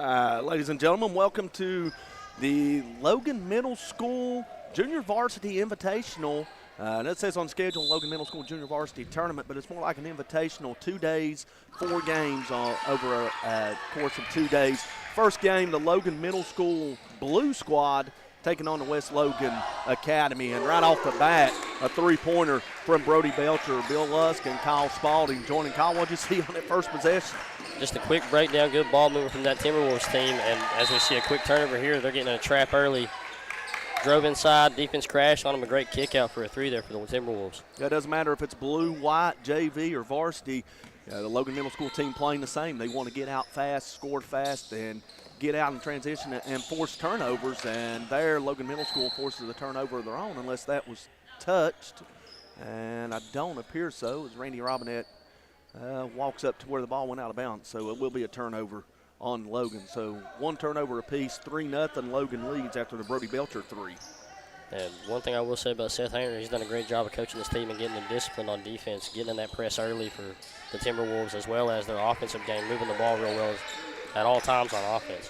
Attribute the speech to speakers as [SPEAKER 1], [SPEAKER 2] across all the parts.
[SPEAKER 1] Ladies and gentlemen, welcome to the Logan Middle School Junior Varsity Invitational. And it says on schedule Logan Middle School Junior Varsity Tournament, but it's more like an invitational, 2 days, 4 games over a course of 2 days. First game, the Logan Middle School Blue Squad taking on the West Logan Academy. And right off the bat, a three-pointer from Brody Belcher, Bill Lusk, and Kyle Spalding joining. Kyle, what did you see on that first possession?
[SPEAKER 2] Just a quick breakdown, good ball movement from that Timberwolves team. And as we see a quick turnover here, they're getting in a trap early. Drove inside, defense crashed on him, a great kick out for a three there for the Timberwolves.
[SPEAKER 1] Yeah, it doesn't matter if it's blue, white, JV, or varsity. The Logan Middle School team playing the same. They want to get out fast, score fast, and get out in transition and force turnovers. And there, Logan Middle School forces a turnover of their own unless that was touched. And I don't appear so, as Randy Robinette walks up to where the ball went out of bounds. So it will be a turnover on Logan. So one turnover apiece, 3-0. Logan leads after the Brody Belcher three.
[SPEAKER 2] And one thing I will say about Seth Hayner, he's done a great job of coaching this team and getting them disciplined on defense, getting in that press early for the Timberwolves, as well as their offensive game, moving the ball real well at all times on offense.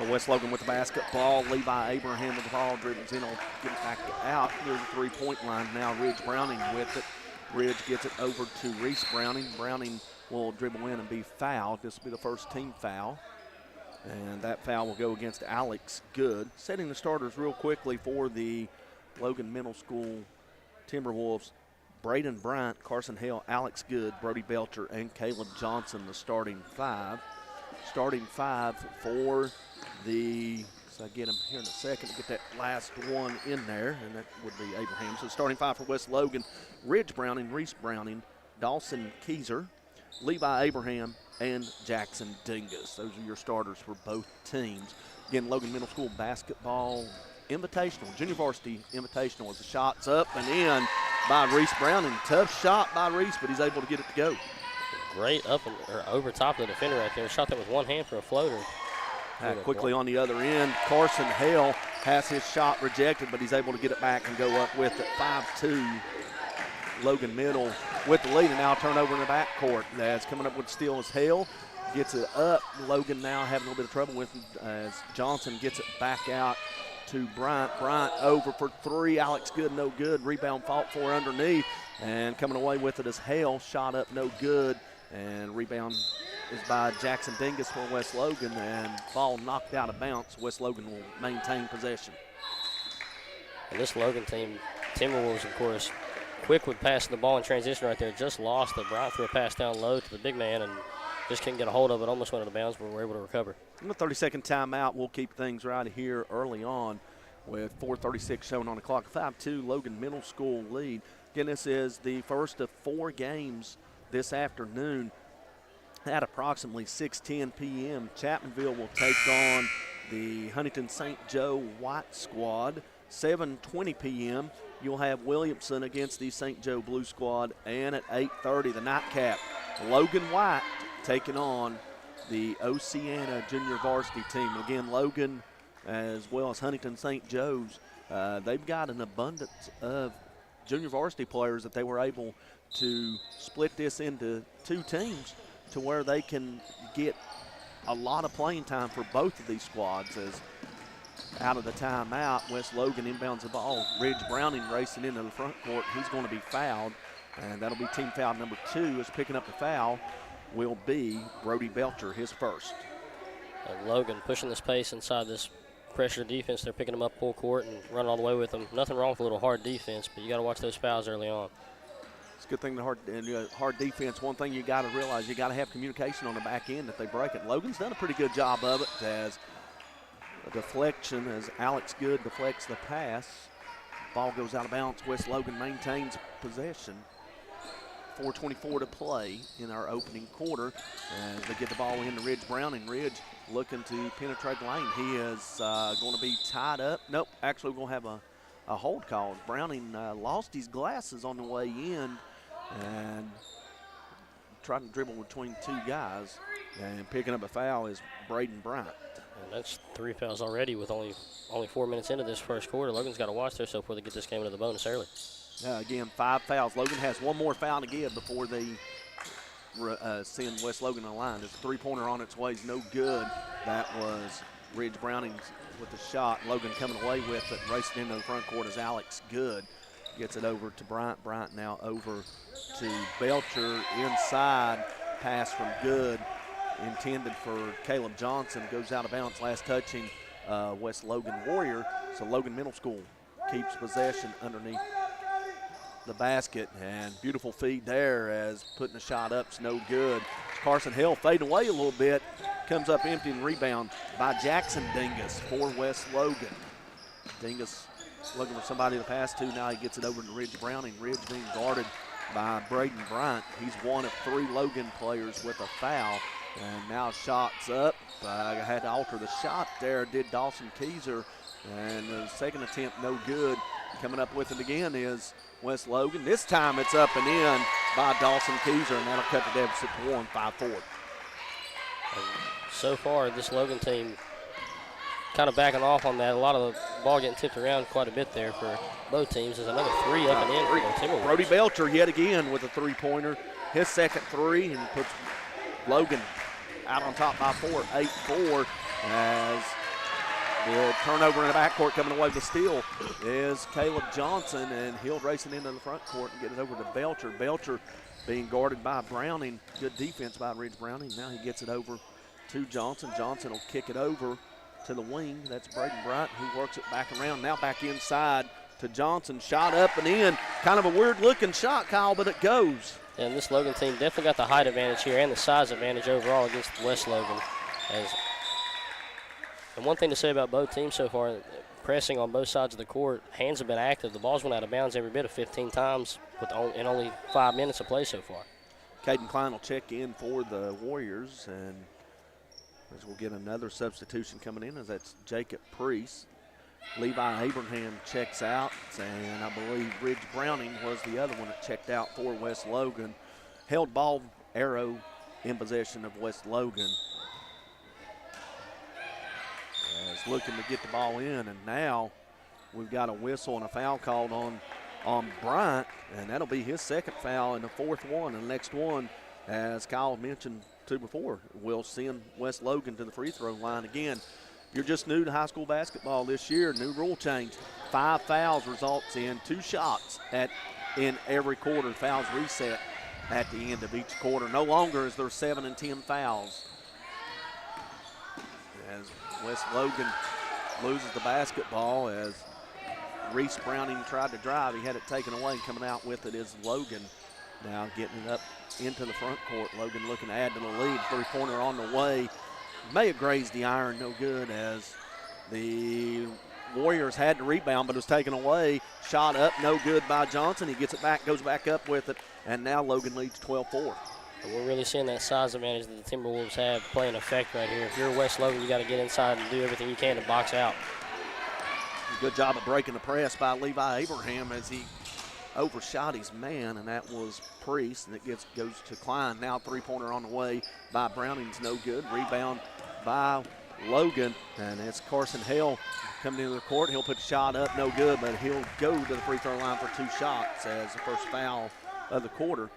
[SPEAKER 1] West Logan with the basketball. Levi Abraham with the ball, dribbles in, get it back out near the three-point line. Now Ridge Browning with it. Ridge gets it over to Reese Browning. Browning will dribble in and be fouled. This will be the first team foul. And that foul will go against Alex Good. Setting the starters real quickly for the Logan Middle School Timberwolves. Braden Bryant, Carson Hale, Alex Good, Brody Belcher, and Caleb Johnson, the starting five. Starting five for the, so I get him here in a second to get that last one in there, and that would be Abraham. So starting five for West Logan, Ridge Browning, Reese Browning, Dawson Keyser, Levi Abraham, and Jackson Dingus. Those are your starters for both teams. Again, Logan Middle School basketball invitational, junior varsity invitational, as the shot's up and in by Reese Browning. Tough shot by Reese, but he's able to get it to go.
[SPEAKER 2] Great up and or over top of the defender right there. Shot that with one hand for a floater.
[SPEAKER 1] Quickly on the other end, Carson Hale has his shot rejected, but he's able to get it back and go up with it. 5-2. Logan Middle with the lead, and now turn over in the backcourt. That's coming up with the steal is Hale. Gets it up. Logan now having a little bit of trouble with it as Johnson gets it back out to Bryant. Bryant over for three. Alex Good, no good. Rebound fought for underneath. And coming away with it is Hale. Shot up, no good. And rebound is by Jackson Dingus for West Logan. And ball knocked out of bounds. West Logan will maintain possession.
[SPEAKER 2] And this Logan team, Timberwolves, of course, quick with passing the ball in transition right there. Just lost it. Bryant threw a pass down low to the big man and just couldn't get a hold of it. Almost went out of bounds, but we were able to recover.
[SPEAKER 1] In the 30-second timeout, we'll keep things right here early on with 4:36 showing on the clock. 5-2 Logan Middle School lead. Again, this is the first of 4 games this afternoon at approximately 6:10 p.m. Chapmanville will take on the Huntington St. Joe White squad. 7:20 p.m. You'll have Williamson against the St. Joe Blue squad, and at 8:30 the nightcap, Logan White taking on the Oceana Junior Varsity team. Again, Logan as well as Huntington St. Joe's, they've got an abundance of junior varsity players that they were able to split this into 2 teams to where they can get a lot of playing time for both of these squads. As out of the timeout, West Logan inbounds the ball. Ridge Browning racing into the front court. He's going to be fouled, and that'll be team foul number 2. Is picking up the foul will be Brody Belcher, his first.
[SPEAKER 2] And Logan pushing this pace inside this pressure defense. They're picking them up full court and running all the way with them. Nothing wrong with a little hard defense, but you got to watch those fouls early on.
[SPEAKER 1] It's a good thing the hard defense. One thing you got to realize, you got to have communication on the back end if they break it. Logan's done a pretty good job of it as a deflection as Alex Good deflects the pass. Ball goes out of bounds. West Logan maintains possession. 4:24 to play in our opening quarter as they get the ball into Ridge Browning. Ridge looking to penetrate the lane. He is going to be tied up. Nope, actually we're going to have a hold call. Browning lost his glasses on the way in and tried to dribble between 2 guys. And picking up a foul is Braden Bryant.
[SPEAKER 2] And that's 3 fouls already with only 4 minutes into this first quarter. Logan's got to watch there so before they get this game into the bonus early.
[SPEAKER 1] Again, 5 fouls. Logan has 1 more foul to give before they send West Logan on the line. There's a three-pointer on its way, is no good. That was Ridge Browning with the shot. Logan coming away with it, racing into the front court is Alex Good. Gets it over to Bryant. Bryant now over to Belcher inside. Pass from Good, intended for Caleb Johnson. Goes out of bounds. Last touching West Logan Warrior. So Logan Middle School keeps possession underneath the basket, and beautiful feed there as putting the shot up's no good. Carson Hill fading away a little bit, comes up empty and rebound by Jackson Dingus for West Logan. Dingus looking for somebody to pass to. Now he gets it over to Ridge Browning. Ridge being guarded by Braden Bryant. He's one of 3 Logan players with a foul, and now shots up. I had to alter the shot there, did Dawson Keyser, and the second attempt no good. Coming up with it again is West Logan. This time it's up and in by Dawson Keyser, and that'll cut the deficit to 1, 5-4.
[SPEAKER 2] So far, this Logan team kind of backing off on that. A lot of the ball getting tipped around quite a bit there for both teams. There's another 3 up and in for the Timberwolves.
[SPEAKER 1] Brody Belcher yet again with a three-pointer. His second 3, and puts Logan out on top by 4, 8-4, as the turnover in the backcourt coming away with the steal is Caleb Johnson, and he'll racing into the front court and get it over to Belcher. Belcher being guarded by Browning. Good defense by Ridge Browning. Now he gets it over to Johnson. Johnson will kick it over to the wing. That's Braden Bryant, who works it back around. Now back inside to Johnson. Shot up and in. Kind of a weird-looking shot, Kyle, but it goes.
[SPEAKER 2] And this Logan team definitely got the height advantage here and the size advantage overall against West Logan. And one thing to say about both teams so far, pressing on both sides of the court, hands have been active. The ball's went out of bounds every bit of 15 times in only 5 minutes of play so far.
[SPEAKER 1] Caden Klein will check in for the Warriors, and as we'll get another substitution coming in, as that's Jacob Priest. Levi Abraham checks out, and I believe Ridge Browning was the other one that checked out for West Logan. Held ball arrow in possession of West Logan. As looking to get the ball in, and now we've got a whistle and a foul called on Bryant, and that'll be his second foul in the 4th one. And the next one, as Kyle mentioned 2 before, will send West Logan to the free throw line again. If you're just new to high school basketball this year, new rule change. 5 fouls results in 2 shots in every quarter. Fouls reset at the end of each quarter. No longer is there 7 and 10 fouls. As West Logan loses the basketball, as Reese Browning tried to drive. He had it taken away, and coming out with it is Logan. Now getting it up into the front court. Logan looking to add to the lead. Three-pointer on the way. May have grazed the iron, no good, as the Warriors had to rebound, but it was taken away. Shot up, no good by Johnson. He gets it back, goes back up with it, and now Logan leads 12-4.
[SPEAKER 2] We're really seeing that size advantage that the Timberwolves have play an effect right here. If you're West Logan, you got to get inside and do everything you can to box out.
[SPEAKER 1] Good job of breaking the press by Levi Abraham as he overshot his man, and that was Priest, and it goes to Klein. Now three-pointer on the way by Browning's no good. Rebound by Logan, and it's Carson Hale coming into the court. He'll put the shot up, no good, but he'll go to the free throw line for 2 shots as the first foul of the quarter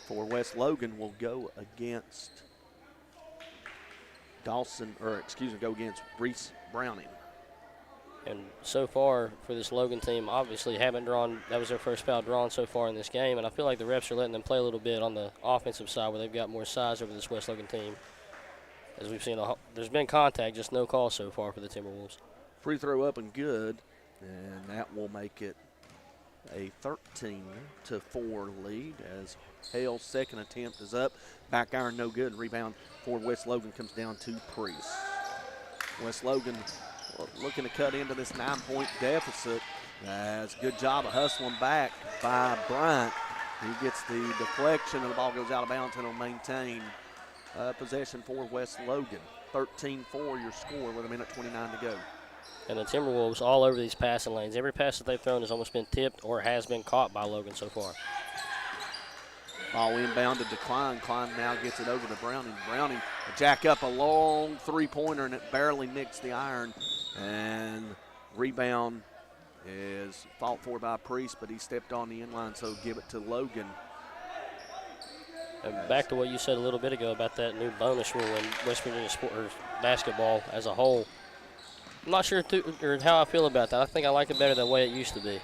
[SPEAKER 1] for West Logan will go against go against Reese Browning.
[SPEAKER 2] And so far for this Logan team, obviously haven't drawn, that was their first foul drawn so far in this game, and I feel like the refs are letting them play a little bit on the offensive side where they've got more size over this West Logan team. As we've seen, there's been contact, just no call so far for the Timberwolves.
[SPEAKER 1] Free throw up and good, and that will make it a 13-4 lead as Hale's second attempt is up. Back iron no good. Rebound for West Logan comes down to Priest. West Logan looking to cut into this 9-point deficit. That's a good job of hustling back by Bryant. He gets the deflection and the ball goes out of bounds and will maintain possession for West Logan. 13-4 your score with 1:29 to go.
[SPEAKER 2] And the Timberwolves all over these passing lanes. Every pass that they've thrown has almost been tipped or has been caught by Logan so far.
[SPEAKER 1] Ball inbounded to Klein. Klein now gets it over to Browning. Browning jack up a long three-pointer, and it barely nicks the iron. And rebound is fought for by Priest, but he stepped on the inline, so give it to Logan.
[SPEAKER 2] And back to what you said a little bit ago about that new bonus rule in West Virginia basketball as a whole. I'm not sure or how I feel about that. I think I like it better the way it used to be.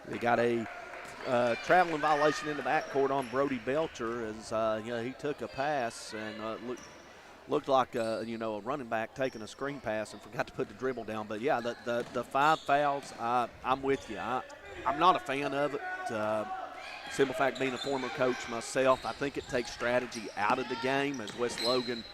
[SPEAKER 1] They got a traveling violation in the backcourt on Brody Belcher as he took a pass and looked like a running back taking a screen pass and forgot to put the dribble down. But yeah, the 5 fouls, I'm with you. I'm not a fan of it. Simple fact, being a former coach myself, I think it takes strategy out of the game as West Logan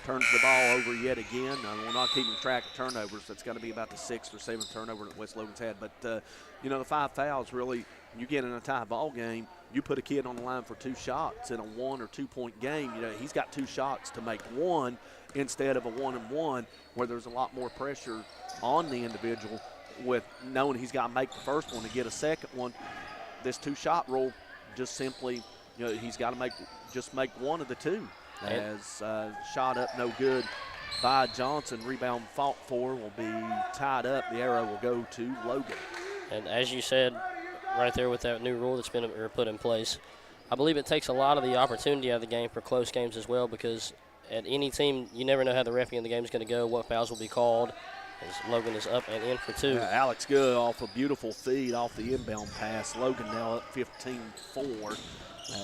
[SPEAKER 1] turns the ball over yet again. We're not keeping track of turnovers. That's got to be about the 6th or 7th turnover that West Logan's had. But, the 5 fouls really, you get in a tie ball game, you put a kid on the line for 2 shots in a 1 or 2 point game. He's got 2 shots to make 1 instead of a 1-and-1 where there's a lot more pressure on the individual with knowing he's got to make the first one to get a second one. This 2-shot rule just simply, he's got to make 1 of the 2. As shot up no good by Johnson. Rebound fought for will be tied up. The arrow will go to Logan.
[SPEAKER 2] And as you said right there with that new rule that's been put in place, I believe it takes a lot of the opportunity out of the game for close games as well, because at any team, you never know how the referee in the game is going to go, what fouls will be called, as Logan is up and in for 2.
[SPEAKER 1] Alex Good off a beautiful feed off the inbound pass. Logan now up 15-4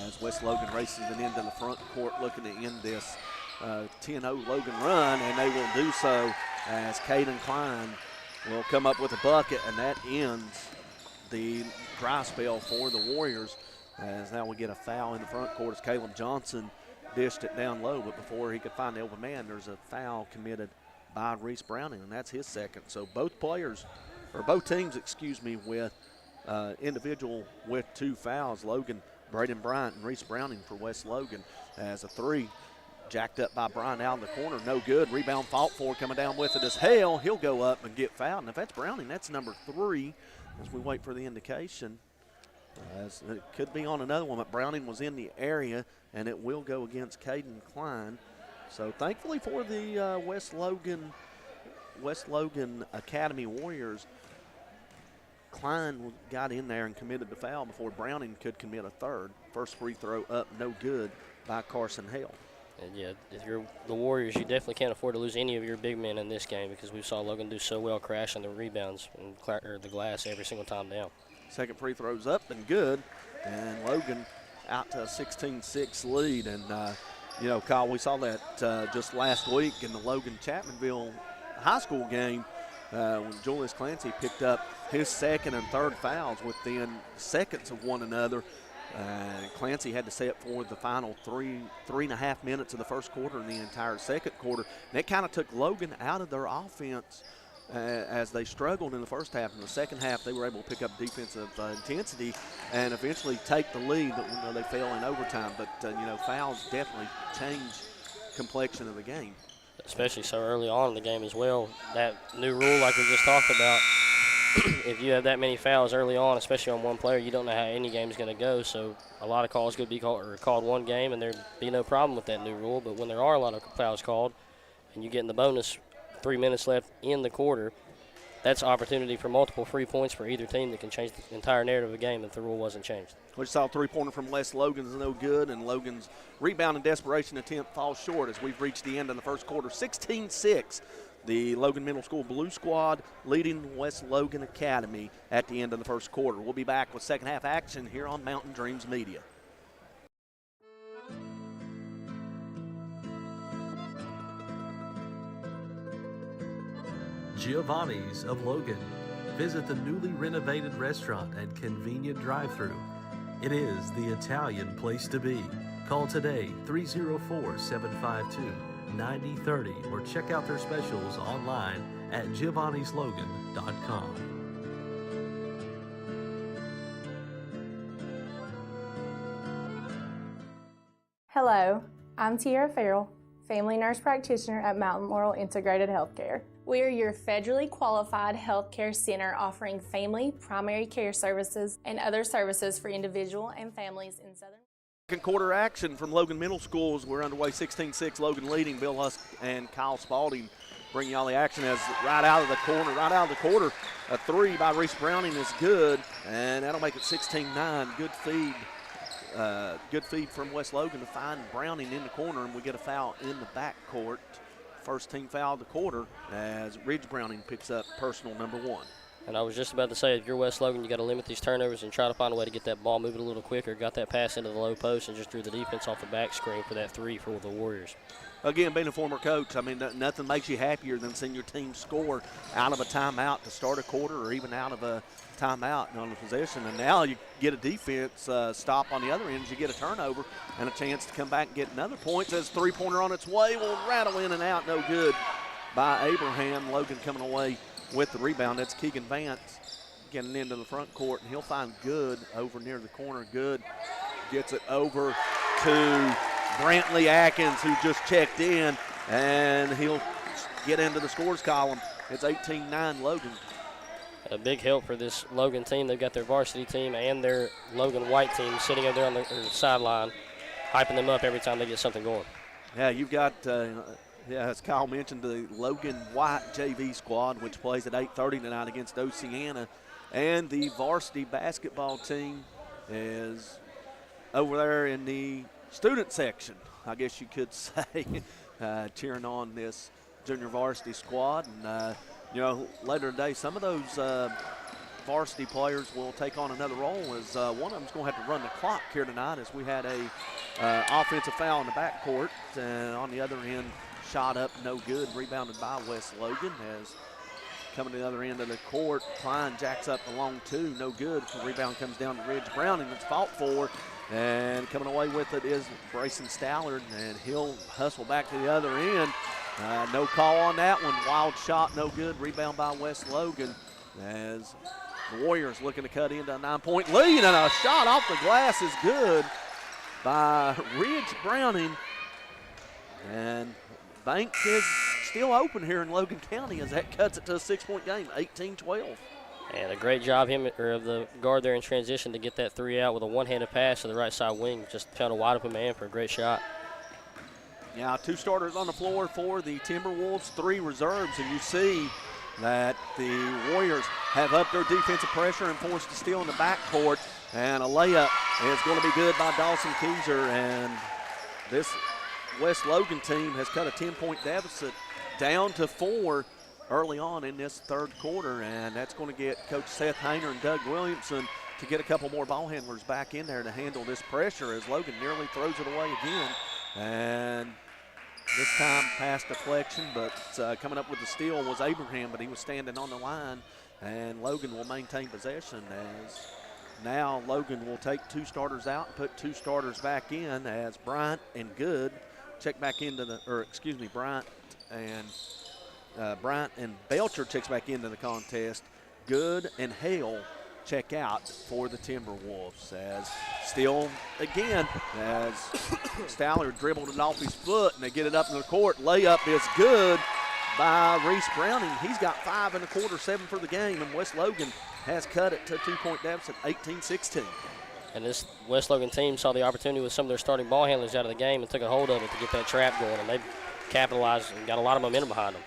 [SPEAKER 1] as West Logan races it into the front court looking to end this 10-0 Logan run, and they will do so as Caden Klein will come up with a bucket, and that ends the dry spell for the Warriors, as now we get a foul in the front court as Caleb Johnson dished it down low, but before he could find the open man, there's a foul committed by Reese Browning, and that's his second. So both teams, with individual with 2 fouls. Logan, Braden Bryant, and Reese Browning for West Logan, as a 3 jacked up by Bryant out in the corner, no good. Rebound fought for, coming down with it as Hale. He'll go up and get fouled, and if that's Browning, that's number 3 as we wait for the indication. As it could be on another one, but Browning was in the area, and it will go against Caden Klein. So thankfully for the West Logan Academy Warriors, Klein got in there and committed the foul before Browning could commit a 3rd. First free throw up, no good by Carson Hale.
[SPEAKER 2] And yeah, if you're the Warriors, you definitely can't afford to lose any of your big men in this game, because we saw Logan do so well crashing the rebounds and the glass every single time down.
[SPEAKER 1] Second free throw's up and good, and Logan out to a 16-6 lead. And, Kyle, we saw that just last week in the Logan Chapmanville high school game when Julius Clancy picked up his 2nd and 3rd fouls within seconds of one another. Clancy had to stay up for the final 3.5 minutes of the first quarter and the entire second quarter. And it kind of took Logan out of their offense as they struggled in the first half. In the second half, they were able to pick up defensive intensity and eventually take the lead, but they fell in overtime. But, fouls definitely change complexion of the game.
[SPEAKER 2] Especially so early on in the game as well. That new rule, like we just talked about, if you have that many fouls early on, especially on one player, you don't know how any game is going to go. So a lot of calls could be called one game, and there'd be no problem with that new rule. But when there are a lot of fouls called and you get in the bonus 3 minutes left in the quarter, that's opportunity for multiple free points for either team that can change the entire narrative of the game if the rule wasn't changed.
[SPEAKER 1] We saw a 3-pointer from West Logan's no good, and Logan's rebound and desperation attempt falls short as we've reached the end of the first quarter. 16-6, the Logan Middle School Blue Squad leading West Logan Academy at the end of the first quarter. We'll be back with second half action here on Mountain Dreams Media.
[SPEAKER 3] Giovanni's of Logan. Visit the newly renovated restaurant and convenient drive-thru. It is the Italian place to be. Call today 304-752-9030 or check out their specials online at giovannislogan.com.
[SPEAKER 4] Hello, I'm Tiara Farrell, family nurse practitioner at Mountain Laurel Integrated Healthcare. We are your federally qualified healthcare center offering family, primary care services, and other services for individual and families in Southern.
[SPEAKER 1] Second quarter action from Logan Middle School as we're underway. 16-6, Logan leading. Bill Husk and Kyle Spalding bring y'all the action as right out of the quarter, a 3 by Reese Browning is good, and that'll make it 16-9. Good feed good feed from West Logan to find Browning in the corner, and we get a foul in the backcourt. First team foul of the quarter as Ridge Browning picks up personal number 1.
[SPEAKER 2] And I was just about to say, if you're West Logan, you got to limit these turnovers and try to find a way to get that ball moving a little quicker. Got that pass into the low post and just drew the defense off the back screen for that 3 for the Warriors.
[SPEAKER 1] Again, being a former coach, I mean, nothing makes you happier than seeing your team score out of a timeout to start a quarter or even out of a timeout on the possession. And now you get a defense stop on the other end as you get a turnover and a chance to come back and get another point. Says three-pointer on its way will rattle in and out, no good by Abraham. Logan coming away with the rebound. That's Keegan Vance getting into the front court, and he'll find Good over near the corner. Good gets it over to Brantley Atkins, who just checked in, and he'll get into the scores column. It's 18-9 Logan.
[SPEAKER 2] A big help for this Logan team. They've got their varsity team and their Logan White team sitting over there on the sideline, hyping them up every time they get something going.
[SPEAKER 1] Yeah, you've got, as Kyle mentioned, the Logan White JV squad, which plays at 8:30 tonight against Oceana, and the varsity basketball team is over there in the student section, I guess you could say, cheering on this junior varsity squad. And, later today, some of those varsity players will take on another role as one of them's going to have to run the clock here tonight as we had a offensive foul in the backcourt. And on the other end, shot up, no good, rebounded by West Logan as coming to the other end of the court, Klein jacks up the long 2, no good. The rebound comes down to Ridge Browning. It's fought for. And coming away with it is Brayson Stallard, and he'll hustle back to the other end. No call on that one. Wild shot, no good. Rebound by West Logan as the Warriors looking to cut into a 9-point lead, and a shot off the glass is good by Ridge Browning. And bank is still open here in Logan County as that cuts it to a 6-point game, 18-12.
[SPEAKER 2] And a great job of the guard there in transition to get that 3 out with a one-handed pass to the right side wing. Just found a wide open man for a great shot.
[SPEAKER 1] Yeah, 2 starters on the floor for the Timberwolves, 3 reserves, and you see that the Warriors have upped their defensive pressure and forced a steal in the backcourt, and a layup is going to be good by Dawson Keyser, and this West Logan team has cut a 10-point deficit down to 4 early on in this third quarter, and that's going to get Coach Seth Hayner and Doug Williamson to get a couple more ball handlers back in there to handle this pressure as Logan nearly throws it away again. And this time pass deflection, but coming up with the steal was Abraham, but he was standing on the line, and Logan will maintain possession as now Logan will take 2 starters out and put 2 starters back in as Bryant and Good check back into Bryant and Belcher checks back into the contest. Good and Hale check out for the Timberwolves as still again as Stallard dribbled it off his foot and they get it up in the court. Layup is good by Reese Browning. He's got 5 in the quarter, 7 for the game, and West Logan has cut it to a 2-point deficit, 18-16.
[SPEAKER 2] And this West Logan team saw the opportunity with some of their starting ball handlers out of the game and took a hold of it to get that trap going, and they capitalized and got a lot of momentum behind them.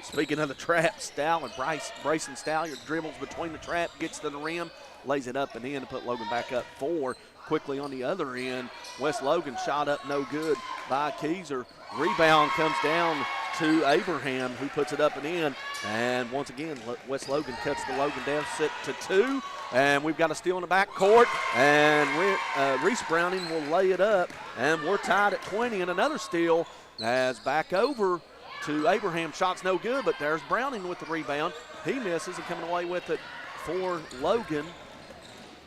[SPEAKER 1] Speaking of the trap, Brayson Stallard dribbles between the trap, gets to the rim, lays it up and in to put Logan back up 4. Quickly on the other end, West Logan shot up no good by Keyser. Rebound comes down to Abraham, who puts it up and in. And once again, West Logan cuts the Logan deficit to 2. And we've got a steal in the backcourt. And Reese Browning will lay it up. And we're tied at 20, and another steal as back over to Abraham. Shot's no good, but there's Browning with the rebound. He misses, and coming away with it for Logan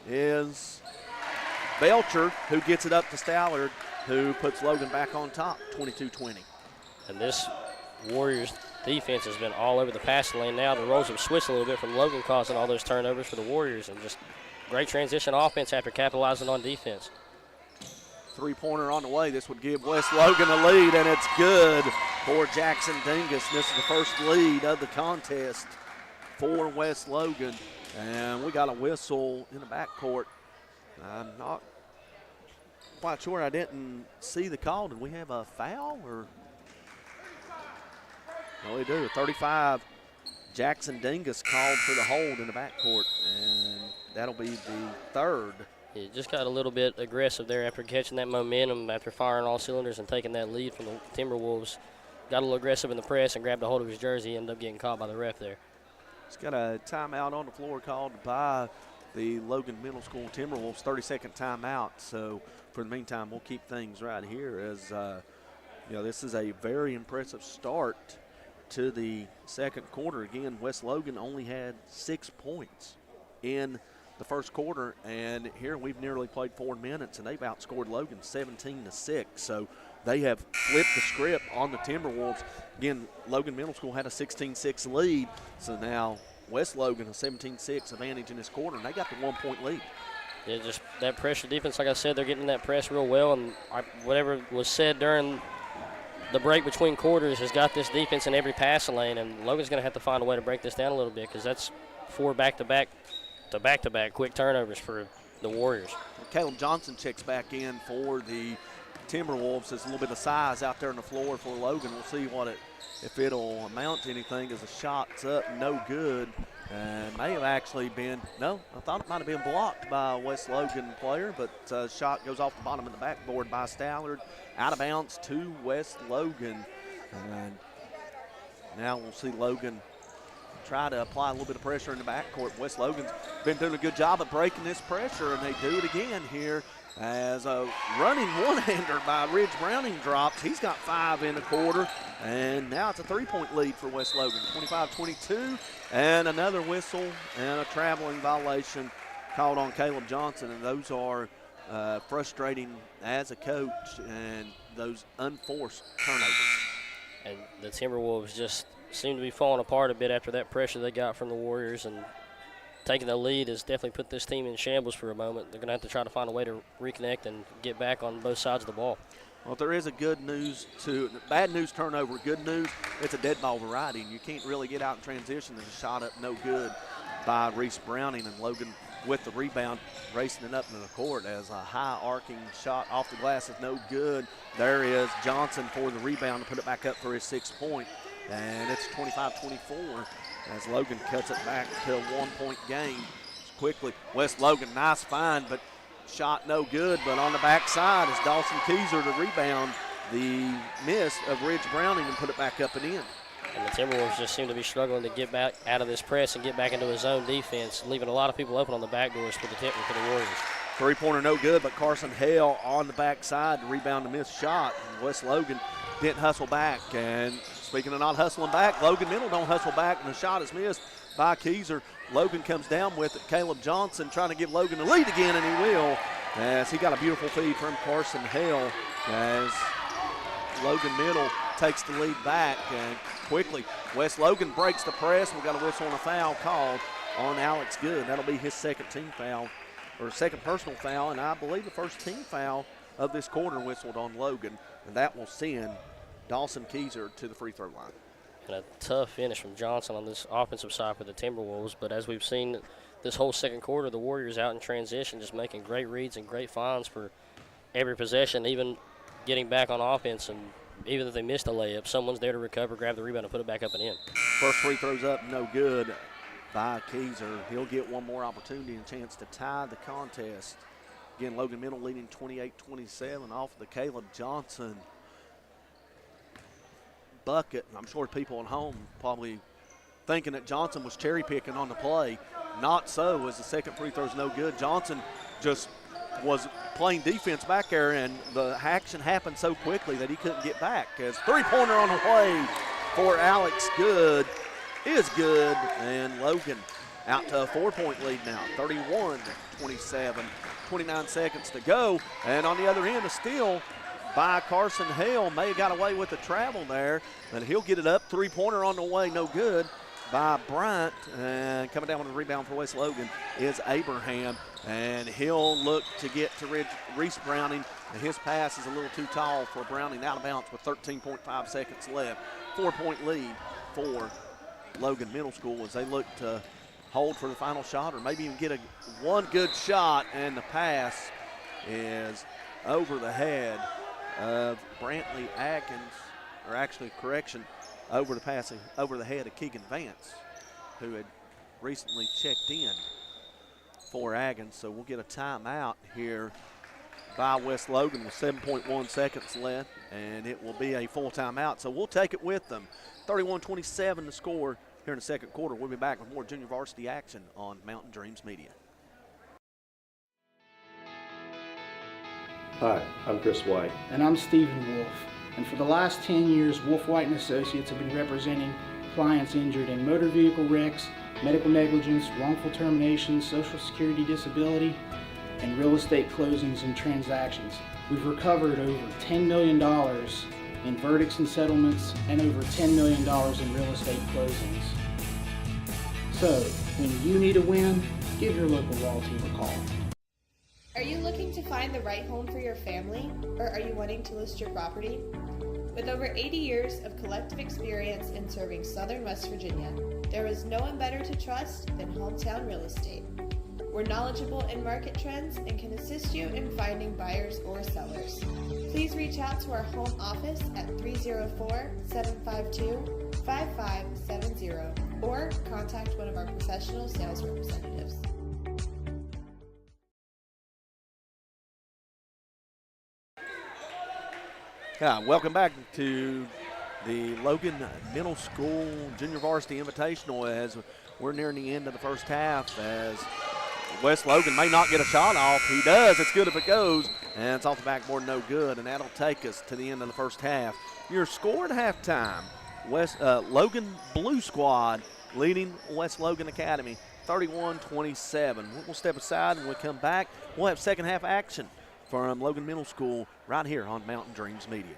[SPEAKER 1] is Belcher, who gets it up to Stallard, who puts Logan back on top, 22-20.
[SPEAKER 2] And this Warriors defense has been all over the passing lane now. The roles have switched a little bit from Logan causing all those turnovers for the Warriors, and just great transition offense after capitalizing on defense.
[SPEAKER 1] 3-pointer on the way. This would give West Logan a lead, and it's good for Jackson Dingus. This is the first lead of the contest for West Logan. And we got a whistle in the backcourt. I'm not quite sure. I didn't see the call. Did we have a foul? Or? No, we do. 35, Jackson Dingus called for the hold in the backcourt, and that'll be the 3rd.
[SPEAKER 2] He just got a little bit aggressive there after catching that momentum, after firing all cylinders and taking that lead from the Timberwolves. Got a little aggressive in the press and grabbed a hold of his jersey, ended up getting caught by the ref there.
[SPEAKER 1] He's got a timeout on the floor called by the Logan Middle School Timberwolves, 30-second timeout. So for the meantime, we'll keep things right here as, this is a very impressive start to the second quarter. Again, West Logan only had 6 points in the first quarter, and here we've nearly played 4 minutes, and they've outscored Logan 17-6. So they have flipped the script on the Timberwolves. Again, Logan Middle School had a 16-6 lead, so now West Logan a 17-6 advantage in this quarter, and they got the 1-point lead.
[SPEAKER 2] Yeah, just that pressure defense, like I said, they're getting that press real well, and whatever was said during the break between quarters has got this defense in every passing lane, and Logan's going to have to find a way to break this down a little bit because that's 4 back-to-back quick turnovers for the Warriors.
[SPEAKER 1] Caleb Johnson checks back in for the Timberwolves. There's a little bit of size out there on the floor for Logan. We'll see if it'll amount to anything as the shot's up, no good. And may have actually been, I thought it might have been blocked by a West Logan player, but shot goes off the bottom of the backboard by Stallard, out of bounds to West Logan. And now we'll see Logan try to apply a little bit of pressure in the backcourt. West Logan's been doing a good job of breaking this pressure, and they do it again here as a running one-hander by Ridge Browning drops. He's got 5 in the quarter, and now it's a 3-point lead for West Logan, 25-22, and another whistle and a traveling violation called on Caleb Johnson, and those are frustrating as a coach and those unforced turnovers.
[SPEAKER 2] And the Timberwolves just seem to be falling apart a bit after that pressure they got from the Warriors, and taking the lead has definitely put this team in shambles for a moment. They're going to have to try to find a way to reconnect and get back on both sides of the ball.
[SPEAKER 1] Well, if there is a good news to bad news turnover, good news, it's a dead ball variety, and you can't really get out in transition. There's a shot up no good by Reese Browning, and Logan with the rebound racing it up into the court as a high arcing shot off the glass is no good. There is Johnson for the rebound to put it back up for his 6th point, and it's 25-24 as Logan cuts it back to a 1-point game quickly. West Logan, nice find, but shot no good. But on the backside is Dawson Keyser to rebound the miss of Ridge Browning and put it back up and in.
[SPEAKER 2] And the Timberwolves just seem to be struggling to get back out of this press and get back into his zone defense, leaving a lot of people open on the backdoors for the Warriors.
[SPEAKER 1] 3-pointer no good, but Carson Hale on the backside to rebound the missed shot. And West Logan didn't hustle back. And speaking of not hustling back, Logan Middle don't hustle back, and the shot is missed by Keyser. Logan comes down with it. Caleb Johnson trying to give Logan the lead again, and he will, as he got a beautiful feed from Carson Hale as Logan Middle takes the lead back. And quickly, West Logan breaks the press. We've got a whistle and a foul called on Alex Good. That'll be his 2nd team foul, or 2nd personal foul, and I believe the 1st team foul of this quarter whistled on Logan, and that will send Dawson Keyser to the free throw line.
[SPEAKER 2] And a tough finish from Johnson on this offensive side for the Timberwolves, but as we've seen this whole second quarter, the Warriors out in transition, just making great reads and great finds for every possession, even getting back on offense, and even if they missed a layup, someone's there to recover, grab the rebound, and put it back up and in.
[SPEAKER 1] First free throw's up, no good by Keyser. He'll get one more opportunity and chance to tie the contest. Again, Logan Middle leading 28-27 off the Caleb Johnson bucket. I'm sure people at home probably thinking that Johnson was cherry picking on the play. Not so, as the 2nd free throw's no good. Johnson just was playing defense back there, and the action happened so quickly that he couldn't get back. As 3-pointer on the way for Alex Good is good, and Logan out to a 4-point lead now, 31-27. 29 seconds to go, and on the other end, a steal by Carson Hale. May have got away with the travel there, but he'll get it up. 3-pointer on the way, no good by Bryant, and coming down with a rebound for West Logan is Abraham, and he'll look to get to Reese Browning, and his pass is a little too tall for Browning, out of bounds with 13.5 seconds left. 4-point lead for Logan Middle School as they look to hold for the final shot, or maybe even get one good shot, and the pass is over the head of Brantley Atkins, or actually, correction, over the head of Keegan Vance, who had recently checked in for Aggies. So we'll get a timeout here by West Logan with 7.1 seconds left, and it will be a full timeout. So we'll take it with them. 31-27 the score here in the second quarter. We'll be back with more junior varsity action on Mountain Dreams Media.
[SPEAKER 5] Hi, I'm Chris White.
[SPEAKER 6] And I'm Stephen Wolf. And for the last 10 years, Wolf White & Associates have been representing clients injured in motor vehicle wrecks, medical negligence, wrongful termination, social security disability, and real estate closings and transactions. We've recovered over $10 million in verdicts and settlements and over $10 million in real estate closings. So, when you need a win, give your local law team a call.
[SPEAKER 7] Are you looking to find the right home for your family, or are you wanting to list your property? With over 80 years of collective experience in serving Southern West Virginia, there is no one better to trust than Hometown Real Estate. We're knowledgeable in market trends and can assist you in finding buyers or sellers. Please reach out to our home office at 304-752-5570 or contact one of our professional sales representatives.
[SPEAKER 1] Welcome back to the Logan Middle School Junior Varsity Invitational as we're nearing the end of the first half, as West Logan may not get a shot off. He does. It's good if it goes, and it's off the backboard, no good, and that'll take us to the end of the first half. Your score at halftime, Logan Blue Squad leading West Logan Academy 31-27. We'll step aside and when we come back, we'll have second half action from Logan Middle School right here on Mountain Dreams Media.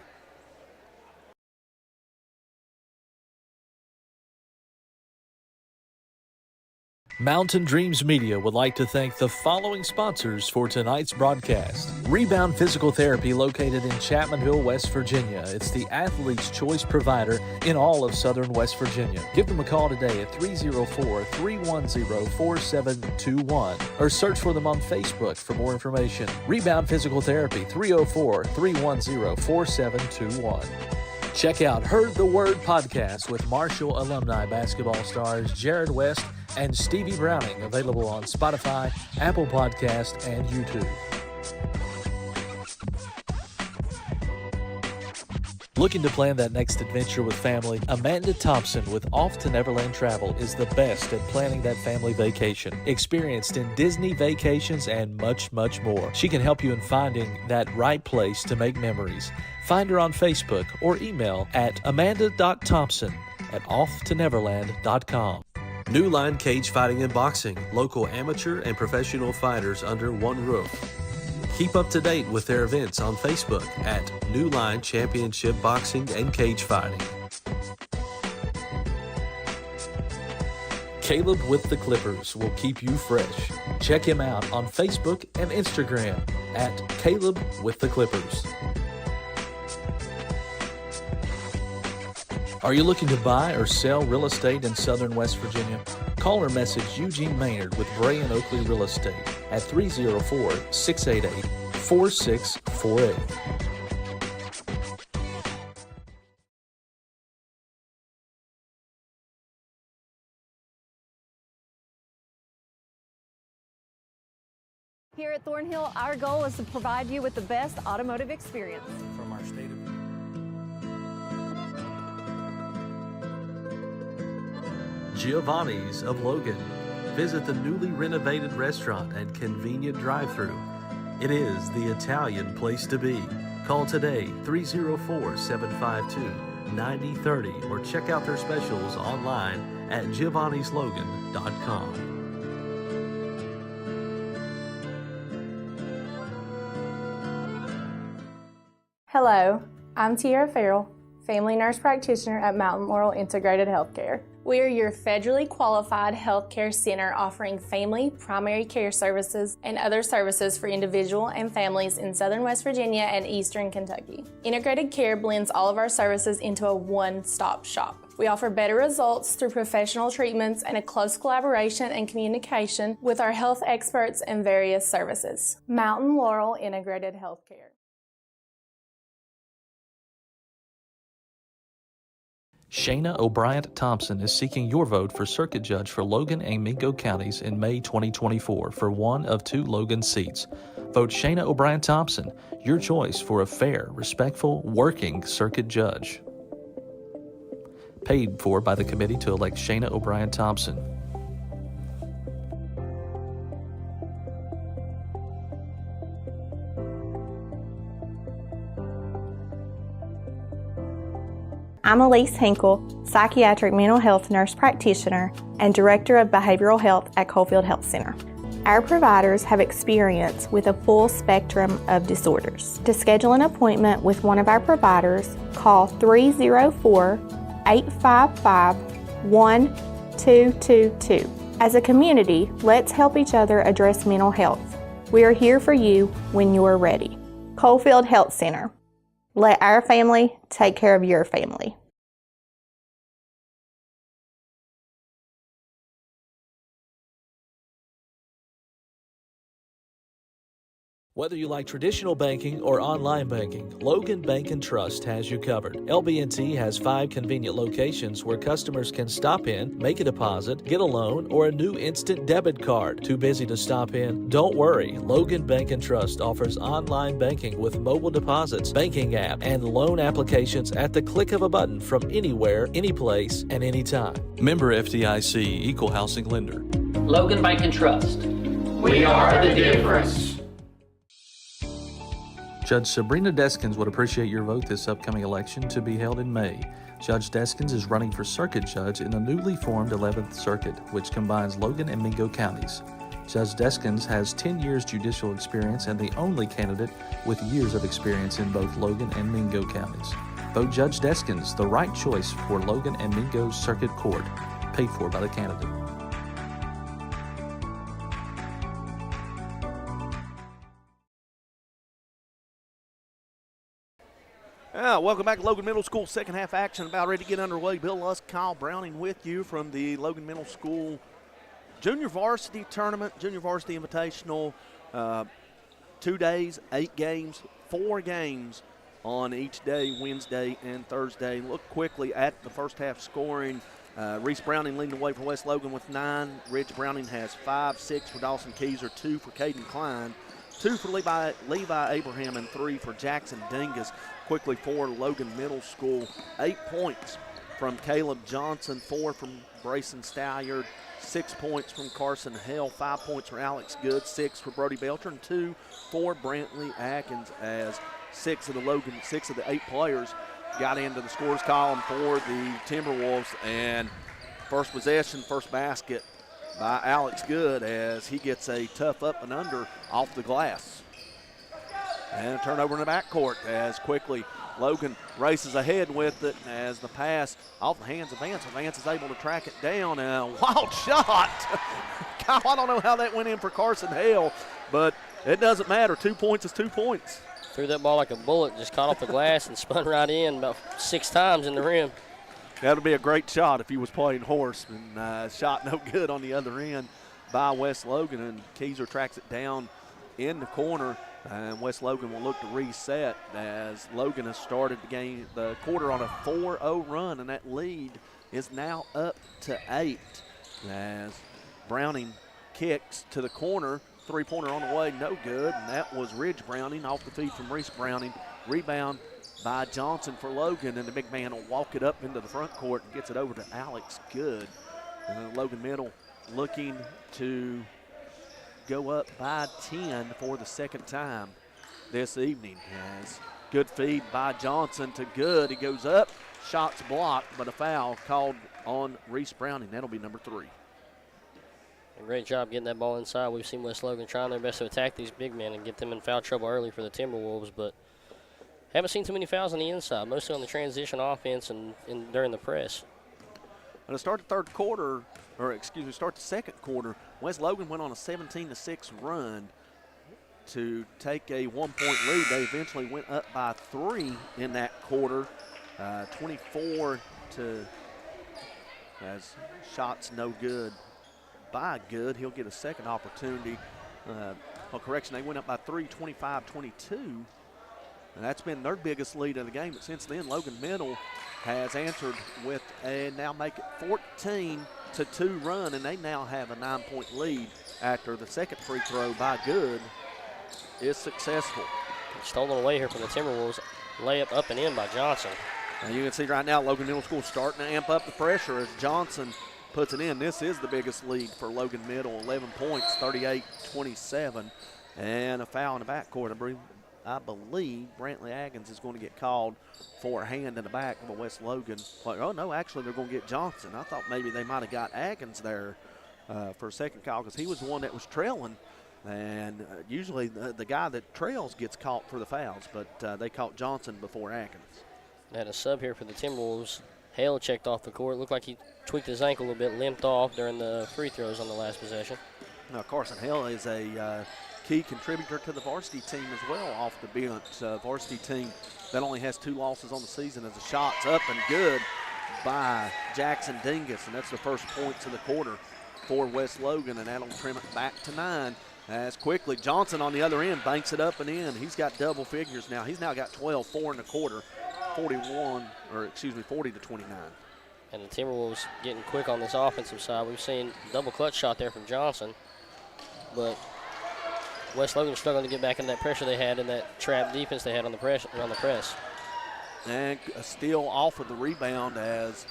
[SPEAKER 3] Mountain Dreams Media would like to thank the following sponsors for tonight's broadcast. Rebound Physical Therapy, located in Chapmanville, West Virginia. It's the athlete's choice provider in all of Southern West Virginia. Give them a call today at 304-310-4721 or search for them on Facebook for more information. Rebound Physical Therapy, 304-310-4721. Check out Heard the Word podcast with Marshall alumni basketball stars Jared West and Stevie Browning, available on Spotify, Apple Podcast, and YouTube. Looking to plan that next adventure with family? Amanda Thompson with Off to Neverland Travel is the best at planning that family vacation. Experienced in Disney vacations and much, much more. She can help you in finding that right place to make memories. Find her on Facebook or email at amanda.thompson@offtoneverland.com. New Line Cage Fighting and Boxing, local amateur and professional fighters under one roof. Keep up to date with their events on Facebook at New Line Championship Boxing and Cage Fighting. Caleb with the Clippers will keep you fresh. Check him out on Facebook and Instagram at Caleb with the Clippers. Are you looking to buy or sell real estate in Southern West Virginia? Call or message Eugene Maynard with Bray & Oakley Real Estate at 304-688-4648.
[SPEAKER 8] Here at Thornhill, our goal is to provide you with the best automotive experience.
[SPEAKER 3] From our state of Giovanni's of Logan. Visit the newly renovated restaurant and convenient drive-thru. It is the Italian place to be. Call today 304-752-9030 or check out their specials online at giovannislogan.com.
[SPEAKER 4] Hello, I'm Tiara Farrell, family nurse practitioner at Mountain Laurel Integrated Healthcare. We are your federally qualified healthcare center offering family, primary care services, and other services for individual and families in Southern West Virginia and Eastern Kentucky. Integrated Care blends all of our services into a one-stop shop. We offer better results through professional treatments and a close collaboration and communication with our health experts and various services. Mountain Laurel Integrated Healthcare.
[SPEAKER 3] Shayna O'Brien Thompson is seeking your vote for circuit judge for Logan and Mingo counties in May 2024 for one of 2 Logan seats. Vote Shayna O'Brien Thompson, your choice for a fair, respectful, working circuit judge. Paid for by the committee to elect Shayna O'Brien Thompson.
[SPEAKER 4] I'm Elise Hinkle, psychiatric mental health nurse practitioner and director of behavioral health at Coalfield Health Center. Our providers have experience with a full spectrum of disorders. To schedule an appointment with one of our providers, call 304-855-1222. As a community, let's help each other address mental health. We are here for you when you are ready. Coalfield Health Center. Let our family take care of your family.
[SPEAKER 3] Whether you like traditional banking or online banking, Logan Bank & Trust has you covered. LB&T has 5 convenient locations where customers can stop in, make a deposit, get a loan, or a new instant debit card. Too busy to stop in? Don't worry. Logan Bank & Trust offers online banking with mobile deposits, banking app, and loan applications at the click of a button from anywhere, anyplace, and anytime. Member FDIC, Equal Housing Lender.
[SPEAKER 5] Logan Bank & Trust.
[SPEAKER 9] We are the difference.
[SPEAKER 3] Judge Sabrina Deskins would appreciate your vote this upcoming election to be held in May. Judge Deskins is running for circuit judge in the newly formed 11th Circuit, which combines Logan and Mingo counties. Judge Deskins has 10 years judicial experience and the only candidate with years of experience in both Logan and Mingo counties. Vote Judge Deskins, the right choice for Logan and Mingo Circuit Court, paid for by the candidate.
[SPEAKER 1] Welcome back to Logan Middle School. Second half action about ready to get underway. Bill Lusk, Kyle Browning with you from the Logan Middle School Junior Varsity Tournament, Junior Varsity Invitational. 2 days, 8 games, 4 games on each day, Wednesday and Thursday. Look quickly at the first half scoring. Reese Browning leading the way for West Logan with 9. Ridge Browning has 5, 6 for Dawson Keyser, 2 for Caden Klein, 2 for Levi Abraham, and 3 for Jackson Dingus. Quickly for Logan Middle School, 8 points from Caleb Johnson, 4 from Brayson Stalliard, 6 points from Carson Hale, 5 points for Alex Good, 6 for Brody Belcher, and 2 for Brantley Atkins, as 6 of the 8 players got into the scores column for the Timberwolves. And first possession, first basket by Alex Good as he gets a tough up and under off the glass. And a turnover in the backcourt as quickly Logan races ahead with it as the pass off the hands of Vance. Vance is able to track it down. A wild shot. Kyle, I don't know how that went in for Carson Hale, but it doesn't matter. 2 points is 2 points.
[SPEAKER 2] Threw that ball like a bullet, just caught off the glass and spun right in about 6 times in the rim.
[SPEAKER 1] That would be a great shot if he was playing horse, and shot no good on the other end by West Logan, and Keyser tracks it down in the corner. And West Logan will look to reset as Logan has started the quarter on a 4-0 run, and that lead is now up to 8 as Browning kicks to the corner. 3-pointer on the way, no good, and that was Ridge Browning off the feed from Reese Browning. Rebound by Johnson for Logan, and the big man will walk it up into the front court and gets it over to Alex Good. And Logan Middle looking to go up by 10 for the second time this evening. As good feed by Johnson to Good. He goes up, shots blocked, but a foul called on Reese Browning. That'll be number 3.
[SPEAKER 2] A great job getting that ball inside. We've seen West Logan trying their best to attack these big men and get them in foul trouble early for the Timberwolves, but haven't seen too many fouls on the inside, mostly on the transition offense and during the press.
[SPEAKER 1] And to start the second quarter, West Logan went on a 17-6 run to take a 1-point lead. They eventually went up by 3 in that quarter, 24 to, as shots no good by Good. He'll get a second opportunity. They went up by 3, 25-22. And that's been their biggest lead of the game. But since then, Logan Middle has answered with a now make it 14-2 run, and they now have a 9-point lead after the second free throw by Good is successful.
[SPEAKER 2] Stolen away here from the Timberwolves. Layup up and in by Johnson.
[SPEAKER 1] And you can see right now Logan Middle School starting to amp up the pressure as Johnson puts it in. This is the biggest lead for Logan Middle, 11 points, 38-27, and a foul in the backcourt. I believe Brantley Aggins is going to get called for a hand in the back of West Logan. Oh, no, actually they're going to get Johnson. I thought maybe they might have got Aggins there for a second call because he was the one that was trailing. And usually the guy that trails gets caught for the fouls, but they caught Johnson before Atkins.
[SPEAKER 2] Had a sub here for the Timberwolves. Hale checked off the court. Looked like he tweaked his ankle a little bit, limped off during the free throws on the last possession.
[SPEAKER 1] Now, Carson Hale is a key contributor to the varsity team as well off the bench. Varsity team that only has 2 losses on the season as the shot's up and good by Jackson Dingus, and that's the first points of the quarter for West Logan, and that'll trim it back to 9. As quickly, Johnson on the other end banks it up and in. He's got double figures now. He's now got 12, 4 and a quarter, 40-29.
[SPEAKER 2] And the Timberwolves getting quick on this offensive side. We've seen double clutch shot there from Johnson, but West Logan struggling to get back in that pressure they had in that trap defense they had on the press.
[SPEAKER 1] And a steal off of the rebound as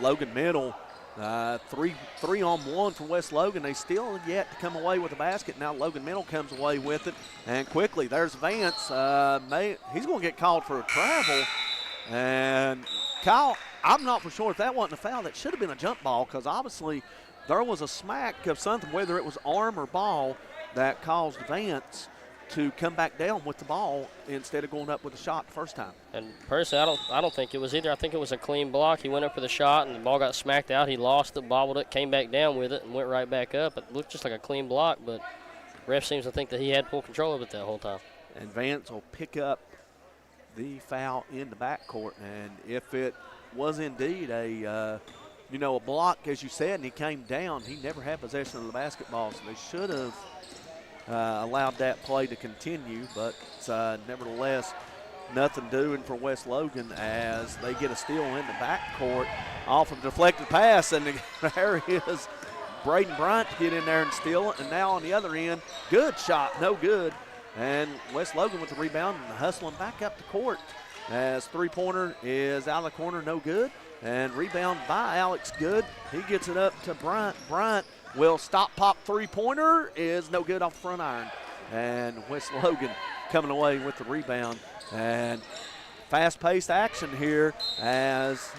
[SPEAKER 1] Logan Middle. 3-on-1 for West Logan. They still yet to come away with the basket. Now Logan Middle comes away with it. And quickly, there's Vance. He's going to get called for a travel. And Kyle, I'm not for sure if that wasn't a foul. That should have been a jump ball because obviously there was a smack of something, whether it was arm or ball, that caused Vance to come back down with the ball instead of going up with a shot the first time.
[SPEAKER 2] And personally, I don't think it was either. I think it was a clean block. He went up for the shot, and the ball got smacked out. He lost it, bobbled it, came back down with it, and went right back up. It looked just like a clean block, but ref seems to think that he had full control of it that whole time.
[SPEAKER 1] And Vance will pick up the foul in the backcourt. And if it was indeed a block, as you said, and he came down, he never had possession of the basketball, so they should have allowed that play to continue, but nevertheless, nothing doing for West Logan as they get a steal in the backcourt off of a deflected pass, and there is Braden Bryant to get in there and steal it, and now on the other end, good shot, no good, and West Logan with the rebound and hustling back up the court as three-pointer is out of the corner, no good, and rebound by Alex Good. He gets it up to Bryant. Bryant will stop pop three-pointer is no good off the front iron. And West Logan coming away with the rebound. And fast-paced action here as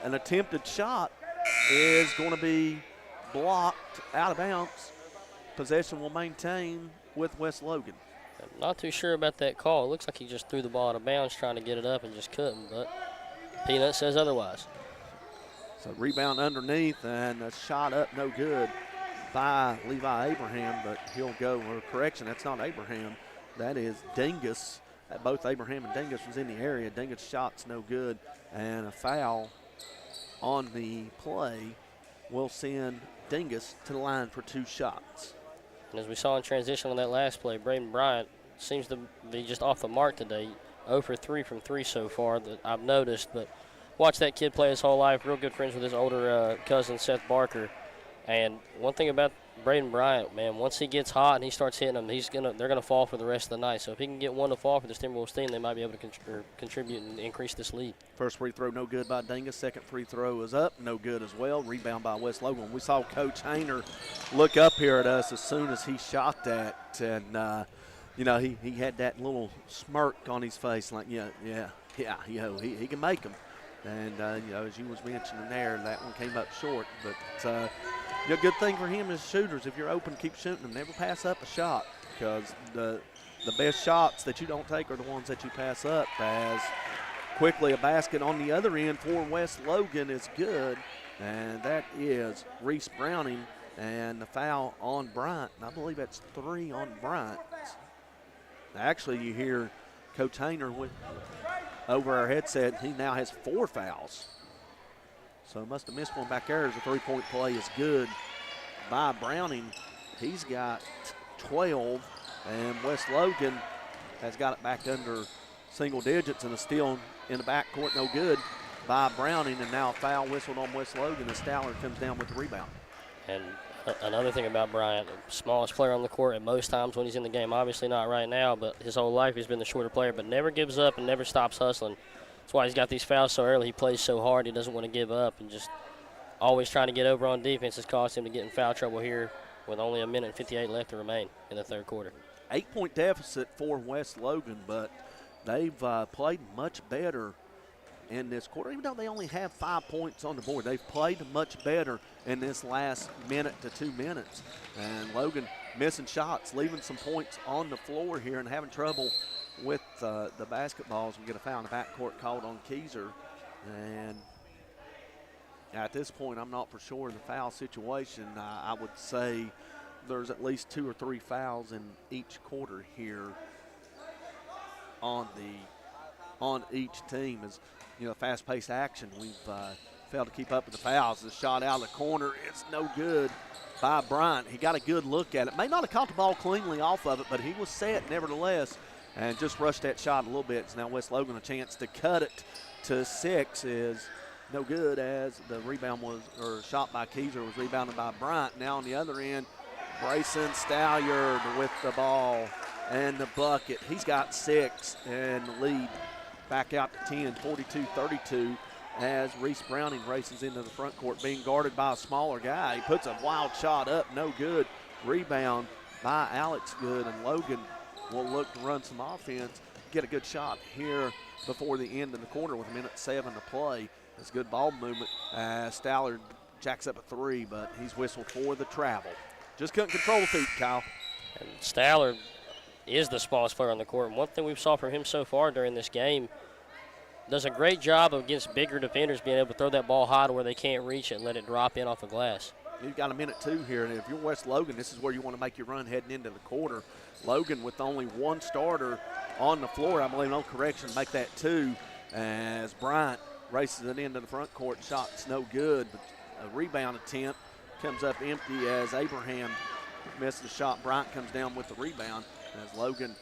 [SPEAKER 1] an attempted shot is going to be blocked out of bounds. Possession will maintain with West Logan.
[SPEAKER 2] I'm not too sure about that call. It looks like he just threw the ball out of bounds trying to get it up and just couldn't, but Peanut says otherwise.
[SPEAKER 1] So rebound underneath and a shot up no good by Levi Abraham, but he'll go, or correction, that's not Abraham. That is Dingus. Both Abraham and Dingus was in the area. Dingus' shot's no good, and a foul on the play will send Dingus to the line for 2 shots.
[SPEAKER 2] And as we saw in transition on that last play, Braden Bryant seems to be just off the mark today. 0 for 3 from 3 so far that I've noticed, but watch that kid play his whole life. Real good friends with his older cousin, Seth Barker. And one thing about Braden Bryant, man, once he gets hot and he starts hitting them, they're gonna fall for the rest of the night. So if he can get one to fall for this Timberwolves team, they might be able to contribute and increase this lead.
[SPEAKER 1] First free throw no good by Dingus. Second free throw is up, no good as well. Rebound by West Logan. We saw Coach Hayner look up here at us as soon as he shot that, and he had that little smirk on his face, like he can make them. And as you was mentioning there, that one came up short, but. Good thing for him is shooters. If you're open, keep shooting them. Never pass up a shot, because the best shots that you don't take are the ones that you pass up. As quickly a basket on the other end for West Logan is good, and that is Reese Browning, and the foul on Bryant. And I believe that's 3 on Bryant. Actually, you hear Coach Hayner over our headset. He now has 4 fouls. So must have missed one back there as a three-point play is good by Browning. He's got 12, and West Logan has got it back under single digits, and a steal in the backcourt, no good by Browning, and now a foul whistled on West Logan as Stallard comes down with the rebound.
[SPEAKER 2] And another thing about Bryant, smallest player on the court at most times when he's in the game. Obviously not right now, but his whole life he's been the shorter player, but never gives up and never stops hustling. That's why he's got these fouls so early. He plays so hard. He doesn't want to give up, and just always trying to get over on defense has caused him to get in foul trouble here with only a minute and 58 left to remain in the third quarter.
[SPEAKER 1] 8-point deficit for West Logan, but they've played much better in this quarter. Even though they only have 5 points on the board, they've played much better in this last minute to 2 minutes. And Logan missing shots, leaving some points on the floor here and having trouble with the basketballs. We get a foul in the backcourt called on Keyser. And at this point, I'm not for sure the foul situation. I would say there's at least 2 or 3 fouls in each quarter here on each team. As you know, fast-paced action. We've failed to keep up with the fouls. The shot out of the corner is no good by Bryant. He got a good look at it. May not have caught the ball cleanly off of it, but he was set nevertheless and just rushed that shot a little bit. So now West Logan a chance to cut it to 6 is no good, as the rebound was, or shot by Keyser was rebounded by Bryant. Now on the other end, Grayson Stalliard with the ball and the bucket. He's got 6 and the lead back out to 10, 42-32, as Reese Browning races into the front court, being guarded by a smaller guy. He puts a wild shot up, no good. Rebound by Alex Good, and Logan will look to run some offense, get a good shot here before the end of the quarter with 1:07 to play. It's good ball movement. Stallard jacks up a 3, but he's whistled for the travel. Just couldn't control the feet, Kyle.
[SPEAKER 2] And Stallard is the smallest player on the court. And one thing we've saw from him so far during this game, does a great job against bigger defenders being able to throw that ball high to where they can't reach it and let it drop in off the glass.
[SPEAKER 1] You've got 1:02 here, and if you're West Logan, this is where you want to make your run heading into the quarter. Logan with only 1 starter on the floor, I believe, no correction, make that 2, as Bryant races it into the front court. Shot's no good, but a rebound attempt comes up empty as Abraham missed the shot. Bryant comes down with the rebound as Logan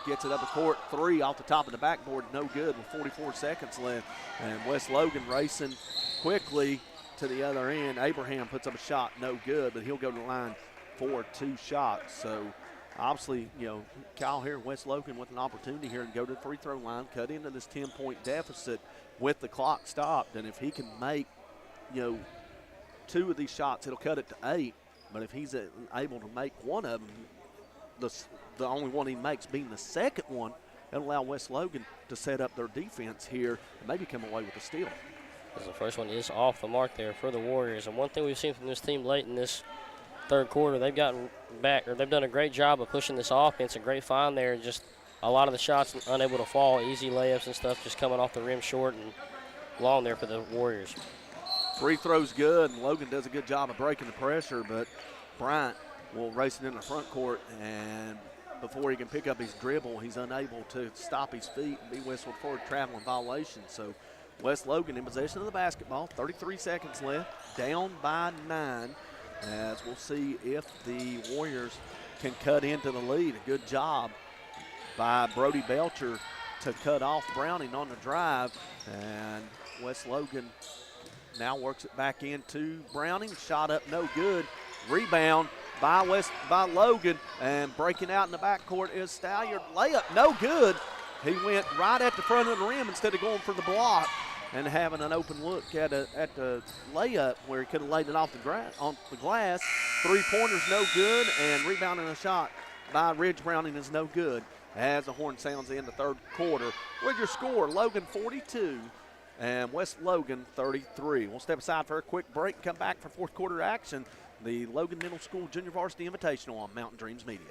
[SPEAKER 1] gets it up the court. 3 off the top of the backboard, no good with 44 seconds left. And West Logan racing quickly to the other end. Abraham puts up a shot, no good, but he'll go to the line for 2 shots. So obviously, you know, Kyle here, West Logan with an opportunity here to go to the free throw line, cut into this 10-point deficit with the clock stopped. And if he can make, you know, 2 of these shots, it'll cut it to 8. But if he's able to make one of them, the only one he makes being the second one, it'll allow West Logan to set up their defense here and maybe come away with a steal.
[SPEAKER 2] As the first one is off the mark there for the Warriors. And one thing we've seen from this team late in this third quarter, they've gotten back, or they've done a great job of pushing this offense. A great find there. Just a lot of the shots unable to fall, easy layups and stuff just coming off the rim short and long there for the Warriors.
[SPEAKER 1] Free throw's good, and Logan does a good job of breaking the pressure, but Bryant will race it in the front court, and before he can pick up his dribble, he's unable to stop his feet and be whistled for a traveling violation. So West Logan in possession of the basketball, 33 seconds left, down by 9, as we'll see if the Warriors can cut into the lead. A good job by Brody Belcher to cut off Browning on the drive, and West Logan now works it back into Browning. Shot up, no good. Rebound by Logan, and breaking out in the backcourt is Stalliard. Layup, no good. He went right at the front of the rim instead of going for the block and having an open look at the layup where he could have laid it off the glass. 3-pointers, no good, and rebounding a shot by Ridge Browning is no good as the horn sounds in the third quarter. With your score, Logan 42 and West Logan 33. We'll step aside for a quick break and come back for fourth quarter action. The Logan Middle School Junior Varsity Invitational on Mountain Dreams Media.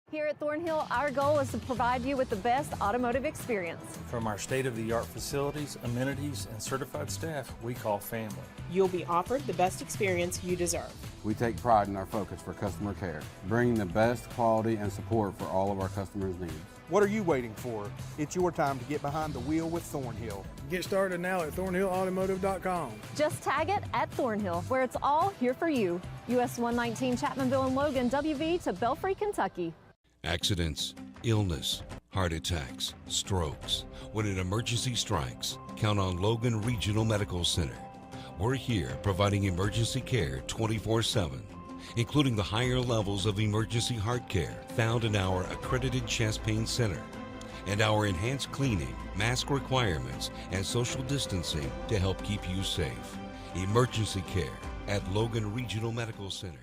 [SPEAKER 8] Here at Thornhill, our goal is to provide you with the best automotive experience.
[SPEAKER 10] From our state-of-the-art facilities, amenities, and certified staff, we call family.
[SPEAKER 11] You'll be offered the best experience you deserve.
[SPEAKER 12] We take pride in our focus for customer care, bringing the best quality and support for all of our customers' needs.
[SPEAKER 13] What are you waiting for? It's your time to get behind the wheel with Thornhill.
[SPEAKER 14] Get started now at thornhillautomotive.com.
[SPEAKER 8] Just tag it at Thornhill, where it's all here for you. US 119 Chapmanville and Logan, WV to Belfry, Kentucky.
[SPEAKER 15] Accidents, illness, heart attacks, strokes. When an emergency strikes, count on Logan Regional Medical Center. We're here providing emergency care 24/7, including the higher levels of emergency heart care found in our accredited chest pain center, and our enhanced cleaning, mask requirements, and social distancing to help keep you safe. Emergency care at Logan Regional Medical Center.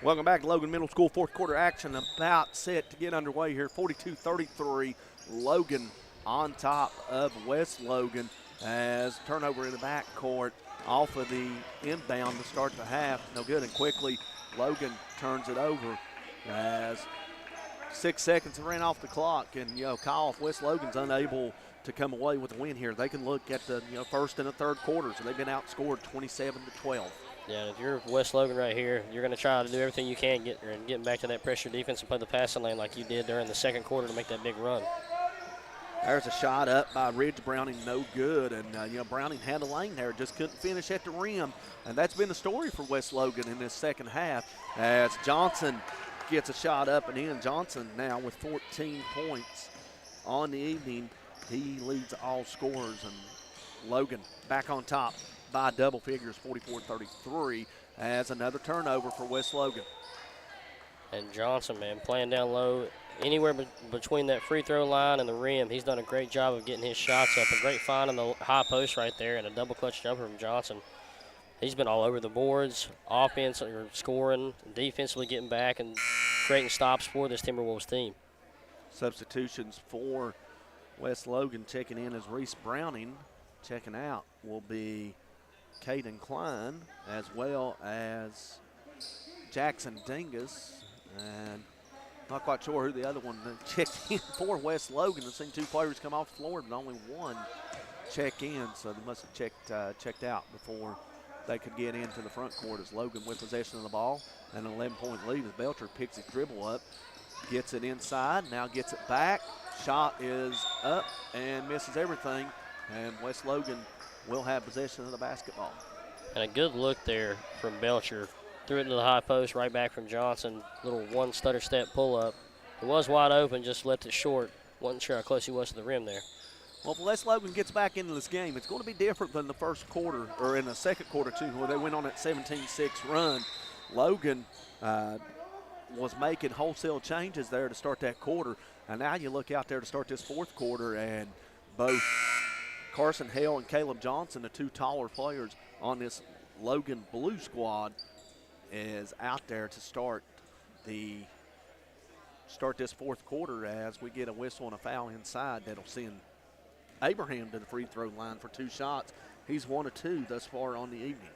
[SPEAKER 1] Welcome back to Logan Middle School. Fourth quarter action about set to get underway here. 42-33, Logan on top of West Logan as turnover in the backcourt off of the inbound to start the half. No good, and quickly Logan turns it over as 6 seconds ran off the clock, and Kyle, if West Logan's unable to come away with a win here, they can look at the first and the third quarters, and they've been outscored 27-12.
[SPEAKER 2] Yeah, if you're West Logan right here, you're going to try to do everything you can getting back to that pressure defense and play the passing lane like you did during the second quarter to make that big run.
[SPEAKER 1] There's a shot up by Ridge Browning, no good, and Browning had a lane there, just couldn't finish at the rim, and that's been the story for West Logan in this second half as Johnson gets a shot up and in. Johnson now with 14 points on the evening. He leads all scorers, and Logan back on top by double figures, 44-33, as another turnover for West Logan.
[SPEAKER 2] And Johnson, man, playing down low, anywhere between that free throw line and the rim. He's done a great job of getting his shots up. A great find on the high post right there, and a double clutch jumper from Johnson. He's been all over the boards, offense or scoring, defensively getting back and creating stops for this Timberwolves team.
[SPEAKER 1] Substitutions for West Logan checking in as Reese Browning. Checking out will be Caden Klein, as well as Jackson Dingus, and not quite sure who the other one checked in for West Logan. I've seen 2 players come off the floor, but only one check in, so they must have checked out before they could get into the front court as Logan with possession of the ball and an 11-point lead as Belcher picks his dribble up, gets it inside, now gets it back. Shot is up and misses everything, and West Logan will have possession of the basketball.
[SPEAKER 2] And a good look there from Belcher. Threw it into the high post, right back from Johnson. Little one stutter step pull up. It was wide open, just left it short. Wasn't sure how close he was to the rim there.
[SPEAKER 1] Well, if West Logan gets back into this game, it's going to be different than the first quarter, or in the second quarter too, where they went on that 17-6 run. Logan was making wholesale changes there to start that quarter, and now you look out there to start this fourth quarter, and both Carson Hale and Caleb Johnson, the 2 taller players on this Logan Blue squad, is out there to start this fourth quarter as we get a whistle and a foul inside that'll send Abraham to the free throw line for 2 shots. He's 1 of 2 thus far on the evening.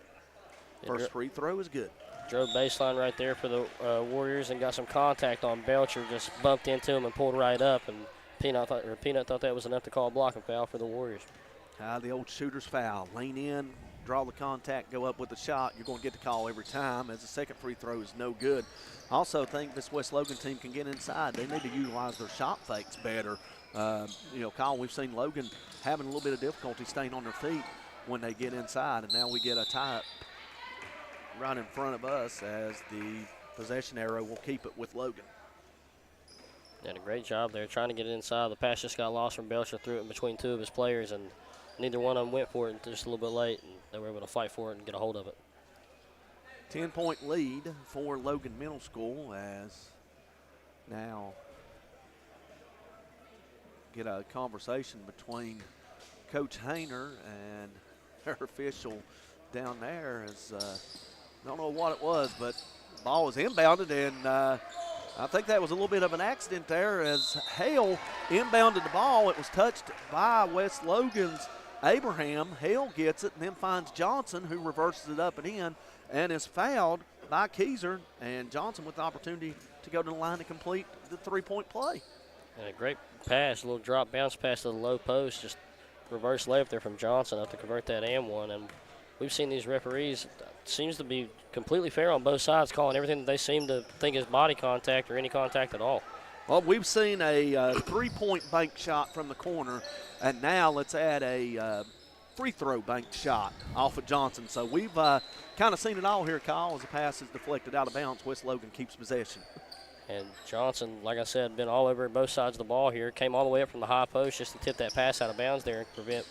[SPEAKER 1] First free throw is good.
[SPEAKER 2] Drove baseline right there for the Warriors and got some contact on Belcher, just bumped into him and pulled right up, and Peanut thought that was enough to call a blocking foul for the Warriors.
[SPEAKER 1] The old shooter's foul. Lean in, draw the contact, go up with the shot. You're going to get the call every time, as the second free throw is no good. I also think this West Logan team can get inside. They need to utilize their shot fakes better. Kyle, we've seen Logan having a little bit of difficulty staying on their feet when they get inside, and now we get a tie-up right in front of us as the possession arrow will keep it with Logan.
[SPEAKER 2] Did a great job there trying to get it inside. The pass just got lost from Belcher, threw it in between 2 of his players, and neither one of them went for it just a little bit late, and they were able to fight for it and get a hold of it.
[SPEAKER 1] 10-point lead for Logan Middle School as now get a conversation between Coach Hayner and her official down there. As don't know what it was, but the ball was inbounded, and I think that was a little bit of an accident there as Hale inbounded the ball. It was touched by West Logan's Abraham. Hale gets it and then finds Johnson, who reverses it up and in, and is fouled by Keyser, and Johnson with the opportunity to go to the line to complete the 3-point play.
[SPEAKER 2] And a great pass, a little drop bounce pass to the low post, just reverse layup there from Johnson up to convert that and one. And we've seen these referees, seems to be completely fair on both sides, calling everything that they seem to think is body contact or any contact at all.
[SPEAKER 1] Well, we've seen a 3-point bank shot from the corner, and now let's add a free throw bank shot off of Johnson. So we've kind of seen it all here, Kyle, as the pass is deflected out of bounds. West Logan keeps possession.
[SPEAKER 2] And Johnson, like I said, been all over both sides of the ball here. Came all the way up from the high post just to tip that pass out of bounds there and prevent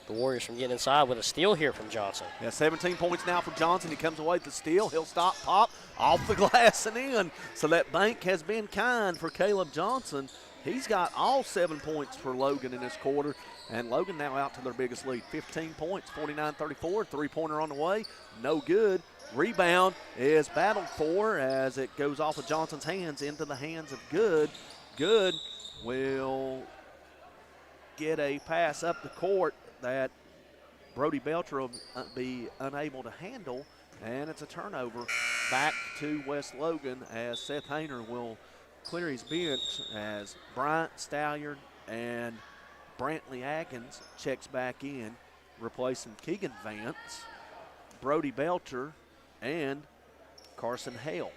[SPEAKER 2] the Warriors from getting inside with a steal here from Johnson.
[SPEAKER 1] Yeah, 17 points now for Johnson. He comes away with the steal. He'll stop, pop, off the glass and in. So that bank has been kind for Caleb Johnson. He's got all 7 points for Logan in this quarter. And Logan now out to their biggest lead. 15 points, 49-34. Three-pointer on the way. No good. Rebound is battled for as it goes off of Johnson's hands into the hands of Good. Good will get a pass up the court that Brody Belcher will be unable to handle, and it's a turnover back to West Logan as Seth Hayner will clear his bench as Bryant Stalliard and Brantley Atkins checks back in, replacing Keegan Vance, Brody Belcher, and Carson Hale.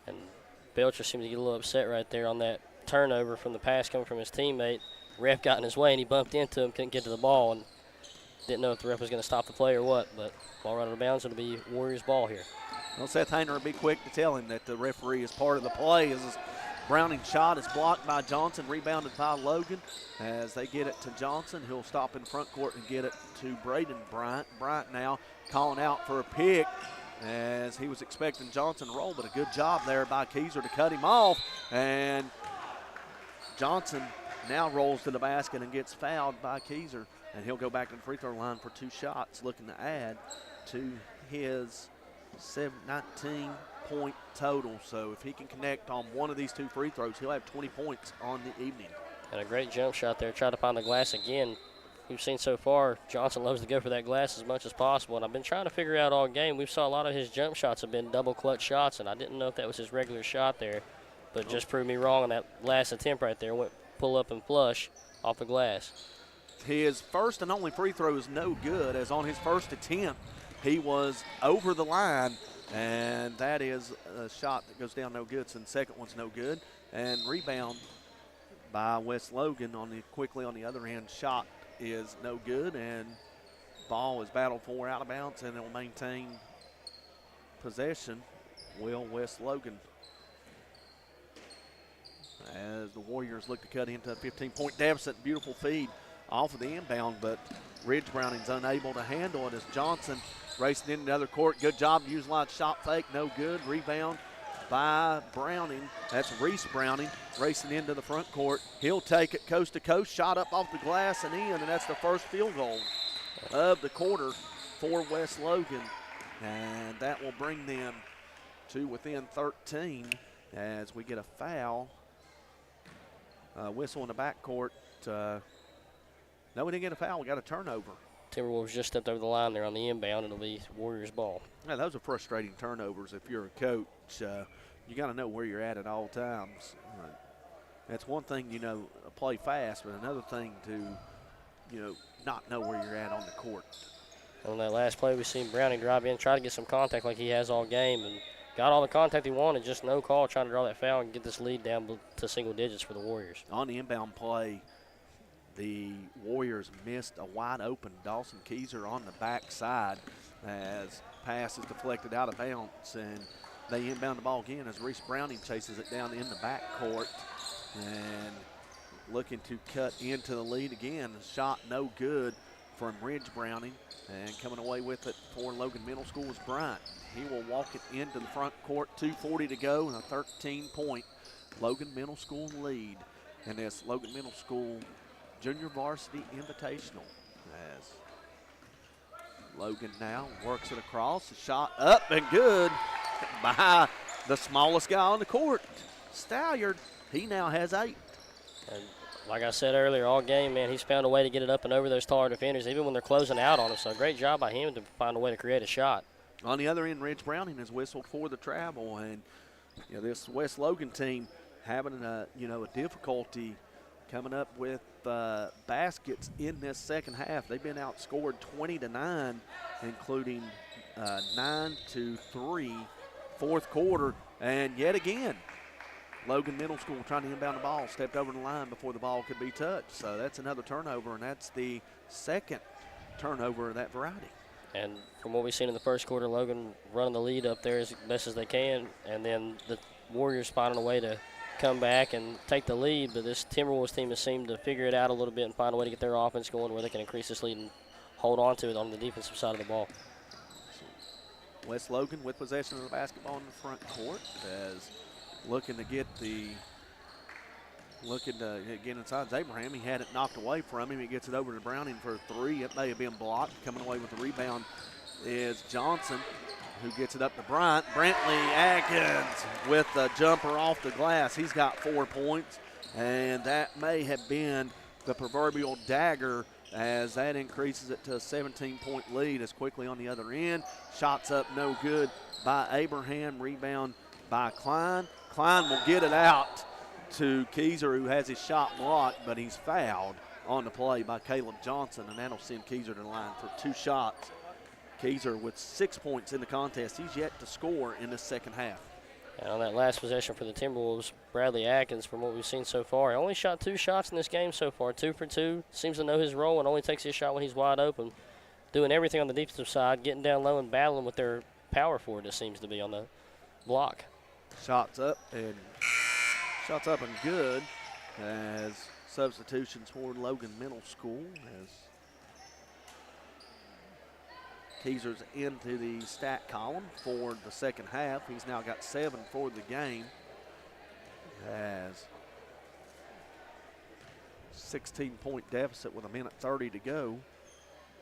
[SPEAKER 2] And Belcher seemed to get a little upset right there on that turnover from the pass coming from his teammate. Ref got in his way and he bumped into him, couldn't get to the ball, and didn't know if the ref was going to stop the play or what, but ball right out of bounds. It'll be Warriors ball here.
[SPEAKER 1] Well, Seth Hayner will be quick to tell him that the referee is part of the play as his Browning's shot is blocked by Johnson, rebounded by Logan. As they get it to Johnson, he'll stop in front court and get it to Braden Bryant. Bryant now calling out for a pick as he was expecting Johnson to roll, but a good job there by Keyser to cut him off. And Johnson now rolls to the basket and gets fouled by Keyser, and he'll go back to the free throw line for 2 shots, looking to add to his 19-point total. So if he can connect on one of these 2 free throws, he'll have 20 points on the evening.
[SPEAKER 2] And a great jump shot there. Tried to find the glass again. We've seen so far Johnson loves to go for that glass as much as possible, and I've been trying to figure out all game. We saw a lot of his jump shots have been double clutch shots, and I didn't know if that was his regular shot there, but just proved me wrong on that last attempt right there. Went pull up and flush off the glass.
[SPEAKER 1] His first and only free throw is no good, as on his first attempt he was over the line, and that is a shot that goes down no good. So the second one's no good, and rebound by West Logan quickly on the other end. Shot is no good, and ball is battled for out of bounds, and it'll maintain possession. Will West Logan, as the Warriors look to cut into a 15-point deficit. Beautiful feed off of the inbound, but Ridge Browning's unable to handle it as Johnson racing into the other court. Good job to utilize shot fake, no good. Rebound by Browning. That's Reese Browning racing into the front court. He'll take it coast to coast, shot up off the glass and in, and that's the first field goal of the quarter for West Logan. And that will bring them to within 13 as we get a foul. Whistle in the backcourt. No, we didn't get a foul. We got a turnover.
[SPEAKER 2] Timberwolves just stepped over the line there on the inbound. It'll be Warriors ball.
[SPEAKER 1] Yeah, those are frustrating turnovers. If you're a coach, you got to know where you're at all times. That's one thing, play fast, but another thing to, not know where you're at on the court.
[SPEAKER 2] On that last play, we seen Browning drive in, try to get some contact like he has all game, and got all the contact he wanted, just no call, trying to draw that foul and get this lead down to single digits for the Warriors.
[SPEAKER 1] On the inbound play, the Warriors missed a wide-open Dawson Keyser on the backside as pass is deflected out of bounds, and they inbound the ball again as Reese Browning chases it down in the backcourt and looking to cut into the lead again. Shot no good from Ridge Browning, and coming away with it for Logan Middle School is Bryant. He will walk it into the front court, 2:40 to go, and a 13-point Logan Middle School lead in this Logan Middle School Junior Varsity Invitational. As Logan now works it across, a shot up and good by the smallest guy on the court, Stalliard. He now has 8.
[SPEAKER 2] And like I said earlier, all game, man, he's found a way to get it up and over those taller defenders, even when they're closing out on him. So great job by him to find a way to create a shot.
[SPEAKER 1] On the other end, Ridge Browning has whistled for the travel, and this West Logan team having a difficulty coming up with baskets in this second half. They've been outscored 20-9, including 9-3 fourth quarter, and yet again, Logan Middle School trying to inbound the ball, stepped over the line before the ball could be touched. So that's another turnover, and that's the second turnover of that variety.
[SPEAKER 2] And from what we've seen in the first quarter, Logan running the lead up there as best as they can, and then the Warriors finding a way to come back and take the lead, but this Timberwolves team has seemed to figure it out a little bit and find a way to get their offense going where they can increase this lead and hold on to it on the defensive side of the ball.
[SPEAKER 1] West Logan with possession of the basketball in the front court as looking to get inside Abraham. He had it knocked away from him. He gets it over to Browning for a three. It may have been blocked. Coming away with the rebound is Johnson, who gets it up to Bryant. Brantley Atkins with the jumper off the glass. He's got 4 points, and that may have been the proverbial dagger as that increases it to a 17-point lead as quickly on the other end. Shots up no good by Abraham. Rebound by Klein. Klein will get it out to Keyser, who has his shot blocked, but he's fouled on the play by Caleb Johnson, and that'll send Keyser to the line for 2 shots. Keyser with 6 points in the contest. He's yet to score in the second half.
[SPEAKER 2] And on that last possession for the Timberwolves, Bradley Atkins, from what we've seen so far, he only shot 2 shots in this game so far, 2 for 2. Seems to know his role and only takes his shot when he's wide open. Doing everything on the defensive side, getting down low and battling with their power forward, it seems to be on the block.
[SPEAKER 1] Shots up and good as substitutions for Logan Middle School as Keyser's into the stat column for the second half. He's now got 7 for the game. Has 16-point deficit with 1:30 to go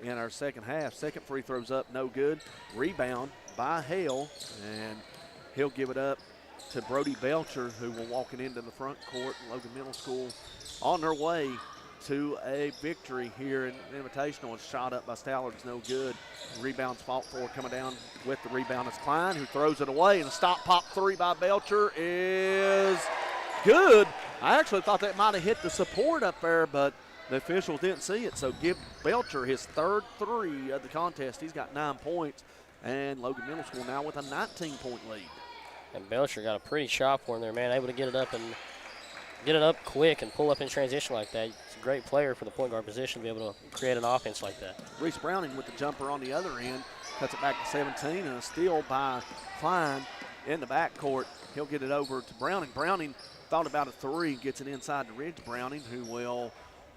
[SPEAKER 1] in our second half. Second free throw's up, no good. Rebound by Hale, and he'll give it up to Brody Belcher, who will walk it into the front court. Logan Middle School on their way to a victory here in Invitational. It's shot up by Stallard's no good. Rebounds fought for. Coming down with the rebound is Klein, who throws it away, and a stop pop three by Belcher is good. I actually thought that might have hit the support up there, but the officials didn't see it. So give Belcher his 3rd three of the contest. He's got 9 points, and Logan Middle School now with a 19-point lead.
[SPEAKER 2] And Belcher got a pretty shot for him there, man, able to get it up and get it up quick and pull up in transition like that. He's a great player for the point guard position to be able to create an offense like that.
[SPEAKER 1] Reese Browning with the jumper on the other end, cuts it back to 17, and a steal by Klein in the backcourt. He'll get it over to Browning. Browning thought about a three, gets it inside the ridge. Browning, who will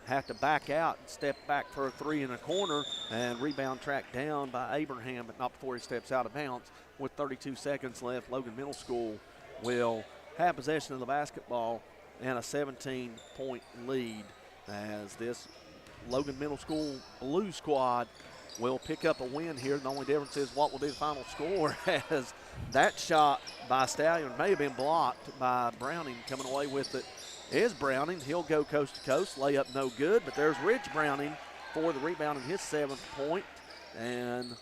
[SPEAKER 1] have to back out and step back for a three in the corner, and rebound tracked down by Abraham, but not before he steps out of bounds. With 32 seconds left, Logan Middle School will have possession of the basketball and a 17-point lead as this Logan Middle School Blue squad will pick up a win here. The only difference is what will be the final score, as that shot by Stallion may have been blocked by Browning. Coming away with it is Browning. He'll go coast to coast. Layup no good, but there's Ridge Browning for the rebound and his 7th point. And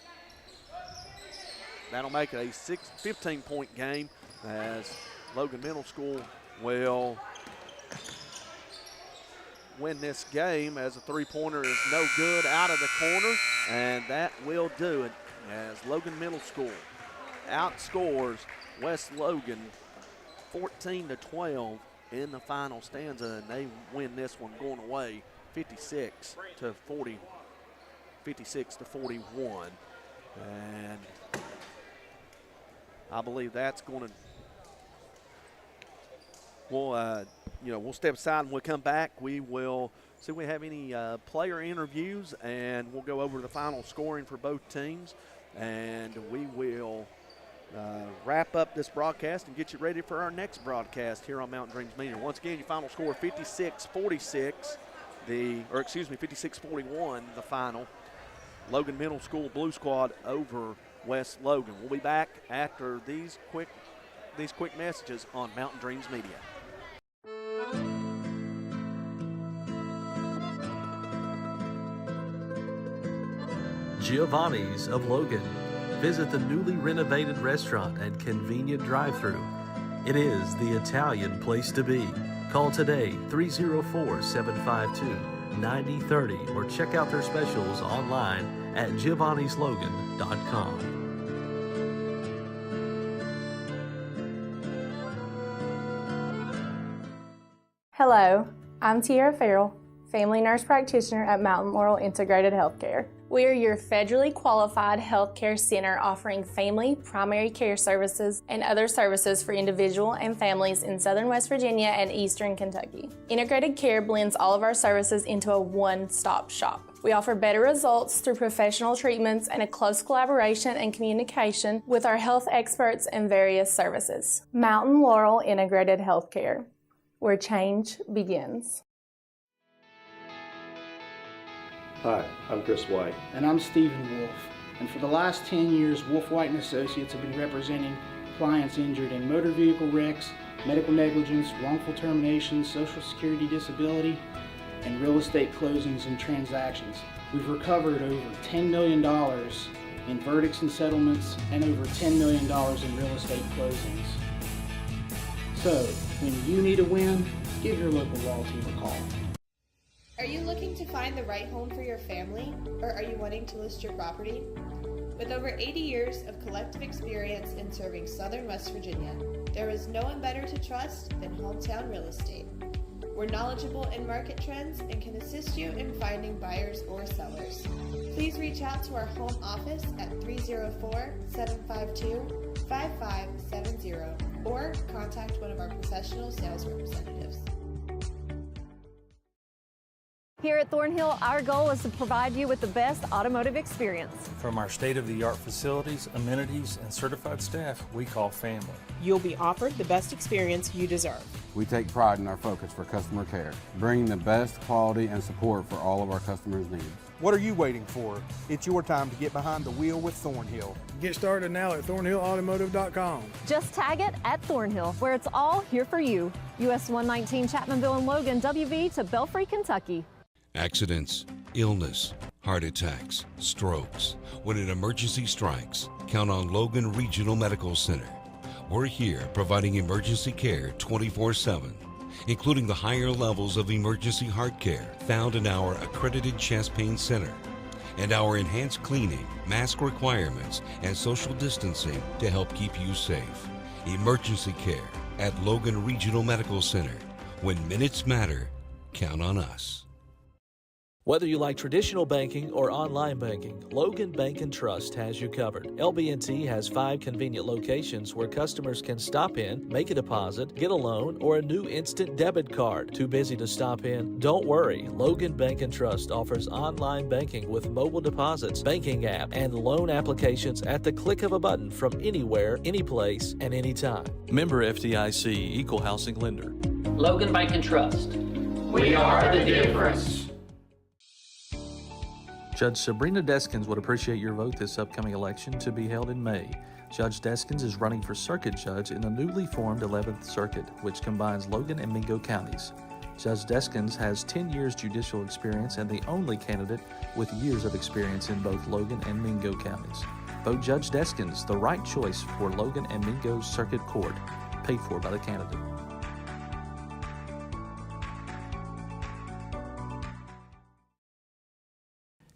[SPEAKER 1] that'll make it a 15-point game as Logan Middle School will win this game as a three-pointer is no good out of the corner, and that will do it as Logan Middle School outscores West Logan 14-12 in the final stanza, and they win this one going away 56-41. And I believe that's going to we'll step aside and we'll come back. We will see if we have any player interviews, and we'll go over the final scoring for both teams, and we will wrap up this broadcast and get you ready for our next broadcast here on Mountain Dreams Media. Once again, your final score 56-46, 56-41, the final. Logan Middle School Blue Squad over West Logan. We'll be back after these quick messages on Mountain Dreams Media.
[SPEAKER 3] Giovanni's of Logan. Visit the newly renovated restaurant and convenient drive-thru. It is the Italian place to be. Call today 304-752-9030 or check out their specials online at giovannislogan.com.
[SPEAKER 4] Hello, I'm Tiara Farrell, family nurse practitioner at Mountain Laurel Integrated Healthcare. We are your federally qualified healthcare center offering family, primary care services, and other services for individual and families in southern West Virginia and eastern Kentucky. Integrated Care blends all of our services into a one-stop shop. We offer better results through professional treatments and a close collaboration and communication with our health experts and various services. Mountain Laurel Integrated Healthcare, where change begins.
[SPEAKER 16] Hi, I'm Chris White.
[SPEAKER 6] And I'm Stephen Wolf. And for the last 10 years, Wolf White & Associates have been representing clients injured in motor vehicle wrecks, medical negligence, wrongful termination, social security disability, and real estate closings and transactions. We've recovered over $10 million in verdicts and settlements and over $10 million in real estate closings. So, when you need a win, give your local law team a call.
[SPEAKER 7] Are you looking to find the right home for your family, or are you wanting to list your property? With over 80 years of collective experience in serving southern West Virginia, there is no one better to trust than Hometown Real Estate. We're knowledgeable in market trends and can assist you in finding buyers or sellers. Please reach out to our home office at 304-752-5570 or contact one of our professional sales representatives.
[SPEAKER 8] Here at Thornhill, our goal is to provide you with the best automotive experience.
[SPEAKER 10] From our state-of-the-art facilities, amenities, and certified staff we call family.
[SPEAKER 11] You'll be offered the best experience you deserve.
[SPEAKER 12] We take pride in our focus for customer care, bringing the best quality and support for all of our customers' needs.
[SPEAKER 13] What are you waiting for? It's your time to get behind the wheel with Thornhill.
[SPEAKER 14] Get started now at thornhillautomotive.com.
[SPEAKER 8] Just tag it at Thornhill, where it's all here for you. US 119 Chapmanville and Logan, WV to Belfry, Kentucky.
[SPEAKER 15] Accidents, illness, heart attacks, strokes. When an emergency strikes, count on Logan Regional Medical Center. We're here providing emergency care 24/7, including the higher levels of emergency heart care found in our accredited chest pain center, and our enhanced cleaning, mask requirements, and social distancing to help keep you safe. Emergency care at Logan Regional Medical Center. When minutes matter, count on us.
[SPEAKER 3] Whether you like traditional banking or online banking, Logan Bank & Trust has you covered. LB&T has 5 convenient locations where customers can stop in, make a deposit, get a loan, or a new instant debit card. Too busy to stop in? Don't worry. Logan Bank & Trust offers online banking with mobile deposits, banking app, and loan applications at the click of a button from anywhere, anyplace, and anytime. Member FDIC, Equal Housing Lender.
[SPEAKER 5] Logan Bank & Trust.
[SPEAKER 9] We are the difference.
[SPEAKER 3] Judge Sabrina Deskins would appreciate your vote this upcoming election to be held in May. Judge Deskins is running for circuit judge in the newly formed 11th Circuit, which combines Logan and Mingo counties. Judge Deskins has 10 years judicial experience and the only candidate with years of experience in both Logan and Mingo counties. Vote Judge Deskins, the right choice for Logan and Mingo Circuit Court, paid for by the candidate.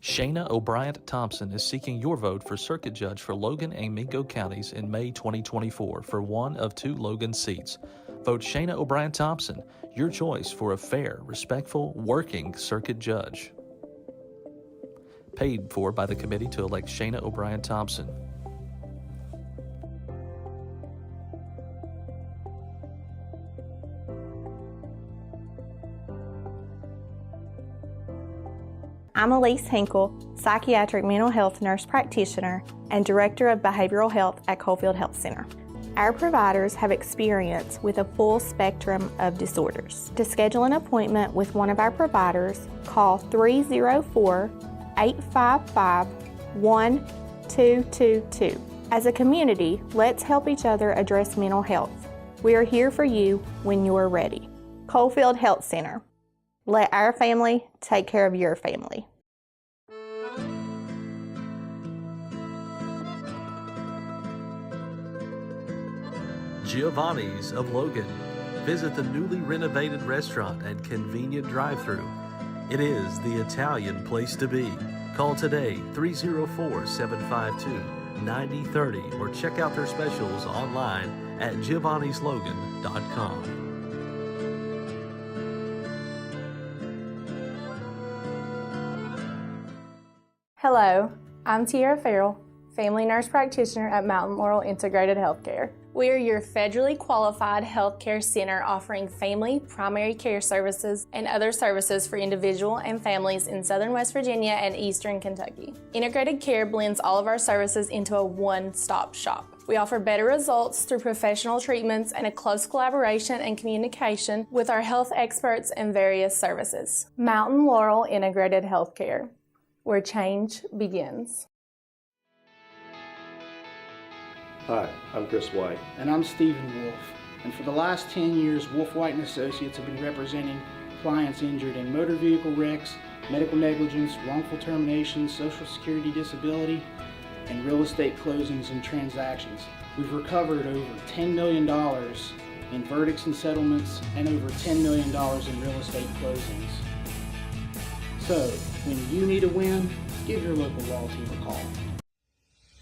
[SPEAKER 3] Shayna O'Brien Thompson is seeking your vote for circuit judge for Logan and Mingo counties in May 2024 for one of 2 Logan seats. Vote Shayna O'Brien Thompson, your choice for a fair, respectful, working circuit judge. Paid for by the committee to elect Shayna O'Brien Thompson.
[SPEAKER 17] I'm Elise Hinkle, psychiatric mental health nurse practitioner and director of behavioral health at Coalfield Health Center. Our providers have experience with a full spectrum of disorders. To schedule an appointment with one of our providers, call 304-855-1222. As a community, let's help each other address mental health. We are here for you when you're ready. Coalfield Health Center. Let our family take care of your family.
[SPEAKER 3] Giovanni's of Logan. Visit the newly renovated restaurant and convenient drive-thru. It is the Italian place to be. Call today 304-752-9030 or check out their specials online at giovannislogan.com.
[SPEAKER 4] Hello, I'm Tiara Farrell, family nurse practitioner at Mountain Laurel Integrated Healthcare. We are your federally qualified healthcare center offering family, primary care services, and other services for individual and families in southern West Virginia and eastern Kentucky. Integrated care blends all of our services into a one-stop shop. We offer better results through professional treatments and a close collaboration and communication with our health experts and various services. Mountain Laurel Integrated Healthcare, where change begins.
[SPEAKER 16] Hi, I'm Chris White.
[SPEAKER 6] And I'm Stephen Wolf. And for the last 10 years, Wolf White & Associates have been representing clients injured in motor vehicle wrecks, medical negligence, wrongful termination, social security disability, and real estate closings and transactions. We've recovered over $10 million in verdicts and settlements and over $10 million in real estate closings. So, when you need a win, give your local law team a call.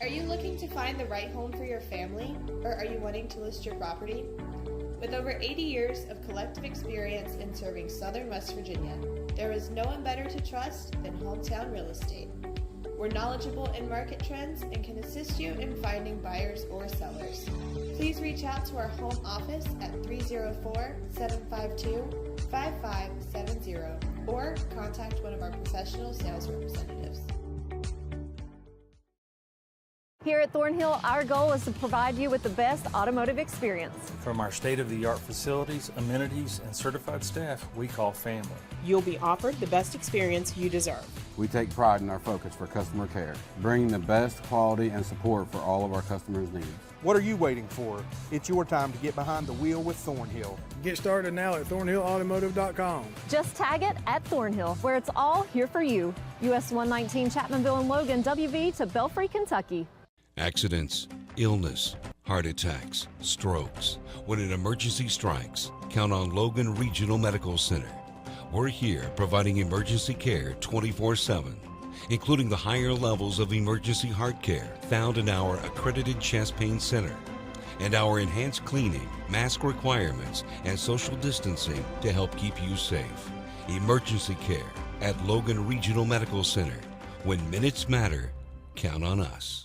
[SPEAKER 7] Are you looking to find the right home for your family, or are you wanting to list your property? With over 80 years of collective experience in serving southern West Virginia, there is no one better to trust than Hometown Real Estate. We're knowledgeable in market trends and can assist you in finding buyers or sellers. Please reach out to our home office at 304-752-5570 or contact one of our professional sales representatives.
[SPEAKER 8] Here at Thornhill, our goal is to provide you with the best automotive experience.
[SPEAKER 10] From our state-of-the-art facilities, amenities, and certified staff we call family.
[SPEAKER 11] You'll be offered the best experience you deserve.
[SPEAKER 12] We take pride in our focus for customer care, bringing the best quality and support for all of our customers' needs.
[SPEAKER 13] What are you waiting for? It's your time to get behind the wheel with Thornhill.
[SPEAKER 14] Get started now at thornhillautomotive.com.
[SPEAKER 8] Just tag it at Thornhill, where it's all here for you. US 119 Chapmanville and Logan, WV to Belfry, Kentucky.
[SPEAKER 15] Accidents, illness, heart attacks, strokes. When an emergency strikes, count on Logan Regional Medical Center. We're here providing emergency care 24/7, including the higher levels of emergency heart care found in our accredited chest pain center, and our enhanced cleaning, mask requirements, and social distancing to help keep you safe. Emergency care at Logan Regional Medical Center. When minutes matter, count on us.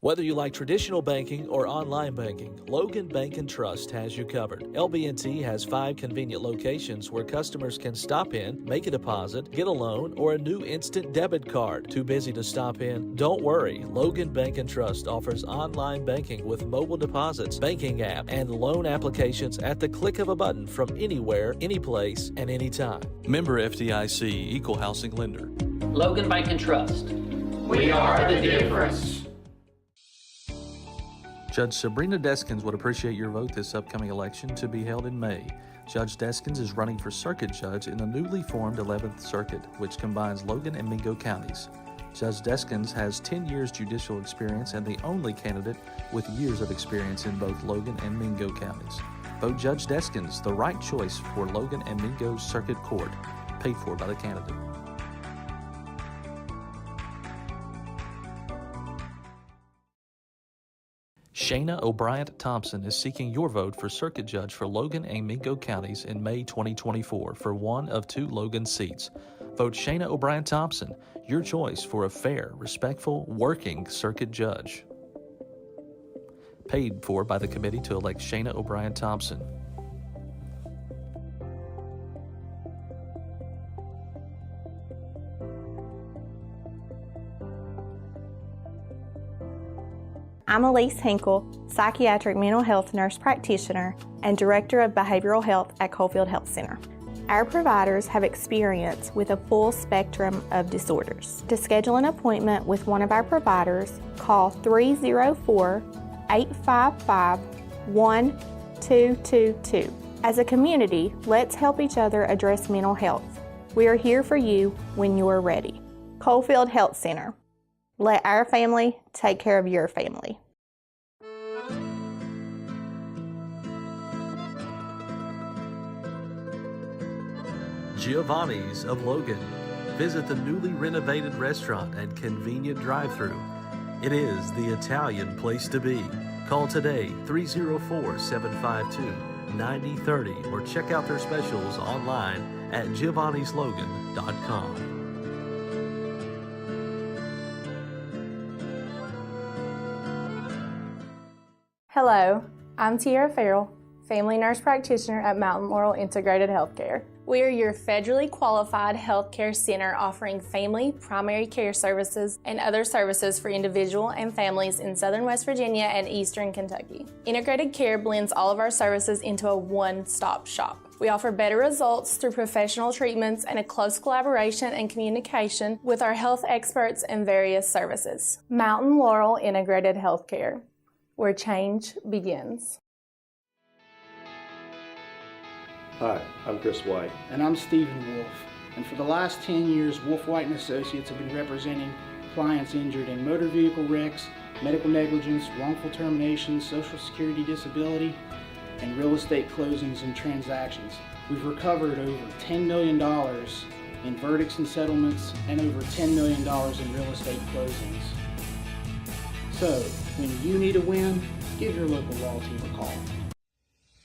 [SPEAKER 3] Whether you like traditional banking or online banking, Logan Bank & Trust has you covered. LB&T has 5 convenient locations where customers can stop in, make a deposit, get a loan, or a new instant debit card. Too busy to stop in? Don't worry. Logan Bank & Trust offers online banking with mobile deposits, banking app, and loan applications at the click of a button from anywhere, anyplace, and anytime. Member FDIC, Equal Housing Lender.
[SPEAKER 5] Logan Bank & Trust.
[SPEAKER 9] We are the difference.
[SPEAKER 3] Judge Sabrina Deskins would appreciate your vote this upcoming election to be held in May. Judge Deskins is running for circuit judge in the newly formed 11th Circuit, which combines Logan and Mingo counties. Judge Deskins has 10 years judicial experience and the only candidate with years of experience in both Logan and Mingo counties. Vote Judge Deskins, the right choice for Logan and Mingo Circuit Court, paid for by the candidate. Shayna O'Brien Thompson is seeking your vote for circuit judge for Logan and Mingo counties in May 2024 for one of 2 Logan seats. Vote Shayna O'Brien Thompson, your choice for a fair, respectful, working circuit judge. Paid for by the committee to elect Shayna O'Brien Thompson.
[SPEAKER 17] I'm Elise Hinkle, psychiatric mental health nurse practitioner and director of behavioral health at Coalfield Health Center. Our providers have experience with a full spectrum of disorders. To schedule an appointment with one of our providers, call 304-855-1222. As a community, let's help each other address mental health. We are here for you when you're ready. Coalfield Health Center. Let our family take care of your family.
[SPEAKER 3] Giovanni's of Logan. Visit the newly renovated restaurant and convenient drive-thru. It is the Italian place to be. Call today 304-752-9030 or check out their specials online at giovannislogan.com.
[SPEAKER 4] Hello, I'm Tiara Farrell, family nurse practitioner at Mountain Laurel Integrated Healthcare. We are your federally qualified healthcare center offering family, primary care services, and other services for individual and families in southern West Virginia and eastern Kentucky. Integrated care blends all of our services into a one-stop shop. We offer better results through professional treatments and a close collaboration and communication with our health experts and various services. Mountain Laurel Integrated Healthcare, where change begins.
[SPEAKER 16] Hi, I'm Chris White.
[SPEAKER 6] And I'm Stephen Wolf. And for the last 10 years, Wolf White & Associates have been representing clients injured in motor vehicle wrecks, medical negligence, wrongful terminations, social security disability, and real estate closings and transactions. We've recovered over $10 million in verdicts and settlements and over $10 million in real estate closings. So, when you need a win, give your local law team a call.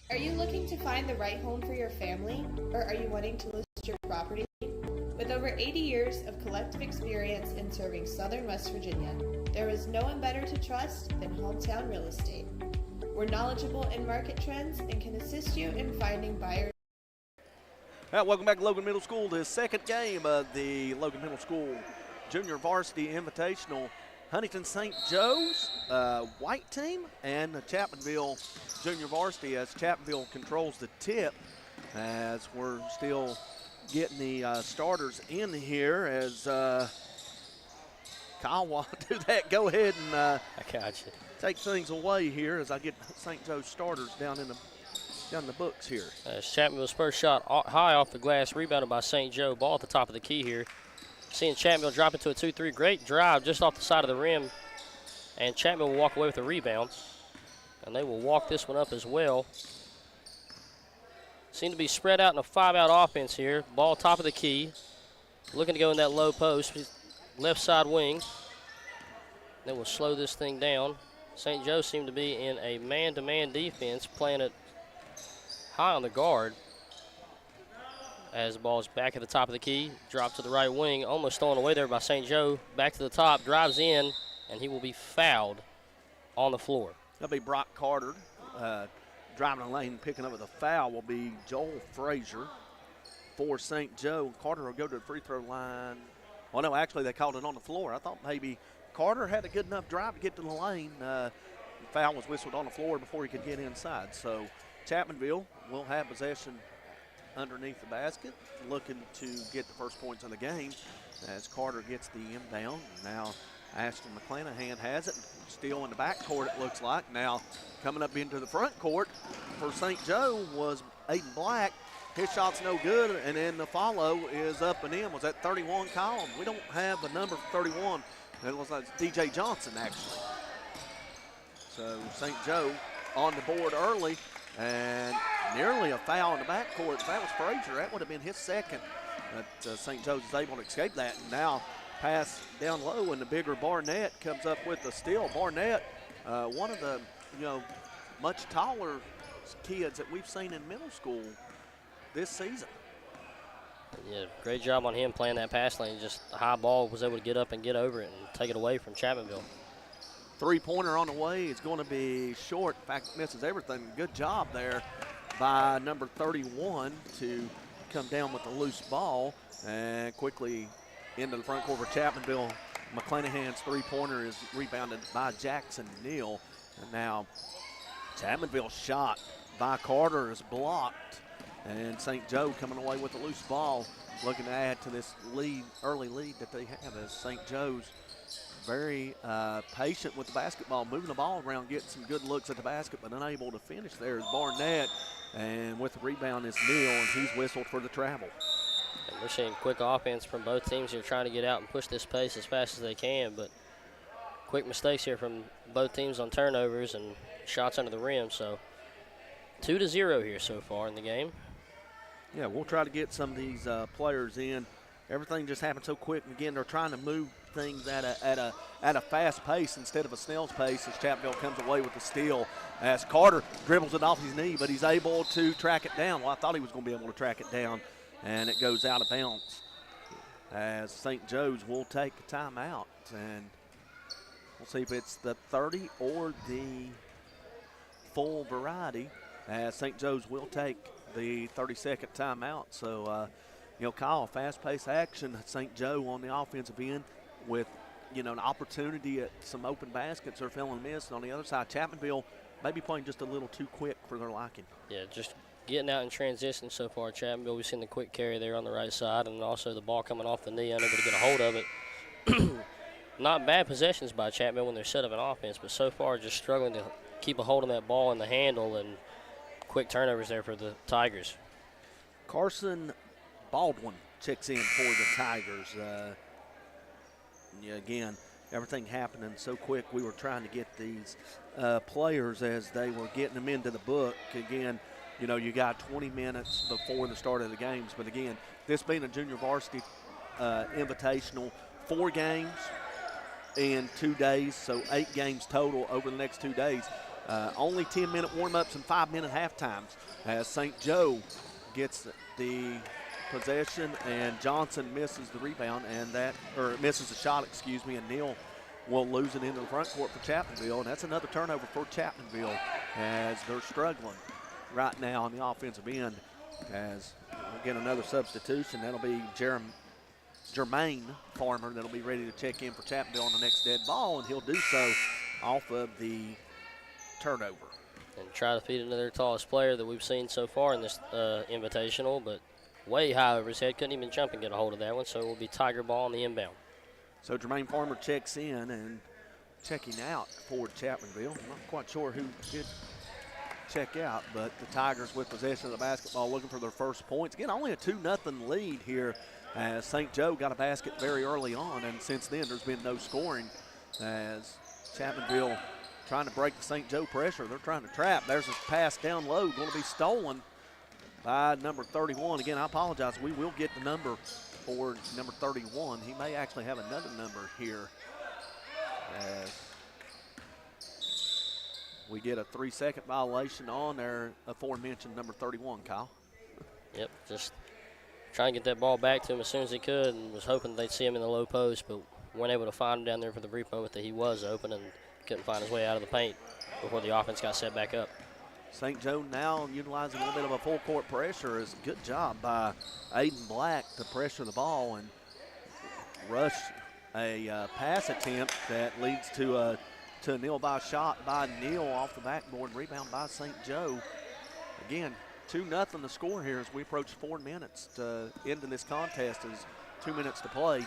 [SPEAKER 7] Are you looking to find the right home for your family, or are you wanting to list your property? With over 80 years of collective experience in serving southern West Virginia, there is no one better to trust than Hometown Real Estate. We're knowledgeable in market trends and can assist you in finding buyers.
[SPEAKER 1] All right, welcome back to Logan Middle School, the second game of the Logan Middle School Junior Varsity Invitational. Huntington St. Joe's white team and the Chapmanville Junior Varsity, as Chapmanville controls the tip, as we're still getting the starters in here. As Kyle, while I do that, go ahead and
[SPEAKER 2] I got you.
[SPEAKER 1] Take things away here as I get St. Joe's starters down in the books here.
[SPEAKER 2] Chapmanville's first shot high off the glass, rebounded by St. Joe. Ball at the top of the key here. Seeing Chapmanville drop into a 2-3. Great drive just off the side of the rim. And Chapmanville will walk away with a rebound. And they will walk this one up as well. Seem to be spread out in a 5-out offense here. Ball top of the key. Looking to go in that low post. Left side wing. They will slow this thing down. St. Joe seemed to be in a man-to-man defense, playing it high on the guard. As the ball is back at the top of the key, dropped to the right wing, almost stolen away there by St. Joe. Back to the top, drives in, and he will be fouled on the floor.
[SPEAKER 1] That'll be Brock Carter. Driving the lane, picking up with a foul will be Joel Frazier for St. Joe. Carter will go to the free throw line. Well, no, actually they called it on the floor. I thought maybe Carter had a good enough drive to get to the lane. The foul was whistled on the floor before he could get inside. So Chapmanville will have possession underneath the basket, looking to get the first points of the game as Carter gets the inbound. Now Ashton McClanahan has it, still in the backcourt it looks like. Now coming up into the front court for St. Joe was Aiden Black. His shot's no good, and then the follow is up and in. Was that 31, Kyle? We don't have the number 31. It was like DJ Johnson, actually. So St. Joe on the board early, and nearly a foul in the backcourt. If that was Frazier, that would have been his second. But St. Joe's is able to escape that. And now pass down low, and the bigger Barnett comes up with the steal. Barnett, one of the much taller kids that we've seen in middle school this season.
[SPEAKER 2] Yeah, great job on him playing that pass lane. Just a high ball, was able to get up and get over it and take it away from Chapmanville.
[SPEAKER 1] Three-pointer on the way is going to be short. In fact, misses everything. Good job there by number 31 to come down with the loose ball and quickly into the front court for Chapmanville. McClanahan's three-pointer is rebounded by Jackson Neal. And now Chapmanville's shot by Carter is blocked. And St. Joe coming away with a loose ball, looking to add to this early lead that they have, as St. Joe's very patient with the basketball, moving the ball around, getting some good looks at the basket, but unable to finish there is Barnett. And with the rebound is Neal, and he's whistled for the travel.
[SPEAKER 2] And we're seeing quick offense from both teams here, trying to get out and push this pace as fast as they can, but quick mistakes here from both teams on turnovers and shots under the rim. So 2-0 here so far in the game.
[SPEAKER 1] Yeah, we'll try to get some of these players in. Everything just happened so quick. And again, they're trying to move things at a fast pace instead of a snail's pace, as Chapmanville comes away with the steal as Carter dribbles it off his knee, but he's able to track it down. Well, I thought he was going to be able to track it down, and it goes out of bounds as St. Joe's will take a timeout. And we'll see if it's the 30 or the full variety, as St. Joe's will take the 30-second timeout. So, Kyle, fast-paced action. St. Joe on the offensive end with, an opportunity at some open baskets or failing miss. On the other side, Chapmanville maybe playing just a little too quick for their liking. Yeah, just getting out in transition so far. Chapmanville, we've seen the quick carry there on the right side, and also the ball coming off the knee, unable to get a hold of it. Not bad possessions by Chapmanville when they're set up in offense, but so far just struggling to keep a hold of that ball in the handle, and quick turnovers there for the Tigers. Carson Baldwin checks in for the Tigers. Again, everything happening so quick. We were trying to get these players as they were getting them into the book. Again, you got 20 minutes before the start of the games. But again, this being a junior varsity invitational, 4 games in 2 days, so 8 games total over the next 2 days. Only 10-minute warm-ups and 5-minute halftimes as St. Joe gets the possession, and Johnson misses the rebound, misses the shot, and Neal will lose it into the front court for Chapmanville, and that's another turnover for Chapmanville as they're struggling right now on the offensive end. As again, another substitution, that'll be Jermaine Farmer that'll be ready to check in for Chapmanville on the next dead ball, and he'll do so off of the turnover. And try to feed into their tallest player that we've seen so far in this invitational, but way high over his head, couldn't even jump and get a hold of that one, so it will be Tiger ball on the inbound. So Jermaine Farmer checks in and checking out for Chapmanville. I'm not quite sure who did check out, but the Tigers with possession of the basketball looking for their first points. Again, only a 2-0 lead here as St. Joe got a basket very early on, and since then there's been no scoring as Chapmanville trying to break the St. Joe pressure. They're trying to trap. There's a pass down low, going to be stolen by number 31. Again, I apologize. We will get the number for number 31. He may actually have another number here. We get a 3-second violation on their aforementioned number 31, Kyle. Yep, just trying to get that ball back to him as soon as he could, and was hoping they'd see him in the low post, but weren't able to find him down there for the brief moment that he was open, and couldn't find his way out of the paint before the offense got set back up. St. Joe now utilizing a little bit of a full court pressure. Is a good job by Aiden Black to pressure the ball and rush a pass attempt that leads to a Neal by shot by Neal off the backboard. Rebound by St. Joe. Again, 2-0 the score here as we approach 4 minutes to into this contest. Is 2 minutes to play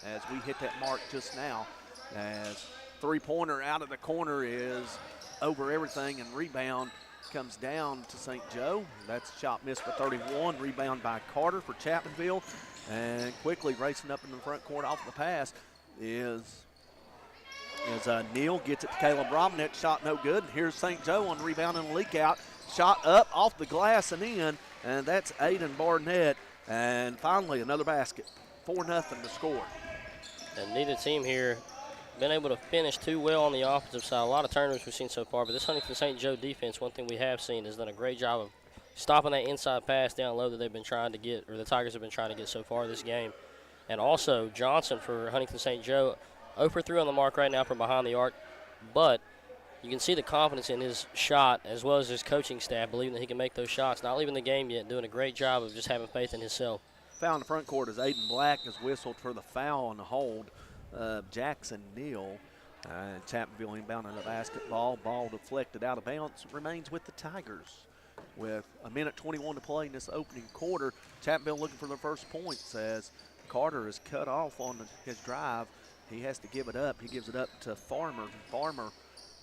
[SPEAKER 1] as we hit that mark just now. As three-pointer out of the corner is over everything, and rebound comes down to St. Joe. That's shot missed for 31. Rebound by Carter for Chapmanville. And quickly racing up in the front court off the pass is Neal. Gets it to Caleb Robinette. Shot no good. Here's St. Joe on the rebound and a leak out. Shot up off the glass and in. And that's Aiden Barnett. And finally another basket. 4-0 to score. And neither team here been able to finish too well on the offensive side. A lot of turnovers we've seen so far, but this Huntington St. Joe defense, one thing we have seen, has done a great job of stopping that inside pass down low that they've been trying to get, or the Tigers have been trying to get so far this game. And also Johnson for Huntington St. Joe, 0 for 3 on the mark right now from behind the arc, but you can see the confidence in his shot as well as his coaching staff, believing that he can make those shots. Not leaving the game yet, doing a great job of just having faith in himself. Foul in the front court as Aiden Black is whistled for the foul on the hold. Jackson Neal. Chapmanville inbounding the basketball. Ball deflected out of bounds. Remains with the Tigers. With a minute 21 to play in this opening quarter, Chapmanville looking for their first points as Carter is cut off on his drive. He has to give it up. He gives it up to Farmer. Farmer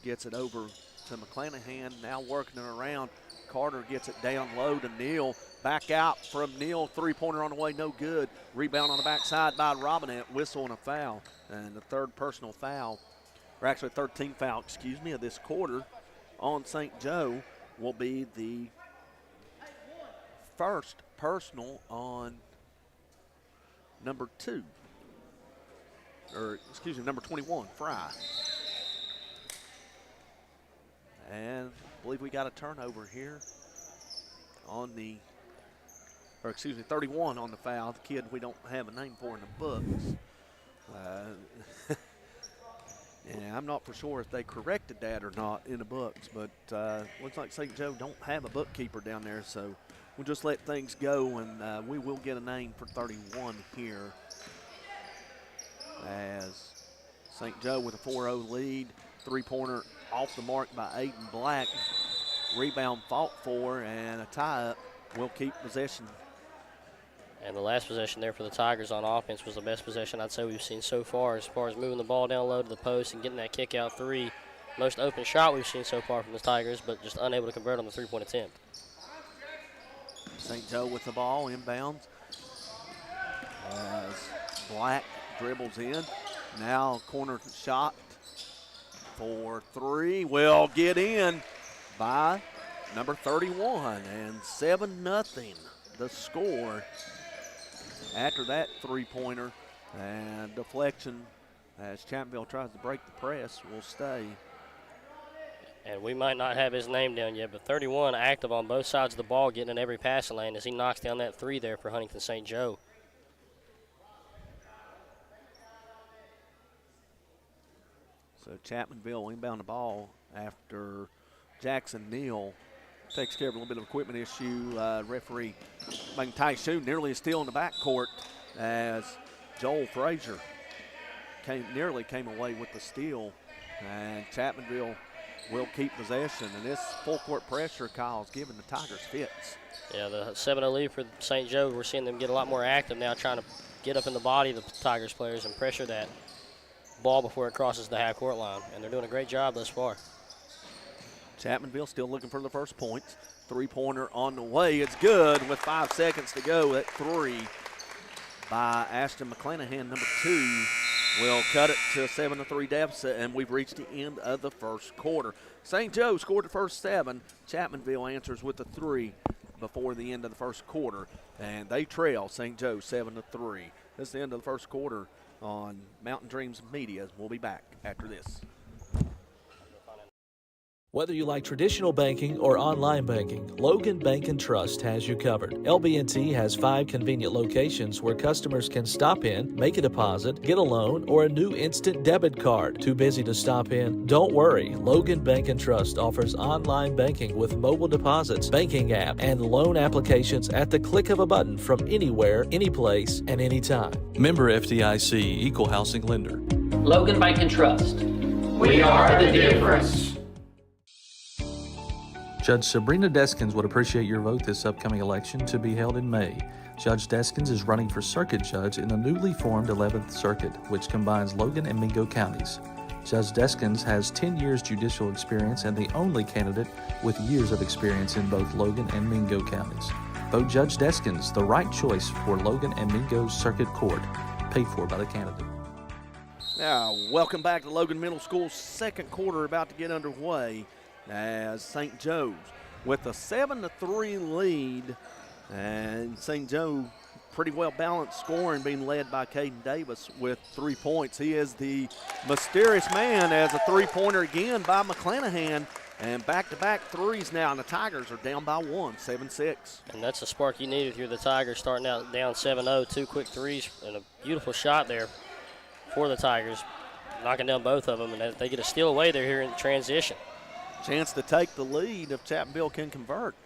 [SPEAKER 1] gets it over to McClanahan. Now working it around. Carter gets it down low to Neal. Back out from Neal. Three-pointer on the way, no good. Rebound on the backside by Robinette. Whistle and a foul. And the third personal foul, or actually 13th foul, of this quarter on St. Joe will be the first personal on number 2. Number 21, Fry. And I believe we got a turnover here on 31 on the foul. The kid we don't have a name for in the books. And I'm not for sure if they corrected that or not in the books, but looks like St. Joe don't have a bookkeeper down there, so we'll just let things go, and we will get a name for 31 here as St. Joe with a 4-0 lead. Three-pointer off the mark by Aiden Black. Rebound fought for, and a tie-up will keep possession.
[SPEAKER 2] And the last possession there for the Tigers on offense was the best possession I'd say we've seen so far as moving the ball down low to the post and getting that kick-out three. Most open shot we've seen so far from the Tigers, but just unable to convert on the three-point attempt.
[SPEAKER 1] St. Joe with the ball, inbounds. As Black dribbles in. Now corner shot for three. Will get in by number 31, and 7-0 the score after that three-pointer, and deflection as Chapmanville tries to break the press will stay.
[SPEAKER 2] And we might not have his name down yet, but 31 active on both sides of the ball, getting in every passing lane as he knocks down that three there for Huntington St. Joe.
[SPEAKER 1] So Chapmanville inbound the ball after Jackson Neal takes care of a little bit of equipment issue. Referee making tight shoot, nearly a steal in the backcourt as Joel Frazier nearly came away with the steal, and Chapmanville will keep possession. And this full court pressure, Kyle's giving the Tigers fits.
[SPEAKER 2] Yeah, the 7-0 lead for St. Joe, we're seeing them get a lot more active now, trying to get up in the body of the Tigers players and pressure that ball before it crosses the half-court line, and they're doing a great job thus far.
[SPEAKER 1] Chapmanville still looking for the first points. Three-pointer on the way. It's good with 5 seconds to go at three by Ashton McClanahan. Number 2 will cut it to a 7-3 deficit, and we've reached the end of the first quarter. St. Joe scored the first 7. Chapmanville answers with a 3 before the end of the first quarter, and they trail St. Joe 7-3. This is the end of the first quarter on Mountain Dreams Media. We'll be back after this.
[SPEAKER 3] Whether you like traditional banking or online banking, Logan Bank & Trust has you covered. LB&T has 5 convenient locations where customers can stop in, make a deposit, get a loan, or a new instant debit card. Too busy to stop in? Don't worry. Logan Bank & Trust offers online banking with mobile deposits, banking app, and loan applications at the click of a button from anywhere, anyplace, and anytime. Member FDIC, Equal Housing Lender.
[SPEAKER 5] Logan Bank & Trust.
[SPEAKER 9] We are the difference.
[SPEAKER 3] Judge Sabrina Deskins would appreciate your vote this upcoming election to be held in May. Judge Deskins is running for circuit judge in the newly formed 11th Circuit, which combines Logan and Mingo counties. Judge Deskins has 10 years judicial experience and the only candidate with years of experience in both Logan and Mingo counties. Vote Judge Deskins, the right choice for Logan and Mingo Circuit Court, paid for by the candidate.
[SPEAKER 1] Now, welcome back to Logan Middle School's second quarter about to get underway, as St. Joe's with a 7-3 lead, and St. Joe pretty well balanced scoring, being led by Caden Davis with 3 points. He is the mysterious man as a three-pointer again by McClanahan, and back-to-back threes now, and the Tigers are down by 1, 7-6.
[SPEAKER 2] And that's the spark you need if you're the Tigers, starting out down 7-0, 2 quick threes, and a beautiful shot there for the Tigers, knocking down both of them, and they get a steal away there here in transition.
[SPEAKER 1] Chance to take the lead if Chapmanville can convert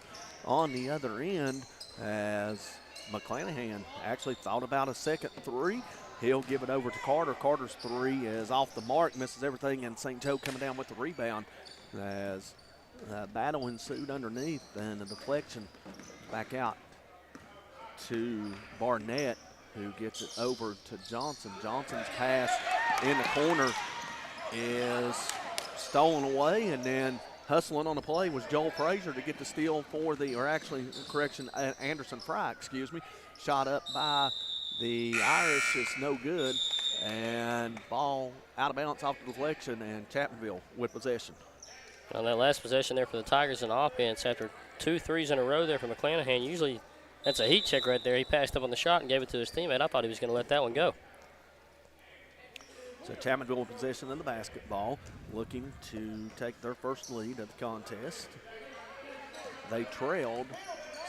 [SPEAKER 1] on the other end, as McClanahan actually thought about a second three. He'll give it over to Carter. Carter's three is off the mark, misses everything, and St. Joe coming down with the rebound as battle ensued underneath, and a deflection back out to Barnett, who gets it over to Johnson. Johnson's pass in the corner is stolen away, and then hustling on the play was Joel Frazier to get the steal for Anderson Fry, Shot up by the Irish is no good, and ball out of bounds off the deflection, and Chapmanville with possession.
[SPEAKER 2] On that last possession there for the Tigers in offense, after 2 threes in a row there from McClanahan, usually that's a heat check right there. He passed up on the shot and gave it to his teammate. I thought he was going to let that one go.
[SPEAKER 1] So Chapmanville in possession of the basketball, looking to take their first lead of the contest. They trailed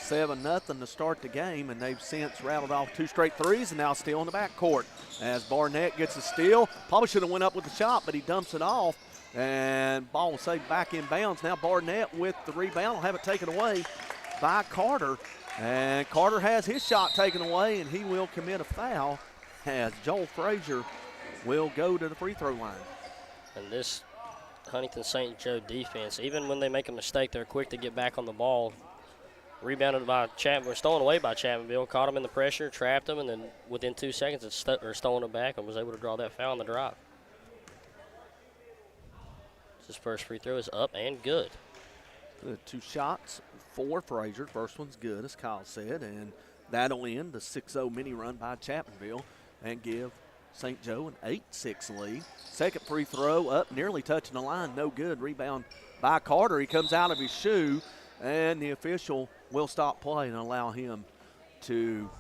[SPEAKER 1] 7-0 to start the game, and they've since rattled off 2 straight threes and now still in the backcourt. As Barnett gets a steal, probably should have went up with the shot, but he dumps it off, and ball will say back in bounds. Now Barnett with the rebound will have it taken away by Carter, and Carter has his shot taken away, and he will commit a foul as Joel Frazier will go to the free throw line.
[SPEAKER 2] And this Huntington St. Joe defense, even when they make a mistake, they're quick to get back on the ball. Rebounded by Chapmanville, stolen away by Chapmanville, caught him in the pressure, trapped him, and then within 2 seconds it's stolen it back and was able to draw that foul on the drive. His first free throw is up and good.
[SPEAKER 1] The 2 shots for Frazier. First one's good, as Kyle said, and that'll end the 6-0 mini run by Chapmanville and give St. Joe an 8-6 lead. Second free throw up, nearly touching the line, no good. Rebound by Carter. He comes out of his shoe, and the official will stop play and allow him to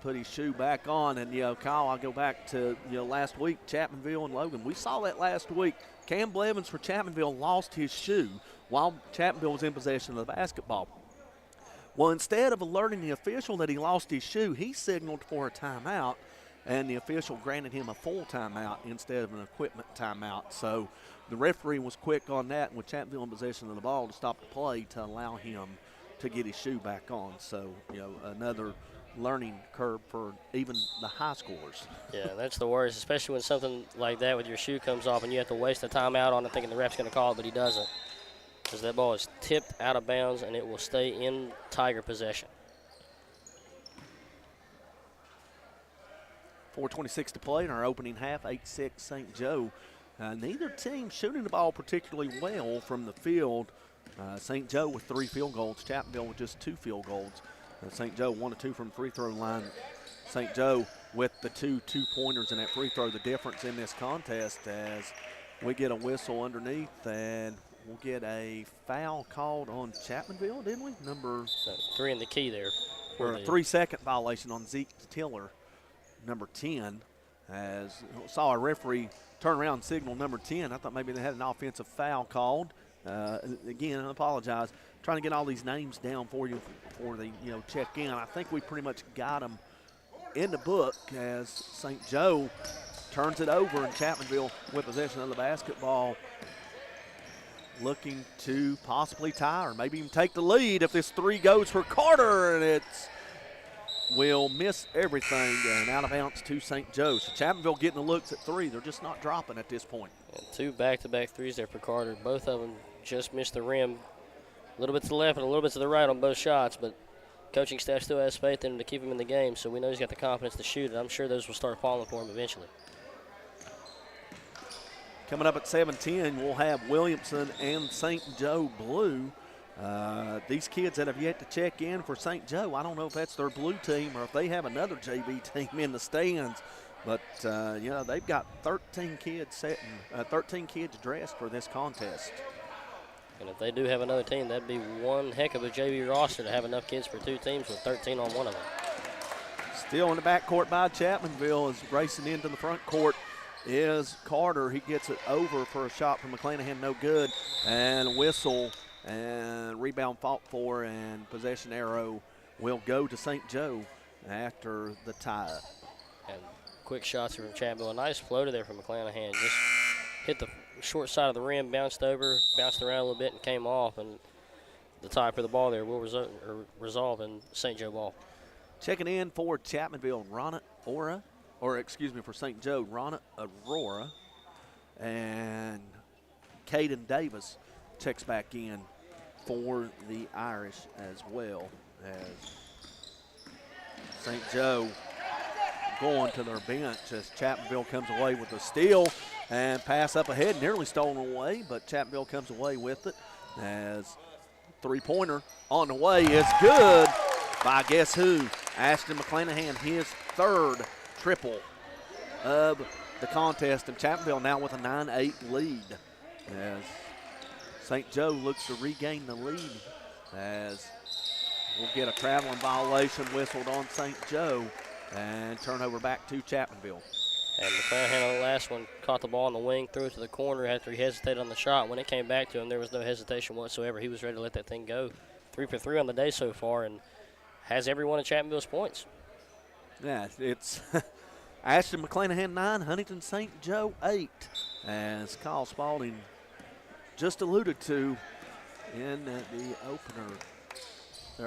[SPEAKER 1] put his shoe back on. And, Kyle, I'll go back to, last week, Chapmanville and Logan. We saw that last week. Cam Blevins for Chapmanville lost his shoe while Chapmanville was in possession of the basketball. Well, instead of alerting the official that he lost his shoe, he signaled for a timeout, and the official granted him a full timeout instead of an equipment timeout. So the referee was quick on that, and with Chapmanville in possession of the ball, to stop the play to allow him to get his shoe back on. So, another learning curve for even the high scorers.
[SPEAKER 2] Yeah, that's the worst, especially when something like that with your shoe comes off and you have to waste a timeout on it thinking the ref's going to call it, but he doesn't. Because that ball is tipped out of bounds and it will stay in Tiger possession.
[SPEAKER 1] 4:26 to play in our opening half, 8-6 St. Joe. Neither team shooting the ball particularly well from the field. St. Joe with 3 field goals, Chapmanville with just 2 field goals. St. Joe 1 of 2 from free throw line. St. Joe with the 2 two-pointers in that free throw, the difference in this contest, as we get a whistle underneath, and we'll get a foul called on Chapmanville, didn't we? Number
[SPEAKER 2] 3 in the key there.
[SPEAKER 1] Or a 3-second violation on Zeke Tiller, number 10, as saw a referee turn around and signal number 10. I thought maybe they had an offensive foul called. Again, I apologize. Trying to get all these names down for you before they, check in. I think we pretty much got them in the book as St. Joe turns it over, and Chapmanville with possession of the basketball, looking to possibly tie or maybe even take the lead if this 3 goes for Carter, and it's will miss everything and out of bounds to St. Joe. So Chapmanville getting the looks at 3. They're just not dropping at this point.
[SPEAKER 2] And 2 back-to-back threes there for Carter. Both of them just missed the rim. A little bit to the left and a little bit to the right on both shots, but coaching staff still has faith in him to keep him in the game, so we know he's got the confidence to shoot it. I'm sure those will start falling for him eventually.
[SPEAKER 1] Coming up at 7:10, we'll have Williamson and St. Joe Blue. These kids that have yet to check in for St. Joe, I don't know if that's their blue team or if they have another JV team in the stands, but they've got 13 kids 13 kids dressed for this contest.
[SPEAKER 2] And if they do have another team, that'd be one heck of a JV roster to have enough kids for 2 teams with 13 on one of them.
[SPEAKER 1] Still in the backcourt by Chapmanville, is racing into the front court is Carter. He gets it over for a shot from McClanahan, no good, and a whistle, and rebound fought for, and possession arrow will go to St. Joe after the tie.
[SPEAKER 2] And quick shots from Chapmanville. A nice floater there from McClanahan. Just hit the short side of the rim, bounced over, bounced around a little bit, and came off. And the tie for the ball there will resolve in St. Joe ball.
[SPEAKER 1] Checking in for Chapmanville, for St. Joe, Ronna Aurora, and Caden Davis checks back in for the Irish as well, as St. Joe going to their bench as Chapmanville comes away with a steal and pass up ahead, nearly stolen away, but Chapmanville comes away with it as three-pointer on the way is good by guess who? Ashton McClanahan, his 3rd triple of the contest, and Chapmanville now with a 9-8 lead as St. Joe looks to regain the lead, as we'll get a traveling violation whistled on St. Joe and turnover back to Chapmanville.
[SPEAKER 2] And McClanahan on the last one caught the ball on the wing, threw it to the corner after he hesitated on the shot. When it came back to him, there was no hesitation whatsoever. He was ready to let that thing go. 3 for 3 on the day so far and has every one of Chapmanville's points.
[SPEAKER 1] Yeah, it's Ashton McClanahan 9, Huntington St. Joe 8, as Kyle Spalding just alluded to in the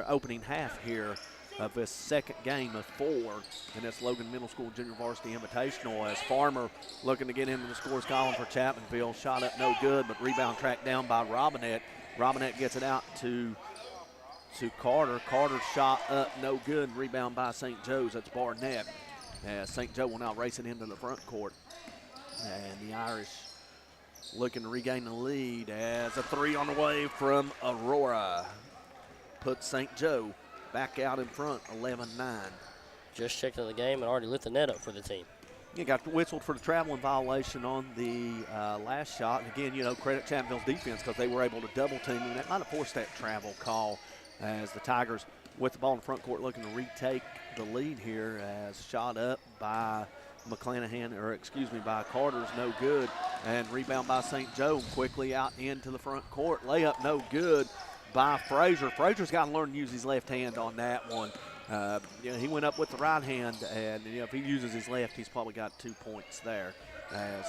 [SPEAKER 1] opening half here of this second game of 4 in this Logan Middle School Junior Varsity Invitational, as Farmer looking to get into the scores column for Chapmanville. Shot up no good, but rebound tracked down by Robinette. Robinette gets it out to Carter. Carter's shot up no good. Rebound by St. Joe's. That's Barnett. St. Joe will now race it into the front court. And the Irish looking to regain the lead as a 3 on the way from Aurora puts St. Joe back out in front, 11-9.
[SPEAKER 2] Just checked into the game and already lit the net up for the team.
[SPEAKER 1] You got whistled for the traveling violation on the last shot. And again, credit Chapmanville's defense because they were able to double team him. That might have forced that travel call as the Tigers with the ball in the front court looking to retake the lead here, as shot up by by Carter's no good, and rebound by St. Joe quickly out into the front court. Layup no good by Frazier. Frazier's got to learn to use his left hand on that one. He went up with the right hand, and if he uses his left, he's probably got 2 points there. As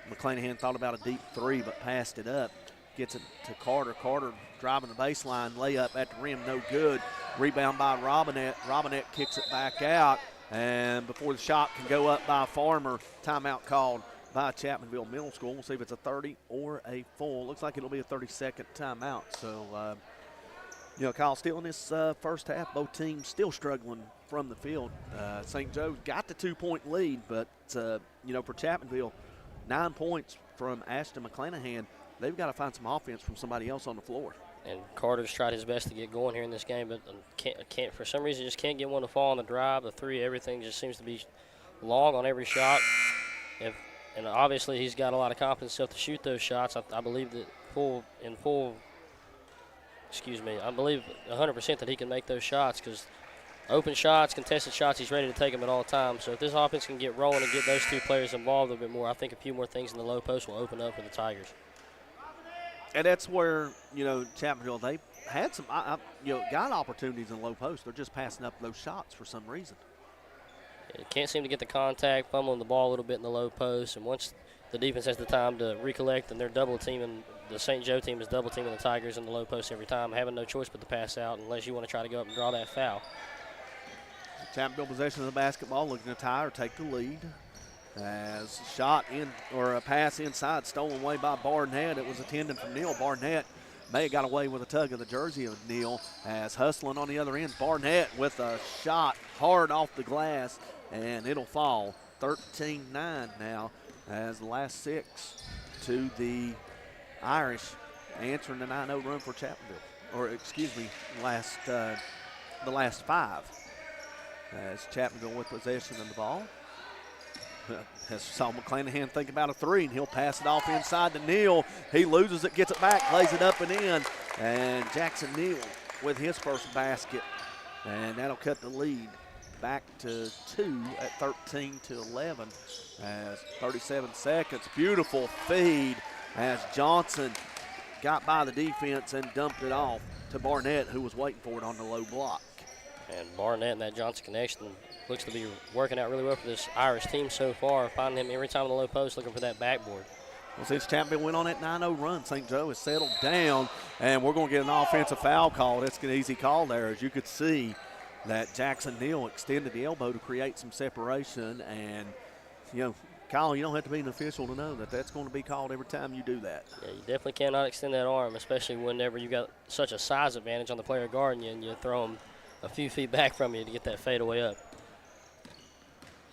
[SPEAKER 1] McClanahan thought about a deep 3, but passed it up. Gets it to Carter. Carter driving the baseline, layup at the rim, no good. Rebound by Robinette. Robinette kicks it back out, and before the shot can go up by Farmer, timeout called by Chapmanville Middle School. We'll see if it's a 30 or a full. Looks like it'll be a 30-second timeout. So, Kyle, still in this first half, both teams still struggling from the field. St. Joe's got the 2-point lead, but, for Chapmanville, 9 points from Ashton McClanahan. They've got to find some offense from somebody else on the floor.
[SPEAKER 2] And Carter's tried his best to get going here in this game, but can't for some reason just can't get one to fall on the drive, the 3, everything just seems to be long on every shot. And obviously he's got a lot of confidence to shoot those shots. I believe that I believe 100% that he can make those shots, because open shots, contested shots, he's ready to take them at all times. So if this offense can get rolling and get those 2 players involved a bit more, I think a few more things in the low post will open up for the Tigers.
[SPEAKER 1] And that's where, Chapmanville, they had some, got opportunities in the low post. They're just passing up those shots for some reason.
[SPEAKER 2] Can't seem to get the contact, fumbling the ball a little bit in the low post. And once the defense has the time to recollect and they're double teaming, the St. Joe team is double teaming the Tigers in the low post every time, having no choice but to pass out unless you want to try to go up and draw that foul.
[SPEAKER 1] Chapmanville possession of the basketball, looking to tie or take the lead. As shot in, or a pass inside, stolen away by Barnett. It was attended from Neal. Barnett may have got away with a tug of the jersey of Neal, as hustling on the other end. Barnett with a shot hard off the glass, and it'll fall. 13-9 now, as the last 6 to the Irish, answering the 9-0 run for Chapmanville. Or, the last 5. As Chapmanville with possession of the ball. As saw McClanahan think about a 3, and he'll pass it off inside to Neal. He loses it, gets it back, lays it up and in. And Jackson Neal with his first basket. And that'll cut the lead back to 2 at 13-11. As 37 seconds, beautiful feed as Johnson got by the defense and dumped it off to Barnett, who was waiting for it on the low block.
[SPEAKER 2] And Barnett and that Johnson connection looks to be working out really well for this Irish team so far, finding him every time in the low post looking for that backboard.
[SPEAKER 1] Well, since Chapmanville went on that 9-0 run, St. Joe has settled down, and we're going to get an offensive foul call. That's an easy call there. As you could see, that Jackson Neal extended the elbow to create some separation. And, Kyle, you don't have to be an official to know that that's going to be called every time you do that.
[SPEAKER 2] Yeah, you definitely cannot extend that arm, especially whenever you got such a size advantage on the player guarding you and you throw them a few feet back from you to get that fadeaway up.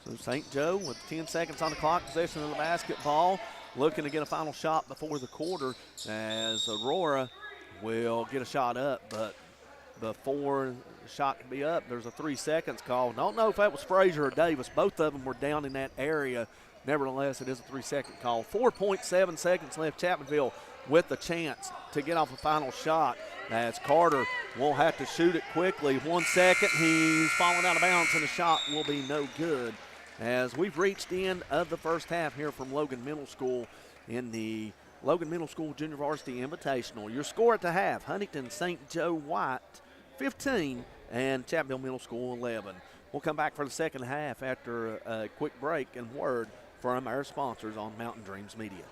[SPEAKER 1] So St. Joe with 10 seconds on the clock, possession of the basketball, looking to get a final shot before the quarter, as Aurora will get a shot up, but before the shot can be up, there's a 3 seconds call. Don't know if that was Frazier or Davis. Both of them were down in that area. Nevertheless, it is a 3-second call. 4.7 seconds left. Chapmanville with the chance to get off a final shot, as Carter will have to shoot it quickly. 1 second, he's falling out of bounds, and the shot will be no good. As we've reached the end of the first half here from Logan Middle School in the Logan Middle School Junior Varsity Invitational. Your score at the half, Huntington St. Joe White 15 and Chapmanville Middle School 11. We'll come back for the second half after a quick break and word from our sponsors on Mountain Dreams Media.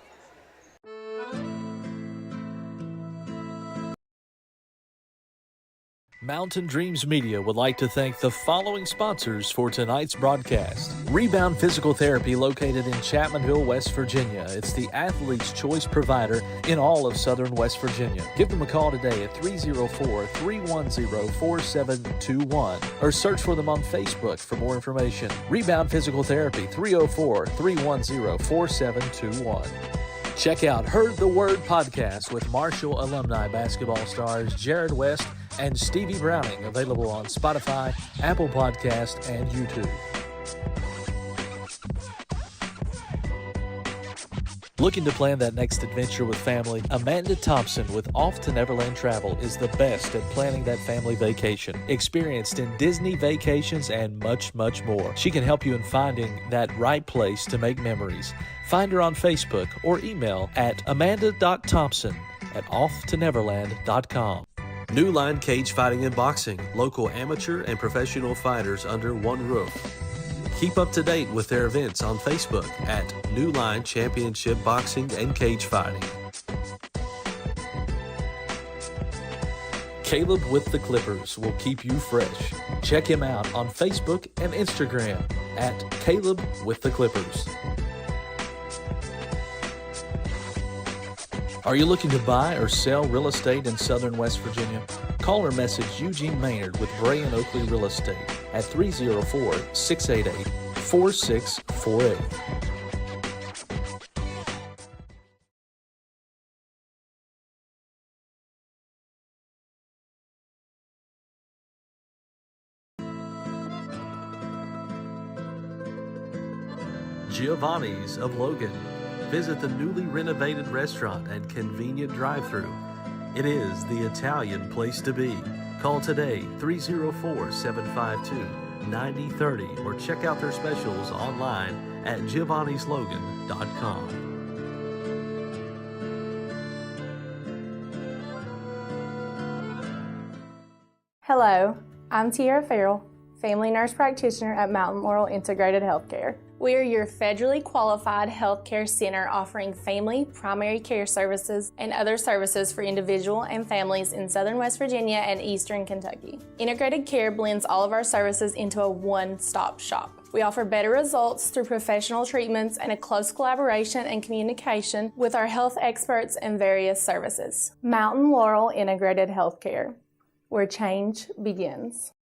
[SPEAKER 3] Mountain Dreams Media would like to thank the following sponsors for tonight's broadcast. Rebound Physical Therapy, located in Chapmanville, West Virginia. It's the athlete's choice provider in all of southern West Virginia. Give them a call today at 304-310-4721 or search for them on Facebook for more information. Rebound Physical Therapy, 304-310-4721. Check out Heard the Word podcast with Marshall alumni basketball stars Jared West and Stevie Browning, available on Spotify, Apple Podcast, and YouTube. Looking to plan that next adventure with family? Amanda Thompson with Off to Neverland Travel is the best at planning that family vacation. Experienced in Disney vacations and much, much more. She can help you in finding that right place to make memories. Find her on Facebook or email at amanda.thompson@offtoneverland.com. New Line Cage Fighting and Boxing, local amateur and professional fighters under one roof. Keep up to date with their events on Facebook at New Line Championship Boxing and Cage Fighting. Caleb with the Clippers will keep you fresh. Check him out on Facebook and Instagram at Caleb with the Clippers. Are you looking to buy or sell real estate in southern West Virginia? Call or message Eugene Maynard with Bray & Oakley Real Estate at 304-688-4648. Giovanni's of Logan. Visit the newly renovated restaurant and convenient drive-thru. It is the Italian place to be. Call today, 304-752-9030, or check out their specials online at giovannislogan.com.
[SPEAKER 4] Hello, I'm Tiara Farrell, family nurse practitioner at Mountain Laurel Integrated Healthcare. We are your federally qualified healthcare center offering family, primary care services, and other services for individual and families in southern West Virginia and eastern Kentucky. Integrated care blends all of our services into a one-stop shop. We offer better results through professional treatments and a close collaboration and communication with our health experts and various services. Mountain Laurel Integrated Healthcare, where change begins.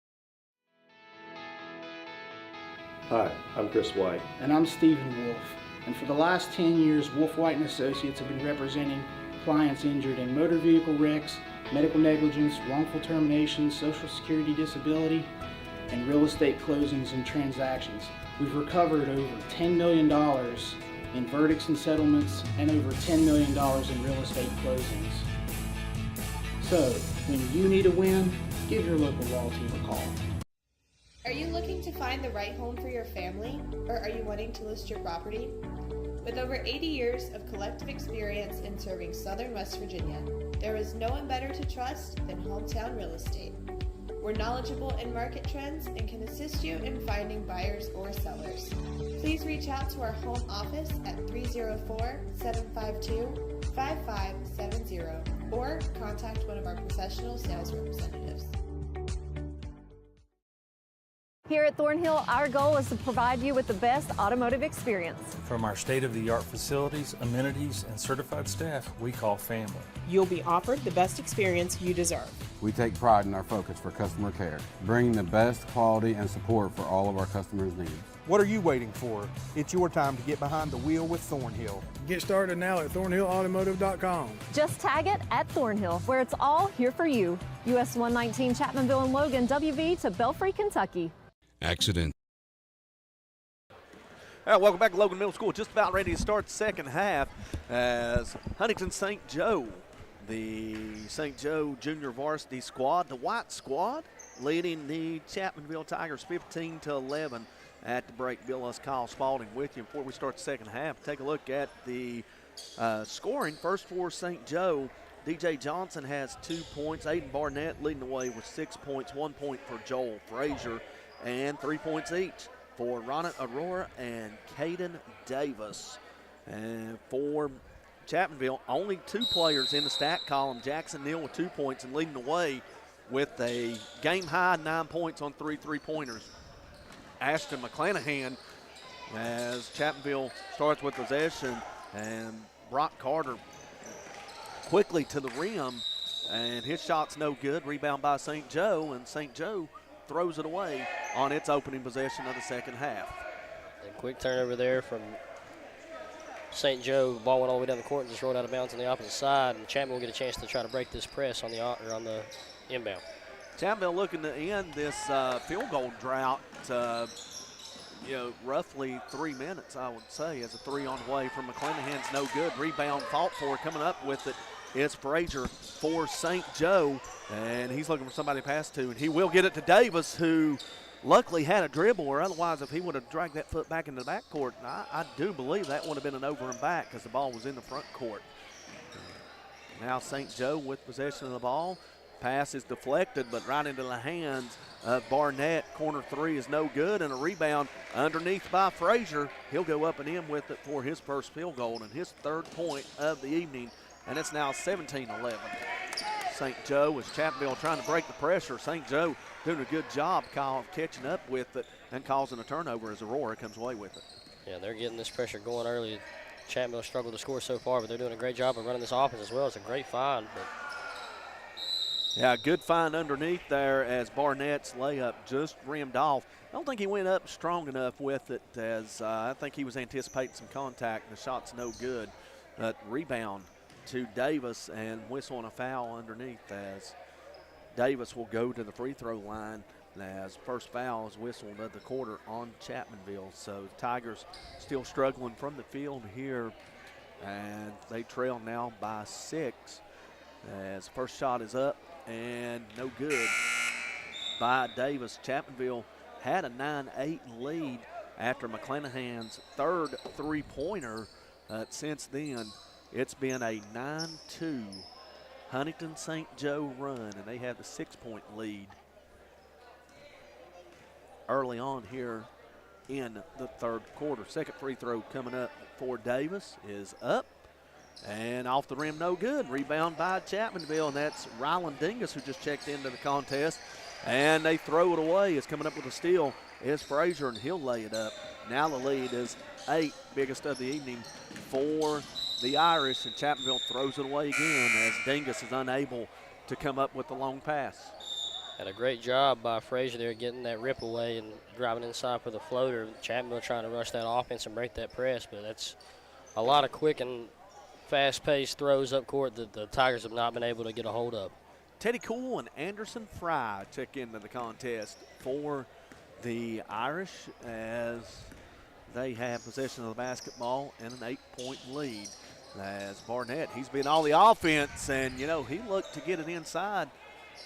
[SPEAKER 16] Hi, I'm Chris White.
[SPEAKER 6] And I'm Stephen Wolf. And for the last 10 years, Wolf White & Associates have been representing clients injured in motor vehicle wrecks, medical negligence, wrongful termination, social security disability, and real estate closings and transactions. We've recovered over $10 million in verdicts and settlements and over $10 million in real estate closings. So, when you need a win, give your local law team a call.
[SPEAKER 7] Are you looking to find the right home for your family, or are you wanting to list your property? With over 80 years of collective experience in serving southern West Virginia, there is no one better to trust than Hometown Real Estate. We're knowledgeable in market trends and can assist you in finding buyers or sellers. Please reach out to our home office at 304-752-5570 or contact one of our professional sales representatives.
[SPEAKER 8] Here at Thornhill, our goal is to provide you with the best automotive experience.
[SPEAKER 10] From our state-of-the-art facilities, amenities, and certified staff we call family.
[SPEAKER 11] You'll be offered the best experience you deserve.
[SPEAKER 12] We take pride in our focus for customer care, bringing the best quality and support for all of our customers' needs.
[SPEAKER 13] What are you waiting for? It's your time to get behind the wheel with Thornhill.
[SPEAKER 14] Get started now at thornhillautomotive.com.
[SPEAKER 8] Just tag it at Thornhill, where it's all here for you. US 119 Chapmanville and Logan, WV to Belfry, Kentucky.
[SPEAKER 15] Accident.
[SPEAKER 1] All right, welcome back to Logan Middle School. Just about ready to start the second half as Huntington St. Joe, the St. Joe Junior Varsity squad, the white squad, leading the Chapmanville Tigers 15-11 at the break. Bill Kyle Spalding with you. Before we start the second half, take a look at the Scoring, first for St. Joe, DJ Johnson has 2 points. Aiden Barnett leading the way with 6 points, 1 point for Joel Frazier, and 3 points each for Ronit Aurora and Caden Davis. And for Chapmanville, only 2 players in the stat column. Jackson Neal with 2 points and leading the way with a game-high 9 points on 3 3-pointers. Ashton McClanahan, as Chapmanville starts with possession, and Brock Carter quickly to the rim, and his shot's no good. Rebound by St. Joe, and St. Joe throws it away on its opening possession of the second half.
[SPEAKER 2] And quick turnover there from St. Joe. Ball went all the way down the court and just rolled out of bounds on the opposite side, and Chapman will get a chance to try to break this press on the inbound.
[SPEAKER 1] Chapmanville looking to end this field goal drought, roughly 3 minutes, I would say, as a 3 on the way from McClanahan's no good. Rebound fought for, coming up with it is Frazier for St. Joe, and he's looking for somebody to pass to, and he will get it to Davis, who luckily had a dribble, or otherwise if he would have dragged that foot back into the backcourt, I do believe that would have been an over and back because the ball was in the front court. Now St. Joe with possession of the ball. Pass is deflected, but right into the hands of Barnett. Corner 3 is no good, and a rebound underneath by Frazier. He'll go up and in with it for his first field goal and his 3rd point of the evening, and it's now 17-11. St. Joe is Chapmanville trying to break the pressure. St. Joe doing a good job catching up with it and causing a turnover as Aurora comes away with it.
[SPEAKER 2] Yeah, they're getting this pressure going early. Chapmanville struggled to score so far, but they're doing a great job of running this offense as well. It's a great find.
[SPEAKER 1] Yeah, good find underneath there as Barnett's layup just rimmed off. I don't think he went up strong enough with it, as I think he was anticipating some contact. The shot's no good. Rebound to Davis, and whistle on a foul underneath, as Davis will go to the free throw line as first foul is whistled of the quarter on Chapmanville. So the Tigers still struggling from the field here, and they trail now by 6 as first shot is up and no good by Davis. Chapmanville had a 9-8 lead after McClanahan's 3rd three-pointer. Since then, it's been a 9-2 Huntington St. Joe run, and they have the 6-point lead early on here in the 3rd quarter. Second free throw coming up for Davis is up, and off the rim, no good. Rebound by Chapmanville, and that's Rylan Dingus who just checked into the contest, and they throw it away. It's coming up with a steal is Frazier, and he'll lay it up. Now the lead is 8, biggest of the evening for the Irish, and Chapmanville throws it away again as Dingus is unable to come up with the long pass.
[SPEAKER 2] And a great job by Frazier there getting that rip away and driving inside for the floater. Chapmanville trying to rush that offense and break that press, but that's a lot of quick and fast-paced throws up court that the Tigers have not been able to get a hold of.
[SPEAKER 1] Teddy Cool and Anderson Fry check into the contest for the Irish as they have possession of the basketball and an 8-point lead. As Barnett, he's been all the offense, and, he looked to get it inside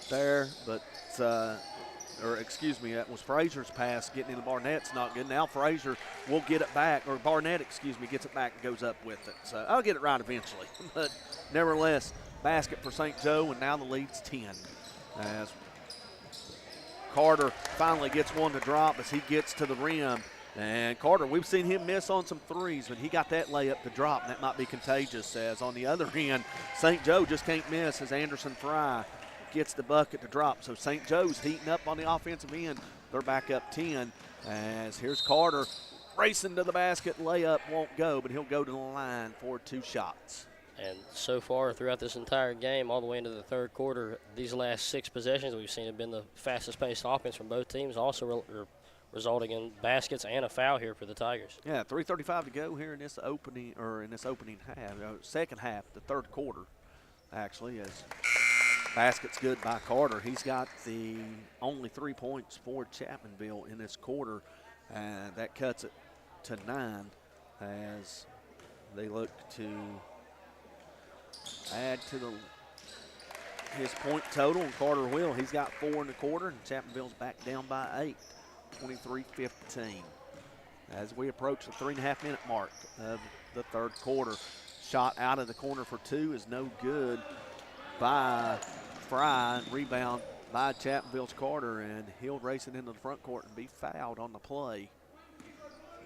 [SPEAKER 1] there, but, that was Frazier's pass getting into Barnett's not good. Now Frazier will get it back, or Barnett, gets it back and goes up with it. So I'll get it right eventually. But nevertheless, basket for St. Joe, and now the lead's 10. As Carter finally gets one to drop as he gets to the rim. And Carter, we've seen him miss on some threes, but he got that layup to drop, and that might be contagious. As on the other end, St. Joe just can't miss as Anderson Fry gets the bucket to drop. So St. Joe's heating up on the offensive end. They're back up 10 as here's Carter racing to the basket. Layup won't go, but he'll go to the line for 2 shots.
[SPEAKER 2] And so far throughout this entire game, all the way into the 3rd quarter, these last 6 possessions we've seen have been the fastest-paced offense from both teams, also resulting in baskets and a foul here for the Tigers.
[SPEAKER 1] Yeah, 3:35 to go here in this opening half, second half, the 3rd quarter, actually, as basket's good by Carter. He's got the only 3 points for Chapmanville in this quarter, and that cuts it to 9 as they look to add to his point total. And Carter will. He's got 4 in the quarter, and Chapmanville's back down by 8. 23-15 as we approach the 3.5-minute mark of the 3rd quarter. Shot out of the corner for two is no good by Fry. Rebound by Chapmanville's Carter, and he'll race it into the front court and be fouled on the play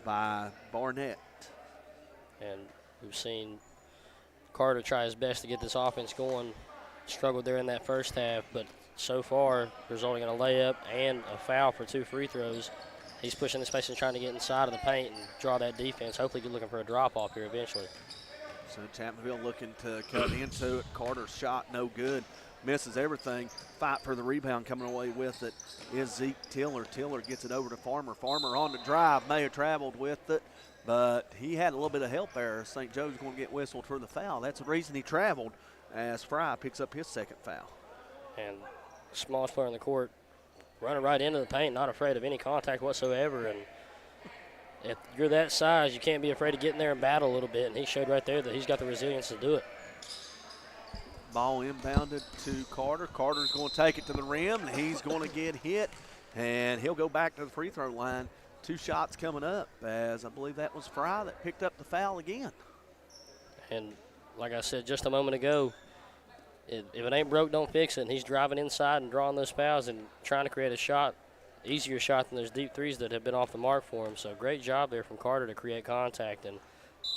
[SPEAKER 1] by Barnett.
[SPEAKER 2] And we've seen Carter try his best to get this offense going. Struggled there in that first half, but so far resulting in a layup and a foul for 2 free throws. He's pushing the space and trying to get inside of the paint and draw that defense. Hopefully he's looking for a drop-off here eventually.
[SPEAKER 1] So Chapmanville looking to cut into it. Carter's shot no good. Misses everything. Fight for the rebound. Coming away with it is Zeke Tiller. Tiller gets it over to Farmer. Farmer on the drive. May have traveled with it, but he had a little bit of help there. St. Joe's going to get whistled for the foul. That's the reason he traveled, as Fry picks up his second foul.
[SPEAKER 2] And smallest player in the court running right into the paint, not afraid of any contact whatsoever. And if you're that size, you can't be afraid to get in there and battle a little bit. And he showed right there that he's got the resilience to do it.
[SPEAKER 1] Ball inbounded to Carter. Carter's going to take it to the rim. He's going to get hit, and he'll go back to the free throw line. 2 shots coming up, as I believe that was Fry that picked up the foul again.
[SPEAKER 2] And like I said just a moment ago, if it ain't broke, don't fix it. And he's driving inside and drawing those fouls and trying to create a shot, easier shot than those deep threes that have been off the mark for him. So great job there from Carter to create contact and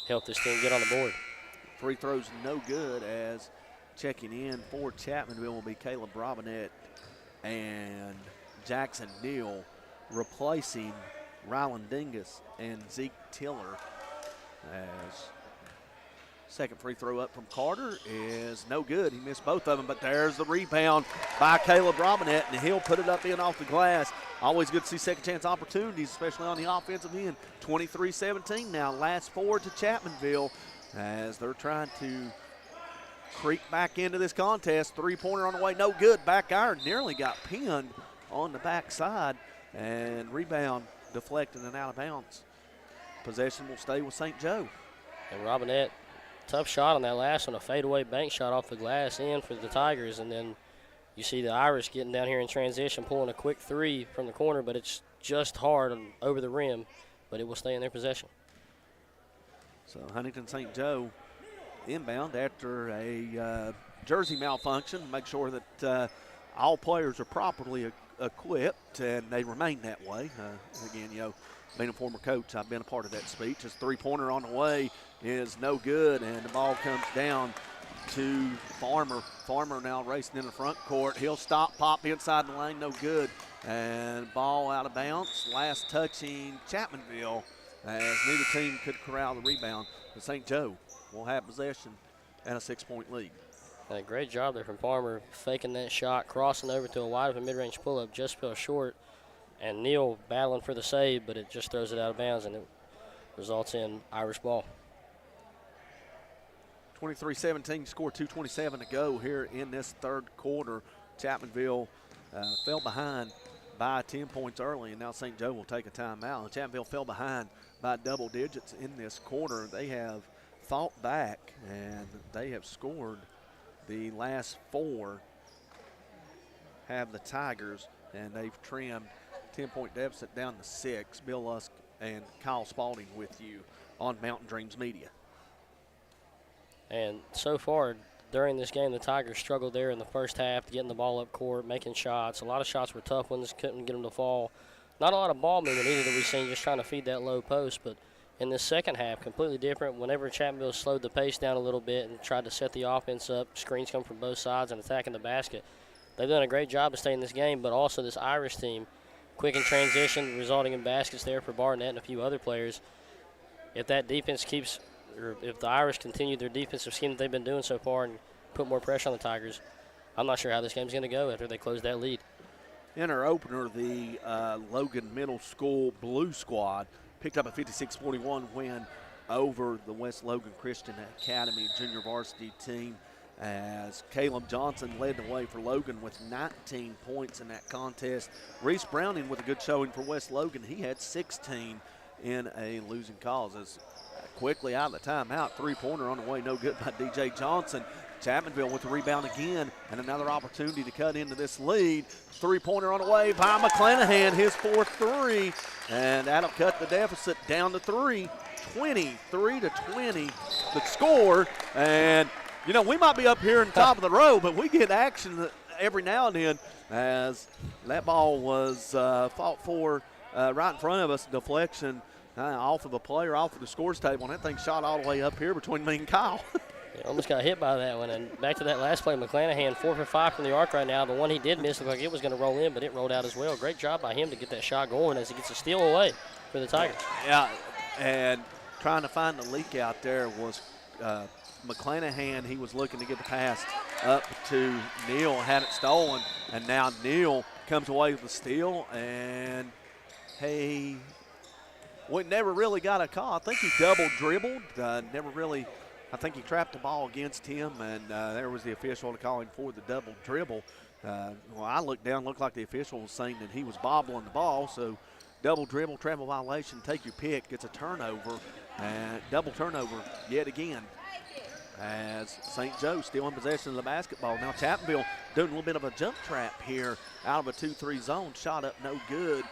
[SPEAKER 2] help this team get on the board.
[SPEAKER 1] Free throws no good, as checking in for Chapmanville will be Caleb Robinette and Jackson Neal, replacing Rylan Dingus and Zeke Tiller. As second free throw up from Carter is no good. He missed both of them, but there's the rebound by Caleb Robinette, and he'll put it up in off the glass. Always good to see second chance opportunities, especially on the offensive end. 23-17 now, last forward to Chapmanville as they're trying to creep back into this contest. Three-pointer on the way, no good. Back iron nearly got pinned on the backside, and rebound deflected and out of bounds. Possession will stay with St. Joe.
[SPEAKER 2] And Robinette, tough shot on that last one, a fadeaway bank shot off the glass in for the Tigers. And then you see the Irish getting down here in transition, pulling a quick three from the corner, but it's just hard and over the rim, but it will stay in their possession.
[SPEAKER 1] So Huntington St. Joe inbound after a jersey malfunction. Make sure that all players are properly equipped, and they remain that way. Again, you know, being a former coach, I've been a part of that speech. His three-pointer on the way is no good, and the ball comes down to Farmer. Farmer now racing in the front court. He'll stop, pop inside the lane, no good. And ball out of bounds. Last touching Chapmanville, as neither team could corral the rebound. But St. Joe will have possession and a 6-point lead.
[SPEAKER 2] A great job there from Farmer, faking that shot, crossing over to a wide open mid-range pull-up, just fell short. And Neal battling for the save, but it just throws it out of bounds, and it results in Irish ball.
[SPEAKER 1] 23-17, score 2:27 to go here in this third quarter. Chapmanville fell behind by 10 points early, and now St. Joe will take a timeout. Chapmanville fell behind by double digits in this quarter. They have fought back, and they have scored the last 4, have the Tigers, and they've trimmed 10-point deficit down to 6. Bill Lusk and Kyle Spalding with you on Mountain Dreams Media.
[SPEAKER 2] And so far during this game, the Tigers struggled there in the first half, getting the ball up court, making shots. A lot of shots were tough ones, couldn't get them to fall. Not a lot of ball movement either that we've seen, just trying to feed that low post. But in the second half, completely different. Whenever Chapmanville slowed the pace down a little bit and tried to set the offense up, screens come from both sides and attacking the basket. They've done a great job of staying in this game, but also this Irish team, quick in transition, resulting in baskets there for Barnett and a few other players. If that defense keeps, or if the Irish continue their defensive scheme that they've been doing so far and put more pressure on the Tigers, I'm not sure how this game's going to go after they close that lead.
[SPEAKER 1] In our opener, the Logan Middle School Blue Squad picked up a 56-41 win over the West Logan Christian Academy junior varsity team, as Caleb Johnson led the way for Logan with 19 points in that contest. Reese Browning with a good showing for West Logan. He had 16 in a losing cause. As quickly out of the timeout, three-pointer on the way, no good by DJ Johnson. Chapmanville with the rebound again, and another opportunity to cut into this lead. Three-pointer on the way by McClanahan, his fourth three, and that'll cut the deficit down to 3. 23-20 the score. And, you know, we might be up here in the top of the row, but we get action every now and then as that ball was fought for right in front of us, deflection off of a player, off of the scores table, and that thing shot all the way up here between me and Kyle.
[SPEAKER 2] Yeah, almost got hit by that one. And back to that last play, McClanahan 4 for 5 from the arc right now. The one he did miss looked like it was going to roll in, but it rolled out as well. Great job by him to get that shot going as he gets a steal away for the Tigers.
[SPEAKER 1] Yeah, and trying to find the leak out there was McClanahan. He was looking to get the pass up to Neal, had it stolen, and now Neal comes away with the steal, and hey, we never really got a call. I think he double dribbled, never really. I think he trapped the ball against him, and there was the official calling for the double dribble. Well, I looked down, looked like the official was saying that he was bobbling the ball, so double dribble, travel violation, take your pick, gets a turnover, and double turnover yet again as St. Joe still in possession of the basketball. Now Chapmanville doing a little bit of a jump trap here out of a 2-3 zone, shot up no good,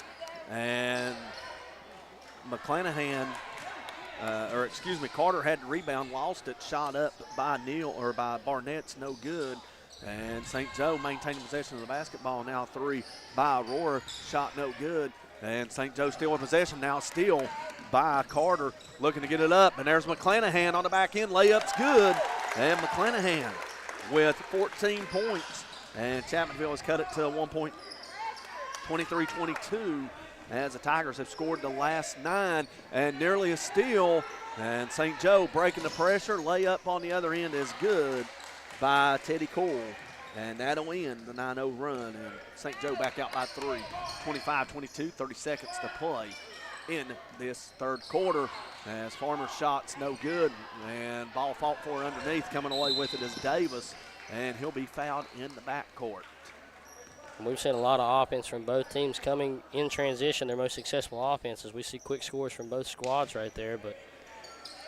[SPEAKER 1] and McClanahan, Carter had the rebound, lost it, shot up by by Barnett's no good. And St. Joe maintaining possession of the basketball. Now 3 by Aurora, shot no good. And St. Joe still in possession now, steal by Carter, looking to get it up. And there's McClanahan on the back end, layup's good. And McClanahan with 14 points. And Chapmanville has cut it to 1 point, 23-22. As the Tigers have scored the last 9 and nearly a steal. And St. Joe breaking the pressure. Layup on the other end is good by Teddy Cole. And that'll end the 9-0 run. And St. Joe back out by 3. 25-22, 30 seconds to play in this third quarter. As Farmer's shot's no good. And ball fought for underneath. Coming away with it is Davis. And he'll be fouled in the backcourt.
[SPEAKER 2] We've seen a lot of offense from both teams coming in transition, their most successful offenses. We see quick scores from both squads right there, but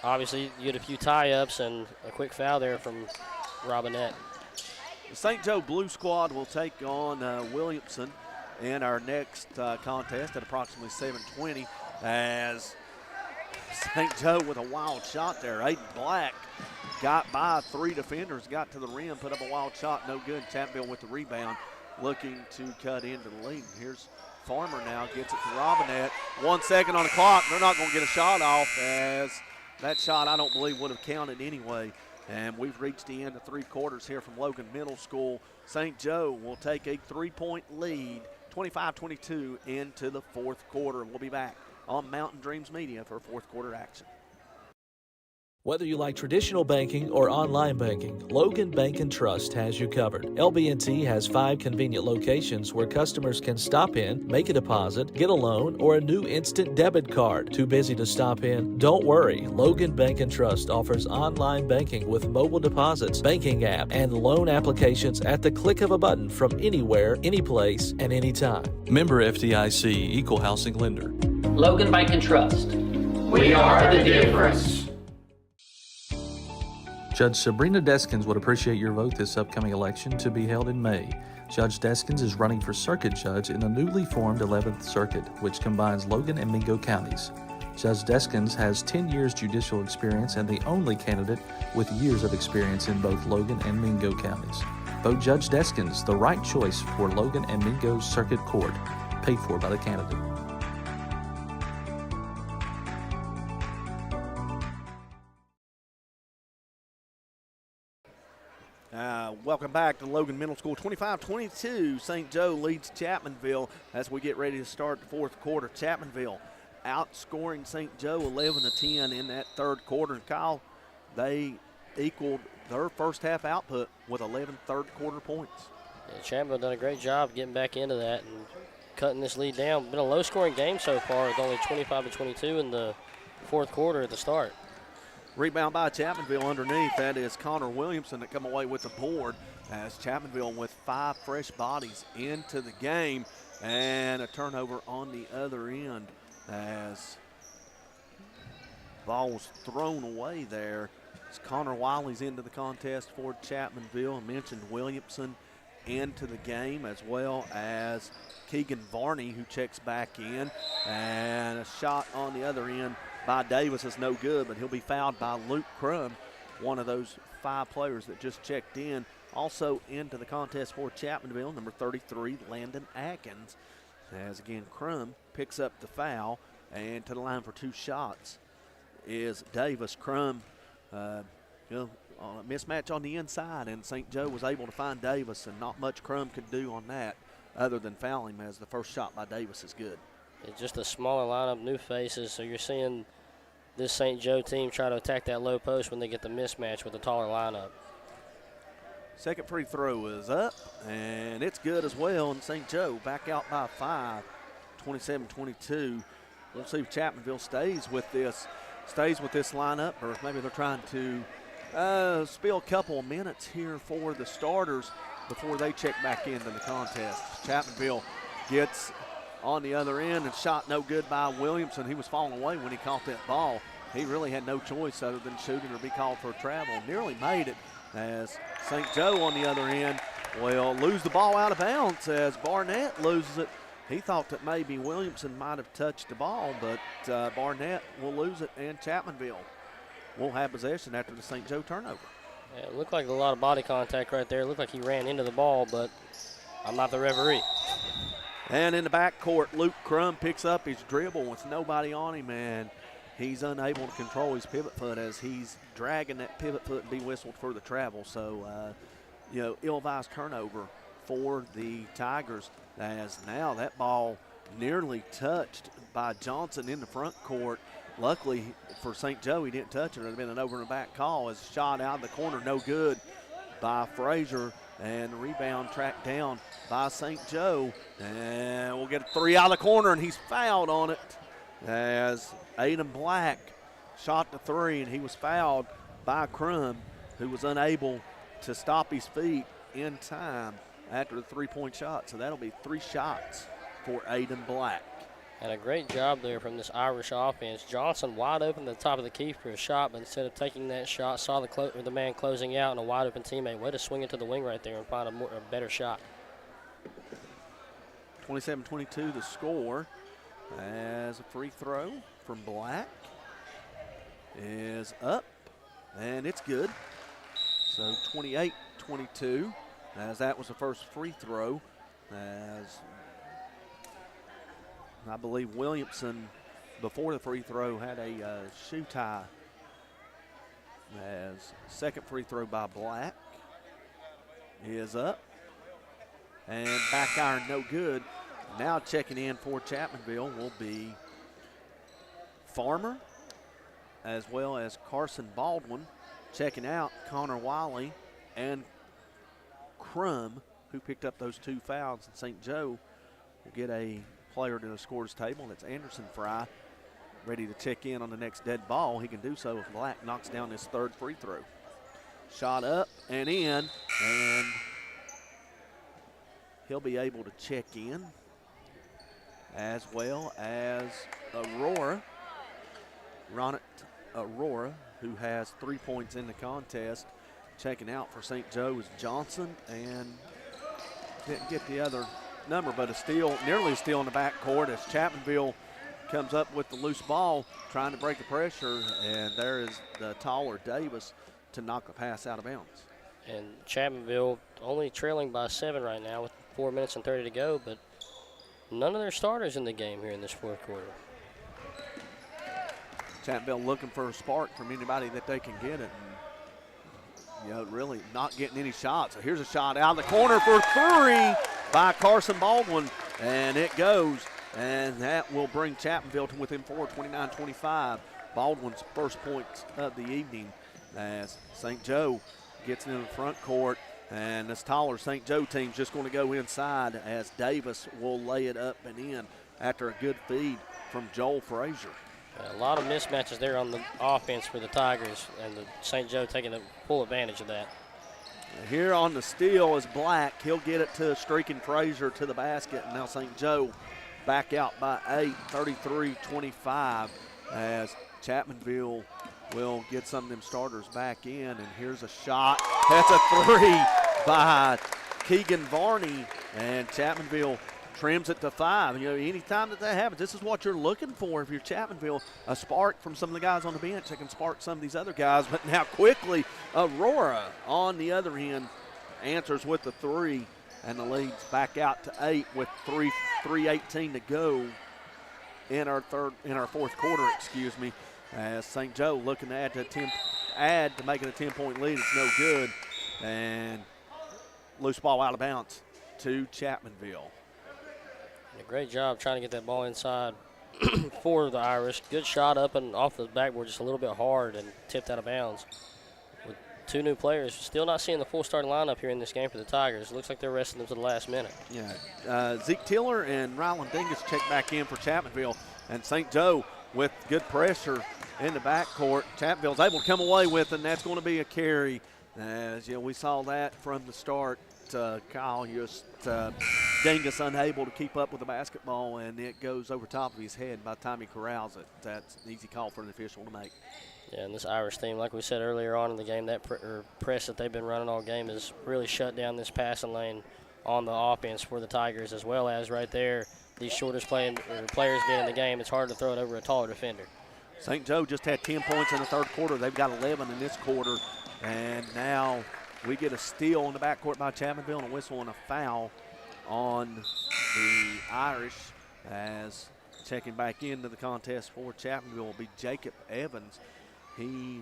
[SPEAKER 2] obviously you get a few tie-ups and a quick foul there from Robinette.
[SPEAKER 1] The St. Joe Blue squad will take on Williamson in our next contest at approximately 7:20 as St. Joe with a wild shot there. Aiden Black got by 3 defenders, got to the rim, put up a wild shot, no good. Chapmanville with the rebound, looking to cut into the lead. Here's Farmer now, gets it to Robinette. 1 second on the clock. They're not going to get a shot off as that shot I don't believe would have counted anyway. And we've reached the end of 3 quarters here from Logan Middle School. St. Joe will take a 3-point lead, 25-22 into the fourth quarter. We'll be back on Mountain Dreams Media for fourth quarter action.
[SPEAKER 3] Whether you like traditional banking or online banking, Logan Bank & Trust has you covered. LB&T has 5 convenient locations where customers can stop in, make a deposit, get a loan, or a new instant debit card. Too busy to stop in? Don't worry. Logan Bank & Trust offers online banking with mobile deposits, banking app, and loan applications at the click of a button from anywhere, anyplace, and anytime. Member FDIC, Equal Housing Lender.
[SPEAKER 5] Logan Bank & Trust.
[SPEAKER 9] We are the difference.
[SPEAKER 3] Judge Sabrina Deskins would appreciate your vote this upcoming election to be held in May. Judge Deskins is running for circuit judge in the newly formed 11th Circuit, which combines Logan and Mingo counties. Judge Deskins has 10 years judicial experience and the only candidate with years of experience in both Logan and Mingo counties. Vote Judge Deskins, the right choice for Logan and Mingo Circuit Court, paid for by the candidate.
[SPEAKER 1] Welcome back to Logan Middle School. 25-22, St. Joe leads Chapmanville as we get ready to start the fourth quarter. Chapmanville outscoring St. Joe 11-10 in that third quarter. And Kyle, they equaled their first half output with 11 third quarter points.
[SPEAKER 2] Yeah, Chapmanville done a great job getting back into that and cutting this lead down. Been a low scoring game so far with only 25-22 in the fourth quarter at the start.
[SPEAKER 1] Rebound by Chapmanville underneath. That is Connor Williamson that come away with the board as Chapmanville with 5 fresh bodies into the game. And a turnover on the other end as ball was thrown away there. shots. Connor Wiley's into the contest for Chapmanville. I mentioned Williamson into the game, as well as Keegan Varney, who checks back in. And a shot on the other end by Davis is no good, but he'll be fouled by Luke Crum, one of those 5 players that just checked in. Also into the contest for Chapmanville, number 33, Landon Atkins. As again, Crum picks up the foul, and to the line for 2 shots is Davis. Crum, on a mismatch on the inside, and St. Joe was able to find Davis, and not much Crum could do on that other than foul him, as the first shot by Davis is good.
[SPEAKER 2] It's just a smaller lineup, new faces, so you're seeing this St. Joe team try to attack that low post when they get the mismatch with the taller lineup.
[SPEAKER 1] Second free throw is up, and it's good as well, and St. Joe back out by 5, 27-22. We'll see if Chapmanville stays with this lineup, or if maybe they're trying to spill a couple of minutes here for the starters before they check back into the contest. Chapmanville gets on the other end, and shot no good by Williamson. He was falling away when he caught that ball. He really had no choice other than shooting or be called for a travel. Nearly made it, as St. Joe on the other end will lose the ball out of bounds as Barnett loses it. He thought that maybe Williamson might have touched the ball, but Barnett will lose it, and Chapmanville will have possession after the St. Joe turnover.
[SPEAKER 2] Yeah, it looked like a lot of body contact right there. It looked like he ran into the ball, but I'm not the referee.
[SPEAKER 1] And in the backcourt, Luke Crum picks up his dribble with nobody on him, and he's unable to control his pivot foot as he's dragging that pivot foot and be whistled for the travel. So, ill-advised turnover for the Tigers, as now that ball nearly touched by Johnson in the front court. Luckily for St. Joe, he didn't touch it. It would have been an over-and-back call. As shot out of the corner, no good by Frazier, and the rebound tracked down by St. Joe. And we'll get a 3 out of the corner, and he's fouled on it as Aiden Black shot the 3, and he was fouled by Crum, who was unable to stop his feet in time after the 3-point shot. So that'll be 3 shots for Aiden Black.
[SPEAKER 2] And a great job there from this Irish offense. Johnson wide open at the top of the key for a shot, but instead of taking that shot, saw the man closing out and a wide open teammate. Way to swing it to the wing right there and find a better shot.
[SPEAKER 1] 27-22 the score, as a free throw from Black is up, and it's good. So 28-22, as that was the first free throw, as I believe Williamson, before the free throw, had a shoe tie. As second free throw by Black is up, and back iron no good. Now checking in for Chapmanville will be Farmer, as well as Carson Baldwin. Checking out Connor Wiley and Crum, who picked up those 2 fouls. And St. Joe will get a player to the scorer's table. That's Anderson Fry, ready to check in on the next dead ball. He can do so if Black knocks down his 3rd free throw. Shot up and in, and he'll be able to check in, as well as Ronit Aurora, who has 3 points in the contest. Checking out for St. Joe is Johnson, and didn't get the other number, but nearly a steal in the backcourt as Chapmanville comes up with the loose ball, trying to break the pressure, and there is the taller Davis to knock the pass out of bounds.
[SPEAKER 2] And Chapmanville only trailing by 7 right now with 4 minutes and 30 to go, but none of their starters in the game here in this 4th quarter.
[SPEAKER 1] Chapmanville looking for a spark from anybody that they can get it. And, really not getting any shots. So here's a shot out of the corner for 3 by Carson Baldwin, and it goes. And that will bring Chapmanville to within 4, 29-25. Baldwin's first points of the evening, as St. Joe gets into the front court. And this taller St. Joe team's just going to go inside, as Davis will lay it up and in after a good feed from Joel Frazier.
[SPEAKER 2] A lot of mismatches there on the offense for the Tigers, and the St. Joe taking full advantage of that.
[SPEAKER 1] Here on the steal is Black. He'll get it to streaking Frazier to the basket, and now St. Joe back out by 8, 33-25, as Chapmanville will get some of them starters back in. And here's a shot. That's a three by Keegan Varney, and Chapmanville trims it to 5. You know, anytime that happens, this is what you're looking for if you're Chapmanville, a spark from some of the guys on the bench that can spark some of these other guys. But now quickly, Aurora on the other end answers with the 3, and the lead's back out to 8 with 3:18 to go in our fourth quarter, excuse me. As St. Joe looking to add to make it a 10-point lead. It's no good, and loose ball out of bounds to Chapmanville.
[SPEAKER 2] A great job trying to get that ball inside for the Irish. Good shot up and off the backboard, just a little bit hard and tipped out of bounds. With 2 new players, still not seeing the full starting lineup here in this game for the Tigers. Looks like they're resting them to the last minute.
[SPEAKER 1] Yeah, Zeke Tiller and Ryland Dingus check back in for Chapmanville, and St. Joe with good pressure in the backcourt. Chapmanville's able to come away with it, and that's going to be a carry. As you know, we saw that from the start. Kyle just Dingus unable to keep up with the basketball, and it goes over top of his head. By the time he corrals it, that's an easy call for an official to make.
[SPEAKER 2] Yeah, and this Irish team, like we said earlier on in the game, that press that they've been running all game has really shut down this passing lane on the offense for the Tigers, as well as right there, these shortest players being in the game. It's hard to throw it over a taller defender.
[SPEAKER 1] St. Joe just had 10 points in the third quarter. They've got 11 in this quarter, and now we get a steal in the backcourt by Chapmanville and a whistle and a foul on the Irish. As checking back into the contest for Chapmanville will be Jacob Evans. He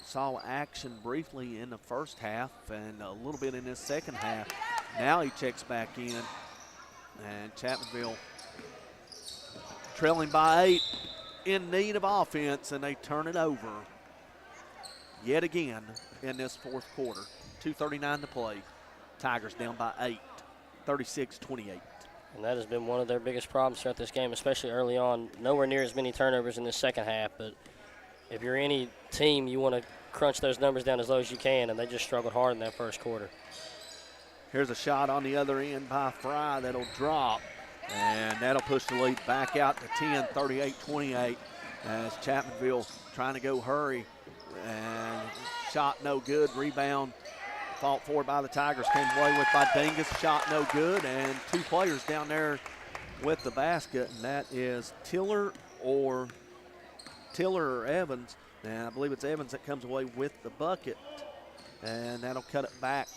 [SPEAKER 1] saw action briefly in the first half and a little bit in this second half. Now he checks back in, and Chapmanville trailing by 8, in need of offense, and they turn it over yet again in this fourth quarter. 2:39 to play. Tigers down by 8, 36-28.
[SPEAKER 2] And that has been one of their biggest problems throughout this game, especially early on. Nowhere near as many turnovers in the second half, but if you're any team, you want to crunch those numbers down as low as you can, and they just struggled hard in that first quarter.
[SPEAKER 1] Here's a shot on the other end by Fry that'll drop, and that'll push the lead back out to 10, 38-28, as Chapmanville trying to go hurry, and shot no good. Rebound fought for by the Tigers, came away with by Dingus. Shot no good, and 2 players down there with the basket, and that is Tiller or Evans. And I believe it's Evans that comes away with the bucket, and that'll cut it back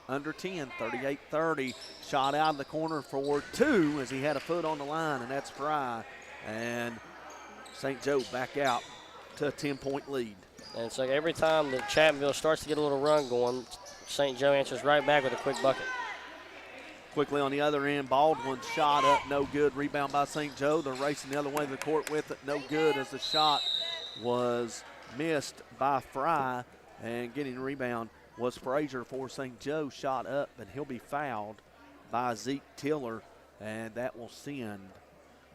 [SPEAKER 1] under 10, 38-30. Shot out of the corner for 2 as he had a foot on the line, and that's Fry. And St. Joe back out to a 10-point lead.
[SPEAKER 2] And it's like every time that Chapmanville starts to get a little run going, St. Joe answers right back with a quick bucket.
[SPEAKER 1] Quickly on the other end, Baldwin's shot up, no good. Rebound by St. Joe. They're racing the other way to the court with it, no good, as the shot was missed by Fry. And getting the rebound was Frazier for St. Joe. Shot up, and he'll be fouled by Zeke Tiller, and that will send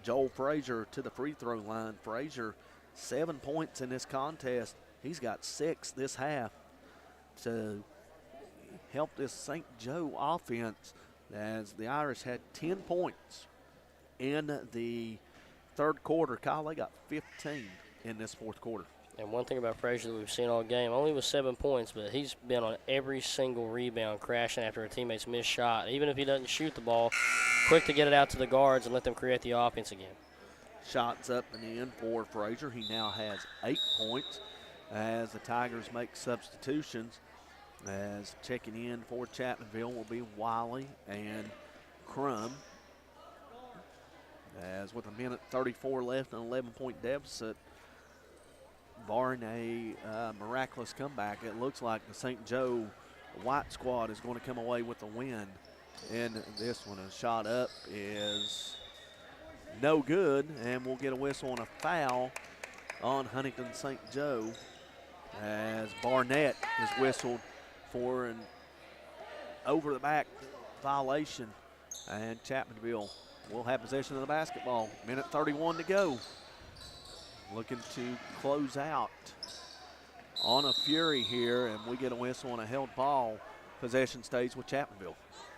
[SPEAKER 1] Joel Frazier to the free throw line. Frazier, 7 points in this contest. He's got 6 this half to help this St. Joe offense, as the Irish had 10 points in the third quarter. Kyle, they got 15 in this fourth quarter.
[SPEAKER 2] And one thing about Frazier that we've seen all game, only with 7 points, but he's been on every single rebound, crashing after a teammate's missed shot. Even if he doesn't shoot the ball, quick to get it out to the guards and let them create the offense again.
[SPEAKER 1] Shots up and in for Frazier. He now has 8 points as the Tigers make substitutions. As checking in for Chapmanville will be Wiley and Crum. As with 1:34 left and an 11-point deficit, barring a miraculous comeback, it looks like the St. Joe White squad is going to come away with the win in this one. A shot up is no good, and we'll get a whistle and a foul on Huntington St. Joe, as Barnett is whistled for an over-the-back violation, and Chapmanville will have possession of the basketball. 1:31 to go. Looking to close out on a fury here, and we get a whistle and a held ball. Possession stays with Chapmanville.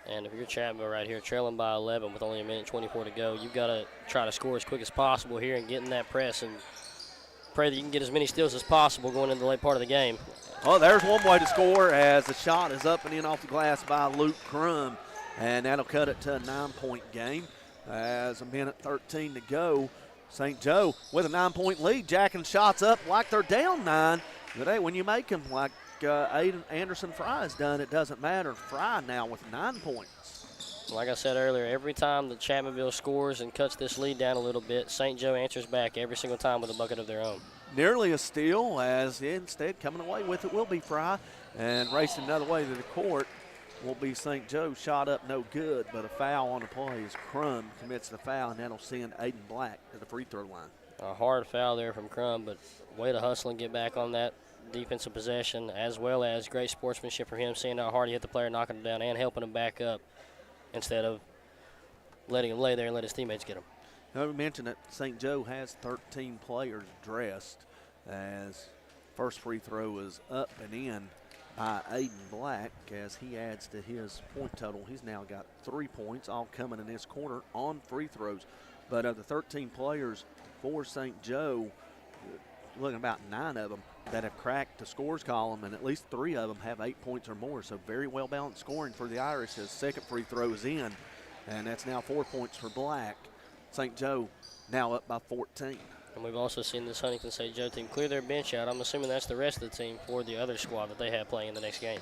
[SPEAKER 2] And if you're Chapmanville right here, trailing by 11 with only 1:24 to go, you've got to try to score as quick as possible here and get in that press and pray that you can get as many steals as possible going into the late part of the game.
[SPEAKER 1] Oh, there's one way to score as the shot is up and in off the glass by Luke Crum, and that'll cut it to a 9-point game. As a minute 13 to go, St. Joe with a 9-point lead, jacking shots up like they're down 9. But hey, when you make them like Aiden Anderson Fry has done, it doesn't matter. Fry now with 9 points.
[SPEAKER 2] Like I said earlier, every time the Chapmanville scores and cuts this lead down a little bit, St. Joe answers back every single time with a bucket of their own.
[SPEAKER 1] Nearly a steal, as instead coming away with it will be Fry, and racing another way to the court will be St. Joe. Shot up, no good, but a foul on the play as Crum commits the foul, and that'll send Aiden Black to the free throw line.
[SPEAKER 2] A hard foul there from Crum, but way to hustle and get back on that defensive possession, as well as great sportsmanship for him, seeing how hard he hit the player, knocking him down, and helping him back up instead of letting him lay there and let his teammates get him.
[SPEAKER 1] Now, we mentioned that St. Joe has 13 players dressed, as first free throw is up and in by Aiden Black as he adds to his point total. He's now got 3 points, all coming in this corner on free throws. But of the 13 players for St. Joe, looking about 9 of them that have cracked the scores column, and at least 3 of them have 8 points or more. So very well balanced scoring for the Irish. His second free throw is in, and that's now 4 points for Black. St. Joe now up by 14.
[SPEAKER 2] And we've also seen this Huntington St. Joe team clear their bench out. I'm assuming that's the rest of the team for the other squad that they have playing in the next game.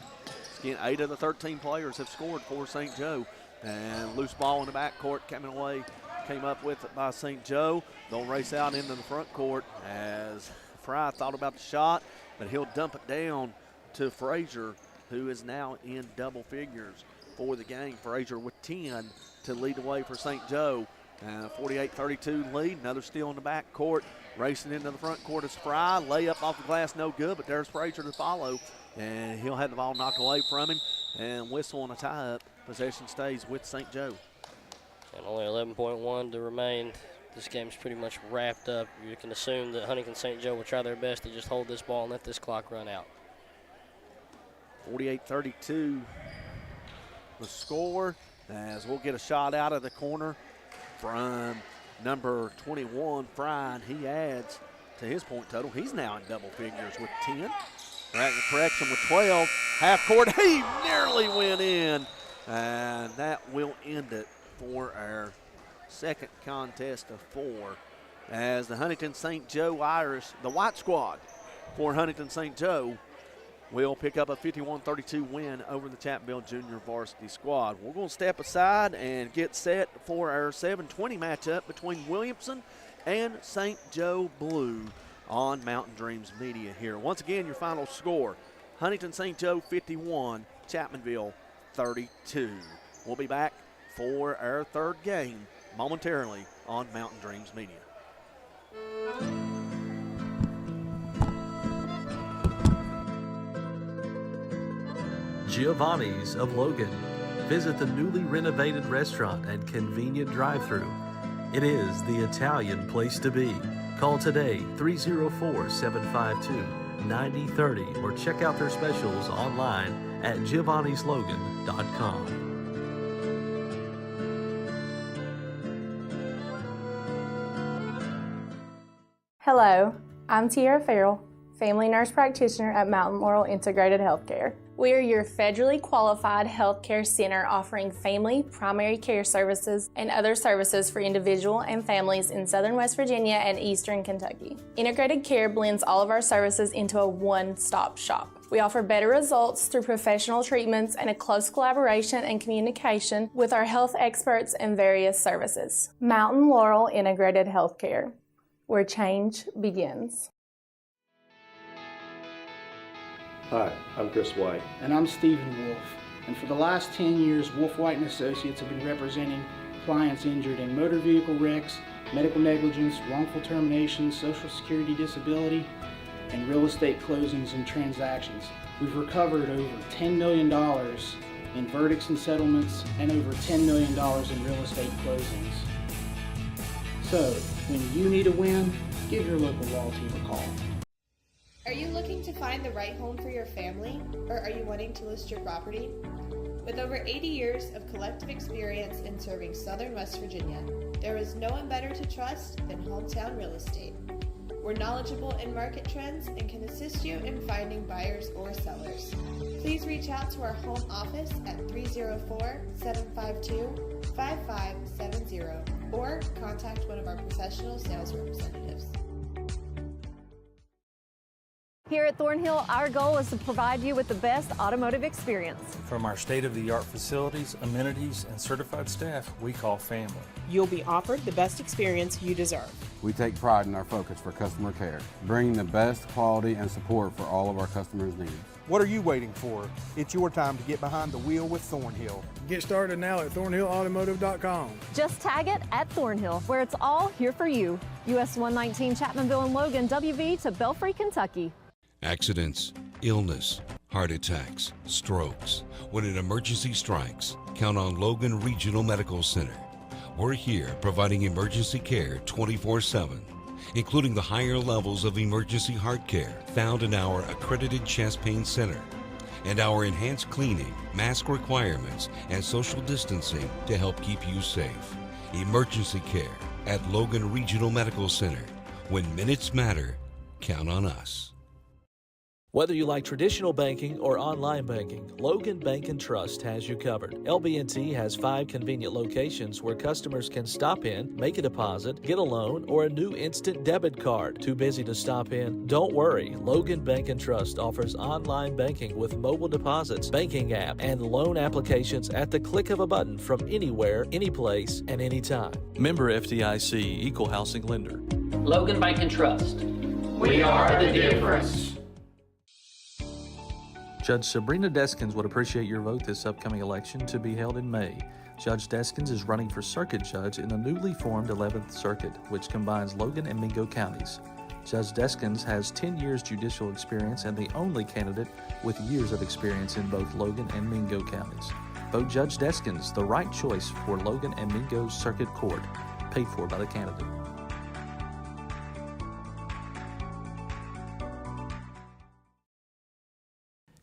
[SPEAKER 1] Again, 8 of the 13 players have scored for St. Joe. And loose ball in the backcourt coming away, came up with it by St. Joe. They'll race out into the front court as Fry thought about the shot, but he'll dump it down to Frazier, who is now in double figures for the game. Frazier with 10 to lead the way for St. Joe. 48-32 lead. Another steal in the backcourt. Racing into the front court is Fry. Layup off the glass, no good, but there's Frazier to follow. And he'll have the ball knocked away from him and whistle on a tie-up. Possession stays with St. Joe.
[SPEAKER 2] And only 11.1 to remain. This game's pretty much wrapped up. You can assume that Huntington St. Joe will try their best to just hold this ball and let this clock run out.
[SPEAKER 1] 48-32 the score, as we'll get a shot out of the corner from number 21, Fry, and he adds to his point total. He's now in double figures with 10. Right, correction with 12. Half court, he nearly went in, and that will end it for our second contest of 4, as the Huntington St. Joe Irish, the white squad for Huntington St. Joe, will pick up a 51-32 win over the Chapmanville Junior Varsity squad. We're going to step aside and get set for our 7:20 matchup between Williamson and St. Joe Blue on Mountain Dreams Media here. Once again, your final score, Huntington St. Joe 51, Chapmanville 32. We'll be back for our third game momentarily on Mountain Dreams Media.
[SPEAKER 3] Giovanni's of Logan. Visit the newly renovated restaurant and convenient drive-thru. It is the Italian place to be. Call today 304-752-9030 or check out their specials online at giovannislogan.com.
[SPEAKER 4] Hello, I'm Tiara Farrell, family nurse practitioner at Mountain Laurel Integrated Healthcare. We are your federally qualified healthcare center offering family, primary care services, and other services for individual and families in southern West Virginia and eastern Kentucky. Integrated Care blends all of our services into a one-stop shop. We offer better results through professional treatments and a close collaboration and communication with our health experts and various services. Mountain Laurel Integrated Healthcare, where change begins.
[SPEAKER 16] Hi, I'm Chris White.
[SPEAKER 6] And I'm Stephen Wolf. And for the last 10 years, Wolf White & Associates have been representing clients injured in motor vehicle wrecks, medical negligence, wrongful termination, social security disability, and real estate closings and transactions. We've recovered over $10 million in verdicts and settlements and over $10 million in real estate closings. So, when you need a win, give your local law team a call.
[SPEAKER 7] Are you looking to find the right home for your family, or are you wanting to list your property? With over 80 years of collective experience in serving southern West Virginia, there is no one better to trust than Hometown Real Estate. We're knowledgeable in market trends and can assist you in finding buyers or sellers. Please reach out to our home office at 304-752-5570 or contact one of our professional sales representatives.
[SPEAKER 8] Here at Thornhill, our goal is to provide you with the best automotive experience.
[SPEAKER 10] From our state-of-the-art facilities, amenities, and certified staff we call family.
[SPEAKER 11] You'll be offered the best experience you deserve.
[SPEAKER 12] We take pride in our focus for customer care, bringing the best quality and support for all of our customers' needs.
[SPEAKER 13] What are you waiting for? It's your time to get behind the wheel with Thornhill.
[SPEAKER 14] Get started now at thornhillautomotive.com.
[SPEAKER 8] Just tag it at Thornhill, where it's all here for you. US 119 Chapmanville and Logan, WV to Belfry, Kentucky.
[SPEAKER 15] Accidents, illness, heart attacks, strokes. When an emergency strikes, count on Logan Regional Medical Center. We're here providing emergency care 24/7, including the higher levels of emergency heart care found in our accredited chest pain center, and our enhanced cleaning, mask requirements, and social distancing to help keep you safe. Emergency care at Logan Regional Medical Center. When minutes matter, count on us.
[SPEAKER 3] Whether you like traditional banking or online banking, Logan Bank & Trust has you covered. LB&T has 5 convenient locations where customers can stop in, make a deposit, get a loan, or a new instant debit card. Too busy to stop in? Don't worry. Logan Bank & Trust offers online banking with mobile deposits, banking app, and loan applications at the click of a button from anywhere, anyplace, and anytime. Member FDIC, Equal Housing Lender.
[SPEAKER 5] Logan Bank & Trust.
[SPEAKER 9] We are the difference.
[SPEAKER 3] Judge Sabrina Deskins would appreciate your vote this upcoming election to be held in May. Judge Deskins is running for circuit judge in the newly formed 11th Circuit, which combines Logan and Mingo counties. Judge Deskins has 10 years judicial experience and the only candidate with years of experience in both Logan and Mingo counties. Vote Judge Deskins, the right choice for Logan and Mingo Circuit Court, paid for by the candidate.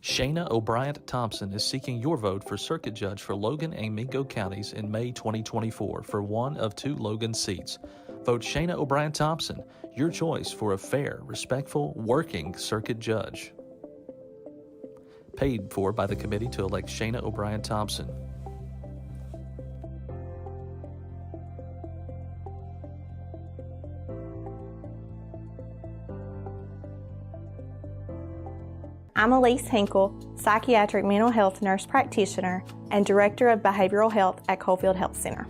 [SPEAKER 3] Shayna O'Brien Thompson is seeking your vote for circuit judge for Logan and Mingo counties in May 2024 for one of 2 Logan seats. Vote Shayna O'Brien Thompson, your choice for a fair, respectful, working circuit judge. Paid for by the committee to elect Shayna O'Brien Thompson.
[SPEAKER 17] I'm Elise Hinkle, psychiatric mental health nurse practitioner and director of behavioral health at Coalfield Health Center.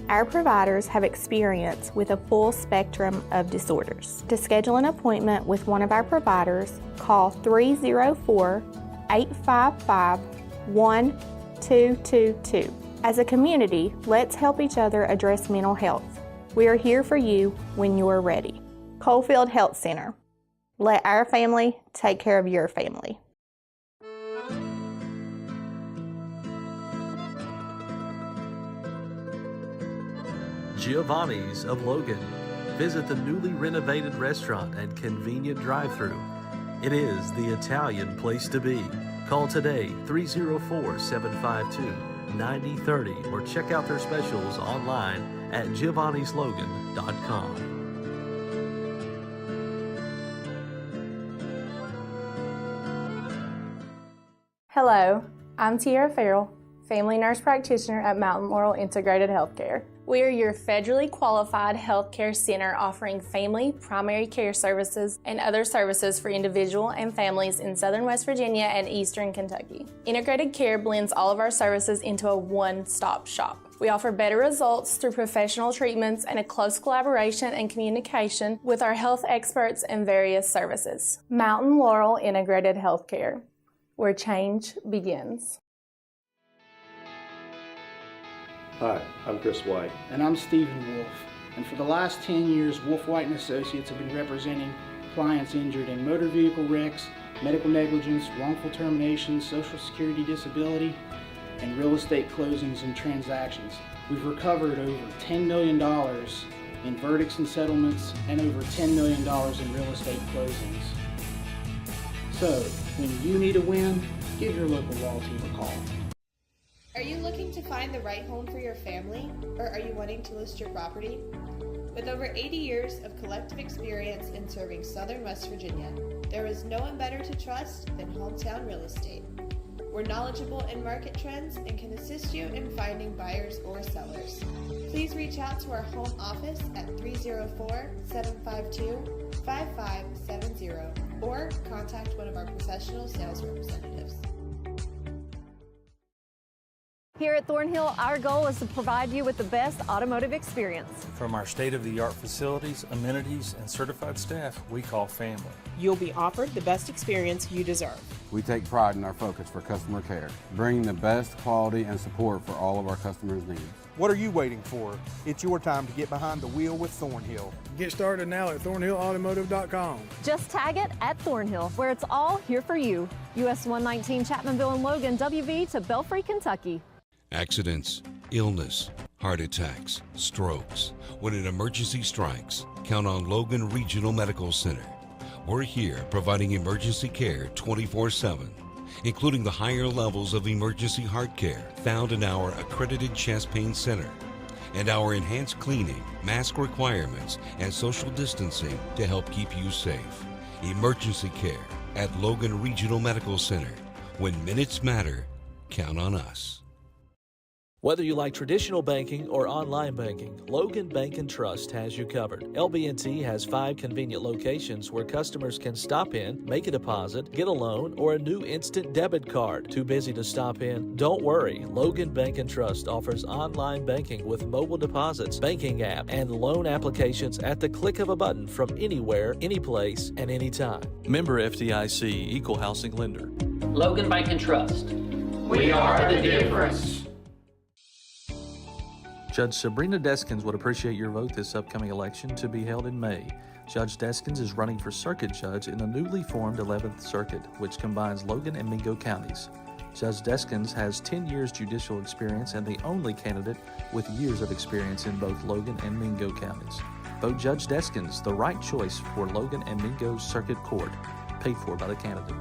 [SPEAKER 17] Our providers have experience with a full spectrum of disorders. To schedule an appointment with one of our providers, call 304-855-1222. As a community, let's help each other address mental health. We are here for you when you are ready. Coalfield Health Center. Let our family take care of your family.
[SPEAKER 3] Giovanni's of Logan. Visit the newly renovated restaurant and convenient drive-thru. It is the Italian place to be. Call today 304-752-9030 or check out their specials online at giovannislogan.com.
[SPEAKER 4] Hello, I'm Tiara Farrell, family nurse practitioner at Mountain Laurel Integrated Healthcare. We are your federally qualified healthcare center offering family, primary care services, and other services for individual and families in southern West Virginia and eastern Kentucky. Integrated care blends all of our services into a one-stop shop. We offer better results through professional treatments and a close collaboration and communication with our health experts and various services. Mountain Laurel Integrated Healthcare, where change begins.
[SPEAKER 16] Hi, I'm Chris White.
[SPEAKER 6] And I'm Stephen Wolf. And for the last 10 years, Wolf White & Associates have been representing clients injured in motor vehicle wrecks, medical negligence, wrongful termination, social security disability, and real estate closings and transactions. We've recovered over $10 million in verdicts and settlements and over $10 million in real estate closings. So, when you need a win, give your local law team a call.
[SPEAKER 7] Are you looking to find the right home for your family, or are you wanting to list your property? With over 80 years of collective experience in serving Southern West Virginia, there is no one better to trust than Hometown Real Estate. We're knowledgeable in market trends and can assist you in finding buyers or sellers. Please reach out to our home office at 304-752-5570 or contact one of our professional sales representatives.
[SPEAKER 8] Here at Thornhill, our goal is to provide you with the best automotive experience.
[SPEAKER 10] From our state-of-the-art facilities, amenities, and certified staff we call family.
[SPEAKER 11] You'll be offered the best experience you deserve.
[SPEAKER 12] We take pride in our focus for customer care, bringing the best quality and support for all of our customers' needs.
[SPEAKER 13] What are you waiting for? It's your time to get behind the wheel with Thornhill.
[SPEAKER 14] Get started now at thornhillautomotive.com.
[SPEAKER 8] Just tag it at Thornhill, where it's all here for you. US 119 Chapmanville and Logan, WV to Belfry, Kentucky.
[SPEAKER 15] Accidents, illness, heart attacks, strokes. When an emergency strikes, count on Logan Regional Medical Center. We're here providing emergency care 24/7, including the higher levels of emergency heart care found in our accredited chest pain center, and our enhanced cleaning, mask requirements, and social distancing to help keep you safe. Emergency care at Logan Regional Medical Center. When minutes matter, count on us.
[SPEAKER 3] Whether you like traditional banking or online banking, Logan Bank & Trust has you covered. LB&T has 5 convenient locations where customers can stop in, make a deposit, get a loan, or a new instant debit card. Too busy to stop in? Don't worry. Logan Bank & Trust offers online banking with mobile deposits, banking app, and loan applications at the click of a button from anywhere, anyplace, and anytime. Member FDIC, Equal Housing Lender.
[SPEAKER 5] Logan Bank & Trust.
[SPEAKER 9] We are the difference.
[SPEAKER 3] Judge Sabrina Deskins would appreciate your vote this upcoming election to be held in May. Judge Deskins is running for circuit judge in the newly formed 11th Circuit, which combines Logan and Mingo counties. Judge Deskins has 10 years judicial experience and the only candidate with years of experience in both Logan and Mingo counties. Vote Judge Deskins, the right choice for Logan and Mingo Circuit Court, paid for by the candidate.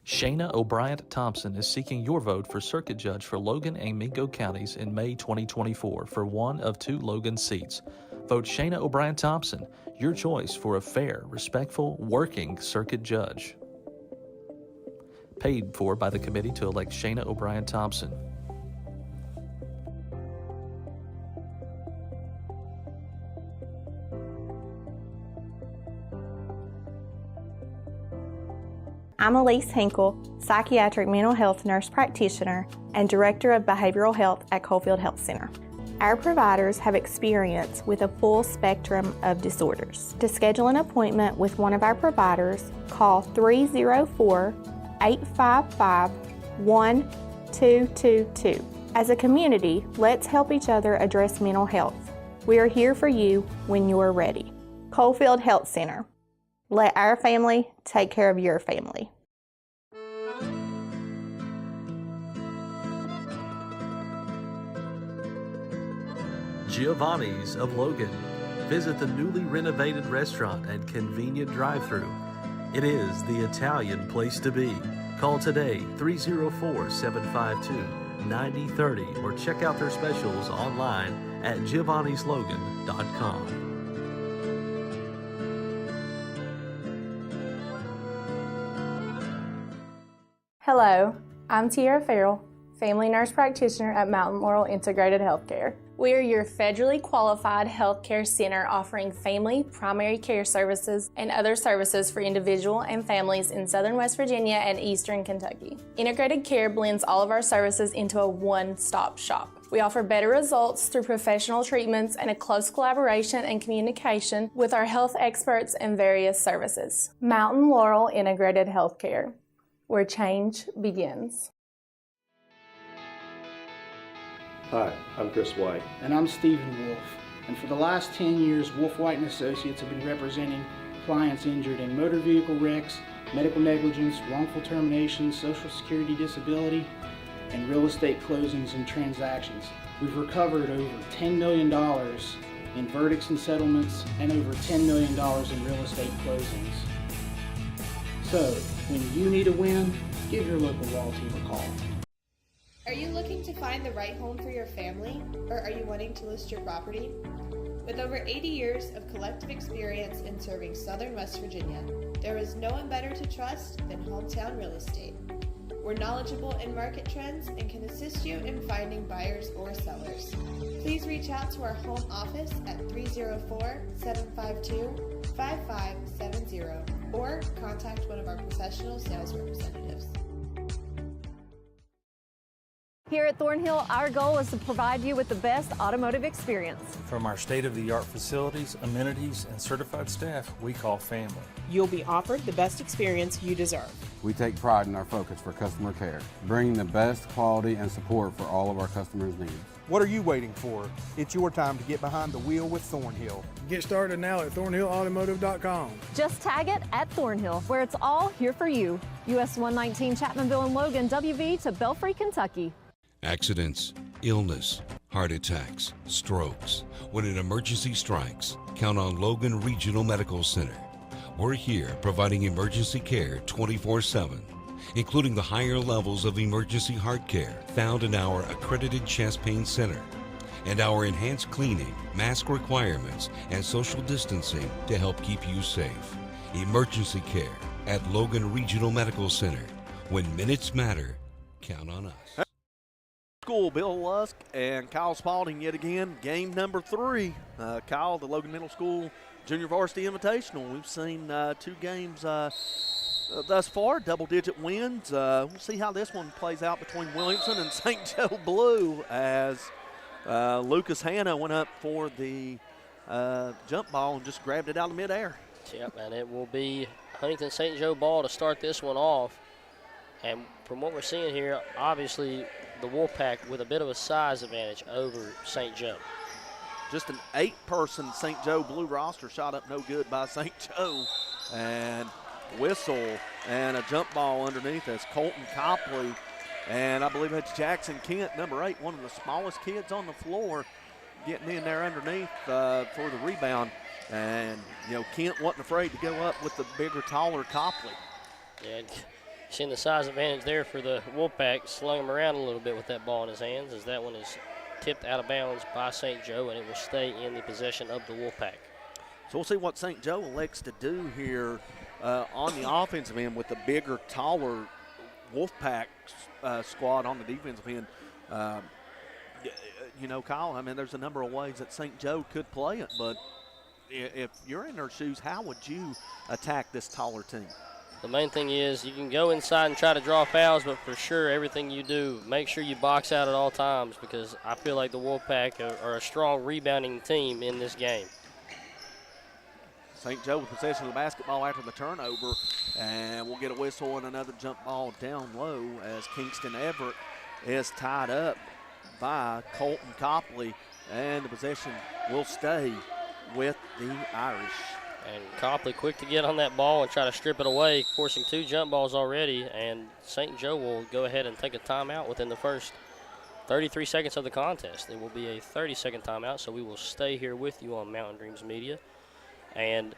[SPEAKER 3] Shayna O'Brien Thompson is seeking your vote for circuit judge for Logan and Mingo counties in May 2024 for one of 2 Logan seats. Vote Shayna O'Brien Thompson, your choice for a fair, respectful, working circuit judge. Paid for by the committee to elect Shayna O'Brien Thompson.
[SPEAKER 17] I'm Elise Hinkle, psychiatric mental health nurse practitioner and director of behavioral health at Coalfield Health Center. Our providers have experience with a full spectrum of disorders. To schedule an appointment with one of our providers, call 304-855-1222. As a community, let's help each other address mental health. We are here for you when you are ready. Coalfield Health Center. Let our family take care of your family.
[SPEAKER 3] Giovanni's of Logan. Visit the newly renovated restaurant and convenient drive-thru. It is the Italian place to be. Call today 304-752-9030 or check out their specials online at giovannislogan.com.
[SPEAKER 4] Hello, I'm Tiara Farrell, family nurse practitioner at Mountain Laurel Integrated Healthcare. We are your federally qualified healthcare center offering family, primary care services, and other services for individual and families in southern West Virginia and eastern Kentucky. Integrated care blends all of our services into a one-stop shop. We offer better results through professional treatments and a close collaboration and communication with our health experts and various services. Mountain Laurel Integrated Healthcare, where change begins.
[SPEAKER 16] Hi, I'm Chris White.
[SPEAKER 6] And I'm Stephen Wolf. And for the last 10 years, Wolf White & Associates have been representing clients injured in motor vehicle wrecks, medical negligence, wrongful termination, social security disability, and real estate closings and transactions. We've recovered over $10 million in verdicts and settlements and over $10 million in real estate closings. So, when you need a win, give your local wall team a call.
[SPEAKER 7] Are you looking to find the right home for your family, or are you wanting to list your property? With over 80 years of collective experience in serving Southern West Virginia, there is no one better to trust than Hometown Real Estate. We're knowledgeable in market trends and can assist you in finding buyers or sellers. Please reach out to our home office at 304-752-5570 or contact one of our professional sales representatives.
[SPEAKER 8] Here at Thornhill, our goal is to provide you with the best automotive experience.
[SPEAKER 10] From our state-of-the-art facilities, amenities, and certified staff we call family.
[SPEAKER 11] You'll be offered the best experience you deserve.
[SPEAKER 12] We take pride in our focus for customer care, bringing the best quality and support for all of our customers' needs.
[SPEAKER 13] What are you waiting for? It's your time to get behind the wheel with Thornhill.
[SPEAKER 14] Get started now at thornhillautomotive.com.
[SPEAKER 8] Just tag it at Thornhill, where it's all here for you. US 119 Chapmanville and Logan, WV to Belfry, Kentucky.
[SPEAKER 15] Accidents, illness, heart attacks, strokes. When an emergency strikes, count on Logan Regional Medical Center. We're here providing emergency care 24/7, including the higher levels of emergency heart care found in our accredited chest pain center, and our enhanced cleaning, mask requirements, and social distancing to help keep you safe. Emergency care at Logan Regional Medical Center. When minutes matter, count on us.
[SPEAKER 1] School, Bill Lusk and Kyle Spalding yet again, game number 3. Kyle, the Logan Middle School Junior Varsity Invitational. We've seen 2 games thus far, double-digit wins. We'll see how this one plays out between Williamson and St. Joe Blue as Lucas Hanna went up for the jump ball and just grabbed it out of midair.
[SPEAKER 2] Yep, and it will be Huntington St. Joe ball to start this one off. And from what we're seeing here, obviously the Wolfpack with a bit of a size advantage over St. Joe.
[SPEAKER 1] Just an 8-person St. Joe Blue roster shot up no good by St. Joe. And whistle and a jump ball underneath as Colton Copley and I believe it's Jackson Kent, number 8, one of the smallest kids on the floor, getting in there underneath for the rebound. And, you know, Kent wasn't afraid to go up with the bigger, taller Copley.
[SPEAKER 2] Yeah, seeing the size advantage there for the Wolfpack, slung him around a little bit with that ball in his hands as that one is tipped out of bounds by St. Joe, and it will stay in the possession of the Wolfpack.
[SPEAKER 1] So we'll see what St. Joe elects to do here on the offensive end with the bigger, taller Wolfpack squad on the defensive end. You know, Kyle, I mean, there's a number of ways that St. Joe could play it, but if you're in their shoes, how would you attack this taller team?
[SPEAKER 2] The main thing is you can go inside and try to draw fouls, but for sure, everything you do, make sure you box out at all times, because I feel like the Wolfpack are a strong rebounding team in this game.
[SPEAKER 1] St. Joe with possession of the basketball after the turnover, and we'll get a whistle and another jump ball down low as Kingston Everett is tied up by Colton Copley, and the possession will stay with the Irish.
[SPEAKER 2] And Copley quick to get on that ball and try to strip it away, forcing 2 jump balls already, and St. Joe will go ahead and take a timeout within the first 33 seconds of the contest. It will be a 30-second timeout, so we will stay here with you on Mountain Dreams Media. And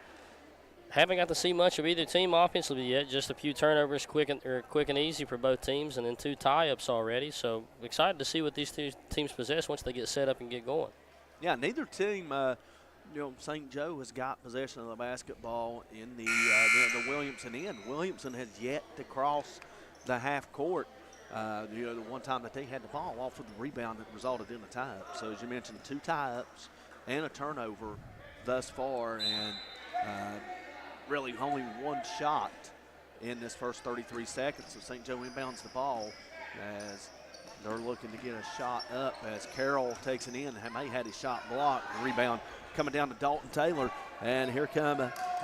[SPEAKER 2] haven't got to see much of either team offensively yet, just a few turnovers quick and easy for both teams, and then 2 tie-ups already. So excited to see what these 2 teams possess once they get set up and get going.
[SPEAKER 1] Yeah, neither team you know, St. Joe has got possession of the basketball in the Williamson end. Williamson has yet to cross the half court. You know, the one time that they had the ball off of the rebound that resulted in a tie-up. So as you mentioned, 2 tie-ups and a turnover thus far, and really only 1 shot in this first 33 seconds. So St. Joe inbounds the ball as they're looking to get a shot up as Carroll takes it in. May had his shot blocked. The rebound coming down to Dalton Taylor, and here come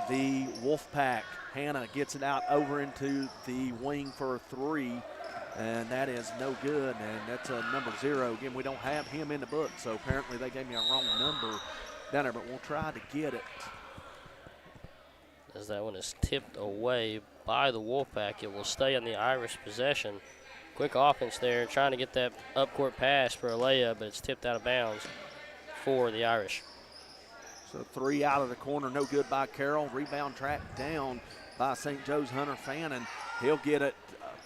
[SPEAKER 1] the Wolfpack. Hannah gets it out over into the wing for a 3, and that is no good, and that's a number 0. Again, we don't have him in the book, so apparently they gave me a wrong number down there, but we'll try to get it.
[SPEAKER 2] As that one is tipped away by the Wolfpack, it will stay in the Irish possession. Quick offense there, trying to get that up-court pass for a layup, but it's tipped out of bounds for the Irish.
[SPEAKER 1] So 3 out of the corner, no good by Carroll. Rebound tracked down by St. Joe's Hunter Fannin. He'll get it,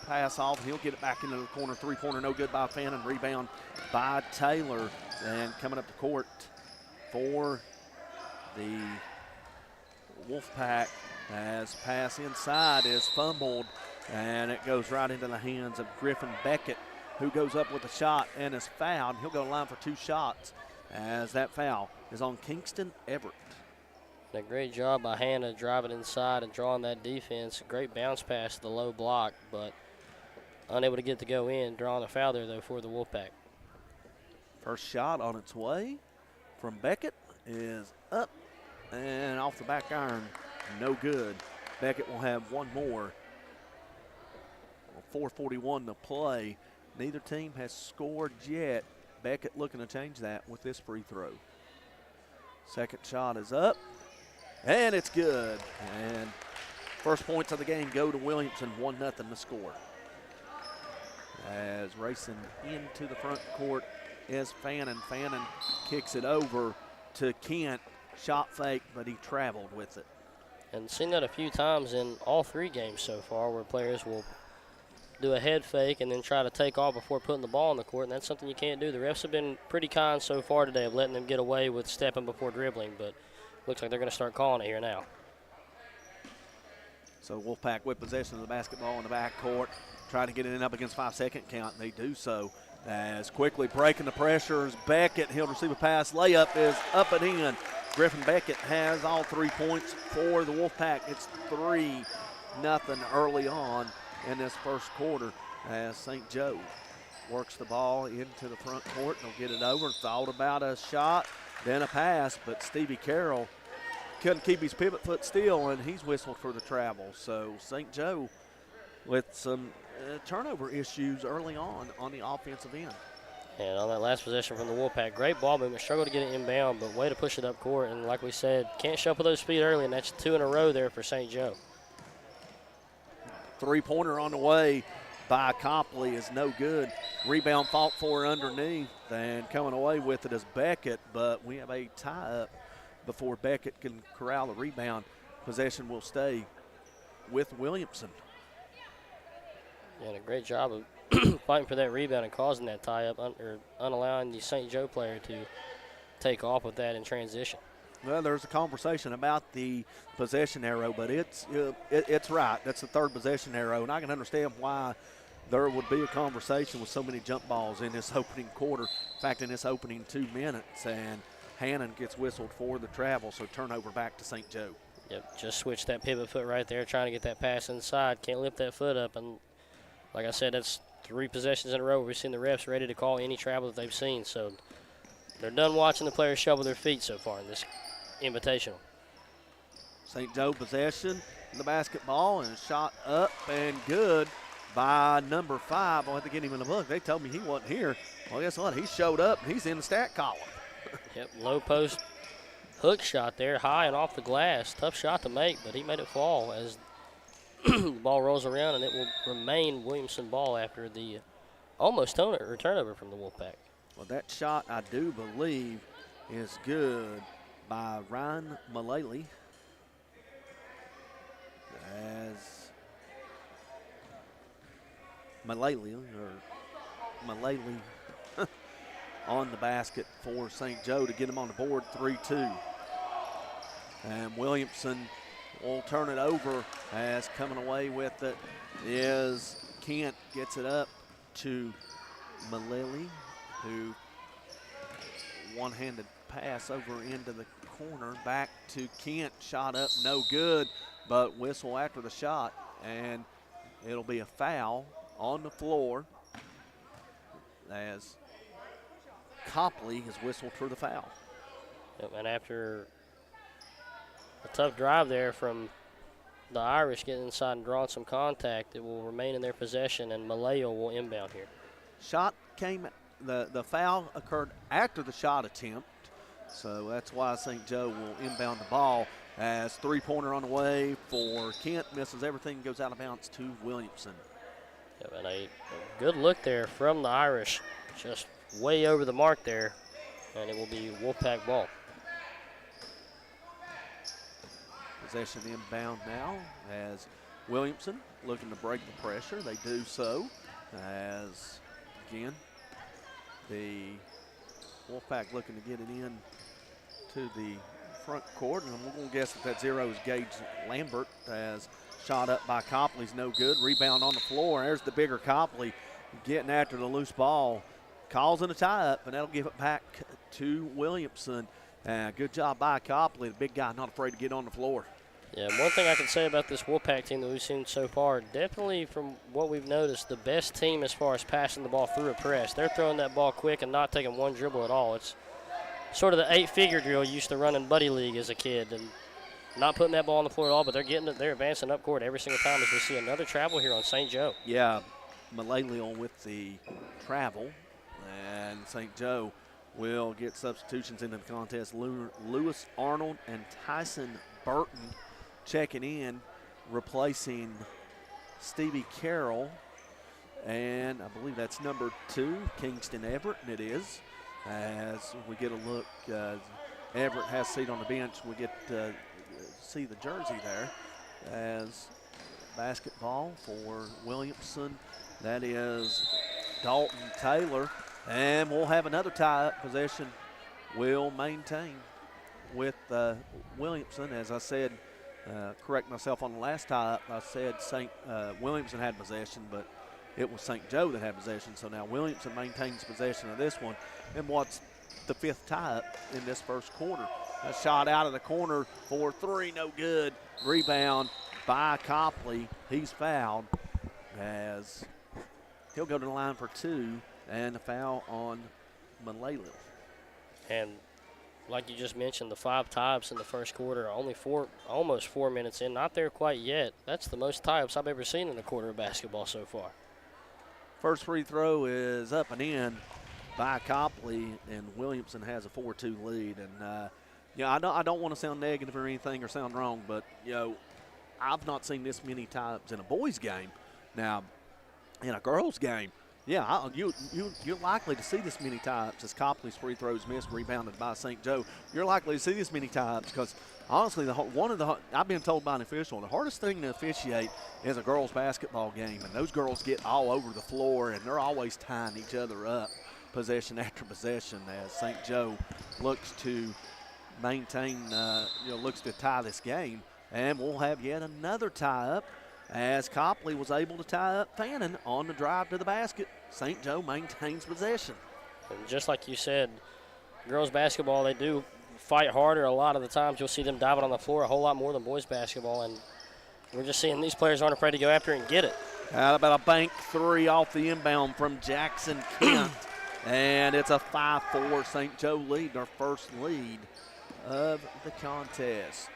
[SPEAKER 1] pass off. He'll get it back into the corner. 3-pointer, no good by Fannin. Rebound by Taylor. And coming up the court for the Wolfpack as pass inside is fumbled. And it goes right into the hands of Griffin Beckett, who goes up with a shot and is fouled. He'll go to line for 2 shots as that foul is on Kingston Everett.
[SPEAKER 2] A great job by Hannah driving inside and drawing that defense. Great bounce pass to the low block, but unable to get to go in. Drawing a foul there, though, for the Wolfpack.
[SPEAKER 1] First shot on its way from Beckett is up and off the back iron. No good. Beckett will have one more. 4:41 to play. Neither team has scored yet. Beckett looking to change that with this free throw. Second shot is up, and it's good. And first points of the game go to Williamson, 1-0 to score. As racing into the front court is Fannin. Fannin kicks it over to Kent. Shot fake, but he traveled with it.
[SPEAKER 2] And seen that a few times in all 3 games so far, where players will do a head fake and then try to take off before putting the ball on the court, and that's something you can't do. The refs have been pretty kind so far today of letting them get away with stepping before dribbling, but looks like they're going to start calling it here now.
[SPEAKER 1] So Wolfpack with possession of the basketball in the backcourt, trying to get it in up against 5-second count, and they do so. As quickly breaking the pressures, Beckett, he'll receive a pass. Layup is up and in. Griffin Beckett has all 3 points for the Wolfpack. It's 3-0 early on in this first quarter as St. Joe works the ball into the front court. They'll get it over. Thought about a shot, then a pass, but Stevie Carroll couldn't keep his pivot foot still, and he's whistled for the travel. So St. Joe with some turnover issues early on the offensive end.
[SPEAKER 2] And on that last possession from the Wolfpack, great ball movement, struggled to get it inbound, but way to push it up court. And like we said, can't show up with those speed early, and that's 2 in a row there for St. Joe.
[SPEAKER 1] 3-pointer on the way by Copley is no good. Rebound fought for underneath, and coming away with it is Beckett, but we have a tie-up before Beckett can corral the rebound. Possession will stay with Williamson.
[SPEAKER 2] Yeah, and a great job of fighting for that rebound and causing that tie-up, or unallowing the St. Joe player to take off with that in transition.
[SPEAKER 1] Well, there's a conversation about the possession arrow, but it's right. That's the 3rd possession arrow, and I can understand why there would be a conversation with so many jump balls in this opening quarter. In fact, in this opening 2 minutes, and Hannon gets whistled for the travel, so turnover back to St. Joe.
[SPEAKER 2] Yep, just switch that pivot foot right there, trying to get that pass inside. Can't lift that foot up, and like I said, that's 3 possessions in a row. We've seen the refs ready to call any travel that they've seen, so they're done watching the players shovel their feet so far in this invitational.
[SPEAKER 1] St. Joe possession, the basketball, and shot up and good by number 5. I'll have to get him in the book. They told me he wasn't here. Well, guess what? He showed up, and he's in the stat column.
[SPEAKER 2] Yep, low post hook shot there, high and off the glass. Tough shot to make, but he made it fall as the ball rolls around, and it will remain Williamson ball after the almost turnover from the Wolfpack.
[SPEAKER 1] Well, that shot, I do believe, is good by Ryan Mullally. As Mullally on the basket for St. Joe to get him on the board, 3-2. And Williamson will turn it over as coming away with it is Kent. Gets it up to Mullally, who one-handed pass over into the corner, back to Kent. Shot up, no good, but whistle after the shot, and it'll be a foul on the floor as Copley has whistled for the foul.
[SPEAKER 2] Yep, and after a tough drive there from the Irish getting inside and drawing some contact, it will remain in their possession, and Malayo will inbound here.
[SPEAKER 1] Shot came, the foul occurred after the shot attempt, so that's why St. Joe will inbound the ball as 3-pointer on the way for Kent. Misses everything, goes out of bounds to Williamson.
[SPEAKER 2] Yep, and a good look there from the Irish, just way over the mark there, and it will be Wolfpack ball.
[SPEAKER 1] Possession inbound now as Williamson looking to break the pressure. They do so as, again, the Wolfpack looking to get it in to the front court. And I'm going to guess that 0 is Gage Lambert as shot up by Copley's no good. Rebound on the floor. There's the bigger Copley getting after the loose ball. Causing a tie-up, and that'll give it back to Williamson. Good job by Copley, the big guy, not afraid to get on the floor.
[SPEAKER 2] Yeah, one thing I can say about this Wolfpack team that we've seen so far, definitely from what we've noticed, the best team as far as passing the ball through a press. They're throwing that ball quick and not taking one dribble at all. It's sort of the 8-figure drill you used to run in Buddy League as a kid, and not putting that ball on the floor at all, but they're getting it. They're advancing up court every single time as we see another travel here on St. Joe.
[SPEAKER 1] Yeah, Malay with the travel, and St. Joe will get substitutions into the contest. Lewis Arnold and Tyson Burton checking in, replacing Stevie Carroll. And I believe that's number 2, Kingston Everett, and it is. As we get a look, Everett has a seat on the bench. We get to see the jersey there. As basketball for Williamson, that is Dalton Taylor. And we'll have another tie-up. Possession will maintain with Williamson. As I said, correct myself on the last tie-up, I said Williamson had possession, but it was St. Joe that had possession. So now Williamson maintains possession of this one. And what's the 5th tie-up in this first quarter? A shot out of the corner for 3, no good. Rebound by Copley. He's fouled as he'll go to the line for 2. And a foul on Malay.
[SPEAKER 2] And like you just mentioned, the 5 tie-ups in the first quarter, only almost 4 minutes in, not there quite yet. That's the most tie-ups I've ever seen in a quarter of basketball so far.
[SPEAKER 1] First free throw is up and in by Copley, and Williamson has a 4-2 lead. And I don't want to sound negative or anything or sound wrong, but I've not seen this many tie-ups in a boys' game. Now, in a girls' game, yeah, you're likely to see this many tie-ups as Copley's free throws missed, rebounded by St. Joe. You're likely to see this many tie-ups because, honestly, I've been told by an official, the hardest thing to officiate is a girls' basketball game, and those girls get all over the floor, and they're always tying each other up possession after possession as St. Joe looks to maintain, looks to tie this game. And we'll have yet another tie-up as Copley was able to tie up Fannin on the drive to the basket. St. Joe maintains possession.
[SPEAKER 2] And just like you said, girls basketball, they do fight harder. A lot of the times you'll see them diving on the floor a whole lot more than boys basketball, and we're just seeing these players aren't afraid to go after it and get it.
[SPEAKER 1] How about a bank 3 off the inbound from Jackson Kent, and it's a 5-4 St. Joe lead, their first lead of the contest.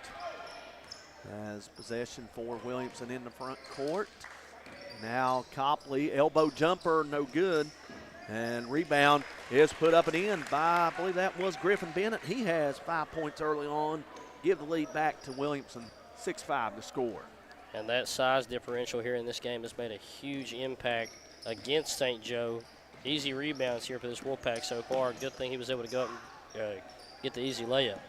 [SPEAKER 1] As possession for Williamson in the front court. Now Copley, elbow jumper, no good. And rebound is put up and in by, I believe that was Griffin Bennett. He has 5 points early on. Give the lead back to Williamson, 6-5 to score.
[SPEAKER 2] And that size differential here in this game has made a huge impact against St. Joe. Easy rebounds here for this Wolfpack so far. Good thing he was able to go up and get the easy layup.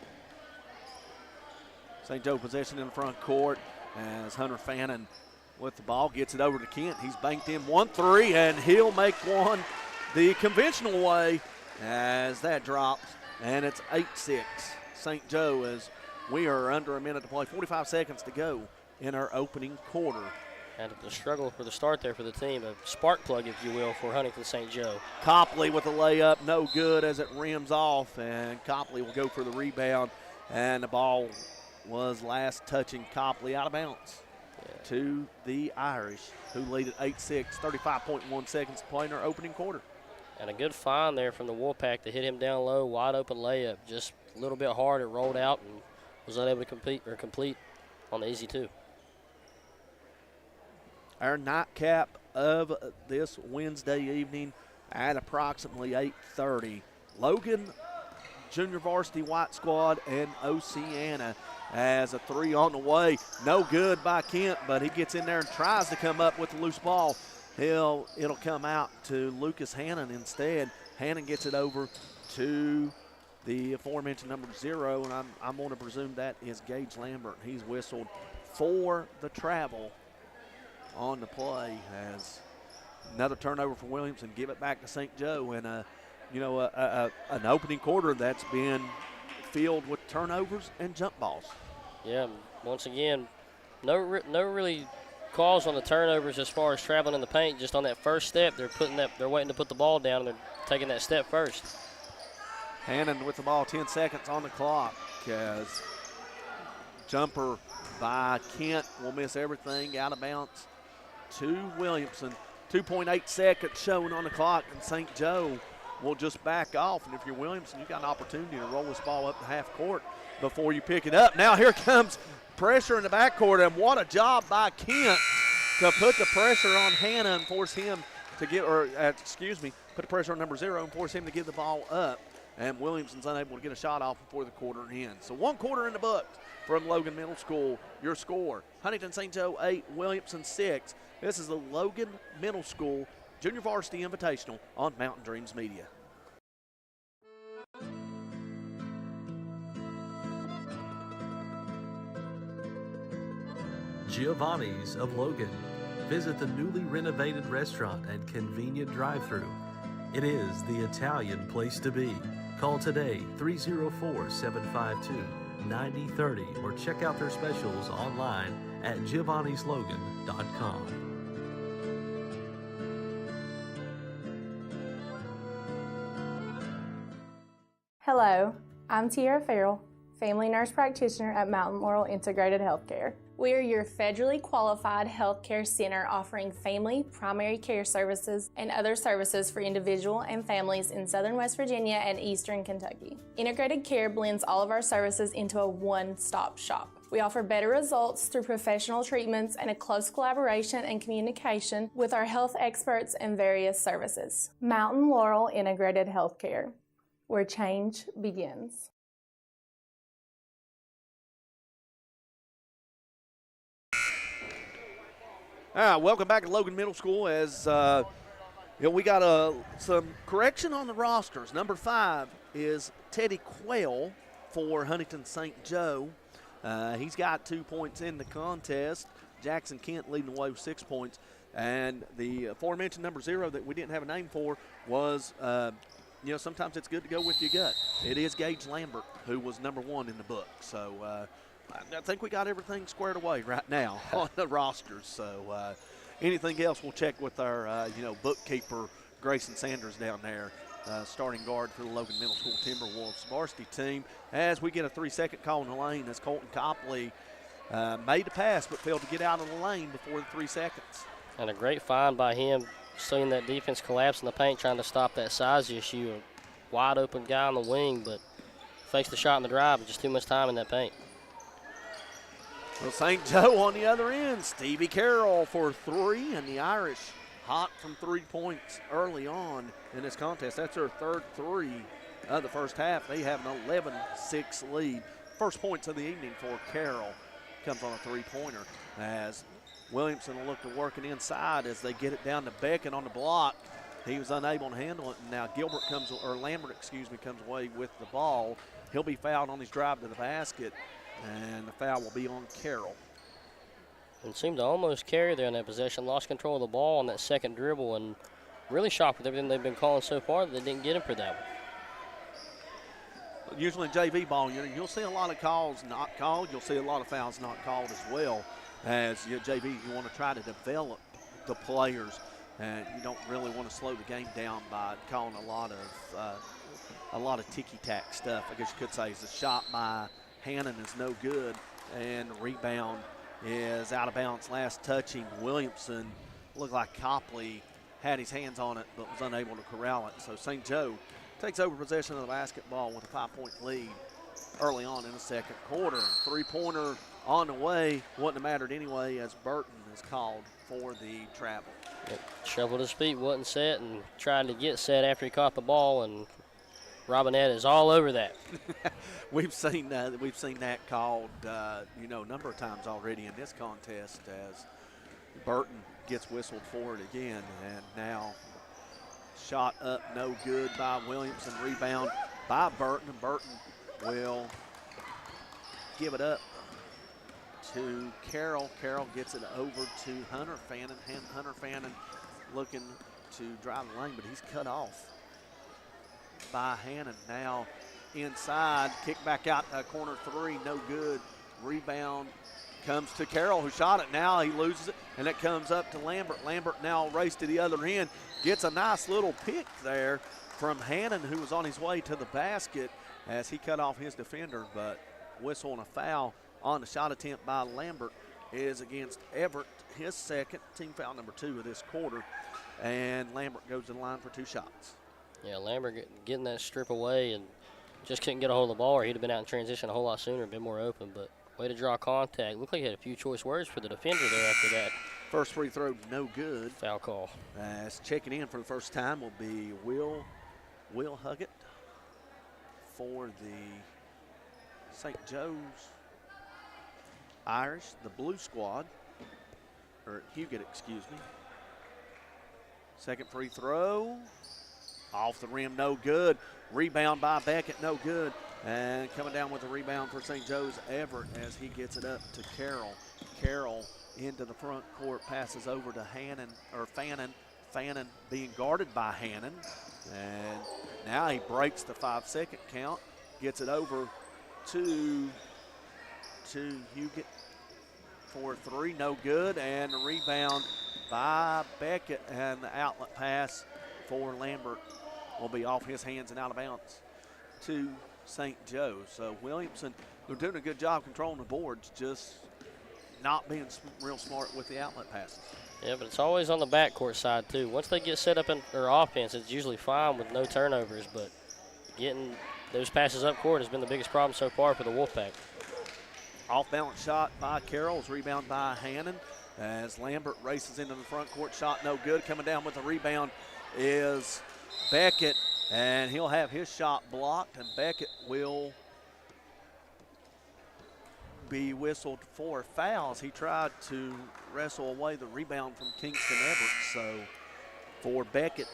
[SPEAKER 1] St. Joe possession in the front court as Hunter Fannin with the ball gets it over to Kent. He's banked in 1-3, and he'll make one the conventional way as that drops, and it's 8-6 St. Joe as we are under a minute to play, 45 seconds to go in our opening quarter.
[SPEAKER 2] And the struggle for the start there for the team, a spark plug, if you will, for Huntington St. Joe.
[SPEAKER 1] Copley with a layup, no good as it rims off, and Copley will go for the rebound, and the ball was last touching Copley out of bounds to the Irish, who lead at 8-6, 35.1 seconds to play in our opening quarter.
[SPEAKER 2] And a good find there from the Wolfpack to hit him down low, wide open layup, just a little bit hard. It rolled out and was unable to complete on the easy 2.
[SPEAKER 1] Our nightcap of this Wednesday evening at approximately 8:30. Logan Junior Varsity White Squad and Oceana as a 3 on the way. No good by Kent, but he gets in there and tries to come up with the loose ball. It'll come out to Lucas Hannon instead. Hannon gets it over to the aforementioned number 0, and I'm going to presume that is Gage Lambert. He's whistled for the travel on the play as another turnover for Williamson. Give it back to St. Joe, and an opening quarter that's been filled with turnovers and jump balls.
[SPEAKER 2] Yeah, once again, no really calls on the turnovers as far as traveling in the paint. Just on that first step, they're waiting to put the ball down, and they're taking that step first.
[SPEAKER 1] Hannon with the ball, 10 seconds on the clock as jumper by Kent will miss everything, out of bounds to Williamson. 2.8 seconds showing on the clock, and St. Joe will just back off. And if you're Williamson, you've got an opportunity to roll this ball up to half court before you pick it up. Now here comes pressure in the backcourt, and what a job by Kent to put the pressure on Hannon and force him to put the pressure on number 0 and force him to give the ball up. And Williamson's unable to get a shot off before the quarter ends. So 1 quarter in the books from Logan Middle School. Your score, Huntington St. Joe 8, Williamson 6. This is the Logan Middle School Junior Varsity Invitational on Mountain Dreams Media.
[SPEAKER 3] Giovanni's of Logan. Visit the newly renovated restaurant and convenient drive-thru. It is the Italian place to be. Call today, 304-752-9030, or check out their specials online at giovannislogan.com.
[SPEAKER 4] Hello, I'm Tiara Farrell, family nurse practitioner at Mountain Laurel Integrated Healthcare. We are your federally qualified healthcare center offering family, primary care services, and other services for individual and families in southern West Virginia and eastern Kentucky. Integrated Care blends all of our services into a one-stop shop. We offer better results through professional treatments and a close collaboration and communication with our health experts and various services. Mountain Laurel Integrated Healthcare, where change begins.
[SPEAKER 1] All right, welcome back to Logan Middle School as we got some correction on the rosters. Number 5 is Teddy Quayle for Huntington St. Joe. He's got 2 points in the contest. Jackson Kent leading the way with 6 points. And the aforementioned number 0 that we didn't have a name for was, sometimes it's good to go with your gut. It is Gage Lambert, who was number 1 in the book. So I think we got everything squared away right now on the rosters. So anything else, we'll check with our, bookkeeper, Grayson Sanders down there, starting guard for the Logan Middle School Timberwolves varsity team. As we get a 3-second call in the lane as Colton Copley made the pass but failed to get out of the lane before the 3 seconds.
[SPEAKER 2] And a great find by him, seeing that defense collapse in the paint, trying to stop that size issue. A wide open guy on the wing, but fakes the shot in the drive, but just too much time in that paint.
[SPEAKER 1] Well, St. Joe on the other end, Stevie Carroll for 3, and the Irish hot from 3 points early on in this contest. That's their third 3 of the first half. They have an 11-6 lead. First points of the evening for Carroll comes on a 3-pointer as Williamson will look to work it inside as they get it down to Beckett on the block. He was unable to handle it, and now Lambert comes away with the ball. He'll be fouled on his drive to the basket, and the foul will be on Carroll.
[SPEAKER 2] And seemed to almost carry there in that possession. Lost control of the ball on that second dribble, and really shocked with everything they've been calling so far that they didn't get him for that one.
[SPEAKER 1] Usually in JV ball, you'll see a lot of calls not called. You'll see a lot of fouls not called as well. As JV, you want to try to develop the players, and you don't really want to slow the game down by calling a lot of ticky-tack stuff. I guess you could say the shot by Hannon is no good, and the rebound is out of bounds. Last touching Williamson. Looked like Copley had his hands on it but was unable to corral it. So St. Joe takes over possession of the basketball with a 5-point lead early on in the second quarter. 3-pointer on the way. Wouldn't have mattered anyway as Burton is called for the travel.
[SPEAKER 2] Shoveled his feet, wasn't set, and trying to get set after he caught the ball, and Robinette is all over that.
[SPEAKER 1] We've seen that called, a number of times already in this contest as Burton gets whistled for it again, and now shot up no good by Williamson. Rebound by Burton, and Burton will give it up to Carroll. Carroll gets it over to Hunter Fannin. Hunter Fannin looking to drive the lane, but he's cut off by Hannon. Now inside, kick back out, corner three, no good. Rebound comes to Carroll, who shot it. Now he loses it, and it comes up to Lambert. Lambert now race to the other end, gets a nice little pick there from Hannon, who was on his way to the basket as he cut off his defender, but whistle and a foul on the shot attempt by Lambert is against Everett, his second, team foul number 2 of this quarter, and Lambert goes to the line for 2 shots.
[SPEAKER 2] Yeah, Lambert getting that strip away and just couldn't get a hold of the ball, or he'd have been out in transition a whole lot sooner, been more open, but way to draw contact. Looked like he had a few choice words for the defender there after that.
[SPEAKER 1] First free throw, no good.
[SPEAKER 2] Foul call.
[SPEAKER 1] As checking in for the first time will be Will Huggett for the St. Joe's Irish, the blue squad, or Huggett, excuse me. Second free throw, off the rim, no good. Rebound by Beckett, no good. And coming down with a rebound for St. Joe's, Everett, as he gets it up to Carroll. Carroll into the front court, passes over to Fannin. Fannin being guarded by Hannon. And now he breaks the 5-second count, gets it over to Huggett for 3, no good. And a rebound by Beckett, and the outlet pass for Lambert will be off his hands and out of bounds to St. Joe. So Williamson, they're doing a good job controlling the boards, just not being real smart with the outlet passes.
[SPEAKER 2] Yeah, but it's always on the backcourt side too. Once they get set up in their offense, it's usually fine with no turnovers, but getting those passes up court has been the biggest problem so far for the Wolfpack.
[SPEAKER 1] Off-balance shot by Carroll's, rebound by Hannon as Lambert races into the front court, shot no good. Coming down with a rebound is Beckett, and he'll have his shot blocked, and Beckett will be whistled for fouls. He tried to wrestle away the rebound from Kingston Everett. So for Beckett,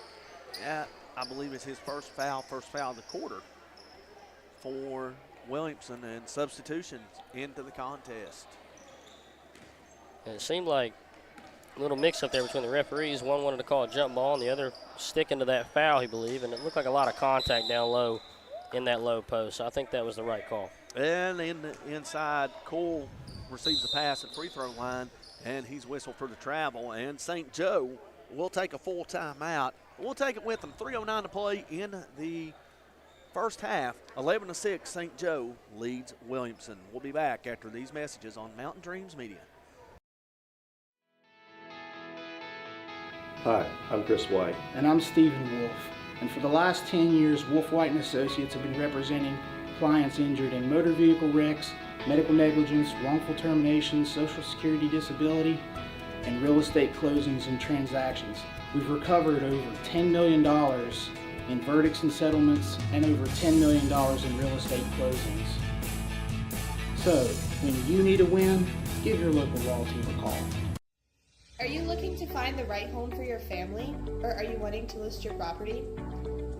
[SPEAKER 1] that I believe is his first foul of the quarter for Williamson, and substitutions into the contest.
[SPEAKER 2] And it seemed like a little mix-up there between the referees. One wanted to call a jump ball, and the other sticking to that foul, he believed, and it looked like a lot of contact down low in that low post. So I think that was the right call.
[SPEAKER 1] And in the inside, Cole receives the pass at free throw line, and he's whistled for the travel. And St. Joe will take a full timeout. We'll take it with them. 3:09 to play in the first half. 11-6, St. Joe leads Williamson. We'll be back after these messages on Mountain Dreams Media.
[SPEAKER 16] Hi, I'm Chris White.
[SPEAKER 6] And I'm Stephen Wolf. And for the last 10 years, Wolf White & Associates have been representing clients injured in motor vehicle wrecks, medical negligence, wrongful termination, Social Security disability, and real estate closings and transactions. We've recovered over $10 million in verdicts and settlements and over $10 million in real estate closings. So, when you need a win, give your local Wall team a call.
[SPEAKER 7] Are you looking to find the right home for your family, or are you wanting to list your property?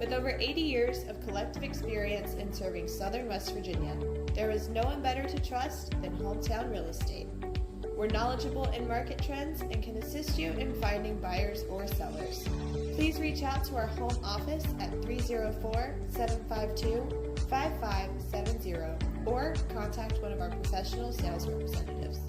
[SPEAKER 7] With over 80 years of collective experience in serving Southern West Virginia, there is no one better to trust than Hometown Real Estate. We're knowledgeable in market trends and can assist you in finding buyers or sellers. Please reach out to our home office at 304-752-5570 or contact one of our professional sales representatives.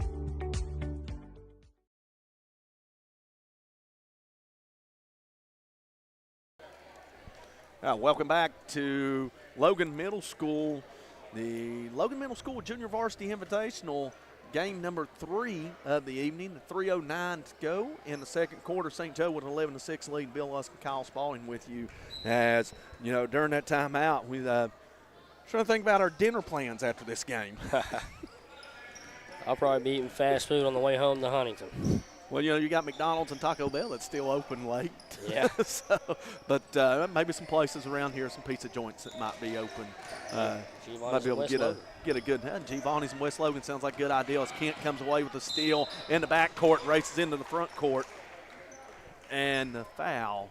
[SPEAKER 1] Welcome back to Logan Middle School, the Logan Middle School Junior Varsity Invitational, game number 3 of the evening. 3:09 to go in the second quarter. St. Joe with an 11-6 lead. Bill Lusk and Kyle Spalding with you. As you know, during that timeout, we trying to think about our dinner plans after this game.
[SPEAKER 2] I'll probably be eating fast food on the way home to Huntington.
[SPEAKER 1] Well, you know, you got McDonald's and Taco Bell that's still open late.
[SPEAKER 2] Yeah.
[SPEAKER 1] But maybe some places around here, some pizza joints that might be open. Might be able to get a good Giovanni's and West Logan sounds like a good idea as Kent comes away with a steal in the back court, races into the front court. And the foul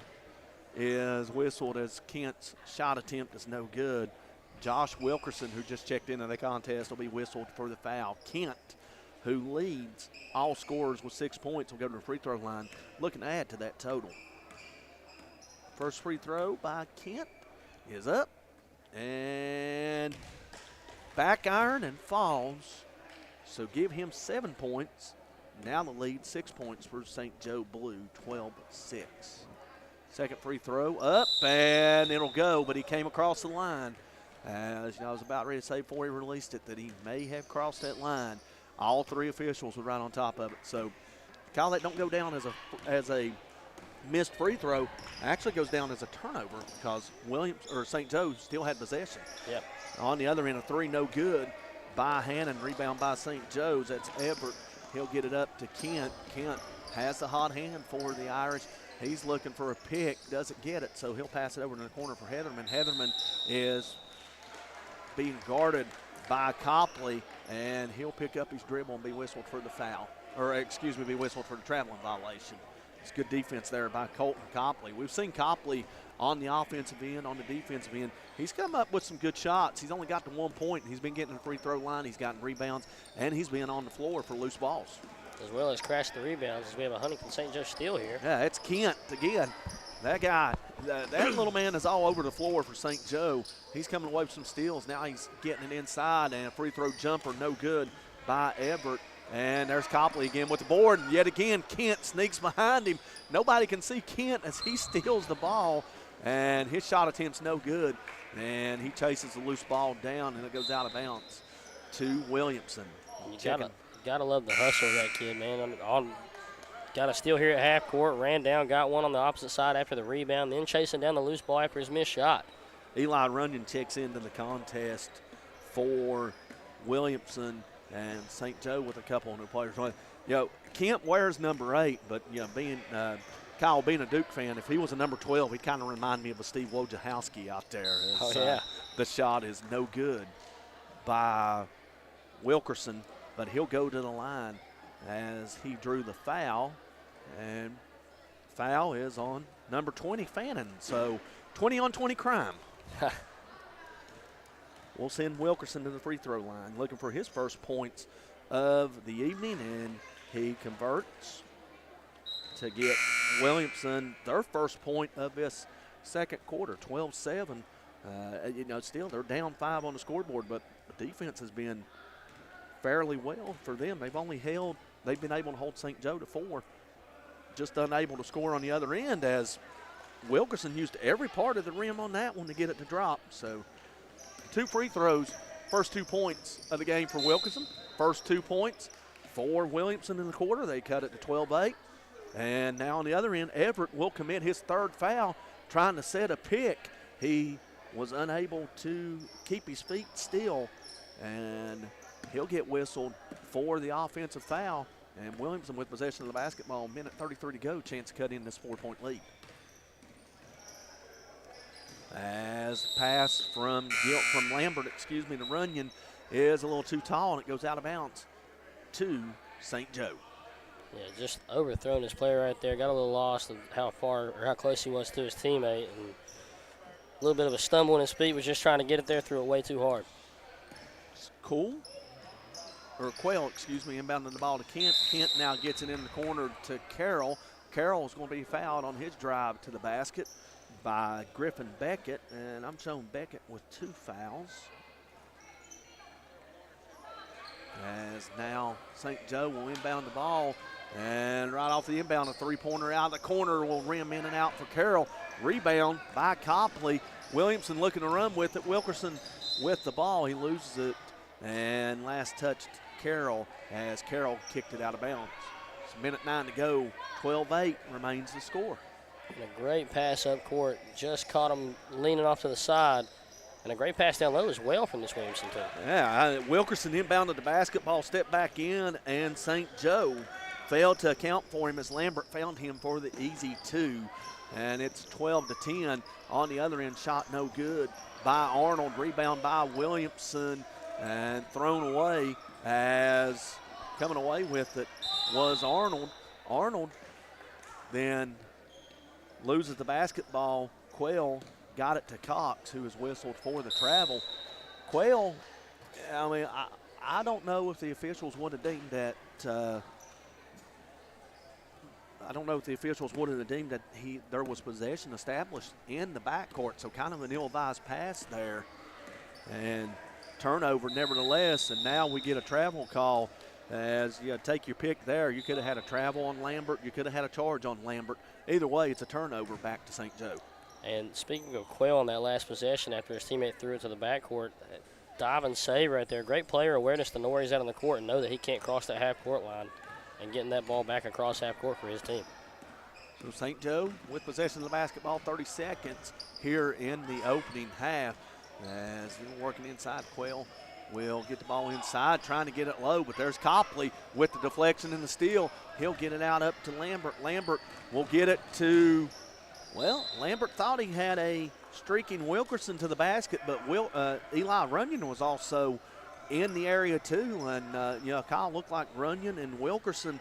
[SPEAKER 1] is whistled as Kent's shot attempt is no good. Josh Wilkerson, who just checked into the contest, will be whistled for the foul. Kent, who leads all scorers with 6 points, will go to the free throw line, looking to add to that total. First free throw by Kent is up, and back iron and falls. So give him 7 points. Now the lead, 6 points for St. Joe Blue, 12-6. Second free throw up, and it'll go, but he came across the line. As I was about ready to say before he released it that he may have crossed that line. All three officials were right on top of it. So call that don't go down as a missed free throw. Actually goes down as a turnover because St. Joe still had possession.
[SPEAKER 2] Yep.
[SPEAKER 1] On the other end, a three no good by Hannon. Rebound by St. Joe's. That's Everett. He'll get it up to Kent. Kent has the hot hand for the Irish. He's looking for a pick, doesn't get it, so he'll pass it over to the corner for Heatherman. Heatherman is being guarded by Copley, and he'll pick up his dribble and be whistled for the foul. Be whistled for the traveling violation. It's good defense there by Colton Copley. We've seen Copley on the offensive end, on the defensive end. He's come up with some good shots. He's only got to 1 point. He's been getting the free throw line. He's gotten rebounds, and he's been on the floor for loose balls.
[SPEAKER 2] As well as crash the rebounds, as we have a Huntington St. Joe steal here.
[SPEAKER 1] Yeah, it's Kent again. That guy, that little man is all over the floor for St. Joe. He's coming away with some steals. Now he's getting it inside, and a free throw jumper no good by Everett. And there's Copley again with the board. And yet again, Kent sneaks behind him. Nobody can see Kent as he steals the ball, and his shot attempt's no good. And he chases the loose ball down, and it goes out of bounds to Williamson.
[SPEAKER 2] You gotta love the hustle of that kid, man. Got a steal here at half court, ran down, got one on the opposite side after the rebound, then chasing down the loose ball after his missed shot.
[SPEAKER 1] Eli Runyon checks into the contest for Williamson, and St. Joe with a couple of new players. Kent wears number 8, but Kyle being a Duke fan, if he was a number 12, he'd kind of remind me of a Steve Wojciechowski out there. The shot is no good by Wilkerson, but he'll go to the line as he drew the foul, and foul is on number 20, Fannin. So 20-on-20 crime. We'll send Wilkerson to the free throw line, looking for his first points of the evening, and he converts to get Williamson their first point of this second quarter, 12-7. Still they're down 5 on the scoreboard, but the defense has been fairly well for them. They've been able to hold St. Joe to 4, just unable to score on the other end as Wilkerson used every part of the rim on that one to get it to drop. So 2 free throws, first 2 points of the game for Wilkerson. First 2 points for Williamson in the quarter. They cut it to 12-8. And now on the other end, Everett will commit his third foul, trying to set a pick. He was unable to keep his feet still, and he'll get whistled for the offensive foul. And Williamson with possession of the basketball, minute 33 to go, chance to cut in this 4-point lead. As pass from Lambert, to Runyon is a little too tall, and it goes out of bounds to St. Joe.
[SPEAKER 2] Yeah, just overthrown his player right there. Got a little lost of how close he was to his teammate, and a little bit of a stumble in his feet. Was just trying to get it there, threw it way too hard.
[SPEAKER 1] Quayle, inbounding the ball to Kent. Kent now gets it in the corner to Carroll. Carroll's going to be fouled on his drive to the basket by Griffin Beckett, and I'm showing Beckett with 2 fouls. As now St. Joe will inbound the ball, and right off the inbound, a 3-pointer out of the corner will rim in and out for Carroll. Rebound by Copley. Williamson looking to run with it. Wilkerson with the ball. He loses it, and last touched Carroll as Carroll kicked it out of bounds. It's minute 9 to go. 12-8 remains the score.
[SPEAKER 2] And a great pass up court. Just caught him leaning off to the side. And a great pass down low as well from this Williamson team.
[SPEAKER 1] Yeah, Wilkerson inbounded the basketball, stepped back in, and St. Joe failed to account for him as Lambert found him for the easy 2. And it's 12-10. On the other end, shot no good by Arnold. Rebound by Williamson and thrown away, as coming away with it was Arnold. Arnold then loses the basketball. Quayle got it to Cox, who was whistled for the travel. Quayle, I mean, I don't know if the officials would have deemed that. I don't know if the officials would have deemed that there was possession established in the backcourt, so kind of an ill-advised pass there. And turnover nevertheless, and now we get a travel call. As you take your pick there, you could have had a travel on Lambert, you could have had a charge on Lambert. Either way, it's a turnover back to St. Joe. And
[SPEAKER 2] speaking of Quayle on that last possession after his teammate threw it to the backcourt, dive and save right there. Great player awareness to know where he's at on the court and know that he can't cross that half-court line and getting that ball back across half-court for his team.
[SPEAKER 1] So St. Joe with possession of the basketball, 30 seconds here in the opening half. As they're working inside, Quayle will get the ball inside, trying to get it low, but there's Copley with the deflection and the steal. He'll get it out up to Lambert. Lambert will get it to, well, Lambert thought he had a streaking Wilkerson to the basket, but Eli Runyon was also in the area too, and Kyle looked like Runyon and Wilkerson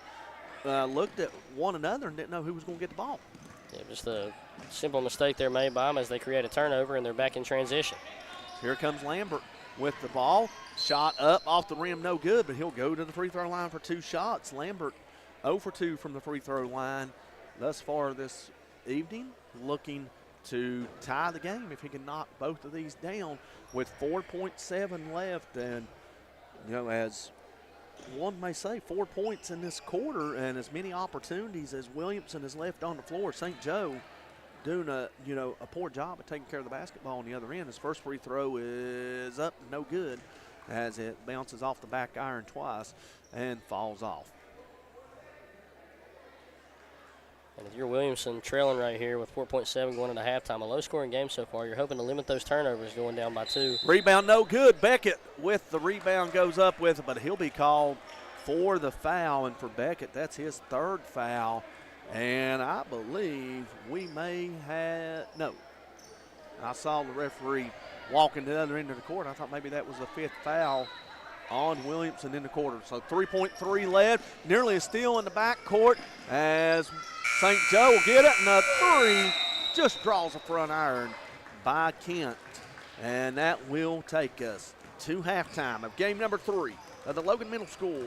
[SPEAKER 1] looked at one another and didn't know who was going to get the ball.
[SPEAKER 2] Yeah, just a simple mistake there made by them as they create a turnover and they're back in transition.
[SPEAKER 1] Here comes Lambert with the ball. Shot up off the rim, no good, but he'll go to the free throw line for 2 shots. Lambert 0 for 2 from the free throw line thus far this evening, looking to tie the game if he can knock both of these down with 4.7 left. And, as one may say, 4 points in this quarter and as many opportunities as Williamson has left on the floor. St. Joe doing a poor job of taking care of the basketball on the other end. His first free throw is up, no good, as it bounces off the back iron twice and falls off.
[SPEAKER 2] And if you're Williamson trailing right here with 4.7 going into halftime, a low-scoring game so far, you're hoping to limit those turnovers going down by 2.
[SPEAKER 1] Rebound no good. Beckett with the rebound goes up with it, but he'll be called for the foul. And for Beckett, that's his 3rd foul. And I believe we may have, no, I saw the referee walking to the other end of the court. I thought maybe that was the 5th foul on Williamson in the quarter. So 3.3 left, nearly a steal in the backcourt as St. Joe will get it, and a 3 just draws a front iron by Kent. And that will take us to halftime of game number 3 of the Logan Middle School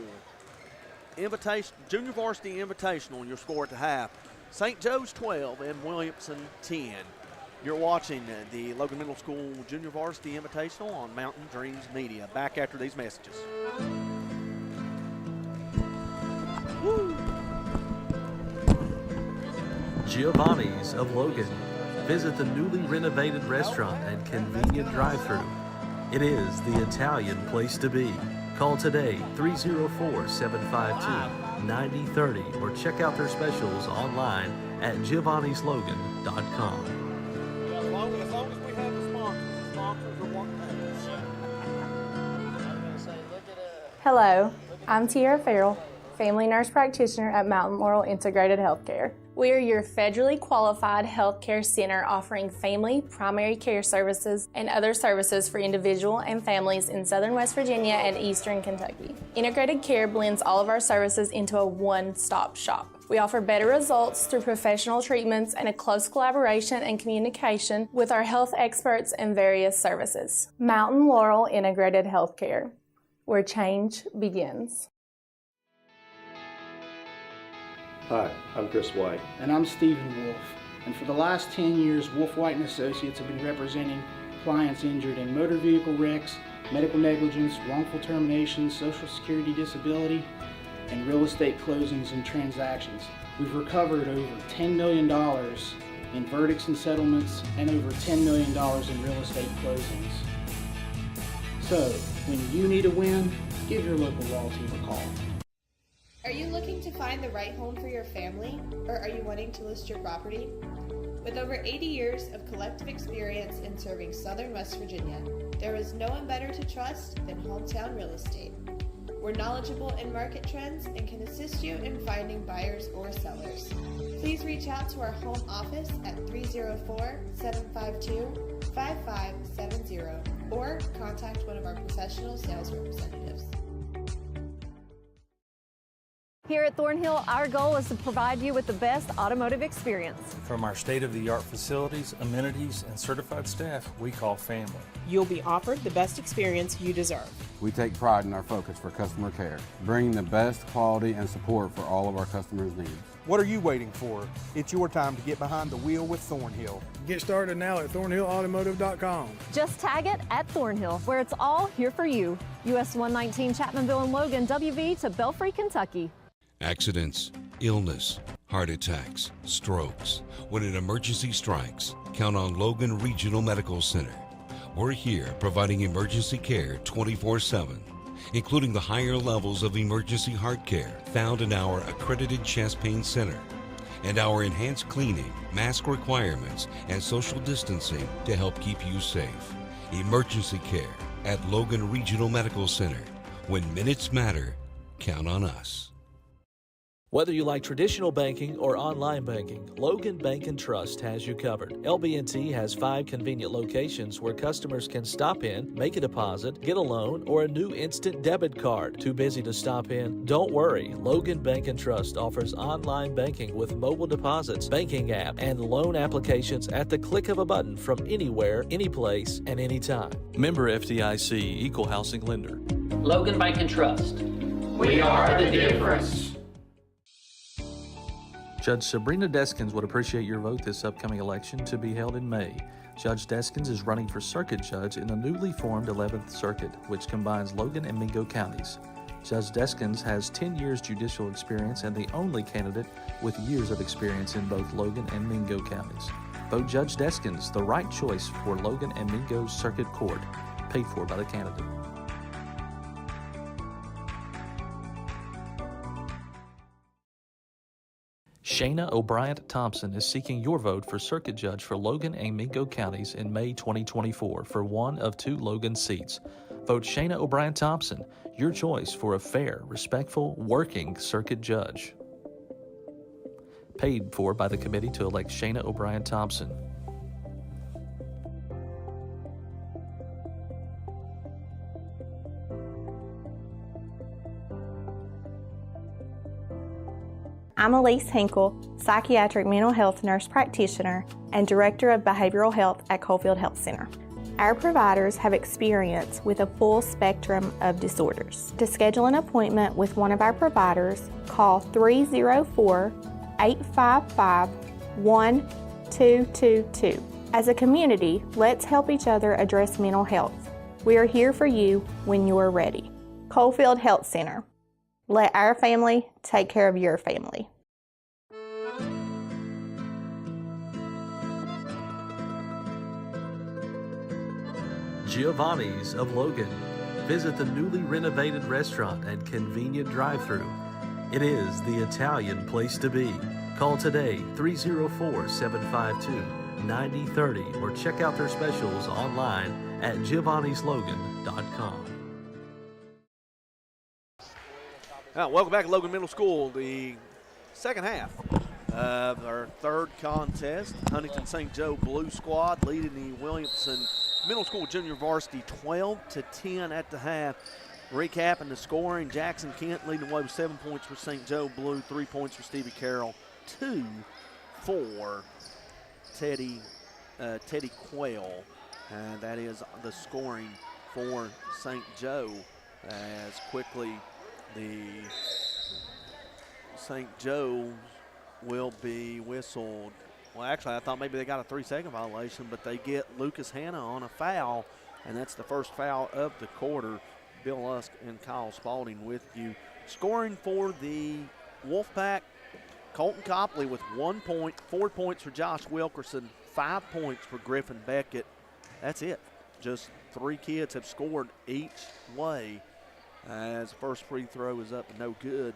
[SPEAKER 1] Junior Varsity Invitational. Your score at the half, St. Joe's 12 and Williamson 10. You're watching the Logan Middle School Junior Varsity Invitational on Mountain Dreams Media. Back after these messages.
[SPEAKER 3] Woo. Giovanni's of Logan. Visit the newly renovated restaurant and convenient drive-thru. It is the Italian place to be. Call today, 304-752-9030, or check out their specials online at giovannislogan.com.
[SPEAKER 1] As long as we have the sponsors are wanting
[SPEAKER 4] Hello, I'm Tiara Farrell, family nurse practitioner at Mountain Laurel Integrated Healthcare. We are your federally qualified healthcare center offering family, primary care services, and other services for individual and families in southern West Virginia and eastern Kentucky. Integrated Care blends all of our services into a one-stop shop. We offer better results through professional treatments and a close collaboration and communication with our health experts and various services. Mountain Laurel Integrated Healthcare, where change begins.
[SPEAKER 16] Hi, I'm Chris White.
[SPEAKER 6] And I'm Stephen Wolf. And for the last 10 years, Wolf White & Associates have been representing clients injured in motor vehicle wrecks, medical negligence, wrongful termination, social security disability, and real estate closings and transactions. We've recovered over $10 million in verdicts and settlements and over $10 million in real estate closings. So, when you need a win, give your local law team a call.
[SPEAKER 7] Are you looking to find the right home for your family, or are you wanting to list your property? With over 80 years of collective experience in serving southern West Virginia, there is no one better to trust than Hometown Real Estate. We're knowledgeable in market trends and can assist you in finding buyers or sellers. Please reach out to our home office at 304-752-5570 or contact one of our professional sales representatives.
[SPEAKER 8] Here at Thornhill, our goal is to provide you with the best automotive experience.
[SPEAKER 10] From our state-of-the-art facilities, amenities, and certified staff we call family.
[SPEAKER 11] You'll be offered the best experience you deserve.
[SPEAKER 12] We take pride in our focus for customer care, bringing the best quality and support for all of our customers' needs.
[SPEAKER 13] What are you waiting for? It's your time to get behind the wheel with Thornhill.
[SPEAKER 14] Get started now at thornhillautomotive.com.
[SPEAKER 8] Just tag it at Thornhill, where it's all here for you. US 119 Chapmanville and Logan, WV to Belfry, Kentucky.
[SPEAKER 15] Accidents, illness, heart attacks, strokes. When an emergency strikes, count on Logan Regional Medical Center. We're here providing emergency care 24/7, including the higher levels of emergency heart care found in our accredited chest pain center, and our enhanced cleaning, mask requirements, and social distancing to help keep you safe. Emergency care at Logan Regional Medical Center. When minutes matter, count on us.
[SPEAKER 3] Whether you like traditional banking or online banking, Logan Bank & Trust has you covered. LB&T has 5 convenient locations where customers can stop in, make a deposit, get a loan, or a new instant debit card. Too busy to stop in? Don't worry. Logan Bank & Trust offers online banking with mobile deposits, banking app, and loan applications at the click of a button from anywhere, anyplace, and anytime. Member FDIC, Equal Housing Lender.
[SPEAKER 5] Logan Bank & Trust.
[SPEAKER 9] We are the difference.
[SPEAKER 3] Judge Sabrina Deskins would appreciate your vote this upcoming election to be held in May. Judge Deskins is running for circuit judge in the newly formed 11th Circuit, which combines Logan and Mingo counties. Judge Deskins has 10 years judicial experience and the only candidate with years of experience in both Logan and Mingo counties. Vote Judge Deskins, the right choice for Logan and Mingo Circuit Court, paid for by the candidate. Shayna O'Brien Thompson is seeking your vote for circuit judge for Logan and Mingo counties in May 2024 for one of 2 Logan seats. Vote Shayna O'Brien Thompson, your choice for a fair, respectful, working circuit judge. Paid for by the committee to elect Shayna O'Brien Thompson.
[SPEAKER 17] I'm Elise Hinkle, psychiatric mental health nurse practitioner and director of behavioral health at Coalfield Health Center. Our providers have experience with a full spectrum of disorders. To schedule an appointment with one of our providers, call 304-855-1222. As a community, let's help each other address mental health. We are here for you when you're ready. Coalfield Health Center. Let our family take care of your family.
[SPEAKER 3] Giovanni's of Logan. Visit the newly renovated restaurant and convenient drive-thru. It is the Italian place to be. Call today 304-752-9030 or check out their specials online at giovannislogan.com.
[SPEAKER 1] Welcome back to Logan Middle School, the second half of our third contest. Huntington St. Joe Blue Squad leading the Williamson Middle School Junior Varsity 12-10 at the half. Recapping the scoring, Jackson Kent leading the way with 7 points for St. Joe Blue, 3 points for Stevie Carroll, 2 for Teddy Quayle. And that is the scoring for St. Joe as quickly the St. Joe will be whistled. Well, actually, I thought maybe they got a 3-second violation, but they get Lucas Hanna on a foul, and that's the first foul of the quarter. Bill Lusk and Kyle Spalding with you. Scoring for the Wolfpack, Colton Copley with 1 point, 4 points for Josh Wilkerson, 5 points for Griffin Beckett. That's it. Just 3 kids have scored each way. As first free throw is up and no good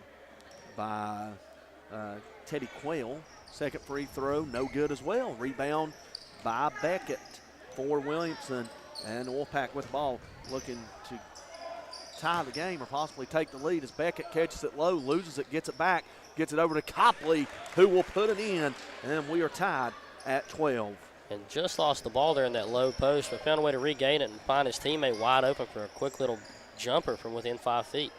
[SPEAKER 1] by Teddy Quayle. Second free throw, no good as well. Rebound by Beckett for Williamson. And the Wolfpack with the ball looking to tie the game or possibly take the lead as Beckett catches it low, loses it, gets it back, gets it over to Copley, who will put it in, and we are tied at 12.
[SPEAKER 2] And just lost the ball there in that low post, but found a way to regain it and find his teammate wide open for a quick little jumper from within 5 feet.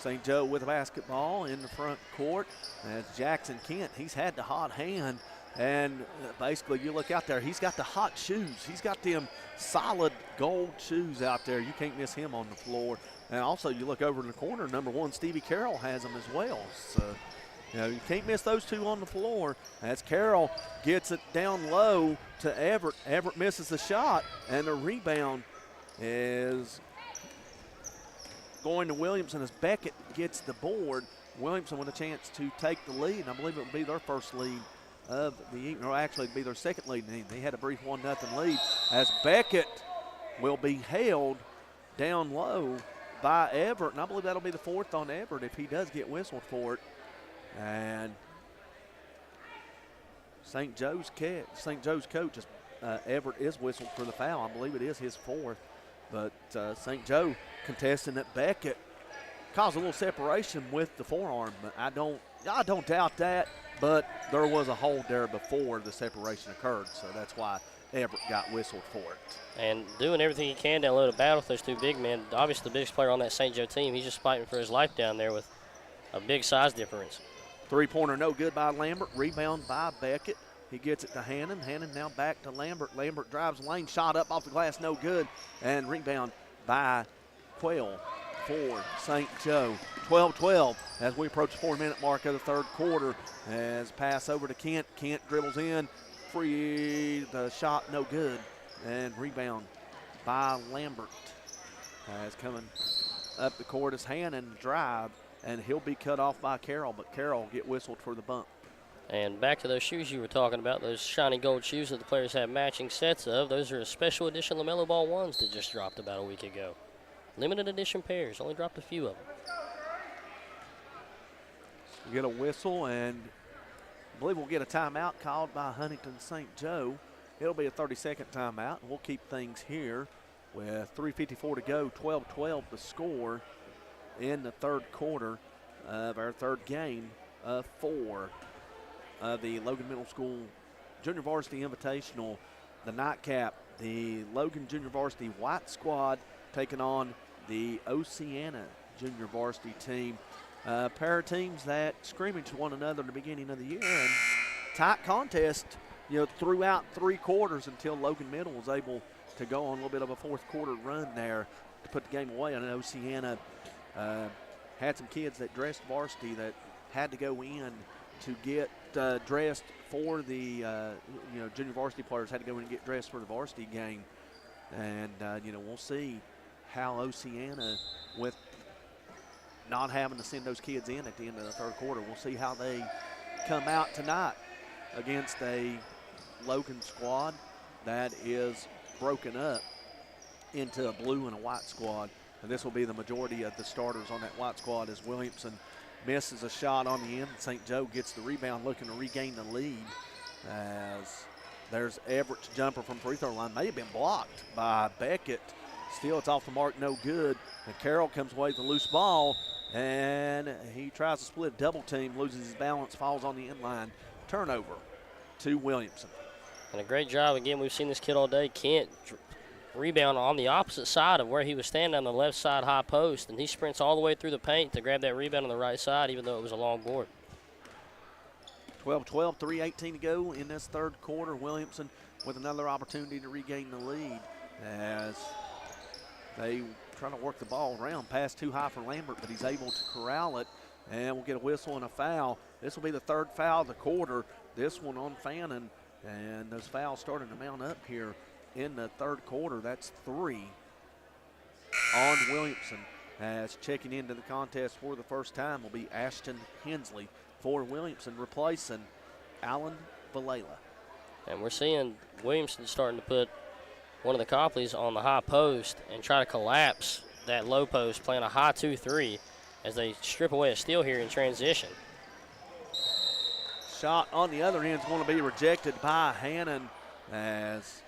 [SPEAKER 1] St. Joe with a basketball in the front court. As Jackson Kent, he's had the hot hand. And basically, you look out there, he's got the hot shoes. He's got them solid gold shoes out there. You can't miss him on the floor. And also, you look over in the corner, number 1, Stevie Carroll has them as well. So, you can't miss those two on the floor. As Carroll gets it down low to Everett. Everett misses the shot, and the rebound is going to Williamson as Beckett gets the board. Williamson with a chance to take the lead. I believe it will be their first lead of the evening, or actually it'd be their second lead. They had a brief 1-0 lead as Beckett will be held down low by Everett, and I believe that'll be the 4th on Everett if he does get whistled for it. And St. Joe's coach, Everett is whistled for the foul. I believe it is his 4th, but St. Joe contesting that Beckett caused a little separation with the forearm. But I don't doubt that. But there was a hold there before the separation occurred, so that's why Everett got whistled for it.
[SPEAKER 2] And doing everything he can down low to battle with those two big men. Obviously the biggest player on that St. Joe team. He's just fighting for his life down there with a big size difference.
[SPEAKER 1] Three-pointer no good by Lambert. Rebound by Beckett. He gets it to Hannon. Hannon now back to Lambert. Lambert drives the lane. Shot up off the glass, no good. And rebound by Quayle for St. Joe. 12-12 as we approach the 4-minute mark of the third quarter. As pass over to Kent. Kent dribbles in. Free. The shot no good. And rebound by Lambert. As coming up the court is Hannon drive. And he'll be cut off by Carroll. But Carroll will get whistled for the bump.
[SPEAKER 2] And back to those shoes you were talking about, those shiny gold shoes that the players have matching sets of. Those are a special edition LaMelo Ball 1s that just dropped about a week ago. Limited edition pairs, only dropped a few of them.
[SPEAKER 1] We get a whistle, and I believe we'll get a timeout called by Huntington St. Joe. It'll be a 30-second timeout, and we'll keep things here with 3:54 to go, 12-12 the score in the third quarter of our third game of 4 of the Logan Middle School Junior Varsity Invitational. The nightcap, the Logan Junior Varsity White Squad taking on the Oceana Junior Varsity team. Pair of teams that scrimmaged one another in the beginning of the year, and tight contest, throughout 3 quarters until Logan Middle was able to go on a little bit of a fourth quarter run there to put the game away. And Oceana had some kids that dressed varsity that had to go in to get dressed for the junior varsity players had to go in and get dressed for the varsity game. And we'll see how Oceana, with not having to send those kids in at the end of the third quarter, we'll see how they come out tonight against a Logan squad that is broken up into a blue and a white squad. And this will be the majority of the starters on that white squad as Williamson misses a shot on the end. St. Joe gets the rebound, looking to regain the lead as there's Everett's jumper from free throw line. May have been blocked by Beckett. Still, it's off the mark, no good. And Carroll comes away with a loose ball, and he tries to split double team, loses his balance, falls on the end line. Turnover to Williamson.
[SPEAKER 2] And a great job. Again, we've seen this kid all day. Kent rebound on the opposite side of where he was standing on the left side high post, and he sprints all the way through the paint to grab that rebound on the right side, even though it was a long board.
[SPEAKER 1] 12-12, 3:18 to go in this third quarter. Williamson with another opportunity to regain the lead as they trying to work the ball around. Pass too high for Lambert, but he's able to corral it, and we'll get a whistle and a foul. This will be the third foul of the quarter. This one on Fannin, and those fouls starting to mount up here in the third quarter. That's 3 on Williamson. As checking into the contest for the first time will be Ashton Hensley for Williamson, replacing Alan Valela.
[SPEAKER 2] And we're seeing Williamson starting to put one of the Copleys on the high post and try to collapse that low post, playing a high 2-3 as they strip away a steal here in transition.
[SPEAKER 1] Shot on the other end is going to be rejected by Hannon, as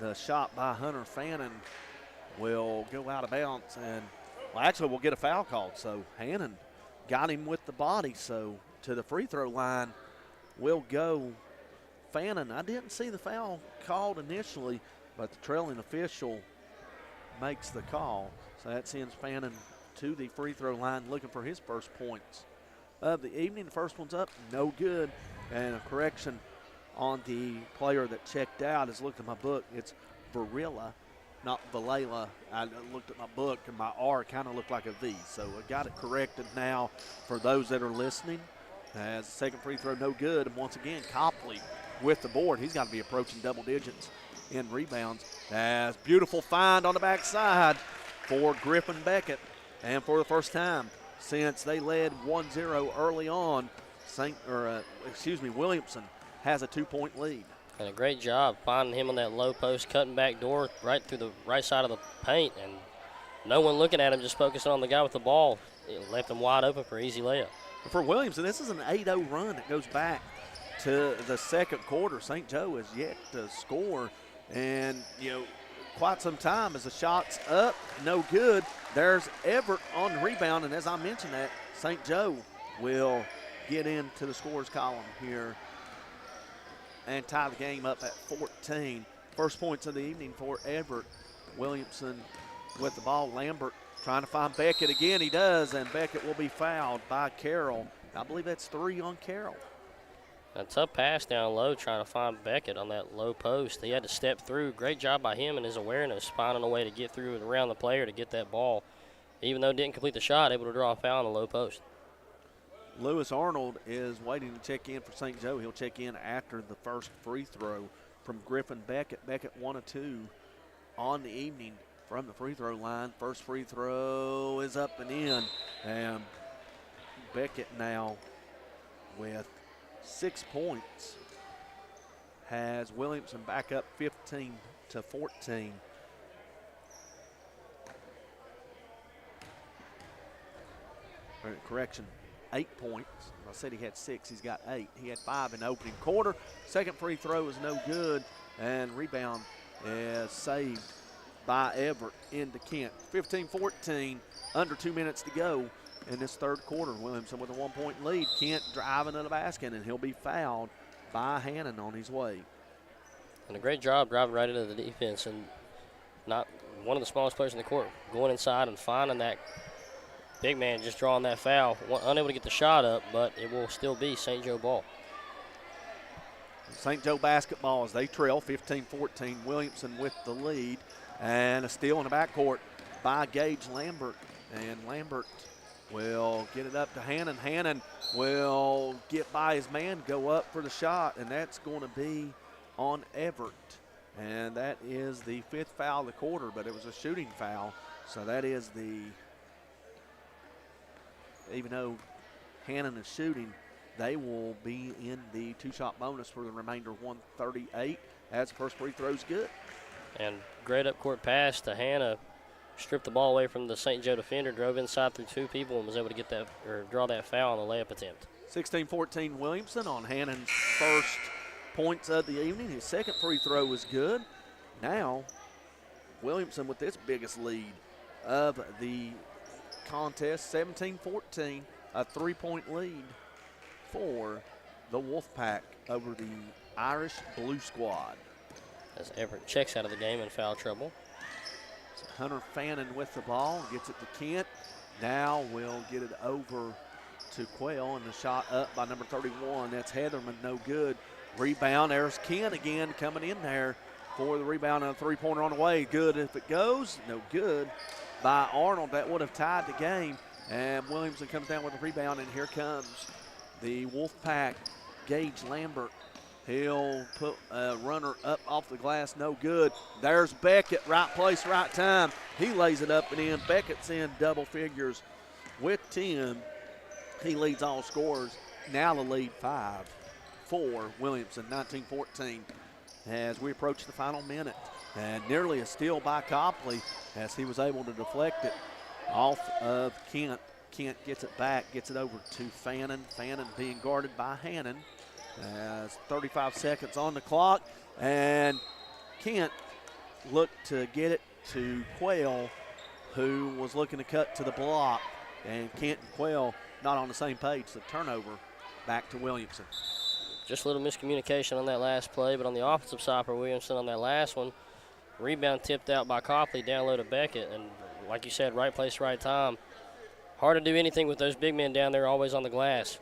[SPEAKER 1] the shot by Hunter Fannin will go out of bounds, and actually we'll get a foul called. So Hannon got him with the body, so to the free throw line will go Fannin. I didn't see the foul called initially, but the trailing official makes the call. So that sends Fannin to the free throw line looking for his first points of the evening. The first one's up, no good. And a correction on the player that checked out. Is looked at my book. It's Varela, not Valela. I looked at my book, and my R kind of looked like a V. So I got it corrected now for those that are listening. As the second free throw, no good. And once again, Copley with the board. He's got to be approaching double digits in rebounds. As beautiful find on the backside for Griffin Beckett. And for the first time since they led 1-0 early on, Williamson has a 2-point lead.
[SPEAKER 2] And a great job finding him on that low post, cutting back door right through the right side of the paint, and no one looking at him, just focusing on the guy with the ball. It left him wide open for easy layup.
[SPEAKER 1] For Williamson, this is an 8-0 run that goes back to the second quarter. St. Joe has yet to score, and quite some time as the shot's up, no good. There's Everett on the rebound, and as I mentioned that, St. Joe will get into the scorers column here and tie the game up at 14. First points of the evening for Everett. Williamson with the ball. Lambert trying to find Beckett again. He does, and Beckett will be fouled by Carroll. I believe that's 3 on Carroll.
[SPEAKER 2] A tough pass down low trying to find Beckett on that low post. He had to step through. Great job by him and his awareness, finding a way to get through and around the player to get that ball. Even though he didn't complete the shot, able to draw a foul on the low post.
[SPEAKER 1] Lewis Arnold is waiting to check in for St. Joe. He'll check in after the first free throw from Griffin Beckett. Beckett 1 of 2 on the evening from the free throw line. First free throw is up and in. And Beckett now with 6 points has Williamson back up 15-14. Correction. 8 points. I said he had 6. He's got 8. He had 5 in the opening quarter. Second free throw is no good, and rebound is saved by Everett into Kent. 15-14, under 2 minutes to go in this third quarter. Williamson with a 1-point lead. Kent driving to the basket, and he'll be fouled by Hannon on his way.
[SPEAKER 2] And a great job driving right into the defense, and not one of the smallest players in the court, going inside and finding that big man, just drawing that foul. Unable to get the shot up, but it will still be St. Joe ball.
[SPEAKER 1] St. Joe basketball as they trail 15-14. Williamson with the lead, and a steal in the backcourt by Gage Lambert. And Lambert will get it up to Hannon. Hannon will get by his man, go up for the shot, and that's going to be on Everett. And that is the 5th foul of the quarter, but it was a shooting foul. So that is even though Hannon is shooting, they will be in the 2-shot bonus for the remainder of 138 as the first free throw's good.
[SPEAKER 2] And great up-court pass to Hanna. Stripped the ball away from the St. Joe defender, drove inside through 2 people, and was able to get that or draw that foul on the layup attempt.
[SPEAKER 1] 16-14 Williamson on Hannon's first points of the evening. His second free throw was good. Now Williamson with its biggest lead of the contest, 17-14, a 3-point lead for the Wolfpack over the Irish Blue Squad.
[SPEAKER 2] As Everett checks out of the game in foul trouble.
[SPEAKER 1] So Hunter Fannin with the ball, gets it to Kent. Now we'll get it over to Quayle, and the shot up by number 31. That's Heatherman, no good. Rebound, there's Kent again coming in there for the rebound, and a 3-pointer on the way. Good if it goes, no good by Arnold. That would have tied the game, and Williamson comes down with a rebound, and here comes the Wolfpack, Gage Lambert. He'll put a runner up off the glass, no good. There's Beckett, right place, right time. He lays it up and in. Beckett's in double figures with 10. He leads all scorers. Now the lead 5 for Williamson, 19-14, as we approach the final minute. And nearly a steal by Copley as he was able to deflect it off of Kent. Kent gets it back, gets it over to Fannin. Fannin being guarded by Hannon. As 35 seconds on the clock, and Kent looked to get it to Quayle, who was looking to cut to the block, and Kent and Quayle not on the same page. So turnover back to Williamson.
[SPEAKER 2] Just a little miscommunication on that last play, but on the offensive side for Williamson on that last one, rebound tipped out by Copley down low to Beckett, and like you said, right place, right time. hard to do anything with those big men down there always on the glass.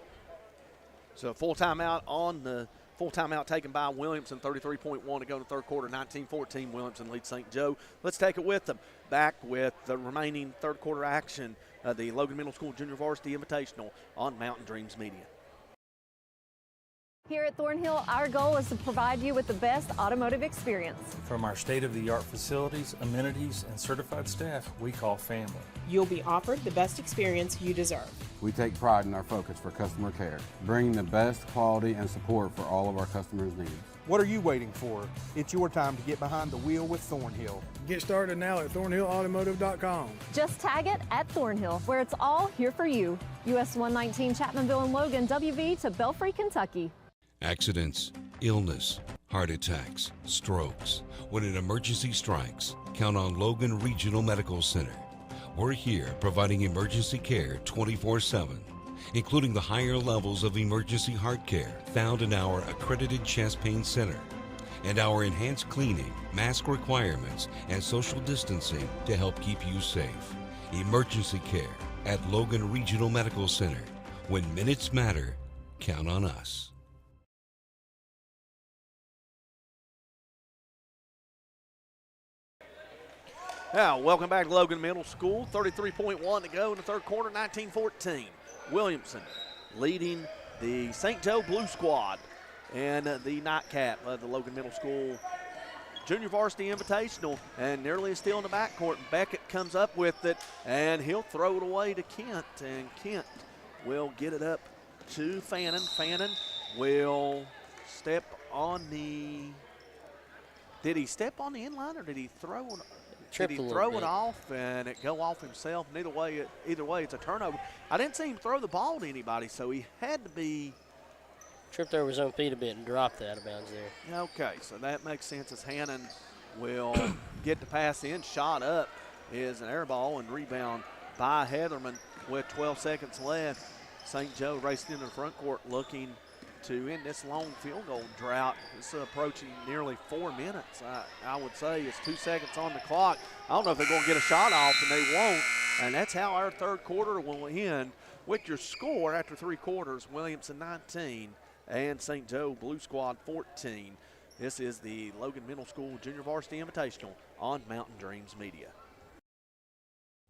[SPEAKER 1] So full timeout taken by Williamson, 33.1 to go in the third quarter, 19-14. Williamson leads St. Joe. Let's take it with them. Back with the remaining third quarter action, the Logan Middle School Junior Varsity Invitational on Mountain Dreams Media.
[SPEAKER 8] Here at Thornhill, our goal is to provide you with the best automotive experience.
[SPEAKER 10] From our state-of-the-art facilities, amenities, and certified staff we call family.
[SPEAKER 11] You'll be offered the best experience you deserve.
[SPEAKER 12] We take pride in our focus for customer care, bringing the best quality and support for all of our customers' needs.
[SPEAKER 13] What are you waiting for? It's your time to get behind the wheel with Thornhill.
[SPEAKER 14] Get started now at thornhillautomotive.com.
[SPEAKER 8] Just tag it at Thornhill, where it's all here for you. US 119 Chapmanville and Logan, WV to Belfry, Kentucky.
[SPEAKER 15] Accidents, illness, heart attacks, strokes. When an emergency strikes, count on Logan Regional Medical Center. We're here providing emergency care 24/7, including the higher levels of emergency heart care found in our accredited chest pain center, and our enhanced cleaning, mask requirements, and social distancing to help keep you safe. Emergency care at Logan Regional Medical Center. When minutes matter, count on us.
[SPEAKER 1] Now, welcome back to Logan Middle School. 33.1 to go in the third quarter, 19-14. Williamson leading the St. Joe Blue Squad and the nightcap of the Logan Middle School Junior Varsity Invitational, and nearly is still in the backcourt. Beckett comes up with it, and he'll throw it away to Kent, and Kent will get it up to Fannin. Fannin will step on the – did he step on the inline, or did he throw it? Did he throw it off and it go off himself? And either way, it's a turnover. I didn't see him throw the ball to anybody, so he had to be
[SPEAKER 2] tripped over his own feet a bit and dropped it out of bounds there.
[SPEAKER 1] Okay, so that makes sense as Hannon will get the pass in. Shot up is an air ball and rebound by Heatherman with 12 seconds left. St. Joe raced into the front court looking to end this long field goal drought. It's approaching nearly 4 minutes. I would say it's 2 seconds on the clock. I don't know if they're going to get a shot off, and they won't. And that's how our third quarter will end with your score after 3 quarters. Williamson 19 and St. Joe Blue Squad 14. This is the Logan Middle School Junior Varsity Invitational on Mountain Dreams Media.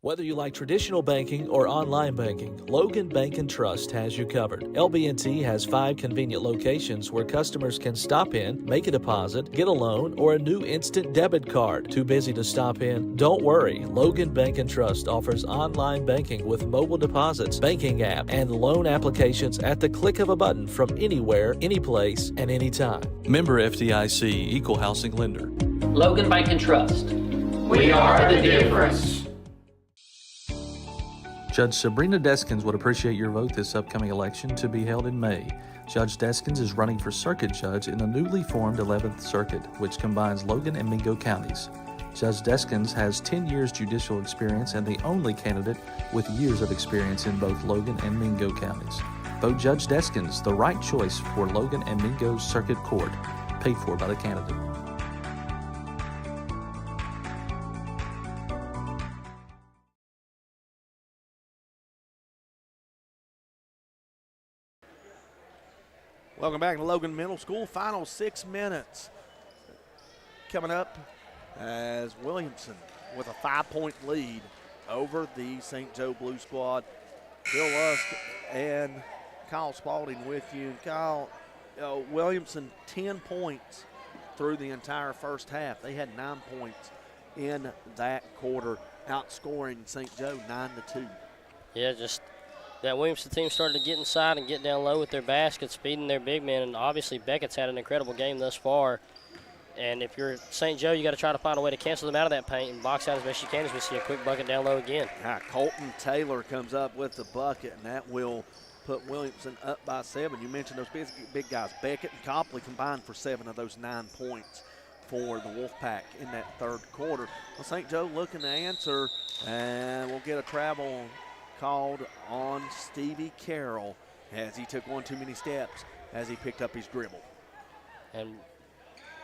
[SPEAKER 3] Whether you like traditional banking or online banking, Logan Bank & Trust has you covered. LB&T has 5 convenient locations where customers can stop in, make a deposit, get a loan, or a new instant debit card. Too busy to stop in? Don't worry. Logan Bank & Trust offers online banking with mobile deposits, banking app, and loan applications at the click of a button from anywhere, anyplace, and anytime. Member FDIC, Equal Housing Lender.
[SPEAKER 5] Logan Bank & Trust.
[SPEAKER 9] We are the difference.
[SPEAKER 3] Judge Sabrina Deskins would appreciate your vote this upcoming election to be held in May. Judge Deskins is running for circuit judge in the newly formed 11th Circuit, which combines Logan and Mingo counties. Judge Deskins has 10 years judicial experience and the only candidate with years of experience in both Logan and Mingo counties. Vote Judge Deskins, the right choice for Logan and Mingo Circuit Court, paid for by the candidate.
[SPEAKER 1] Welcome back to Logan Middle School. Final 6 minutes coming up as Williamson with a 5-point lead over the St. Joe Blue Squad. Bill Lusk and Kyle Spalding with you. Kyle, Williamson 10 points through the entire first half. They had 9 points in that quarter, outscoring St. Joe 9-2.
[SPEAKER 2] Yeah, just that Williamson team started to get inside and get down low with their baskets, speeding their big men, and obviously Beckett's had an incredible game thus far. And if you're St. Joe, you got to try to find a way to cancel them out of that paint and box out as best you can as we see a quick bucket down low again.
[SPEAKER 1] Colton Taylor comes up with the bucket, and that will put Williamson up by 7. You mentioned those big guys. Beckett and Copley combined for 7 of those 9 points for the Wolfpack in that third quarter. Well, St. Joe looking to answer, and we'll get a travel called on Stevie Carroll as he took one too many steps as he picked up his dribble.
[SPEAKER 2] And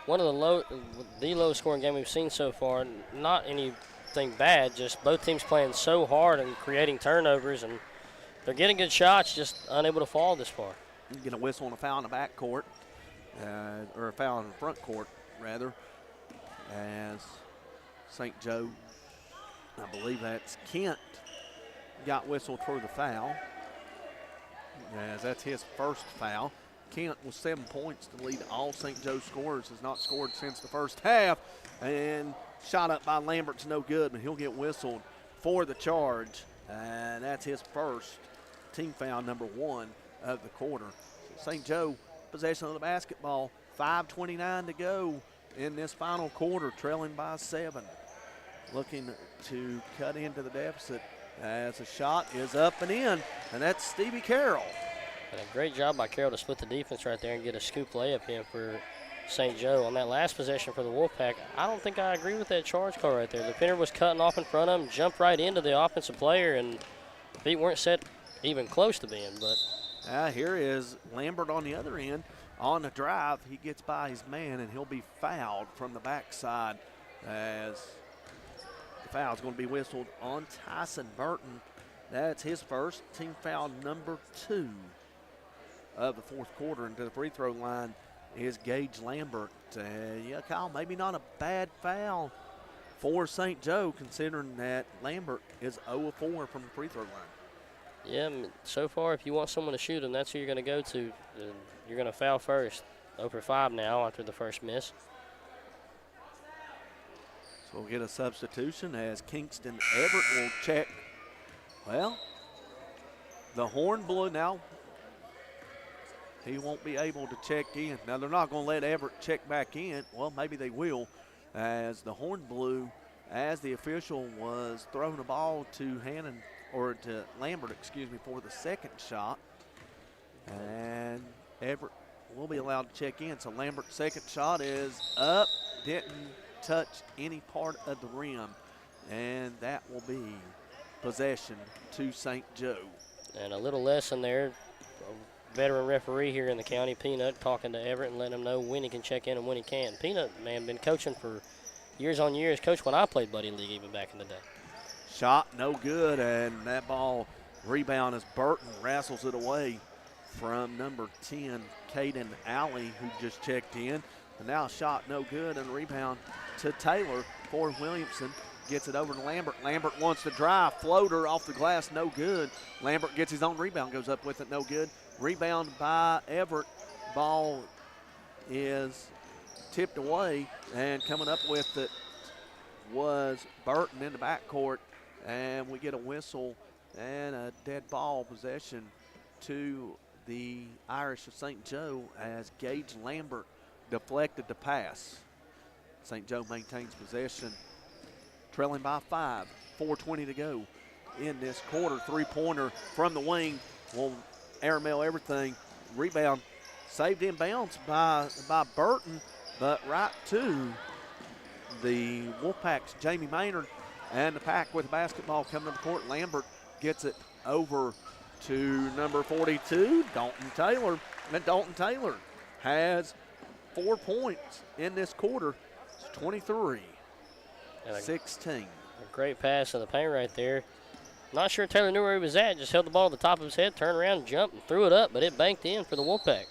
[SPEAKER 2] one of the lowest scoring game we've seen so far. Not any anything bad, just both teams playing so hard and creating turnovers, and they're getting good shots, just unable to fall this far.
[SPEAKER 1] You get a whistle and a foul in the back court, or a foul in the front court, rather, as St. Joe, I believe that's Kent, got whistled for the foul, as that's his first foul. Kent with 7 points to lead all St. Joe scorers, has not scored since the first half, and shot up by Lambert's no good, but he'll get whistled for the charge, and that's his first team foul, number 1 of the quarter. So St. Joe possession of the basketball, 5:29 to go in this final quarter, trailing by 7. Looking to cut into the deficit as the shot is up and in, and that's Stevie Carroll.
[SPEAKER 2] And a great job by Carroll to split the defense right there and get a scoop layup in for St. Joe. On that last possession for the Wolfpack, I don't think I agree with that charge call right there. The defender was cutting off in front of him, jumped right into the offensive player, and feet weren't set even close to being. But
[SPEAKER 1] here is Lambert on the other end. On the drive, he gets by his man, and he'll be fouled from the backside as the foul is going to be whistled on Tyson Burton. That's his first, team foul number 2 of the fourth quarter. Into the free throw line is Gage Lambert. Yeah, Kyle, maybe not a bad foul for St. Joe, considering that Lambert is 0 of 4 from the free throw line.
[SPEAKER 2] Yeah, so far, if you want someone to shoot him, that's who you're going to go to. You're going to foul first. 0 for 5 now after the first miss.
[SPEAKER 1] So we'll get a substitution as Kingston Everett will check. Well, the horn blew now. He won't be able to check in. Now, they're not going to let Everett check back in. Well, maybe they will, as the horn blew as the official was throwing the ball to Lambert, for the second shot. And Everett will be allowed to check in. So Lambert's second shot is up, didn't touch any part of the rim, and that will be possession to St. Joe.
[SPEAKER 2] And a little lesson there. Veteran referee here in the county, Peanut, talking to Everett and letting him know when he can check in and when he can't. Peanut, man, been coaching for years on years. Coached when I played Buddy League even back in the day.
[SPEAKER 1] Shot no good, and that ball rebound as Burton wrestles it away from number 10, Caden Alley, who just checked in. And now shot no good, and rebound to Taylor for Williamson. Gets it over to Lambert. Lambert wants to drive. Floater off the glass, no good. Lambert gets his own rebound, goes up with it, no good. Rebound by Everett. Ball is tipped away, and coming up with it was Burton in the backcourt, and we get a whistle and a dead ball possession to the Irish of St. Joe as Gage Lambert deflected the pass. St. Joe maintains possession, trailing by 5, 4:20 to go in this quarter. Three-pointer from the wing will airmail everything. Rebound saved in bounds by Burton, but right to the Wolfpack's Jamie Maynard, and the Pack with the basketball coming to the court. Lambert gets it over to number 42, Dalton Taylor. And Dalton Taylor has 4 points in this quarter. It's 23-16.
[SPEAKER 2] A great pass in the paint right there. Not sure Taylor knew where he was at. Just held the ball at the top of his head, turned around, jumped, and threw it up, but it banked in for the Wolfpack.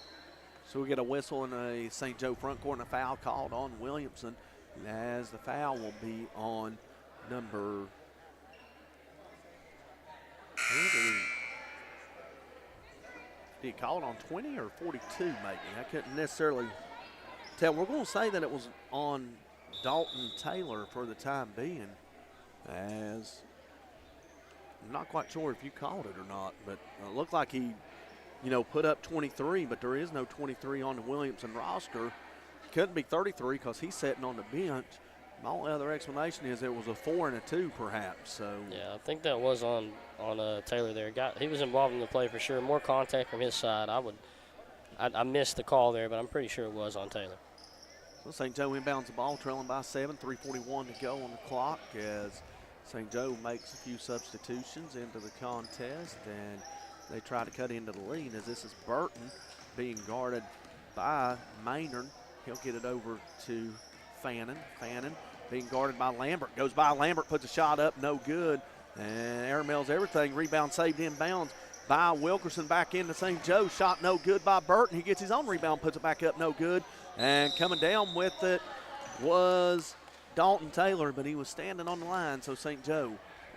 [SPEAKER 1] So we get a whistle in a St. Joe front court and a foul called on Williamson, as the foul will be on number did he call it on 20 or 42 maybe? I couldn't necessarily tell. We're going to say that it was on Dalton Taylor for the time being, as I'm not quite sure if you called it or not, but it looked like he, put up 23, but there is no 23 on the Williamson roster. Couldn't be 33 because he's sitting on the bench. My only other explanation is it was a 4 and a 2 perhaps. So
[SPEAKER 2] yeah, I think that was on Taylor there. He was involved in the play for sure. More contact from his side. I missed the call there, but I'm pretty sure it was on Taylor.
[SPEAKER 1] So St. Joe inbounds the ball, trailing by 7, 3:41 to go on the clock, as St. Joe makes a few substitutions into the contest, and they try to cut into the lead, as this is Burton being guarded by Maynard. He'll get it over to Fannin. Fannin being guarded by Lambert. Goes by Lambert, puts a shot up, no good. And airmails everything. Rebound saved inbounds by Wilkerson. Back into St. Joe. Shot no good by Burton. He gets his own rebound, puts it back up, no good. And coming down with it was Dalton Taylor, but he was standing on the line, so St. Joe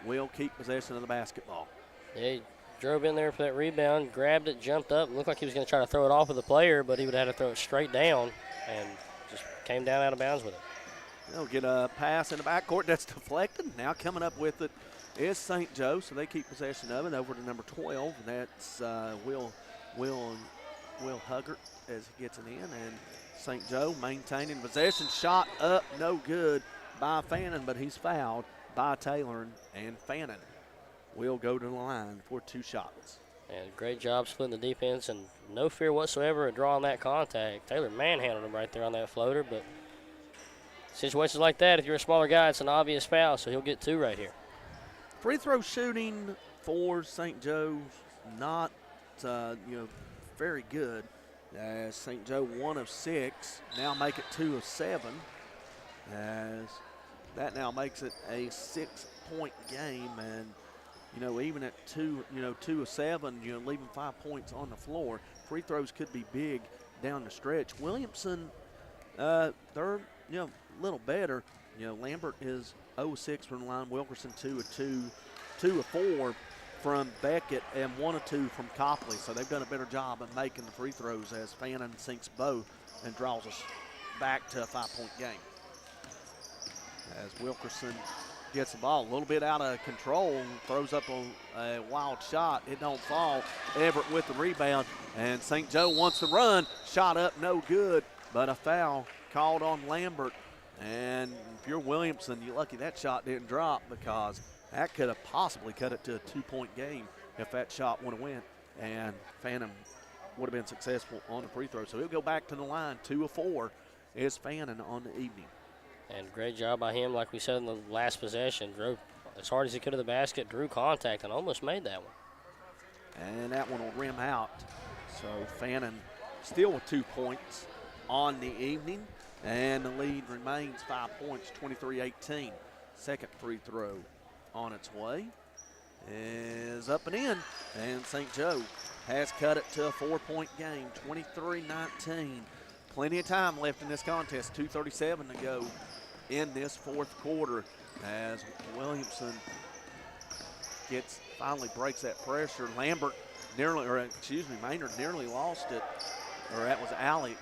[SPEAKER 1] will keep possession of the basketball.
[SPEAKER 2] Yeah, he drove in there for that rebound, grabbed it, jumped up, looked like he was going to try to throw it off of the player, but he would have to throw it straight down and just came down out of bounds with it.
[SPEAKER 1] They'll get a pass in the backcourt that's deflected. Now coming up with it is St. Joe, so they keep possession of it over to number 12. That's Will Huggart as he gets it in, and St. Joe maintaining possession. Shot up, no good by Fannin, but he's fouled by Taylor, and Fannin will go to the line for 2 shots.
[SPEAKER 2] And great job splitting the defense, and no fear whatsoever at drawing that contact. Taylor manhandled him right there on that floater, but situations like that, if you're a smaller guy, it's an obvious foul, so he'll get 2 right here.
[SPEAKER 1] Free throw shooting for St. Joe, not very good. As St. Joe 1 of 6, now make it 2 of 7. As that now makes it a 6-point game, and even at 2 of 7, leaving 5 points on the floor. Free throws could be big down the stretch. Williamson, they're a little better. Lambert is 0 of 6 from the line. Wilkerson 2 of 2, 2 of 4 from Beckett, and 1 of 2 from Copley. So they've done a better job of making the free throws as Fannin sinks both and draws us back to a 5-point game. As Wilkerson gets the ball a little bit out of control, throws up a wild shot. It don't fall. Everett with the rebound, and St. Joe wants to run. Shot up, no good, but a foul called on Lambert. And if you're Williamson, you're lucky that shot didn't drop, because that could have possibly cut it to a 2-point game if that shot would have went, and Fannin would have been successful on the free throw. So he'll go back to the line. 2 of 4 is Fannin on the evening.
[SPEAKER 2] And great job by him, like we said in the last possession. Drove as hard as he could to the basket, drew contact, and almost made that one.
[SPEAKER 1] And that one will rim out. So Fannin still with 2 points on the evening, and the lead remains 5 points, 23-18. Second free throw on its way is up and in, and St. Joe has cut it to a 4-point game, 23-19. Plenty of time left in this contest, 2:37 to go in this fourth quarter, as Williamson finally breaks that pressure. Maynard nearly lost it, or that was Alley,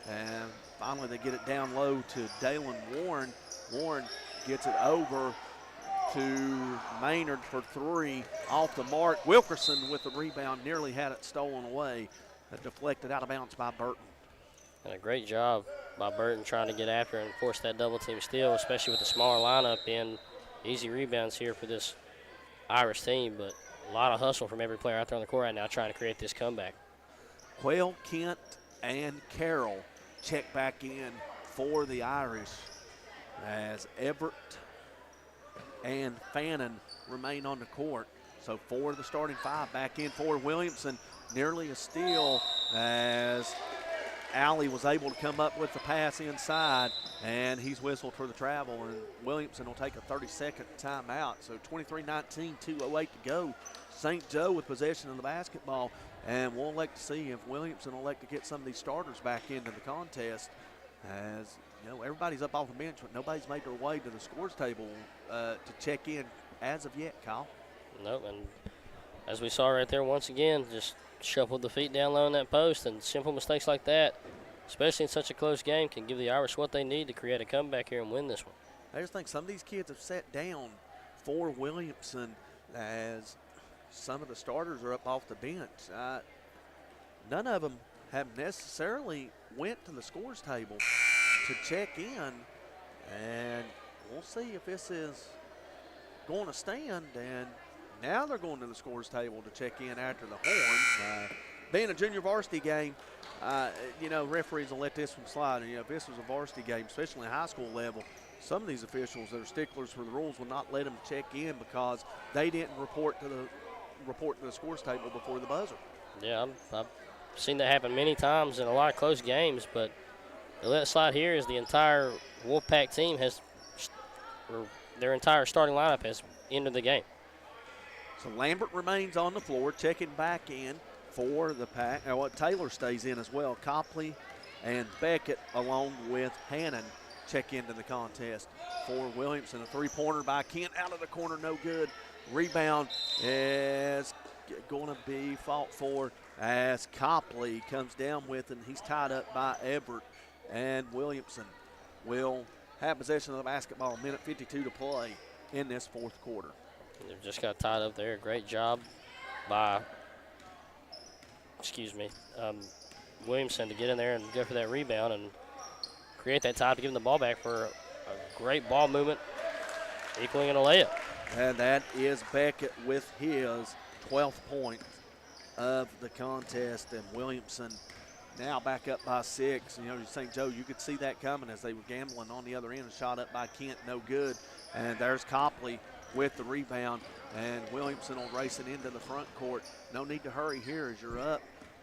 [SPEAKER 1] and finally they get it down low to Dalen Warren. Warren gets it over to Maynard for 3 off the mark. Wilkerson with the rebound, nearly had it stolen away. Deflected out of bounds by Burton.
[SPEAKER 2] And a great job by Burton trying to get after and force that double team steal, especially with the smaller lineup in. Easy rebounds here for this Irish team, but a lot of hustle from every player out there on the court right now trying to create this comeback.
[SPEAKER 1] Quayle, Kent, and Carroll check back in for the Irish, as Everett and Fannin remain on the court. So 4 of the starting 5 back in for Williamson. Nearly a steal as Alley was able to come up with the pass inside, and he's whistled for the travel, and Williamson will take a 30-second timeout. So 23-19, 2:08 to go. St. Joe with possession of the basketball, and we'll elect to see if Williamson will elect to get some of these starters back into the contest. As everybody's up off the bench, but nobody's made their way to the scores table to check in as of yet, Kyle.
[SPEAKER 2] Nope, and as we saw right there, once again, just shuffled the feet down low in that post, and simple mistakes like that, especially in such a close game, can give the Irish what they need to create a comeback here and win this one.
[SPEAKER 1] I just think some of these kids have sat down for Williamson, as some of the starters are up off the bench. None of them have necessarily went to the scores table to check in, and we'll see if this is going to stand. And now they're going to the scores table to check in after the horn. Being a junior varsity game, referees will let this one slide. If this was a varsity game, especially at high school level, some of these officials that are sticklers for the rules will not let them check in because they didn't report to the scores table before the buzzer.
[SPEAKER 2] Yeah, I've seen that happen many times in a lot of close games, but they let it slide here as the entire Wolfpack team has their entire starting lineup has entered the game.
[SPEAKER 1] So Lambert remains on the floor, checking back in for the pack. Taylor stays in as well. Copley and Beckett, along with Hannon, check into the contest for Williamson. A three-pointer by Kent out of the corner, no good. Rebound is going to be fought for as Copley comes down with it, and he's tied up by Everett. And Williamson will have possession of the basketball. A minute 52 to play in this fourth quarter.
[SPEAKER 2] They've just got tied up there. Great job by, Williamson to get in there and go for that rebound and create that time to give him the ball back for a great ball movement, equaling in a layup.
[SPEAKER 1] And that is Beckett with his 12th point of the contest, and Williamson now back up by 6. St. Joe, you could see that coming as they were gambling on the other end. Shot up by Kent, no good. And there's Copley with the rebound, and Williamson will race it into the front court. No need to hurry here as you're up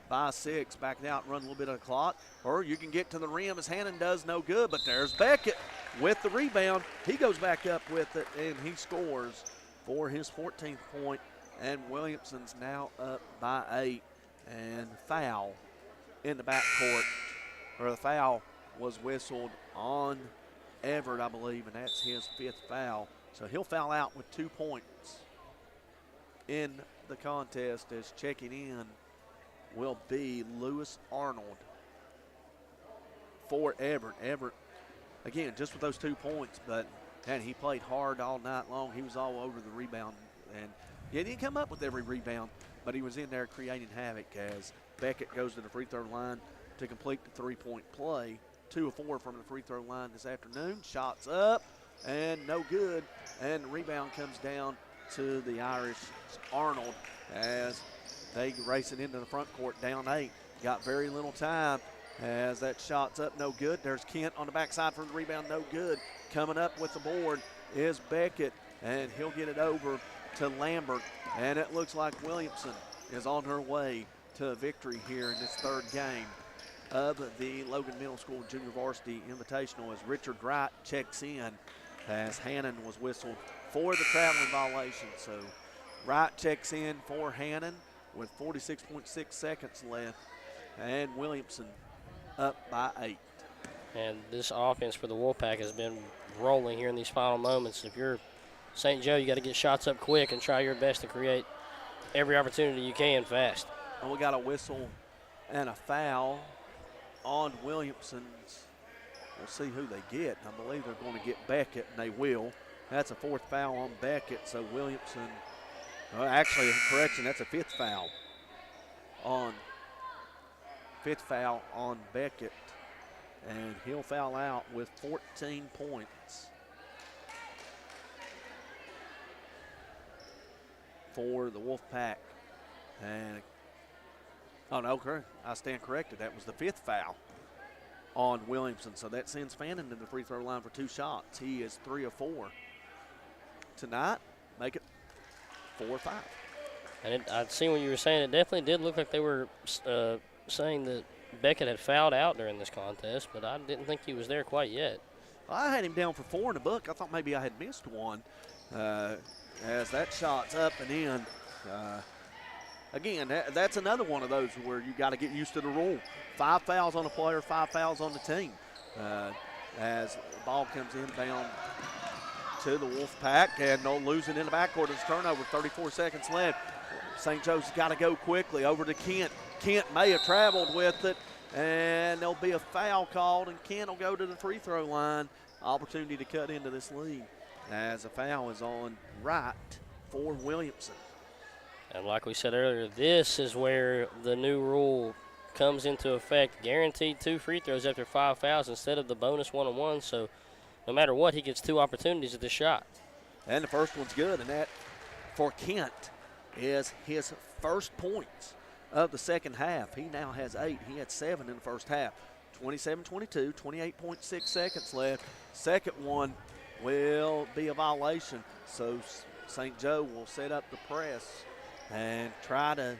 [SPEAKER 1] by 6. Back out, run a little bit of the clock, or you can get to the rim as Hannon does, no good. But there's Beckett with the rebound. He goes back up with it, and he scores for his 14th point. And Williamson's now up by 8. And foul in the backcourt, or the foul was whistled on Everett, I believe, and that's his 5th foul. So he'll foul out with 2 points in the contest, as checking in will be Lewis Arnold for Everett. Everett, again, just with those 2 points, but man, he played hard all night long. He was all over the rebound, and he didn't come up with every rebound, but he was in there creating havoc as Beckett goes to the free throw line to complete the 3-point play. 2 of 4 from the free throw line this afternoon. Shots up and no good, and the rebound comes down to the Irish Arnold as they race it into the front court, down 8. Got very little time as that shot's up, no good. There's Kent on the backside for the rebound, no good. Coming up with the board is Beckett, and he'll get it over to Lambert, and it looks like Williamson is on her way to a victory here in this 3rd game of the Logan Middle School Junior Varsity Invitational, as Richard Wright checks in as Hannon was whistled for the traveling violation. So Wright checks in for Hannon with 46.6 seconds left, and Williamson up by 8.
[SPEAKER 2] And this offense for the Wolfpack has been rolling here in these final moments. If you're St. Joe, you got to get shots up quick and try your best to create every opportunity you can fast.
[SPEAKER 1] And we got a whistle and a foul on Williamson's. We'll see who they get. I believe they're going to get Beckett, and they will. That's a 4th foul on Beckett, so Williamson, actually, correction, that's a 5th foul on Beckett, and he'll foul out with 14 points for the Wolfpack. And I stand corrected. That was the 5th foul on Williamson. So that sends Fannin to the free throw line for 2 shots. He is 3 of 4 tonight. Make it 4 or 5.
[SPEAKER 2] And I'd seen what you were saying. It definitely did look like they were saying that Beckett had fouled out during this contest, but I didn't think he was there quite yet.
[SPEAKER 1] Well, I had him down for 4 in the book. I thought maybe I had missed one as that shot's up and in. Again, that's another one of those where you got to get used to the rule. 5 fouls on a player, 5 fouls on the team. As the ball comes inbound to the Wolfpack, and they'll lose it in the backcourt. It's a turnover, 34 seconds left. St. Joe's got to go quickly over to Kent. Kent may have traveled with it, and there'll be a foul called, and Kent will go to the free throw line. Opportunity to cut into this lead as a foul is on Wright for Williamson.
[SPEAKER 2] And like we said earlier, this is where the new rule comes into effect. Guaranteed 2 free throws after 5 fouls instead of the bonus 1-on-1. So no matter what, he gets 2 opportunities at the shot.
[SPEAKER 1] And the first one's good, and that for Kent is his first points of the second half. He now has 8. He had 7 in the first half. 27-22, 28.6 seconds left. Second one will be a violation. So St. Joe will set up the press and try to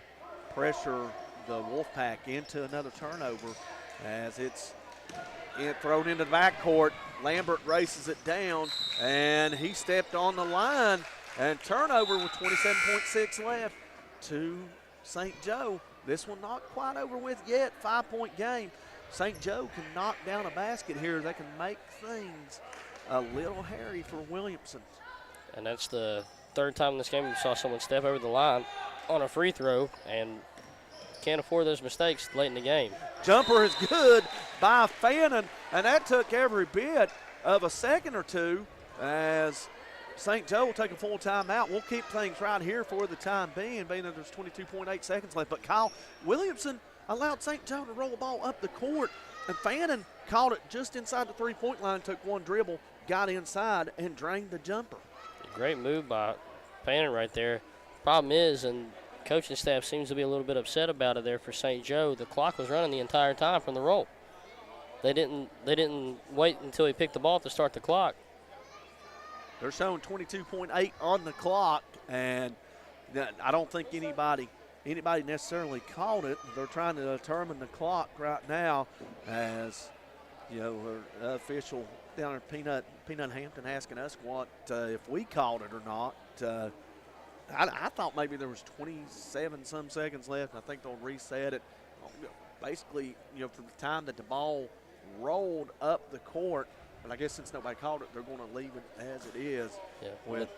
[SPEAKER 1] pressure the Wolfpack into another turnover as it's thrown into the backcourt. Lambert races it down, and he stepped on the line, and turnover with 27.6 left to St. Joe. This one not quite over with yet, 5-point game. St. Joe can knock down a basket here. They can make things a little hairy for Williamson.
[SPEAKER 2] And that's the third time in this game we saw someone step over the line on a free throw, and can't afford those mistakes late in the game.
[SPEAKER 1] Jumper is good by Fannin, and that took every bit of a second or two as St. Joe will take a full timeout. We'll keep things right here for the time being that there's 22.8 seconds left. But Kyle, Williamson allowed St. Joe to roll the ball up the court, and Fannin caught it just inside the three-point line, took one dribble, got inside, and drained the jumper.
[SPEAKER 2] Great move by Fannin right there. Problem is, and coaching staff seems to be a little bit upset about it there for St. Joe. The clock was running the entire time from the roll. They didn't wait until he picked the ball to start the clock.
[SPEAKER 1] They're showing 22.8 on the clock, and I don't think anybody necessarily called it. They're trying to determine the clock right now, as our official down at Peanut Hampton asking us what if we called it or not. I thought maybe there was 27-some seconds left. I think they'll reset it. Basically, from the time that the ball rolled up the court, but I guess since nobody called it, they're going to leave it as it is with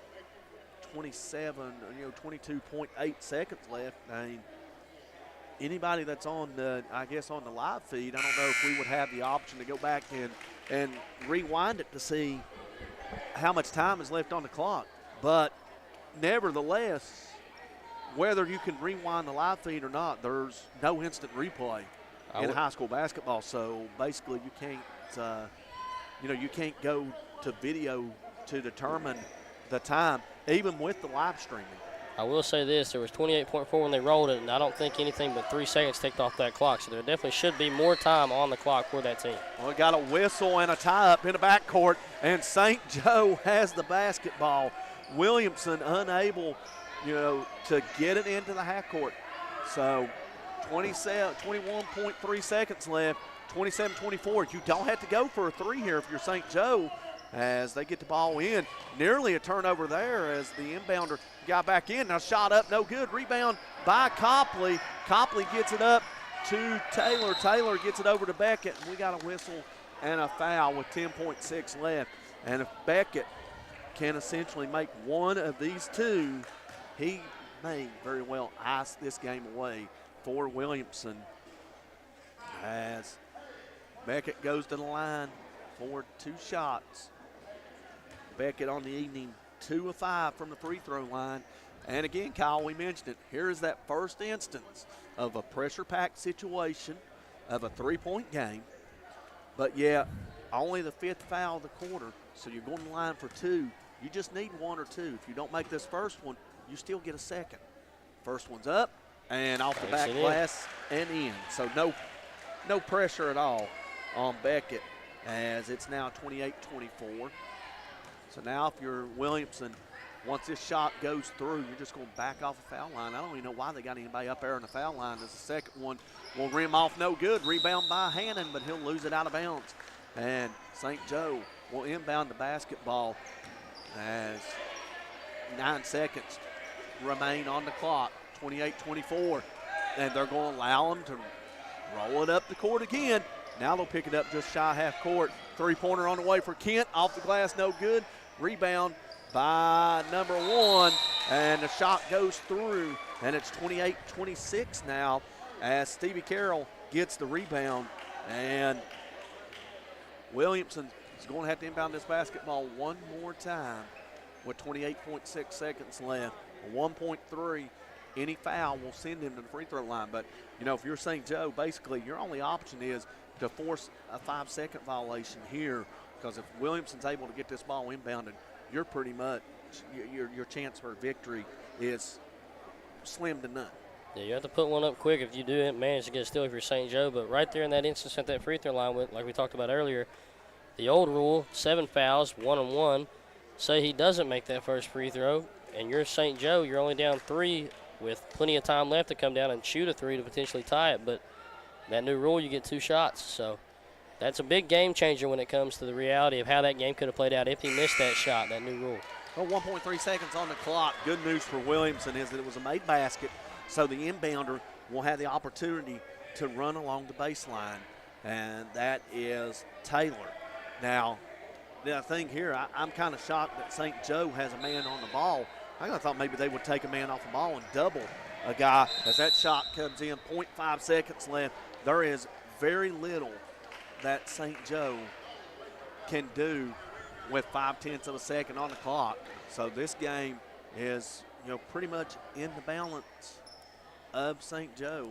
[SPEAKER 1] 22.8 seconds left. I mean, anybody that's on the live feed, I don't know if we would have the option to go back and rewind it to see how much time is left on the clock. But nevertheless, whether you can rewind the live feed or not, there's no instant replay in high school basketball. So basically, you can't, you can't go to video to determine the time, even with the live streaming.
[SPEAKER 2] I will say this: there was 28.4 when they rolled it, and I don't think anything but 3 seconds ticked off that clock. So there definitely should be more time on the clock for that team.
[SPEAKER 1] Well, we got a whistle and a tie-up in the backcourt, and St. Joe has the basketball. Williamson unable, to get it into the half court. So 21.3 seconds left, 27-24. You don't have to go for a three here if you're St. Joe, as they get the ball in. Nearly a turnover there as the inbounder got back in. Now shot up, no good. Rebound by Copley. Copley gets it up to Taylor. Taylor gets it over to Beckett, and we got a whistle and a foul with 10.6 left. And if Beckett can essentially make one of these two, he may very well ice this game away for Williamson, as Beckett goes to the line for 2 shots. Beckett on the evening, 2 of 5 from the free throw line. And again, Kyle, we mentioned it. Here is that first instance of a pressure-packed situation of a 3-point game. But yeah, only the 5th foul of the quarter, so you're going to the line for 2. You just need 1 or 2. If you don't make this first one, you still get a second. First one's up and off the back glass and in. So no pressure at all on Beckett, as it's now 28-24. So now if you're Williamson, once this shot goes through, you're just going to back off the foul line. I don't even know why they got anybody up there on the foul line. As the second one will rim off no good. Rebound by Hannon, but he'll lose it out of bounds. And St. Joe will inbound the basketball as 9 seconds remain on the clock, 28-24. And they're going to allow them to roll it up the court again. Now they'll pick it up just shy half court. Three-pointer on the way for Kent. Off the glass, no good. Rebound by number 1, and the shot goes through, and it's 28-26 now as Stevie Carroll gets the rebound. And Williamson is going to have to inbound this basketball one more time with 28.6 seconds left. A 1.3, any foul will send him to the free throw line. But, if you're St. Joe, basically your only option is to force a 5-second violation here, because if Williamson's able to get this ball inbounded, you're pretty much, your chance for victory is slim to none.
[SPEAKER 2] Yeah, you have to put one up quick if you do manage to get a steal if you're St. Joe. But right there in that instance at that free throw line, like we talked about earlier, the old rule, 7 fouls, 1-on-1. Say he doesn't make that first free throw, and you're St. Joe, you're only down 3 with plenty of time left to come down and shoot a 3 to potentially tie it. But that new rule, you get 2 shots. So that's a big game changer when it comes to the reality of how that game could have played out if he missed that shot, that new rule.
[SPEAKER 1] Well, 1.3 seconds on the clock. Good news for Williamson is that it was a made basket, so the inbounder will have the opportunity to run along the baseline, and that is Taylor. Now, the thing here, I'm kind of shocked that St. Joe has a man on the ball. I thought maybe they would take a man off the ball and double a guy as that shot comes in. 0.5 seconds left. There is very little that St. Joe can do with 0.5 of a second on the clock. So this game is, pretty much in the balance of St. Joe,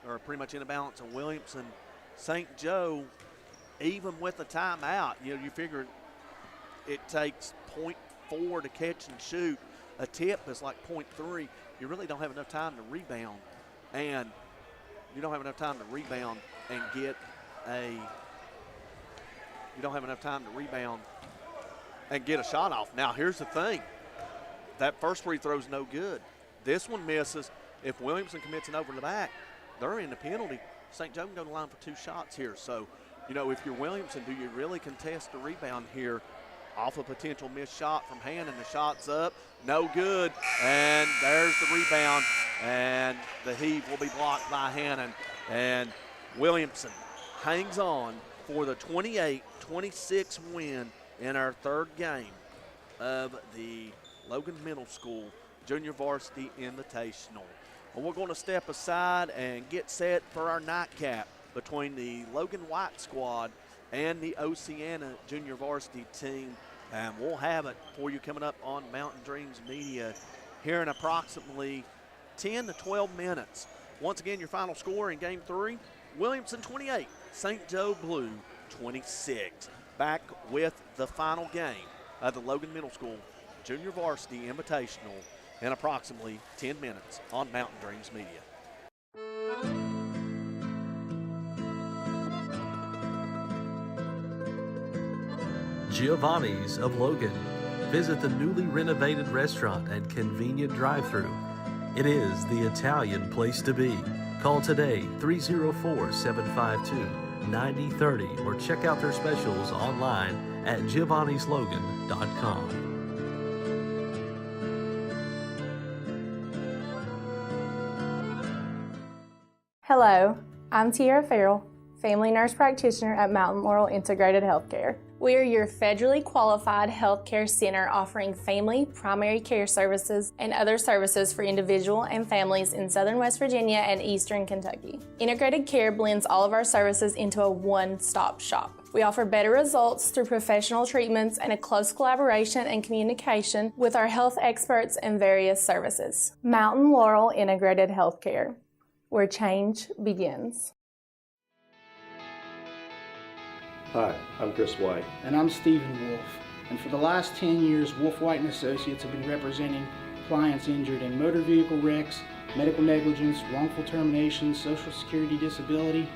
[SPEAKER 1] or pretty much in the balance of Williamson. St. Joe, even with the timeout, you figure it takes 0.4 to catch and shoot. A tip is like 0.3. You really don't have enough time to rebound, and you don't have enough time to rebound and get a. You don't have enough time to rebound and get a shot off. Now, here's the thing. That first free throw's no good. This one misses. If Williamson commits an over the back, they're in the penalty. St. Joe can go to the line for 2 shots here. So, if you're Williamson, do you really contest a rebound here off a potential missed shot from Hannon? The shot's up, no good, and there's the rebound, and the heave will be blocked by Hannon. And Williamson hangs on for the 28-26 win in our 3rd game of the Logan Middle School Junior Varsity Invitational. Well, we're going to step aside and get set for our nightcap between the Logan White squad and the Oceana Junior Varsity team. And we'll have it for you coming up on Mountain Dreams Media here in approximately 10 to 12 minutes. Once again, your final score in Game 3, Williamson 28, St. Joe Blue 26. Back with the final game of the Logan Middle School Junior Varsity Invitational in approximately 10 minutes on Mountain Dreams Media.
[SPEAKER 3] Giovanni's of Logan. Visit the newly renovated restaurant and convenient drive-thru. It is the Italian place to be. Call today 304-752-9030 or check out their specials online at giovannislogan.com.
[SPEAKER 4] Hello, I'm Tiara Farrell, family nurse practitioner at Mountain Laurel Integrated Healthcare. We are your federally qualified healthcare center offering family, primary care services, and other services for individual and families in southern West Virginia and eastern Kentucky. Integrated care blends all of our services into a one-stop shop. We offer better results through professional treatments and a close collaboration and communication with our health experts and various services. Mountain Laurel Integrated Healthcare, where change begins.
[SPEAKER 16] Hi, I'm Chris White.
[SPEAKER 6] And I'm Stephen Wolf. And for the last 10 years, Wolf White & Associates have been representing clients injured in motor vehicle wrecks, medical negligence, wrongful termination, social security disability,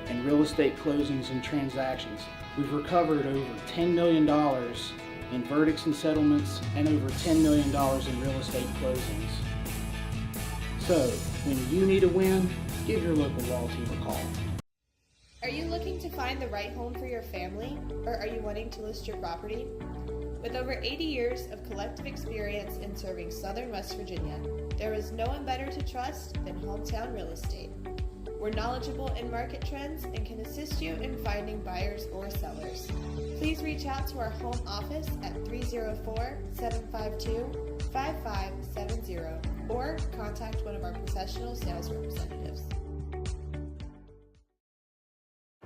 [SPEAKER 6] and real estate closings and transactions. We've recovered over $10 million in verdicts and settlements and over $10 million in real estate closings. So, when you need a win, give your local law team a call.
[SPEAKER 7] Are you looking to find the right home for your family, or are you wanting to list your property? With over 80 years of collective experience in serving southern West Virginia, there is no one better to trust than Hometown Real Estate. We're knowledgeable in market trends and can assist you in finding buyers or sellers. Please reach out to our home office at 304-752-5570 or contact one of our professional sales representatives.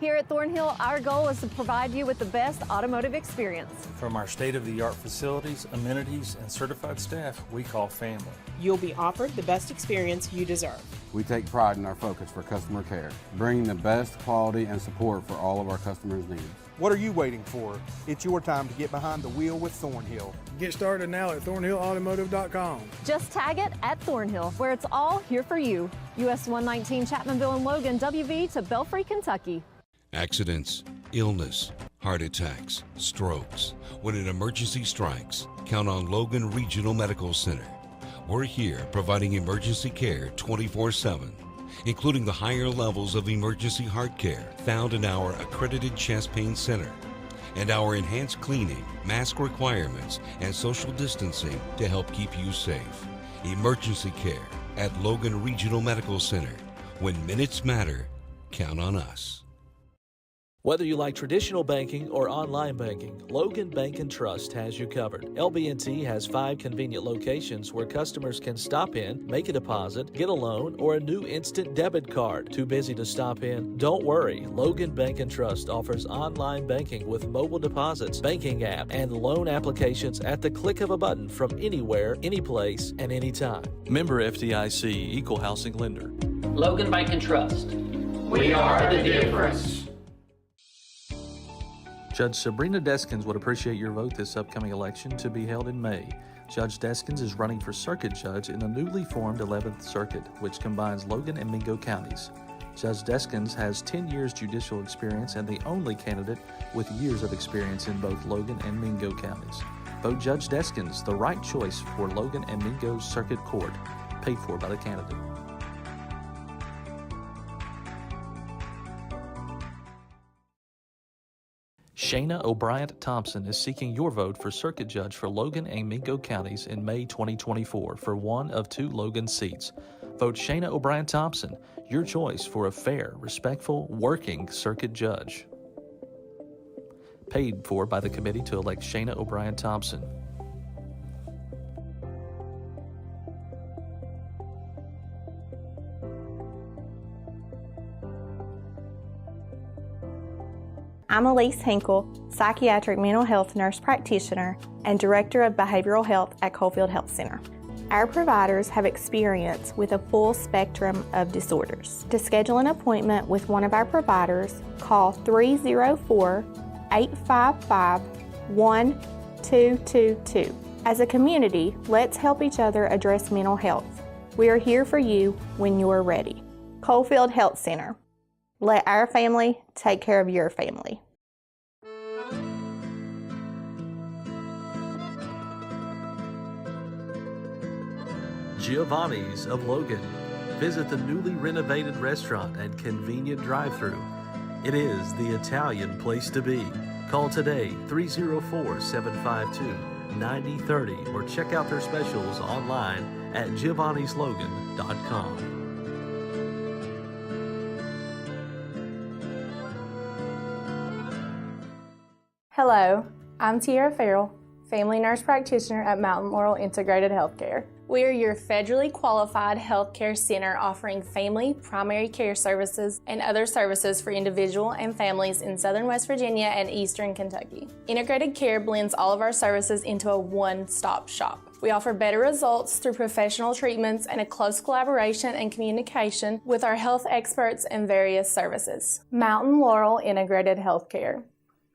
[SPEAKER 8] Here at Thornhill, our goal is to provide you with the best automotive experience.
[SPEAKER 10] From our state-of-the-art facilities, amenities, and certified staff we call family.
[SPEAKER 11] You'll be offered the best experience you deserve.
[SPEAKER 12] We take pride in our focus for customer care, bringing the best quality and support for all of our customers' needs.
[SPEAKER 13] What are you waiting for? It's your time to get behind the wheel with Thornhill.
[SPEAKER 14] Get started now at thornhillautomotive.com.
[SPEAKER 8] Just tag it at Thornhill, where it's all here for you. US 119 Chapmanville and Logan, WV to Belfry, Kentucky.
[SPEAKER 15] Accidents, illness, heart attacks, strokes. When an emergency strikes, count on Logan Regional Medical Center. We're here providing emergency care 24/7. including the higher levels of emergency heart care found in our accredited chest pain center, and our enhanced cleaning, mask requirements, and social distancing to help keep you safe. Emergency care at Logan Regional Medical Center. When minutes matter, count on us.
[SPEAKER 3] Whether you like traditional banking or online banking, Logan Bank & Trust has you covered. LB&T has 5 convenient locations where customers can stop in, make a deposit, get a loan, or a new instant debit card. Too busy to stop in? Don't worry. Logan Bank & Trust offers online banking with mobile deposits, banking app, and loan applications at the click of a button from anywhere, anyplace, and anytime. Member FDIC, Equal Housing Lender.
[SPEAKER 5] Logan Bank & Trust.
[SPEAKER 9] We are the difference.
[SPEAKER 3] Judge Sabrina Deskins would appreciate your vote this upcoming election to be held in May. Judge Deskins is running for circuit judge in the newly formed 11th Circuit, which combines Logan and Mingo counties. Judge Deskins has 10 years judicial experience and the only candidate with years of experience in both Logan and Mingo counties. Vote Judge Deskins, the right choice for Logan and Mingo Circuit Court, paid for by the candidate. Shayna O'Brien Thompson is seeking your vote for circuit judge for Logan and Mingo counties in May 2024 for one of 2 Logan seats. Vote Shayna O'Brien Thompson, your choice for a fair, respectful, working circuit judge. Paid for by the committee to elect Shayna O'Brien Thompson.
[SPEAKER 17] I'm Elise Hinkle, psychiatric mental health nurse practitioner and director of behavioral health at Coalfield Health Center. Our providers have experience with a full spectrum of disorders. To schedule an appointment with one of our providers, call 304-855-1222. As a community, let's help each other address mental health. We are here for you when you're ready. Coalfield Health Center. Let our family take care of your family.
[SPEAKER 3] Giovanni's of Logan. Visit the newly renovated restaurant and convenient drive-thru. It is the Italian place to be. Call today 304-752-9030 or check out their specials online at giovannislogan.com.
[SPEAKER 4] Hello, I'm Tiara Farrell, family nurse practitioner at Mountain Laurel Integrated Healthcare. We are your federally qualified healthcare center offering family, primary care services, and other services for individual and families in southern West Virginia and eastern Kentucky. Integrated care blends all of our services into a one-stop shop. We offer better results through professional treatments and a close collaboration and communication with our health experts and various services. Mountain Laurel Integrated Healthcare,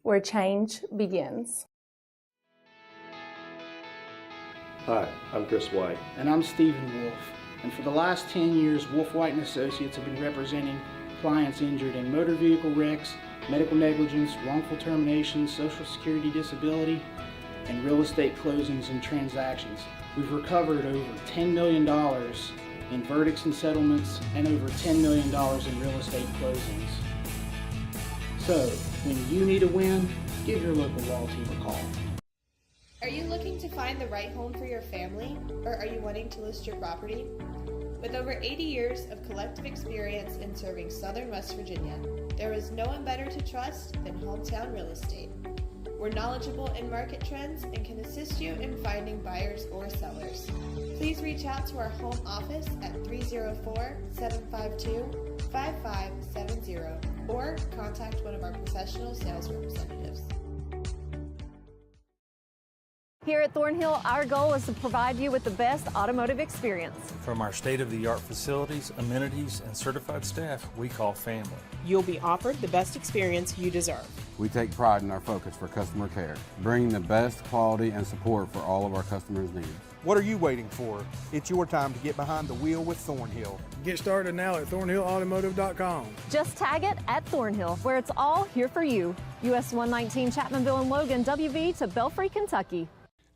[SPEAKER 4] where change begins.
[SPEAKER 16] Hi, I'm Chris White.
[SPEAKER 6] And I'm Stephen Wolf. And for the last 10 years, Wolf White & Associates have been representing clients injured in motor vehicle wrecks, medical negligence, wrongful termination, social security disability, and real estate closings and transactions. We've recovered over $10 million in verdicts and settlements and over $10 million in real estate closings. So, when you need a win, give your local law team a call.
[SPEAKER 7] Are you looking to find the right home for your family, or are you wanting to list your property? With over 80 years of collective experience in serving southern West Virginia, there is no one better to trust than Hometown Real Estate. We're knowledgeable in market trends and can assist you in finding buyers or sellers. Please reach out to our home office at 304-752-5570 or contact one of our professional sales representatives.
[SPEAKER 8] Here at Thornhill, our goal is to provide you with the best automotive experience.
[SPEAKER 10] From our state-of-the-art facilities, amenities, and certified staff we call family.
[SPEAKER 11] You'll be offered the best experience you deserve.
[SPEAKER 12] We take pride in our focus for customer care, bringing the best quality and support for all of our customers' needs.
[SPEAKER 13] What are you waiting for? It's your time to get behind the wheel with Thornhill.
[SPEAKER 14] Get started now at thornhillautomotive.com.
[SPEAKER 8] Just tag it at Thornhill, where it's all here for you. US 119 Chapmanville and Logan, WV to Belfry, Kentucky.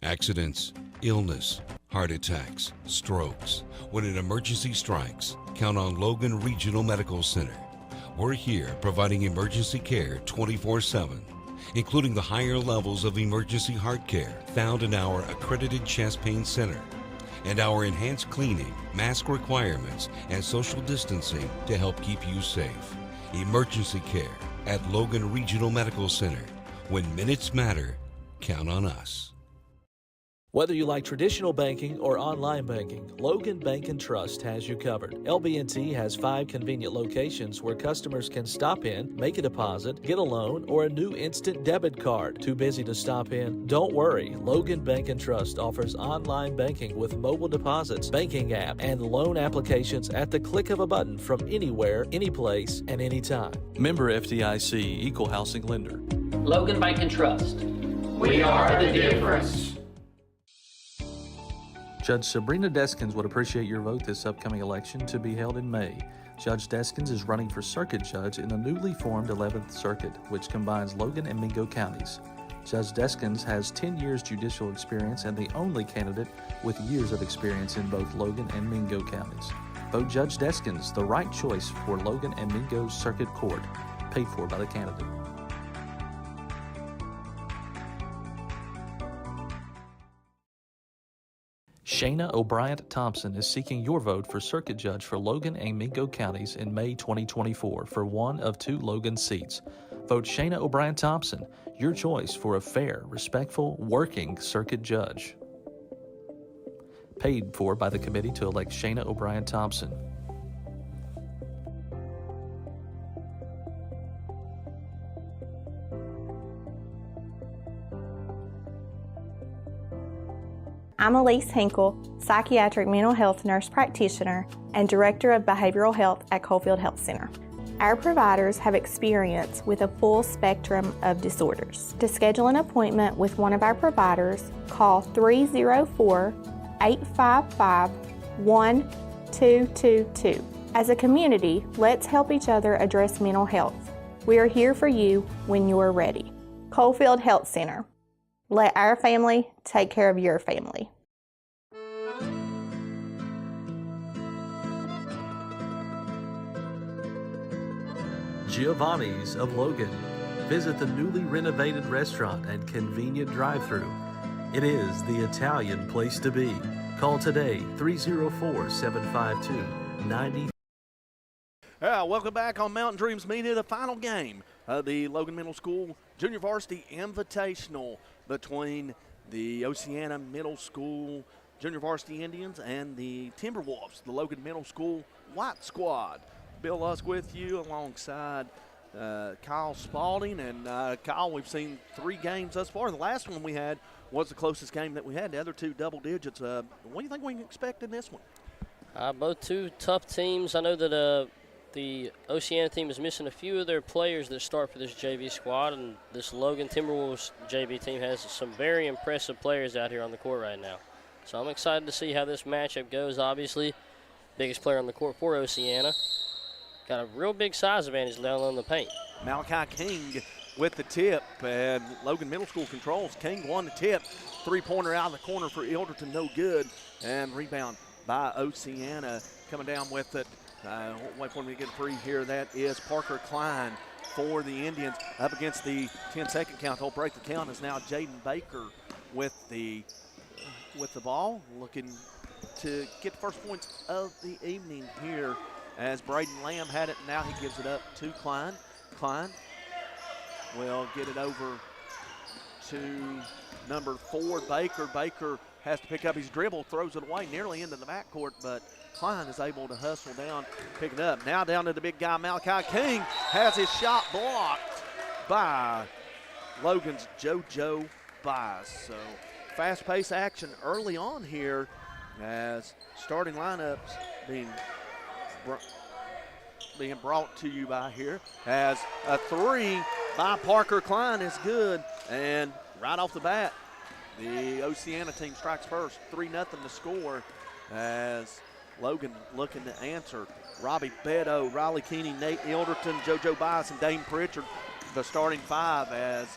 [SPEAKER 15] Accidents, illness, heart attacks, strokes. When an emergency strikes, count on Logan Regional Medical Center. We're here providing emergency care 24/7, including the higher levels of emergency heart care found in our accredited chest pain center, and our enhanced cleaning, mask requirements, and social distancing to help keep you safe. Emergency care at Logan Regional Medical Center. When minutes matter, count on us.
[SPEAKER 3] Whether you like traditional banking or online banking, Logan Bank & Trust has you covered. LB&T has 5 convenient locations where customers can stop in, make a deposit, get a loan, or a new instant debit card. Too busy to stop in? Don't worry. Logan Bank & Trust offers online banking with mobile deposits, banking app, and loan applications at the click of a button from anywhere, anyplace, and anytime. Member FDIC, Equal Housing Lender.
[SPEAKER 5] Logan Bank & Trust.
[SPEAKER 9] We are the difference.
[SPEAKER 3] Judge Sabrina Deskins would appreciate your vote this upcoming election to be held in May. Judge Deskins is running for circuit judge in the newly formed 11th Circuit, which combines Logan and Mingo counties. Judge Deskins has 10 years judicial experience and the only candidate with years of experience in both Logan and Mingo counties. Vote Judge Deskins, the right choice for Logan and Mingo Circuit Court, paid for by the candidate. Shayna O'Brien Thompson is seeking your vote for circuit judge for Logan and Mingo counties in May 2024 for one of 2 Logan seats. Vote Shayna O'Brien Thompson, your choice for a fair, respectful, working circuit judge. Paid for by the committee to elect Shayna O'Brien Thompson.
[SPEAKER 17] I'm Elise Hinkle, psychiatric mental health nurse practitioner and director of behavioral health at Coalfield Health Center. Our providers have experience with a full spectrum of disorders. To schedule an appointment with one of our providers, call 304-855-1222. As a community, let's help each other address mental health. We are here for you when you're ready. Coalfield Health Center. Let our family take care of your family.
[SPEAKER 3] Giovanni's of Logan. Visit the newly renovated restaurant and convenient drive-thru. It is the Italian place to be. Call today, 304-752-90.
[SPEAKER 1] Welcome back on Mountain Dreams Media, the final game of the Logan Middle School Junior Varsity Invitational between the Oceana Middle School Junior Varsity Indians and the Timberwolves, the Logan Middle School White Squad. Bill Lusk with you alongside Kyle Spalding. And Kyle, we've seen 3 games thus far. The last one we had was the closest game that we had. The other 2 double digits. What do you think we can expect in this one?
[SPEAKER 2] Both 2 tough teams. I know that the Oceana team is missing a few of their players that start for this JV squad, and this Logan Timberwolves JV team has some very impressive players out here on the court right now. So I'm excited to see how this matchup goes. Obviously, biggest player on the court for Oceana. Got a real big size advantage down on the paint.
[SPEAKER 1] Malachi King with the tip, and Logan Middle School controls. King won the tip. 3-pointer out of the corner for Ilderton, no good. And rebound by Oceana. Coming down with it. Wait for me to get free here. That is Parker Klein for the Indians. Up against the 10-second count. He'll break the count. Is now Jaden Baker with the ball, looking to get the first points of the evening here as Braden Lamb had it. Now he gives it up to Klein. Klein will get it over to number 4, Baker. Baker has to pick up his dribble, throws it away nearly into the backcourt, but Klein is able to hustle down, pick it up. Now down to the big guy, Malachi King, has his shot blocked by Logan's JoJo Bias. So fast-paced action early on here as starting lineups being brought to you by here. As a 3 by Parker Klein is good, and right off the bat, the Oceana team strikes first, 3-0 to score as Logan looking to answer. Robbie Beto, Riley Keeney, Nate Ilderton, JoJo Bias, and Dane Pritchard, the starting 5, as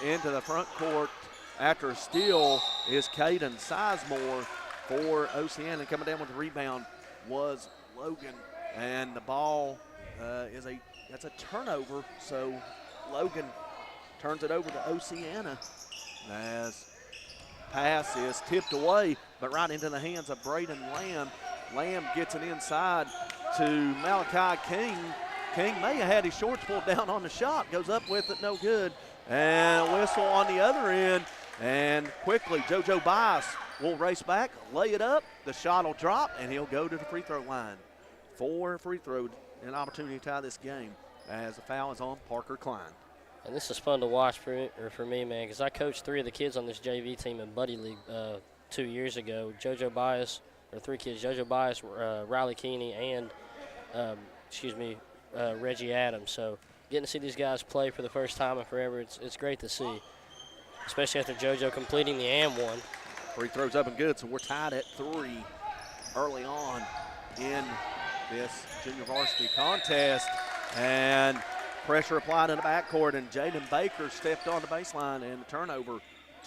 [SPEAKER 1] into the front court after a steal is Caden Sizemore. for Oceana. Coming down with the rebound was Logan, and the ball that's a turnover, so Logan turns it over to Oceana as pass is tipped away, but right into the hands of Braden Lamb. Lamb gets it inside to Malachi King. King may have had his shorts pulled down on the shot, goes up with it, no good. And a whistle on the other end, and quickly JoJo Bias will race back, lay it up, the shot will drop, and he'll go to the free throw line. 4 free throws, an opportunity to tie this game as the foul is on Parker Klein.
[SPEAKER 2] And this is fun to watch for me, man, because I coached 3 of the kids on this JV team in Buddy League 2 years ago. JoJo Bias, or 3 kids, JoJo Bias, Riley Keeney, and, Reggie Adams. So getting to see these guys play for the first time in forever, it's great to see, especially after JoJo completing the and one.
[SPEAKER 1] Free throws up and good, so we're tied at 3 early on in this junior varsity contest. And pressure applied in the backcourt, and Jaden Baker stepped on the baseline, and the turnover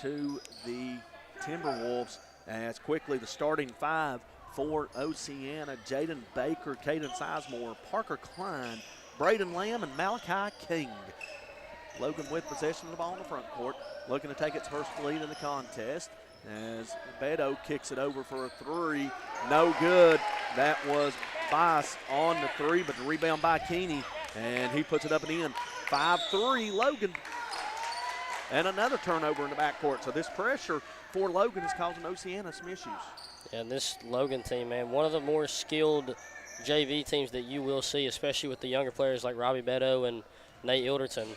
[SPEAKER 1] to the Timberwolves as quickly the starting 5 for Oceana: Jaden Baker, Caden Sizemore, Parker Klein, Braden Lamb, and Malachi King. Logan with possession of the ball in the front court, looking to take its first lead in the contest as Beto kicks it over for a 3. No good. That was Bias on the 3, but the rebound by Keeney, and he puts it up and in. 5-3 Logan. And another turnover in the backcourt. So this pressure for Logan is causing Oceana some issues.
[SPEAKER 2] And this Logan team, man, one of the more skilled JV teams that you will see, especially with the younger players like Robbie Beto and Nate Ilderton.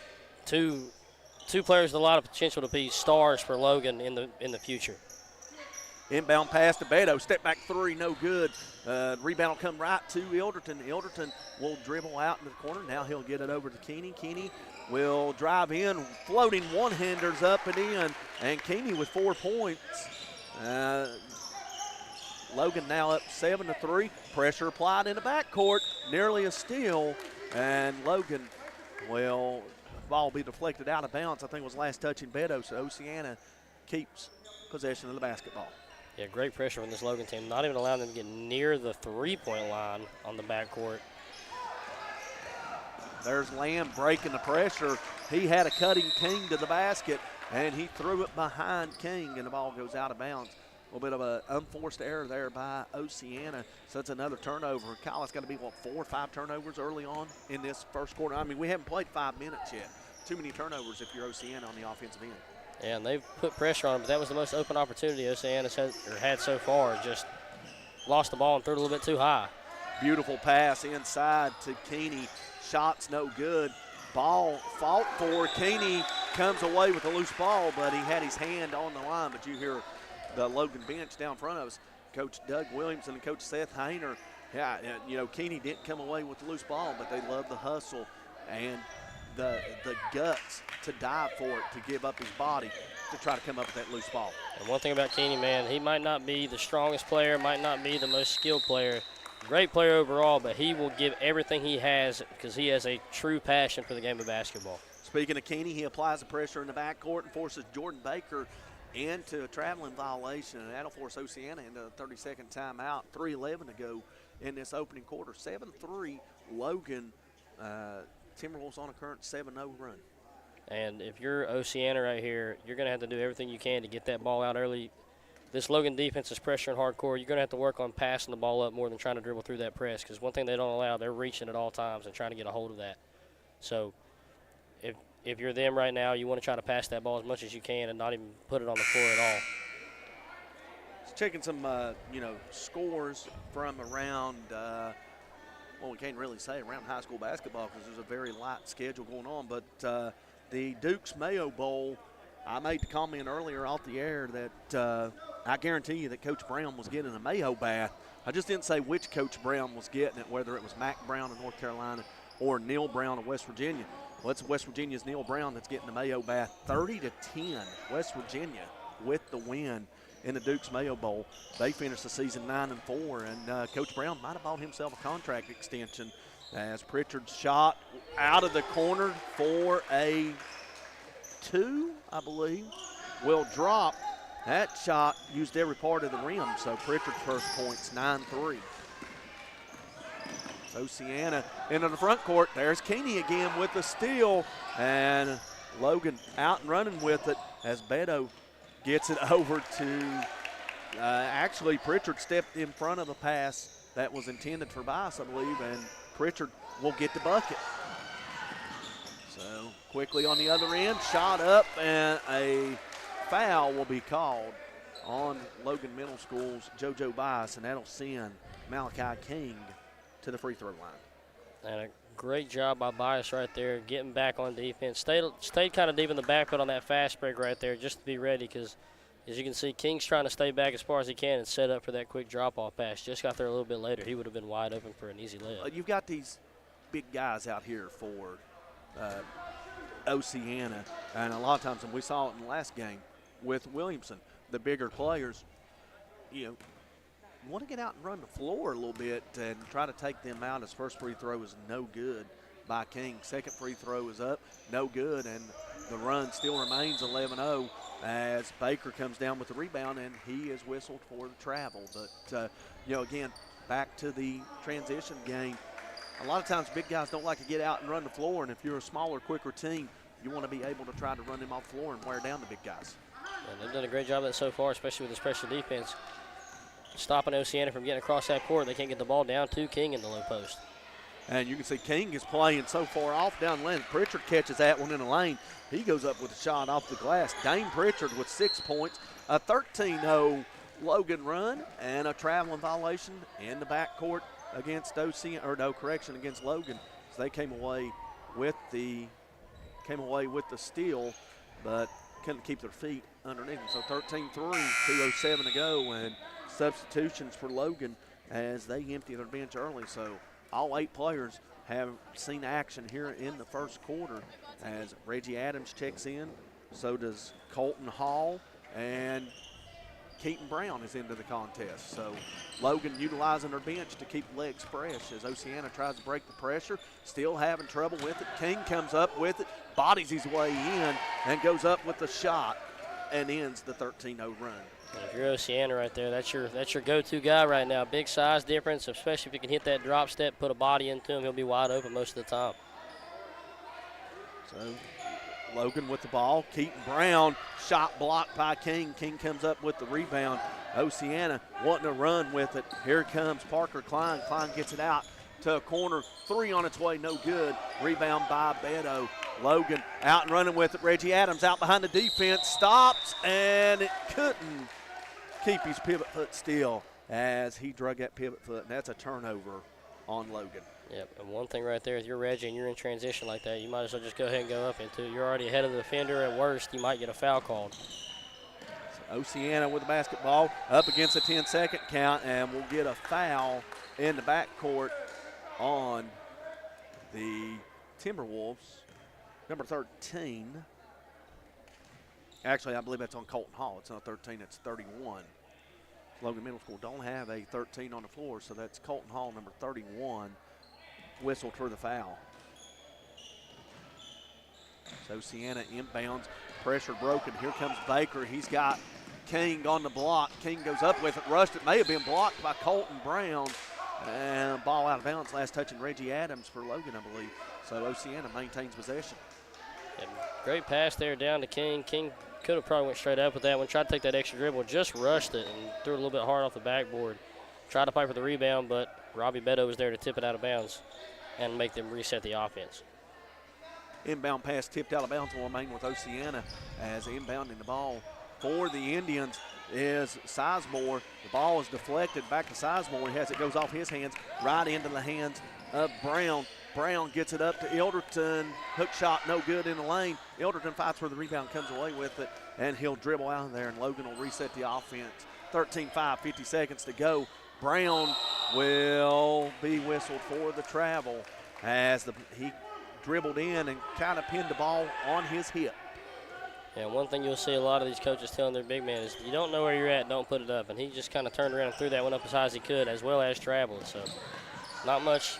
[SPEAKER 2] Two players with a lot of potential to be stars for Logan in the future.
[SPEAKER 1] Inbound pass to Beto, step back 3, no good. Rebound will come right to Ilderton. Ilderton will dribble out in the corner. Now he'll get it over to Keeney. Keeney will drive in, floating one-handers up and in, and Keeney with 4 points. Logan now up 7-3. Pressure applied in the backcourt, nearly a steal, and Logan will ball be deflected out of bounds. I think it was last touching Beto, so Oceana keeps possession of the basketball.
[SPEAKER 2] Yeah, great pressure on this Logan team, not even allowing them to get near the three-point line on the backcourt.
[SPEAKER 1] There's Lamb breaking the pressure. He had a cutting King to the basket, and he threw it behind King, and the ball goes out of bounds. A little bit of an unforced error there by Oceana, so that's another turnover. Kyle, it's got to be, 4 or 5 turnovers early on in this first quarter. I mean, we haven't played 5 minutes yet. Too many turnovers if you're Oceana on the offensive end.
[SPEAKER 2] Yeah, and they've put pressure on them, but that was the most open opportunity Oceana's had so far. Just lost the ball and threw it a little bit too high.
[SPEAKER 1] Beautiful pass inside to Keeney. Shots no good. Ball fought for. Keeney comes away with a loose ball, but he had his hand on the line. But you hear the Logan bench down front of us, Coach Doug Williamson and Coach Seth Hayner. Yeah, Keeney didn't come away with the loose ball, but they love the hustle and the guts to dive for it, to give up his body to try to come up with that loose ball.
[SPEAKER 2] And one thing about Keeney, man, he might not be the strongest player, might not be the most skilled player, great player overall, but he will give everything he has because he has a true passion for the game of basketball.
[SPEAKER 1] Speaking of Keeney, he applies the pressure in the backcourt and forces Jordan Baker into a traveling violation, and that'll force Oceana into a 30-second timeout. 3:11 to go in this opening quarter. 7-3 Logan. Timberwolves on a current 7-0 run.
[SPEAKER 2] And if you're Oceana right here, you're going to have to do everything you can to get that ball out early. This Logan defense is pressuring hardcore. You're going to have to work on passing the ball up more than trying to dribble through that press, because one thing they don't allow, they're reaching at all times and trying to get a hold of that. So if you're them right now, you want to try to pass that ball as much as you can and not even put it on the floor at all.
[SPEAKER 1] Just checking some, scores from around we can't really say around high school basketball because there's a very light schedule going on, but the Dukes Mayo Bowl, I made the comment earlier off the air that I guarantee you that Coach Brown was getting a Mayo bath. I just didn't say which Coach Brown was getting it, whether it was Mac Brown of North Carolina or Neil Brown of West Virginia. Well, it's West Virginia's Neil Brown that's getting the Mayo bath. 30-10, West Virginia with the win in the Dukes Mayo Bowl. They finished the season 9-4, and Coach Brown might have bought himself a contract extension as Pritchard's shot out of the corner for a 2, I believe, will drop, That shot used every part of the rim, so Pritchard's first points, 9-3. So Oceana into the front court. There's Keeney again with the steal, and Logan out and running with it as Beto gets it over to, actually Pritchard stepped in front of a pass that was intended for Bias, I believe, and Pritchard will get the bucket. So quickly on the other end, shot up, and a foul will be called on Logan Middle School's JoJo Bias, and that'll send Malachi King to the free throw line.
[SPEAKER 2] And a great job by Bias right there, getting back on defense. Stayed kind of deep in the backfield on that fast break right there just to be ready, because as you can see, King's trying to stay back as far as he can and set up for that quick drop-off pass. Just got there a little bit later. He would have been wide open for an easy layup.
[SPEAKER 1] You've got these big guys out here for Oceana, and a lot of times, and we saw it in the last game with Williamson, the bigger players, want to get out and run the floor a little bit and try to take them out. His first free throw is no good by King. Second free throw is up, no good, and the run still remains 11-0 as Baker comes down with the rebound, and he is whistled for the travel. But, again, back to the transition game. A lot of times big guys don't like to get out and run the floor, and if you're a smaller, quicker team, you want to be able to try to run them off the floor and wear down the big guys.
[SPEAKER 2] And they've done a great job of that so far, especially with this pressure defense. Stopping Oceana from getting across that court. They can't get the ball down to King in the low post.
[SPEAKER 1] And you can see King is playing so far off down the lane. Pritchard catches that one in the lane. He goes up with a shot off the glass. Dane Pritchard with 6 points, a 13-0 Logan run, and a traveling violation in the backcourt against against Logan. So they came away with the steal, but couldn't keep their feet underneath them. So 13-3, 2:07 to go, and substitutions for Logan as they empty their bench early. So all 8 players have seen action here in the first quarter as Reggie Adams checks in. So does Colton Hall, and Keaton Brown is into the contest. So Logan utilizing their bench to keep legs fresh as Oceana tries to break the pressure. Still having trouble with it. King comes up with it, bodies his way in, and goes up with the shot and ends the 13-0 run.
[SPEAKER 2] If you're Oceana right there, that's your go-to guy right now. Big size difference, especially if you can hit that drop step, put a body into him, he'll be wide open most of the time.
[SPEAKER 1] So Logan with the ball. Keaton Brown, shot blocked by King. King comes up with the rebound. Oceana wanting to run with it. Here comes Parker Klein. Klein gets it out to a corner. 3 on its way, no good. Rebound by Beto. Logan out and running with it. Reggie Adams out behind the defense. Stops, and it couldn't keep his pivot foot still as he drug that pivot foot, and that's a turnover on Logan.
[SPEAKER 2] Yep, and one thing right there, if you're Reggie and you're in transition like that, you might as well just go ahead and go up into it. You're already ahead of the defender. At worst, you might get a foul called.
[SPEAKER 1] So Oceana with the basketball up against a 10-second count, and we'll get a foul in the backcourt on the Timberwolves. Number 13. Actually, I believe that's on Colton Hall. It's not 13, it's 31. Logan Middle School don't have a 13 on the floor, so that's Colton Hall, number 31, whistled for the foul. So Oceana inbounds, pressure broken. Here comes Baker. He's got King on the block. King goes up with it, rushed it. May have been blocked by Colton Brown. And ball out of bounds, last touching Reggie Adams for Logan, I believe. So Oceana maintains possession.
[SPEAKER 2] And great pass there down to King. King could have probably went straight up with that one. Tried to take that extra dribble, just rushed it and threw it a little bit hard off the backboard. Tried to fight for the rebound, but Robbie Beto was there to tip it out of bounds and make them reset the offense.
[SPEAKER 1] Inbound pass tipped out of bounds will remain with Oceana as inbounding the ball for the Indians is Sizemore. The ball is deflected back to Sizemore. As it goes off his hands, right into the hands of Brown. Brown gets it up to Ilderton. Hook shot, no good in the lane. Ilderton fights for the rebound, comes away with it, and he'll dribble out of there, and Logan will reset the offense. 13-5, 50 seconds to go. Brown will be whistled for the travel as he dribbled in and kind of pinned the ball on his hip.
[SPEAKER 2] Yeah, one thing you'll see a lot of these coaches telling their big man is, you don't know where you're at, don't put it up. And he just kind of turned around and threw that one up as high as he could, as well as traveled. So not much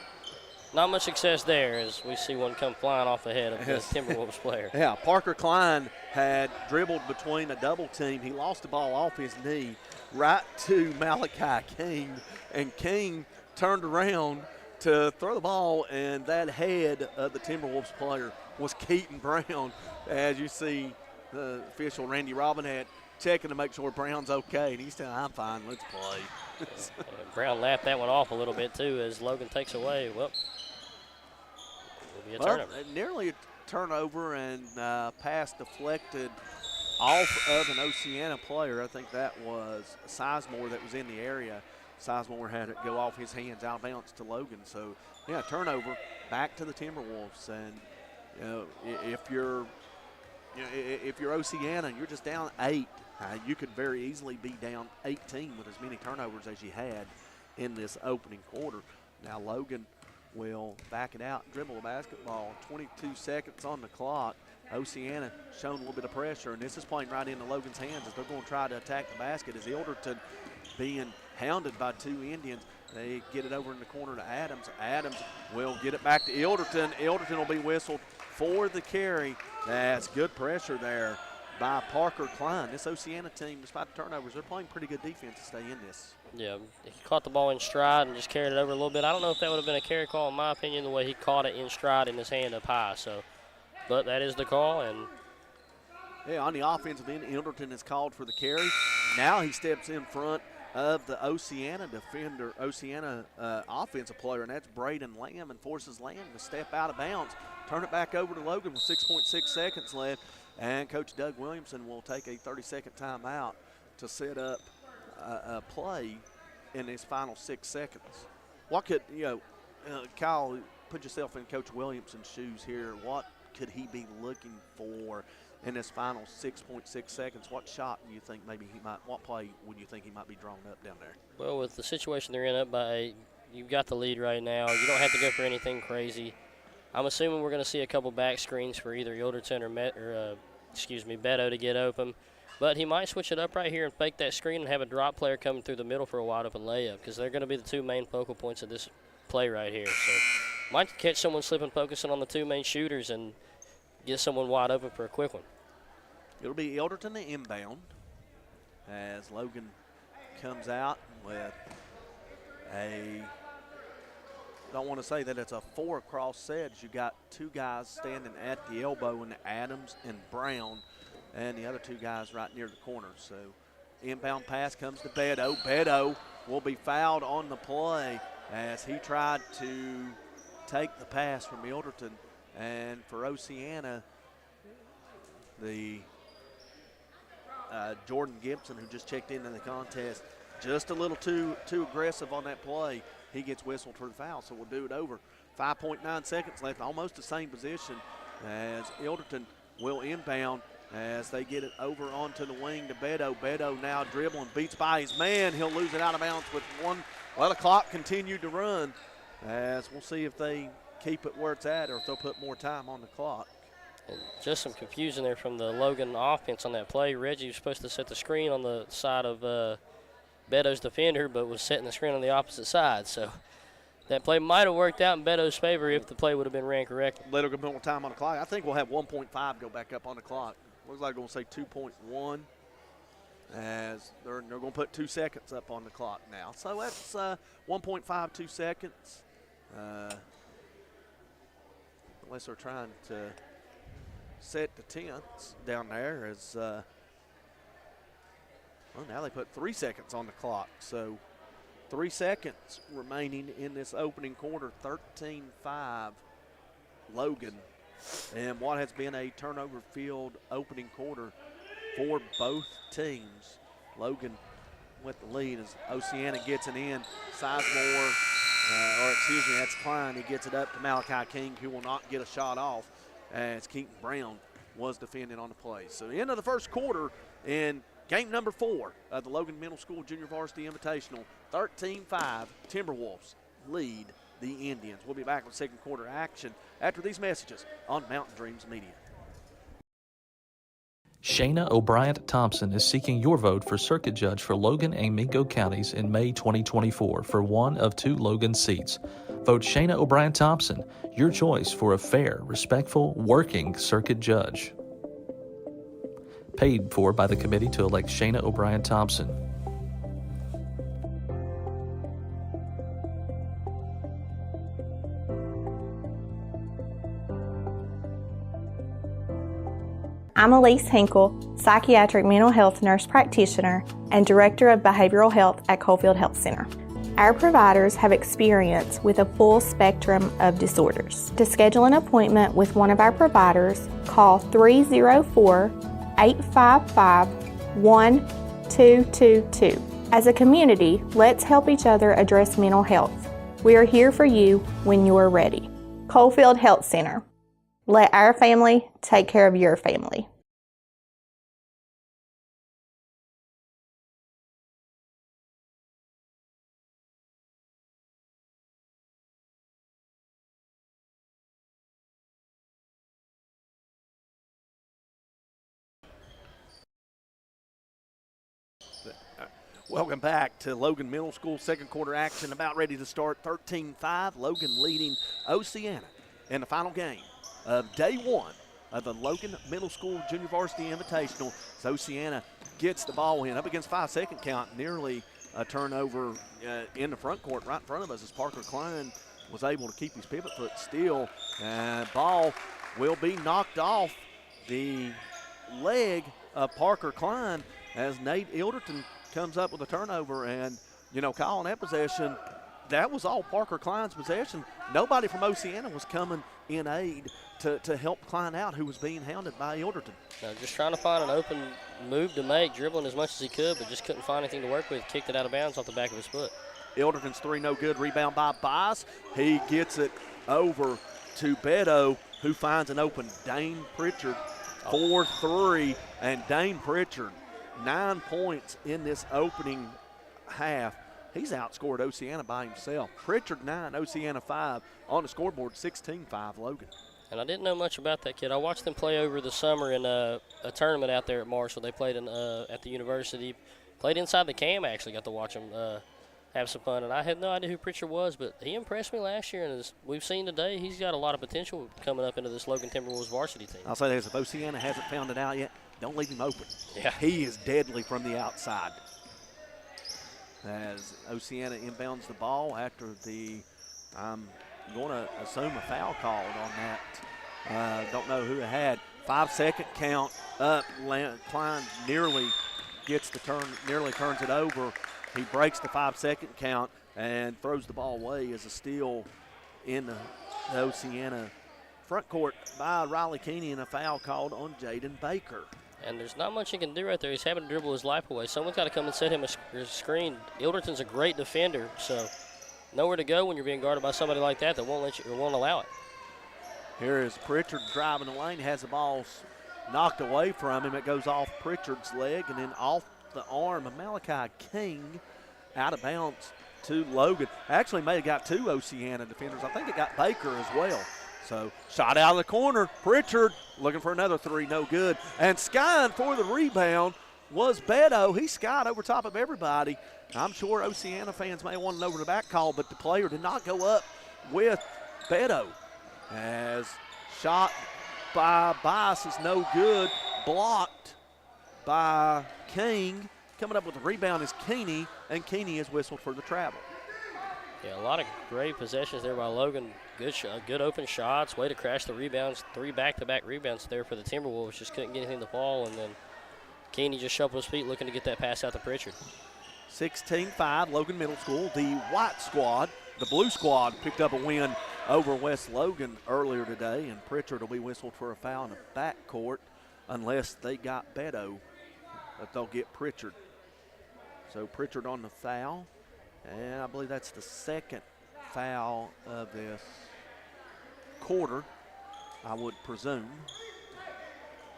[SPEAKER 2] Not much success there as we see one come flying off the head of the Timberwolves player.
[SPEAKER 1] Yeah, Parker Klein had dribbled between a double team. He lost the ball off his knee right to Malachi King, and King turned around to throw the ball, and that head of the Timberwolves player was Keaton Brown. As you see, the official Randy Robinette checking to make sure Brown's okay, and he's saying, I'm fine, let's play.
[SPEAKER 2] Brown laughed that one off a little bit too as Logan takes away. Well, will be a turnover.
[SPEAKER 1] Nearly a turnover and pass deflected off of an Oceana player. I think that was Sizemore that was in the area. Sizemore had it go off his hands, out of bounds to Logan. So, yeah, turnover back to the Timberwolves. And if you're Oceana and you're just down 8, you could very easily be down 18 with as many turnovers as you had in this opening quarter. Now Logan will back it out, dribble the basketball. 22 seconds on the clock. Oceana showing a little bit of pressure, and this is playing right into Logan's hands as they're going to try to attack the basket. As Ilderton being hounded by 2 Indians, they get it over in the corner to Adams. Adams will get it back to Ilderton. Ilderton will be whistled for the carry. That's good pressure there by Parker Klein. This Oceana team, despite the turnovers, they're playing pretty good defense to stay in this.
[SPEAKER 2] Yeah, he caught the ball in stride and just carried it over a little bit. I don't know if that would have been a carry call, in my opinion, the way he caught it in stride in his hand up high. So, but that is the call. And
[SPEAKER 1] yeah, on the offensive end, Ilderton is called for the carry. Now he steps in front of the Oceana defender, Oceana offensive player, and that's Braden Lamb, and forces Lamb to step out of bounds. Turn it back over to Logan with 6.6 seconds left, and Coach Doug Williamson will take a 30-second timeout to set up a play in his final 6 seconds. What could, Kyle, put yourself in Coach Williamson's shoes here. What could he be looking for in this final 6.6 seconds? What shot do you think maybe he might, what play would you think he might be drawn up down there?
[SPEAKER 2] Well, with the situation they're in up by 8, you've got the lead right now. You don't have to go for anything crazy. I'm assuming we're going to see a couple back screens for either Ilderton or Beto to get open. But he might switch it up right here and fake that screen and have a drop player coming through the middle for a wide open layup, because they're going to be the 2 main focal points of this play right here. So might catch someone slipping, focusing on the 2 main shooters and get someone wide open for a quick one.
[SPEAKER 1] It'll be Ilderton the inbound as Logan comes out with don't want to say that it's a 4 across set. You got 2 guys standing at the elbow in Adams and Brown, and the other 2 guys right near the corner. So inbound pass comes to Beto. Beto will be fouled on the play as he tried to take the pass from Ilderton. And for Oceana, the Jordan Gibson, who just checked into the contest, just a little too aggressive on that play. He gets whistled for the foul, so we'll do it over. 5.9 seconds left, almost the same position as Ilderton will inbound as they get it over onto the wing to Beto. Beto now dribbling, beats by his man. He'll lose it out of bounds with 1. Well, the clock continued to run as we'll see if they keep it where it's at or if they'll put more time on the clock.
[SPEAKER 2] And just some confusion there from the Logan offense on that play. Reggie was supposed to set the screen on the side of Beto's defender, but was setting the screen on the opposite side. So that play might have worked out in Beto's favor if the play would have been ran correctly.
[SPEAKER 1] Little bit more time on the clock. I think we'll have 1.5 go back up on the clock. Looks like we're going to say 2.1 as they're going to put 2 seconds up on the clock now. So that's 1.52 seconds. Unless they're trying to set the tenths down there as well, now they put 3 seconds on the clock. So 3 seconds remaining in this opening quarter, 13-5 Logan. And what has been a turnover-filled opening quarter for both teams. Logan with the lead as Oceana gets it in. Sizemore, that's Klein. He gets it up to Malachi King, who will not get a shot off as Keaton Brown was defending on the play. So the end of the first quarter in game number 4 of the Logan Middle School Junior Varsity Invitational, 13-5, Timberwolves lead the Indians. We'll be back with second quarter action after these messages on Mountain Dreams Media.
[SPEAKER 3] Shayna O'Brien Thompson is seeking your vote for Circuit Judge for Logan and Mingo counties in May 2024 for one of 2 Logan seats. Vote Shayna O'Brien Thompson, your choice for a fair, respectful, working Circuit Judge. Paid for by the committee to elect Shayna O'Brien Thompson.
[SPEAKER 17] I'm Elise Hinkle, psychiatric mental health nurse practitioner and director of behavioral health at Coalfield Health Center. Our providers have experience with a full spectrum of disorders. To schedule an appointment with one of our providers, call 304-855-1222. As a community, let's help each other address mental health. We are here for you when you're ready. Coalfield Health Center. Let our family take care of your family.
[SPEAKER 1] Welcome back to Logan Middle School. Second quarter action about ready to start. 13-5. Logan leading Oceana in the final game of day 1 of the Logan Middle School Junior Varsity Invitational. As Oceana gets the ball in up against 5-second count, nearly a turnover in the front court right in front of us as Parker Klein was able to keep his pivot foot still. Ball will be knocked off the leg of Parker Klein as Nate Ilderton comes up with a turnover. And, you know, Kyle, on that possession, that was all Parker Klein's possession. Nobody from Oceana was coming in aid to help Klein out, who was being hounded by Ilderton.
[SPEAKER 2] Just trying to find an open move to make, dribbling as much as he could, but just couldn't find anything to work with. Kicked it out of bounds off the back of his foot.
[SPEAKER 1] Ilderton's 3 no good. Rebound by Bias. He gets it over to Beto, who finds an open Dane Pritchard. 4-3, and Dane Pritchard, 9 points in this opening half. He's outscored Oceana by himself. Pritchard 9, Oceana 5 on the scoreboard, 16-5 Logan.
[SPEAKER 2] And I didn't know much about that kid. I watched him play over the summer in a tournament out there at Marshall. They played at the university. Played inside the cam, actually. Got to watch him have some fun. And I had no idea who Pritchard was, but he impressed me last year. And as we've seen today, he's got a lot of potential coming up into this Logan Timberwolves varsity team.
[SPEAKER 1] I'll say this, if Oceana hasn't found it out yet, don't leave him open.
[SPEAKER 2] Yeah.
[SPEAKER 1] He is deadly from the outside. As Oceana inbounds the ball after I'm going to assume a foul called on that. Don't know who it had. 5-second count up. Klein nearly gets the turn, nearly turns it over. He breaks the 5-second count and throws the ball away as a steal in the Oceana front court by Riley Keeney, and a foul called on Jaden Baker.
[SPEAKER 2] And there's not much he can do right there. He's having to dribble his life away. Someone's got to come and set him a screen. Ilderton's a great defender, so nowhere to go when you're being guarded by somebody like that won't let you or won't allow it. Here
[SPEAKER 1] is Pritchard driving the lane, has the ball knocked away from him. It goes off Pritchard's leg and then off the arm of Malachi King, out of bounds to Logan. Actually may have got 2 Oceana defenders. I think it got Baker as well. So shot out of the corner. Pritchard looking for another 3, no good. And skying for the rebound was Beto. He skied over top of everybody. I'm sure Oceana fans may want an over the back call, but the player did not go up with Beto. As shot by Bias is no good. Blocked by King. Coming up with the rebound is Keeney, and Keeney is whistled for the travel.
[SPEAKER 2] Yeah, a lot of great possessions there by Logan. Good open shots, way to crash the rebounds. 3 back-to-back rebounds there for the Timberwolves. Just couldn't get anything to fall, and then Keeney just shuffled his feet looking to get that pass out to Pritchard.
[SPEAKER 1] 16-5, Logan Middle School. The white squad, the blue squad, picked up a win over West Logan earlier today, and Pritchard will be whistled for a foul in the backcourt unless they got Beto, but they'll get Pritchard. So Pritchard on the foul, and I believe that's the second foul of this quarter, I would presume.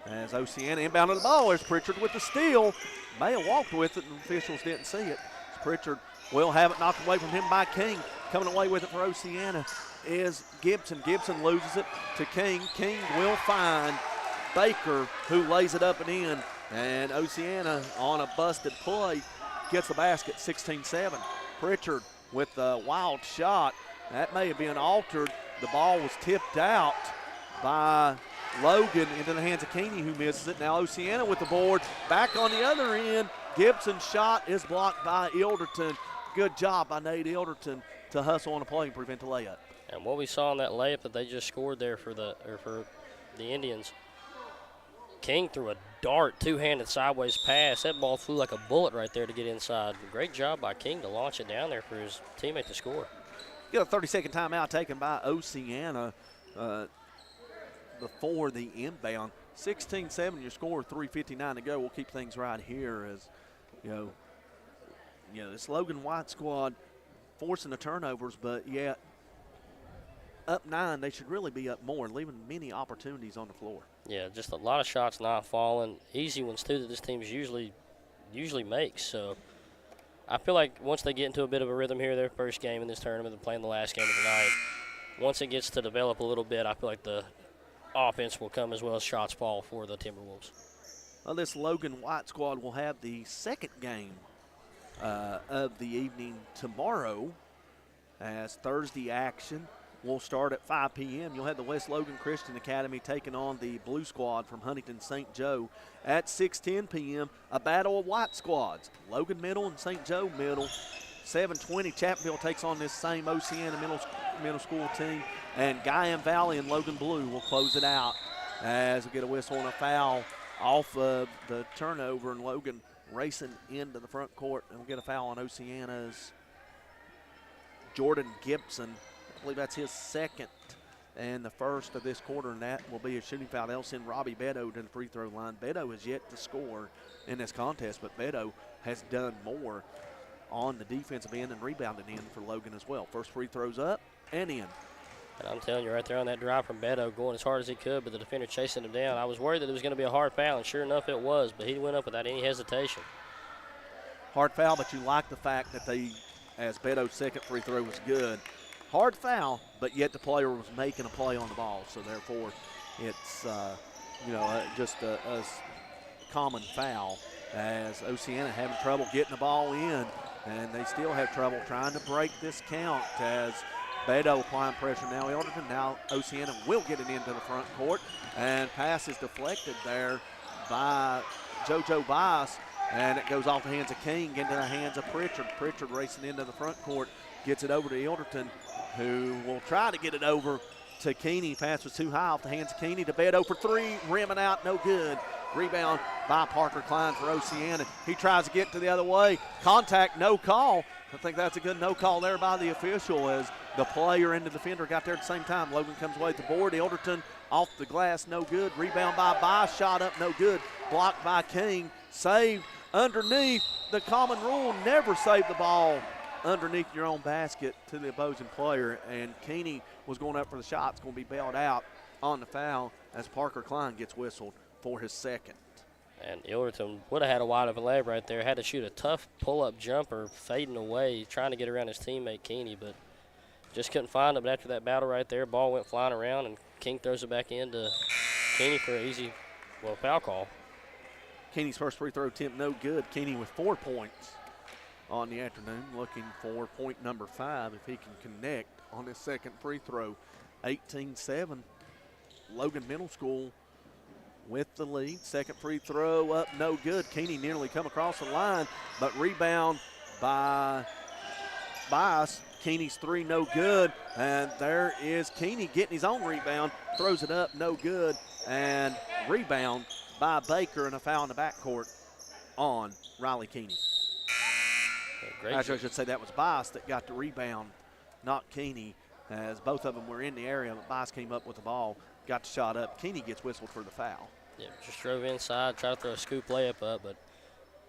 [SPEAKER 1] As Oceana inbounded the ball, there's Pritchard with the steal. May have walked with it, and officials didn't see it. Pritchard will have it knocked away from him by King. Coming away with it for Oceana is Gibson. Gibson loses it to King. King will find Baker, who lays it up and in, and Oceana on a busted play gets the basket, 16-7. Pritchard with the wild shot. That may have been altered. The ball was tipped out by Logan into the hands of Keeney, who misses it. Now Oceana with the board. Back on the other end. Gibson's shot is blocked by Ilderton. Good job by Nate Ilderton to hustle on the play and prevent the layup.
[SPEAKER 2] And what we saw in that layup that they just scored there for the Indians, King threw a dart, two-handed sideways pass. That ball flew like a bullet right there to get inside. Great job by King to launch it down there for his teammate to score.
[SPEAKER 1] Get a 30-second timeout taken by Oceana before the inbound. 16-7, your score, 3:59 to go. We'll keep things right here as, this Logan White squad forcing the turnovers, but yet up 9, they should really be up more, leaving many opportunities on the floor.
[SPEAKER 2] Yeah, just a lot of shots not falling. Easy ones, too, that this team usually makes. So I feel like once they get into a bit of a rhythm here, their first game in this tournament, and playing the last game of the night, once it gets to develop a little bit, I feel like the offense will come as well as shots fall for the Timberwolves.
[SPEAKER 1] Well, this Logan White squad will have the second game of the evening tomorrow, as Thursday action will start at 5 p.m. You'll have the West Logan Christian Academy taking on the Blue Squad from Huntington St. Joe at 6:10 p.m. A battle of white squads, Logan Middle and St. Joe Middle. 7:20, Chapmanville takes on this same Oceana Middle School team, and Guyan Valley and Logan Blue will close it out as we get a whistle and a foul off of the turnover, and Logan racing into the front court, and we'll get a foul on Oceana's Jordan Gibson. I believe that's his second and the first of this quarter, and that will be a shooting foul. They'll send Robbie Beto to the free throw line. Beto has yet to score in this contest, but Beto has done more on the defensive end and rebounding in for Logan as well. First free throws up and in.
[SPEAKER 2] And I'm telling you, right there on that drive from Beto, going as hard as he could, but the defender chasing him down. I was worried that it was going to be a hard foul, and sure enough it was, but he went up without any hesitation.
[SPEAKER 1] Hard foul, but you like the fact that as Beto's second free throw was good. Hard foul, but yet the player was making a play on the ball, so therefore it's just a common foul, as Oceana having trouble getting the ball in, and they still have trouble trying to break this count as Beto applying pressure. Now Elderton, now Oceana will get it into the front court, and pass is deflected there by JoJo Bias, and it goes off the hands of King into the hands of Pritchard. Pritchard racing into the front court, gets it over to Elderton, who will try to get it over to Keeney. Pass was too high off the hands of Keeney to Beto for three, rimming out, no good. Rebound by Parker Klein for Oceana. He tries to get to the other way. Contact, no call. I think that's a good no call there by the official, as the player and the defender got there at the same time. Logan comes away at the board. Elderton off the glass, no good. Rebound by Bias, shot up, no good. Blocked by King, saved underneath. The common rule, never save the ball underneath your own basket to the opposing player, and Keeney was going up for the shot. It's going to be bailed out on the foul as Parker Klein gets whistled for his second.
[SPEAKER 2] And Ilderton would have had a wide open layup right there. Had to shoot a tough pull-up jumper, fading away, trying to get around his teammate Keeney, but just couldn't find it. But after that battle right there, ball went flying around, and King throws it back into Keeney for an easy, foul call.
[SPEAKER 1] Keeney's first free throw attempt, no good. Keeney with 4 points on the afternoon, looking for point number 5 if he can connect on his second free throw. 18-7, Logan Middle School with the lead. Second free throw up, no good. Keeney nearly come across the line, but rebound by Bias. Keeney's three, no good, and there is Keeney getting his own rebound, throws it up, no good, and rebound by Baker, and a foul in the backcourt on Riley Keeney. Actually, I should say that was Bias that got the rebound, not Keeney, as both of them were in the area, but Bias came up with the ball, got the shot up. Keeney gets whistled for the foul.
[SPEAKER 2] Yeah, just drove inside, tried to throw a scoop layup up, but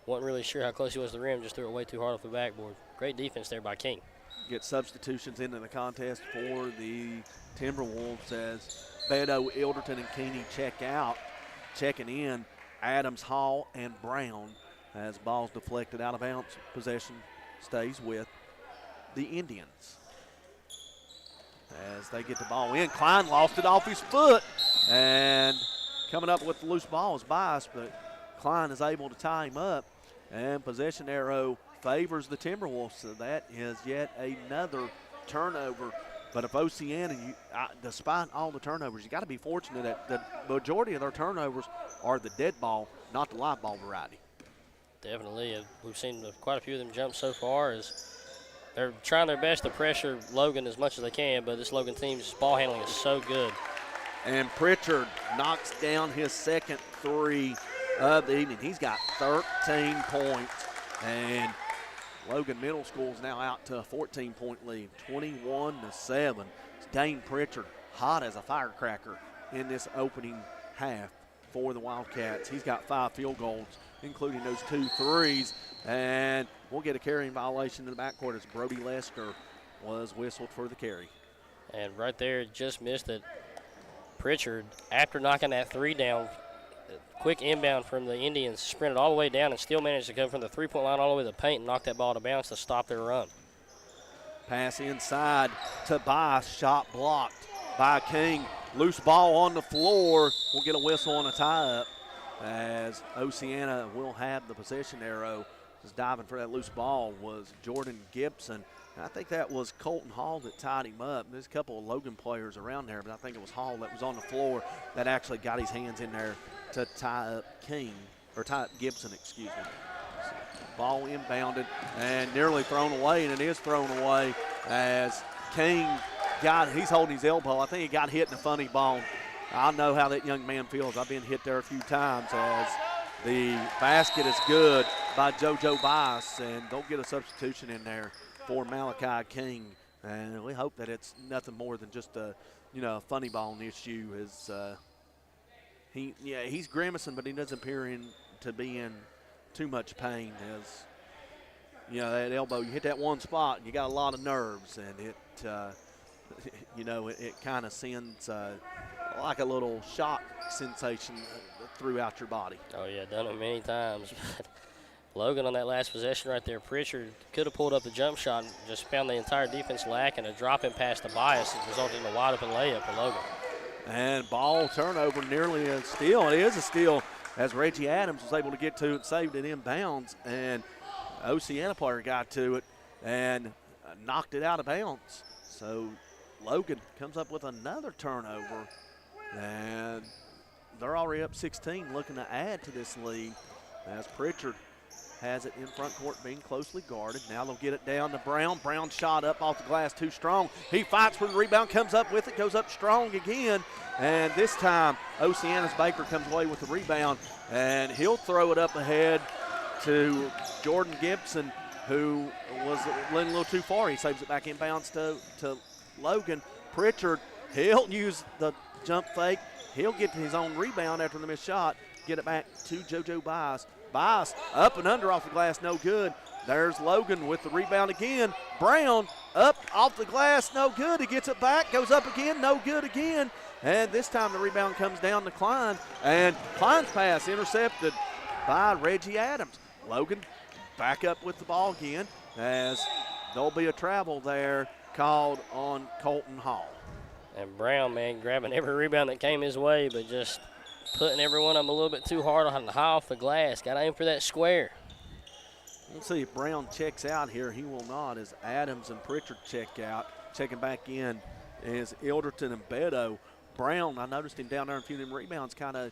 [SPEAKER 2] wasn't really sure how close he was to the rim, just threw it way too hard off the backboard. Great defense there by King.
[SPEAKER 1] Get substitutions into the contest for the Timberwolves as Beto, Ilderton, and Keeney check out. Checking in, Adams, Hall, and Brown as ball's deflected out of bounds. Possession stays with the Indians. As they get the ball in, Klein lost it off his foot, and coming up with the loose ball is Bias, but Klein is able to tie him up, and possession arrow favors the Timberwolves, so that is yet another turnover. But if Oceana, despite all the turnovers, you got to be fortunate that the majority of their turnovers are the dead ball, not the live ball variety.
[SPEAKER 2] Definitely. We've seen quite a few of them jump so far. As they're trying their best to pressure Logan as much as they can, but this Logan team's ball handling is so good.
[SPEAKER 1] And Pritchard knocks down his second three of the evening. He's got 13 points, and Logan Middle School is now out to a 14-point lead, 21-7. It's Dane Pritchard, hot as a firecracker in this opening half for the Wildcats. He's got 5 field goals, including those 2 threes, and we'll get a carrying violation in the backcourt as Brody Lesker was whistled for the carry.
[SPEAKER 2] And right there, just missed it. Pritchard, after knocking that 3 down, quick inbound from the Indians, sprinted all the way down and still managed to come from the three-point line all the way to the paint and knock that ball out of bounds to stop their run.
[SPEAKER 1] Pass inside to Bias, shot blocked by King. Loose ball on the floor. We'll get a whistle on a tie-up as Oceana will have the possession arrow. Just diving for that loose ball was Jordan Gibson. And I think that was Colton Hall that tied him up. There's a couple of Logan players around there, but I think it was Hall that was on the floor that actually got his hands in there to tie up Gibson, excuse me. So, ball inbounded and nearly thrown away, and it is thrown away as King he's holding his elbow. I think he got hit in the funny bone. I know how that young man feels. I've been hit there a few times as the basket is good by JoJo Bias, and they'll get a substitution in there for Malachi King. And we hope that it's nothing more than just a funny bone issue. He's grimacing, but he doesn't appear to be in too much pain. As that elbow, you hit that one spot, and you got a lot of nerves, and it kind of sends like a little shock sensation throughout your body.
[SPEAKER 2] Oh yeah, done it many times. Logan on that last possession right there, Pritchard could have pulled up the jump shot and just found the entire defense lacking. A drop in past the Bias resulted in a wide open layup for Logan.
[SPEAKER 1] And ball turnover, nearly a steal. It is a steal as Reggie Adams was able to get to it, saved it inbounds, and Oceana player got to it and knocked it out of bounds. So Logan comes up with another turnover, and they're already up 16, looking to add to this lead as Pritchard has it in front court, being closely guarded. Now they'll get it down to Brown. Brown shot up off the glass too strong. He fights for the rebound, comes up with it, goes up strong again. And this time, Oceana's Baker comes away with the rebound, and he'll throw it up ahead to Jordan Gibson, who was leaning a little too far. He saves it back inbounds to Logan. Pritchard, he'll use the jump fake. He'll get to his own rebound after the missed shot, get it back to JoJo Bias. Bias up and under off the glass, no good. There's Logan with the rebound again. Brown up off the glass, no good. He gets it back, goes up again, no good again. And this time the rebound comes down to Klein, and Klein's pass intercepted by Reggie Adams. Logan back up with the ball again as there'll be a travel there called on Colton Hall.
[SPEAKER 2] And Brown, man, grabbing every rebound that came his way, but just putting everyone up a little bit too hard on high off the glass. Got to aim for that square.
[SPEAKER 1] We'll see if Brown checks out here. He will not as Adams and Pritchard check out. Checking back in is Ilderton and Beto. Brown, I noticed him down there in a few of them rebounds, kind of,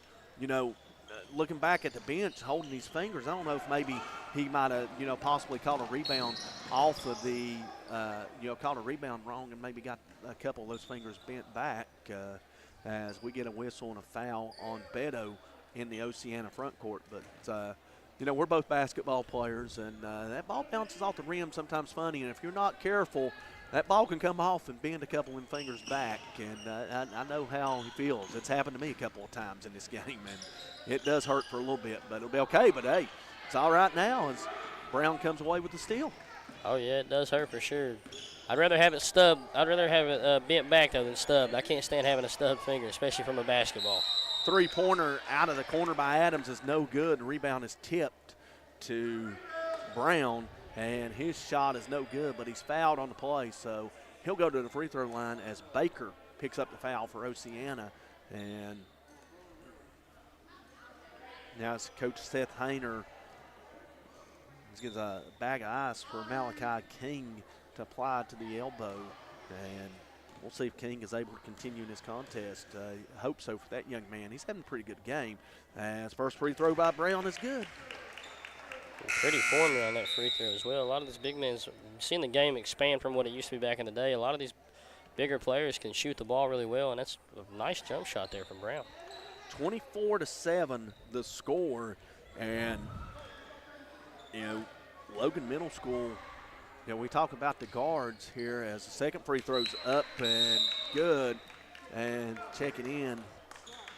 [SPEAKER 1] looking back at the bench, holding his fingers. I don't know if maybe he might have, possibly caught a rebound off of the, caught a rebound wrong and maybe got a couple of those fingers bent back as we get a whistle and a foul on Beto in the Oceana front court. But, we're both basketball players, and that ball bounces off the rim sometimes funny, and if you're not careful, that ball can come off and bend a couple of fingers back, and I know how he feels. It's happened to me a couple of times in this game, and it does hurt for a little bit, but it'll be okay. But, hey, it's all right now as Brown comes away with the steal.
[SPEAKER 2] Oh, yeah, it does hurt for sure. I'd rather have it stubbed. I'd rather have it bent back, though, than stubbed. I can't stand having a stubbed finger, especially from a basketball.
[SPEAKER 1] Three-pointer out of the corner by Adams is no good. The rebound is tipped to Brown, and his shot is no good, but he's fouled on the play, so he'll go to the free throw line as Baker picks up the foul for Oceana. And Now it's Coach Seth Hayner. He gives a bag of ice for Malachi King to apply to the elbow. And we'll see if King is able to continue in his contest. I hope so for that young man. He's having a pretty good game. As first free throw by Brown is good.
[SPEAKER 2] Pretty formula on that free throw as well. A lot of these big men, seeing the game expand from what it used to be back in the day, a lot of these bigger players can shoot the ball really well, and that's a nice jump shot there from Brown.
[SPEAKER 1] 24-7 the score, and Logan Middle School, we talk about the guards here as the second free throw's up and good, and checking in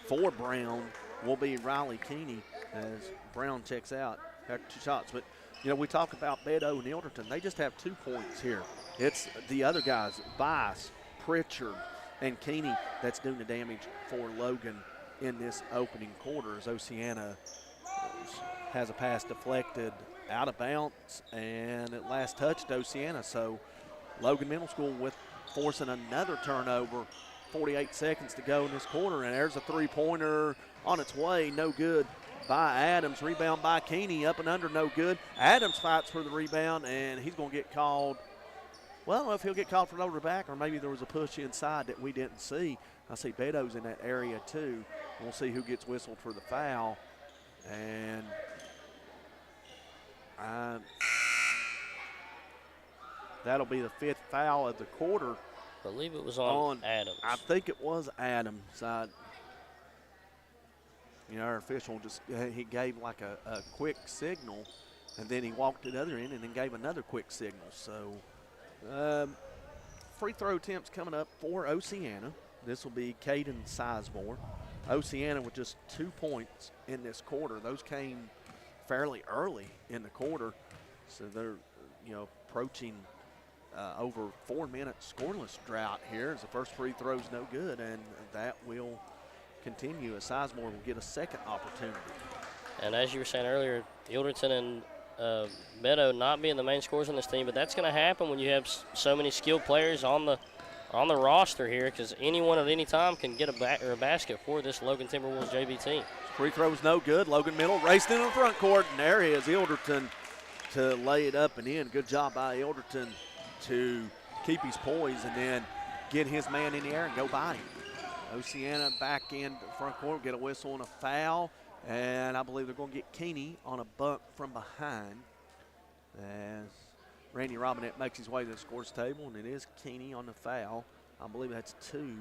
[SPEAKER 1] for Brown will be Riley Keeney as Brown checks out after 2 shots. But we talk about Beto and Elderton. They just have 2 points here. It's the other guys, Bice, Pritchard, and Keeney that's doing the damage for Logan in this opening quarter as Oceana has a pass deflected out of bounds, and it last touched Oceana. So Logan Middle School with forcing another turnover. 48 seconds to go in this quarter, and there's a three-pointer on its way, no good by Adams. Rebound by Keeney, up and under, no good. Adams fights for the rebound, and he's going to get called. Well, I don't know if he'll get called for an over back, or maybe there was a push inside that we didn't see. I see Beto's in that area too. We'll see who gets whistled for the foul. And that'll be the 5th foul of the quarter.
[SPEAKER 2] I believe it was on Adams.
[SPEAKER 1] I think it was Adams. Our official he gave like a quick signal, and then he walked to the other end and then gave another quick signal. So free throw attempts coming up for Oceana. This will be Caden Sizemore. Oceana with just 2 points in this quarter. Those came fairly early in the quarter, so they're approaching over 4 minutes scoreless drought here as the first free throw's no good, and that will continue as Sizemore will get a second opportunity.
[SPEAKER 2] And as you were saying earlier, Elderton and Beto not being the main scorers on this team, but that's going to happen when you have so many skilled players on the roster here, because anyone at any time can get a basket for this Logan Timberwolves JV team.
[SPEAKER 1] Free throw's no good. Logan Middle raced into the front court, and there is Elderton to lay it up and in. Good job by Elderton to keep his poise and then get his man in the air and go by him. Oceana back in the front court, get a whistle and a foul, and I believe they're going to get Keeney on a bump from behind as Randy Robinette makes his way to the scores table, and it is Keeney on the foul. I believe that's 2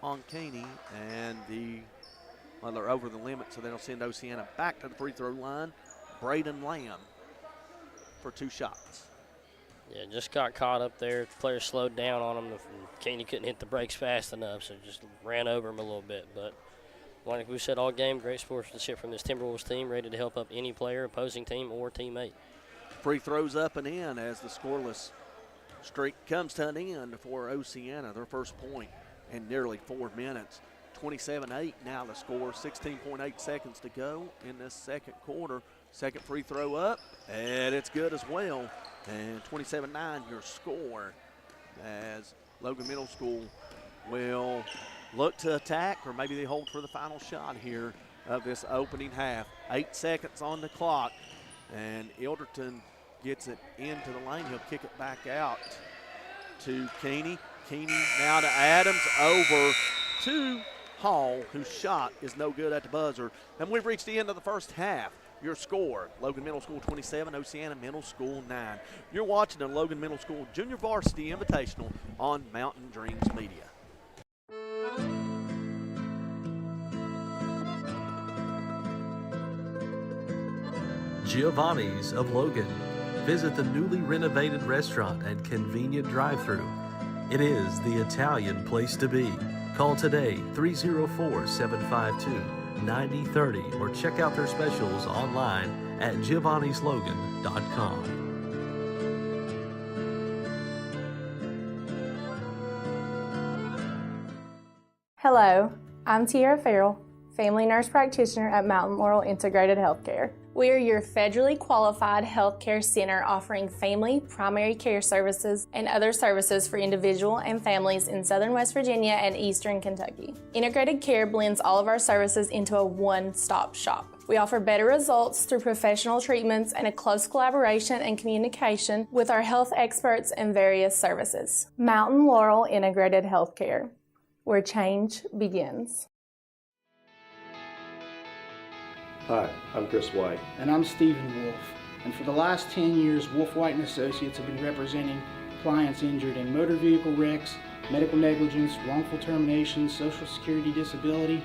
[SPEAKER 1] on Keeney, and they're over the limit, so they'll send Oceana back to the free throw line. Braden Lamb for 2 shots.
[SPEAKER 2] Yeah, just got caught up there. The player slowed down on him. Keeney couldn't hit the brakes fast enough, so just ran over him a little bit. But like we said all game, great sportsmanship from this Timberwolves team, ready to help up any player, opposing team, or teammate.
[SPEAKER 1] Free throws up and in as the scoreless streak comes to an end for Oceana, their first point in nearly 4 minutes. 27-8 now the score, 16.8 seconds to go in this second quarter. Second free throw up, and it's good as well. And 27-9 your score as Logan Middle School will look to attack, or maybe they hold for the final shot here of this opening half. 8 seconds on the clock, and Elderton gets it into the lane. He'll kick it back out to Keeney. Keeney now to Adams, over to Hall, whose shot is no good at the buzzer. And we've reached the end of the first half. Your score, Logan Middle School 27, Oceana Middle School 9. You're watching the Logan Middle School Junior Varsity Invitational on Mountain Dreams Media.
[SPEAKER 3] Giovanni's of Logan. Visit the newly renovated restaurant and convenient drive-thru. It is the Italian place to be. Call today, 304-752-9030, or check out their specials online at giovannislogan.com.
[SPEAKER 4] Hello, I'm Tiara Farrell, family nurse practitioner at Mountain Laurel Integrated Healthcare. We are your federally qualified healthcare center offering family, primary care services, and other services for individual and families in southern West Virginia and eastern Kentucky. Integrated care blends all of our services into a one-stop shop. We offer better results through professional treatments and a close collaboration and communication with our health experts and various services. Mountain Laurel Integrated Healthcare, where change begins.
[SPEAKER 16] Hi, I'm Chris White.
[SPEAKER 6] And I'm Stephen Wolf. And for the last 10 years, Wolf White & Associates have been representing clients injured in motor vehicle wrecks, medical negligence, wrongful termination, social security disability,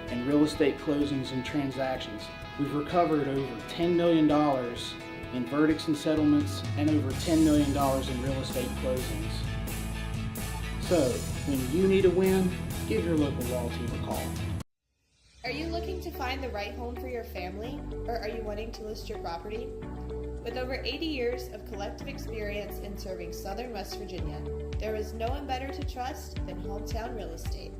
[SPEAKER 6] and real estate closings and transactions. We've recovered over $10 million in verdicts and settlements and over $10 million in real estate closings. So, when you need a win, give your local law team a call.
[SPEAKER 7] Are you looking to find the right home for your family, or are you wanting to list your property? With over 80 years of collective experience in serving southern West Virginia, there is no one better to trust than Hometown Real Estate.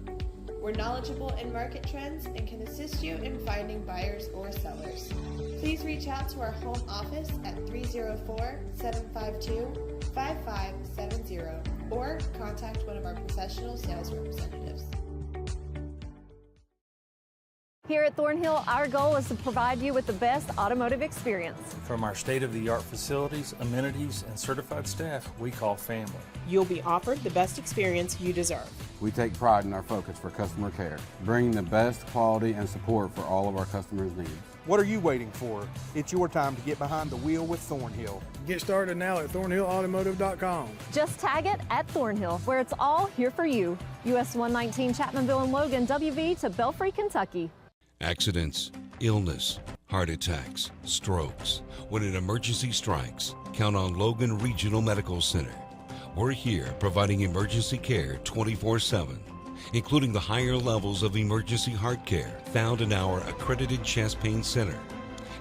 [SPEAKER 7] We're knowledgeable in market trends and can assist you in finding buyers or sellers. Please reach out to our home office at 304-752-5570 or contact one of our professional sales representatives.
[SPEAKER 8] Here at Thornhill, our goal is to provide you with the best automotive experience.
[SPEAKER 10] From our state-of-the-art facilities, amenities, and certified staff we call family.
[SPEAKER 11] You'll be offered the best experience you deserve.
[SPEAKER 12] We take pride in our focus for customer care, bringing the best quality and support for all of our customers' needs.
[SPEAKER 13] What are you waiting for? It's your time to get behind the wheel with Thornhill.
[SPEAKER 14] Get started now at thornhillautomotive.com.
[SPEAKER 8] Just tag it at Thornhill, where it's all here for you. US 119 Chapmanville and Logan, WV to Belfry, Kentucky.
[SPEAKER 15] Accidents, illness, heart attacks, strokes. When an emergency strikes, count on Logan Regional Medical Center. We're here providing emergency care 24/7, including the higher levels of emergency heart care found in our accredited chest pain center,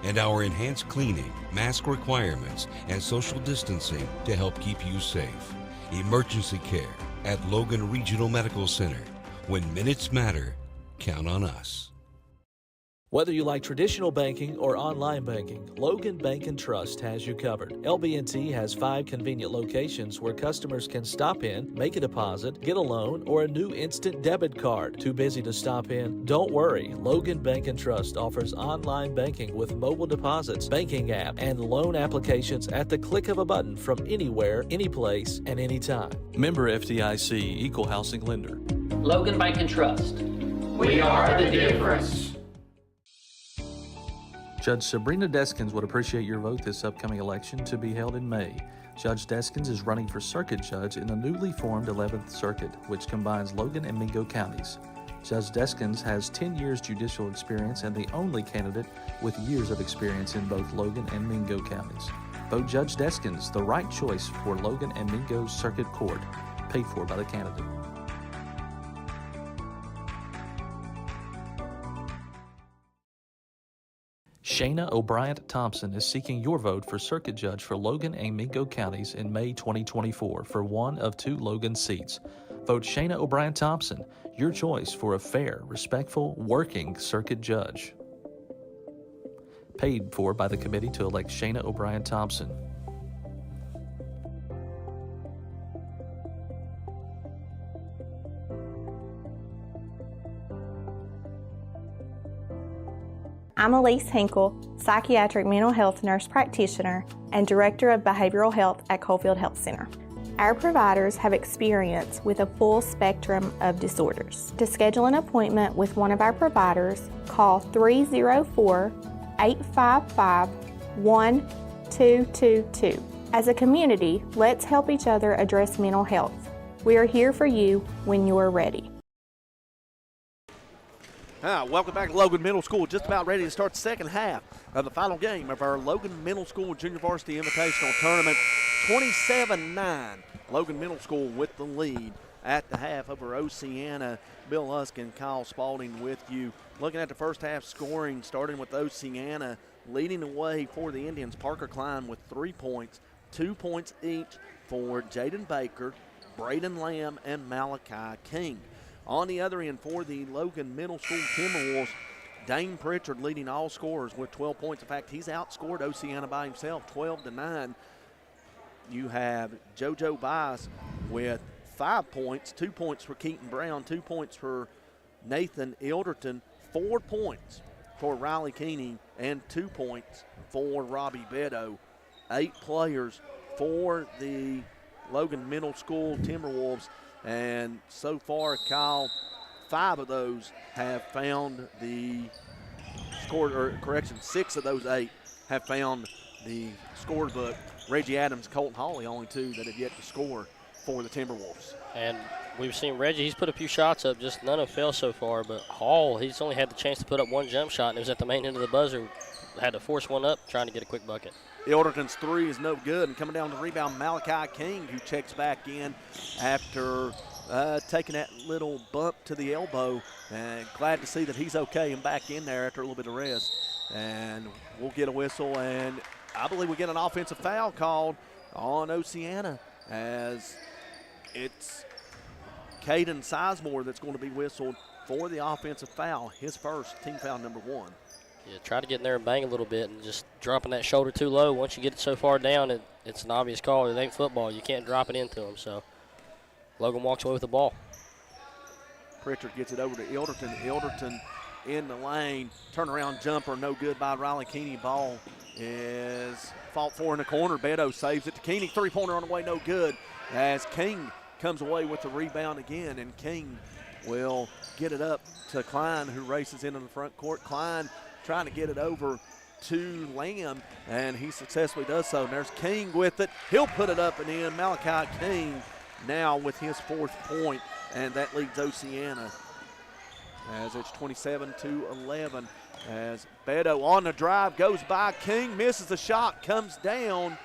[SPEAKER 15] and our enhanced cleaning, mask requirements, and social distancing to help keep you safe. Emergency care at Logan Regional Medical Center. When minutes matter, count on us.
[SPEAKER 3] Whether you like traditional banking or online banking, Logan Bank & Trust has you covered. LB&T has 5 convenient locations where customers can stop in, make a deposit, get a loan, or a new instant debit card. Too busy to stop in? Don't worry. Logan Bank & Trust offers online banking with mobile deposits, banking app, and loan applications at the click of a button from anywhere, anyplace, and anytime. Member FDIC, Equal Housing Lender.
[SPEAKER 5] Logan Bank & Trust.
[SPEAKER 9] We are the difference.
[SPEAKER 3] Judge Sabrina Deskins would appreciate your vote this upcoming election to be held in May. Judge Deskins is running for circuit judge in the newly formed 11th Circuit, which combines Logan and Mingo counties. Judge Deskins has 10 years judicial experience and the only candidate with years of experience in both Logan and Mingo counties. Vote Judge Deskins, the right choice for Logan and Mingo Circuit Court, paid for by the candidate. Shayna O'Brien Thompson is seeking your vote for circuit judge for Logan and Mingo counties in May 2024 for one of 2 Logan seats. Vote Shayna O'Brien Thompson, your choice for a fair, respectful, working circuit judge. Paid for by the committee to elect Shayna O'Brien Thompson.
[SPEAKER 17] I'm Elise Hinkle, psychiatric mental health nurse practitioner and director of behavioral health at Coalfield Health Center. Our providers have experience with a full spectrum of disorders. To schedule an appointment with one of our providers, call 304-855-1222. As a community, let's help each other address mental health. We are here for you when you are ready.
[SPEAKER 1] Welcome back to Logan Middle School. Just about ready to start the second half of the final game of our Logan Middle School Junior Varsity Invitational Tournament. 27-9. Logan Middle School with the lead at the half over Oceana. Bill Lusk and Kyle Spalding with you. Looking at the first half scoring, starting with Oceana, leading the way for the Indians. Parker Klein with 3 points, 2 points each for Jaden Baker, Braden Lamb, and Malachi King. On the other end for the Logan Middle School Timberwolves, Dane Pritchard leading all scorers with 12 points. In fact, he's outscored Oceana by himself, 12-9. You have JoJo Bice with 5 points, 2 points for Keaton Brown, 2 points for Nathan Ilderton, 4 points for Riley Keeney, and 2 points for Robbie Beto. 8 players for the Logan Middle School Timberwolves, and so far, Kyle, 5 of those have found the score, or correction, 6 of those 8 have found the scorebook. Reggie Adams, Colton Hawley, only 2 that have yet to score for the Timberwolves.
[SPEAKER 2] And we've seen Reggie, he's put a few shots up, just none have fell so far, but Hall, he's only had the chance to put up 1 jump shot, and it was at the main end of the buzzer. Had to force one up, trying to get a quick bucket.
[SPEAKER 1] Ilderton's 3 is no good, and coming down the rebound, Malachi King, who checks back in after taking that little bump to the elbow, and glad to see that he's okay and back in there after a little bit of rest. And we'll get a whistle, and I believe we get an offensive foul called on Oceana, as it's Caden Sizemore that's going to be whistled for the offensive foul, his first, team foul number 1.
[SPEAKER 2] Yeah, try to get in there and bang a little bit, and just dropping that shoulder too low. Once you get it so far down, it's an obvious call. It ain't football. You can't drop it into him. So Logan walks away with the ball.
[SPEAKER 1] Pritchard gets it over to Ilderton. Ilderton in the lane. Turnaround jumper, no good by Riley Keeney. Ball is fought for in the corner. Beto saves it to Keeney. 3-pointer on the way, no good. As King comes away with the rebound again, and King will get it up to Klein, who races into the front court. Klein trying to get it over to Lamb, and he successfully does so. And there's King with it. He'll put it up and in. Malachi King now with his 4th point, and that leads Oceana as it's 27-11. As Beto on the drive goes by King, misses the shot, comes down,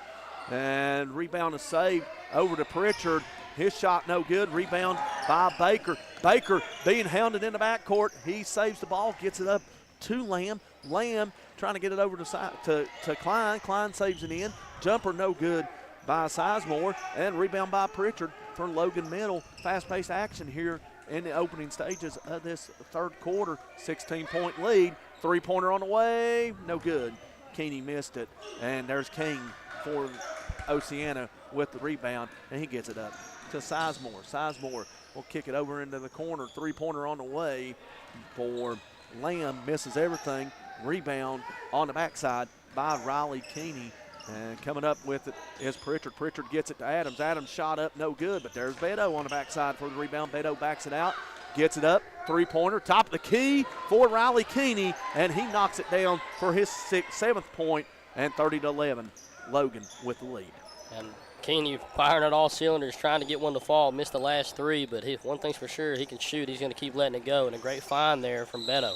[SPEAKER 1] and rebound is saved over to Pritchard. His shot no good. Rebound by Baker. Baker being hounded in the backcourt. He saves the ball, gets it up to Lamb. Lamb trying to get it over to Klein. Klein saves it in. Jumper no good by Sizemore, and rebound by Pritchard for Logan Middle. Fast-paced action here in the opening stages of this 3rd quarter. 16-point lead. 3-pointer on the way, no good. Keeney missed it, and there's King for Oceana with the rebound, and he gets it up to Sizemore. Sizemore will kick it over into the corner. 3-pointer on the way for Lamb, misses everything. Rebound on the backside by Riley Keeney. And coming up with it is Pritchard. Pritchard gets it to Adams. Adams shot up, no good, but there's Beto on the backside for the rebound. Beto backs it out, gets it up, 3-pointer, top of the key for Riley Keeney, and he knocks it down for his 7th point, and 30-11. Logan with the lead.
[SPEAKER 2] And Keeney firing at all cylinders, trying to get one to fall. Missed the last 3, but one thing's for sure, he can shoot. He's going to keep letting it go, and a great find there from Beto.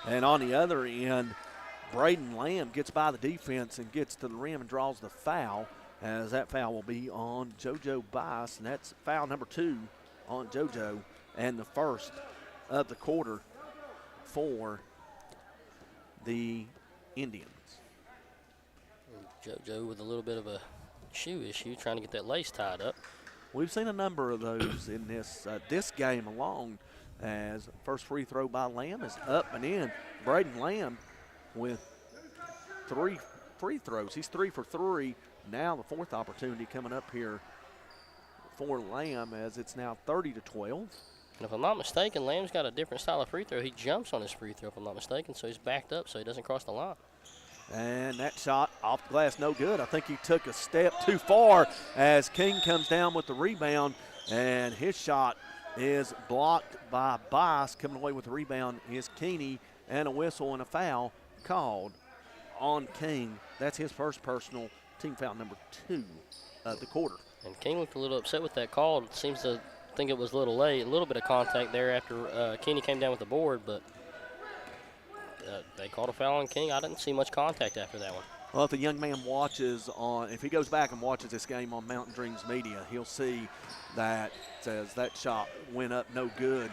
[SPEAKER 1] And on the other end, Braden Lamb gets by the defense and gets to the rim and draws the foul, as that foul will be on JoJo Bice, and that's foul number 2 on JoJo, and the first of the quarter for the Indians.
[SPEAKER 2] JoJo with a little bit of a shoe issue, trying to get that lace tied up.
[SPEAKER 1] We've seen a number of those in this game alone, as first free throw by Lamb is up and in. Braden Lamb with 3 free throws. He's 3 for 3. Now the 4th opportunity coming up here for Lamb, as it's now 30-12.
[SPEAKER 2] And if I'm not mistaken, Lamb's got a different style of free throw. He jumps on his free throw, if I'm not mistaken, so he's backed up so he doesn't cross the line.
[SPEAKER 1] And that shot off the glass, no good. I think he took a step too far as King comes down with the rebound, and his shot is blocked by Bice. Coming away with the rebound is Keeney, and a whistle and a foul called on King. That's his first personal, team foul number 2 of the quarter.
[SPEAKER 2] And King looked a little upset with that call. Seems to think it was a little late. A little bit of contact there after Keeney came down with the board, but they called a foul on King. I didn't see much contact after that one.
[SPEAKER 1] Well, if the young man watches if he goes back and watches this game on Mountain Dreams Media, he'll see that says that shot went up no good,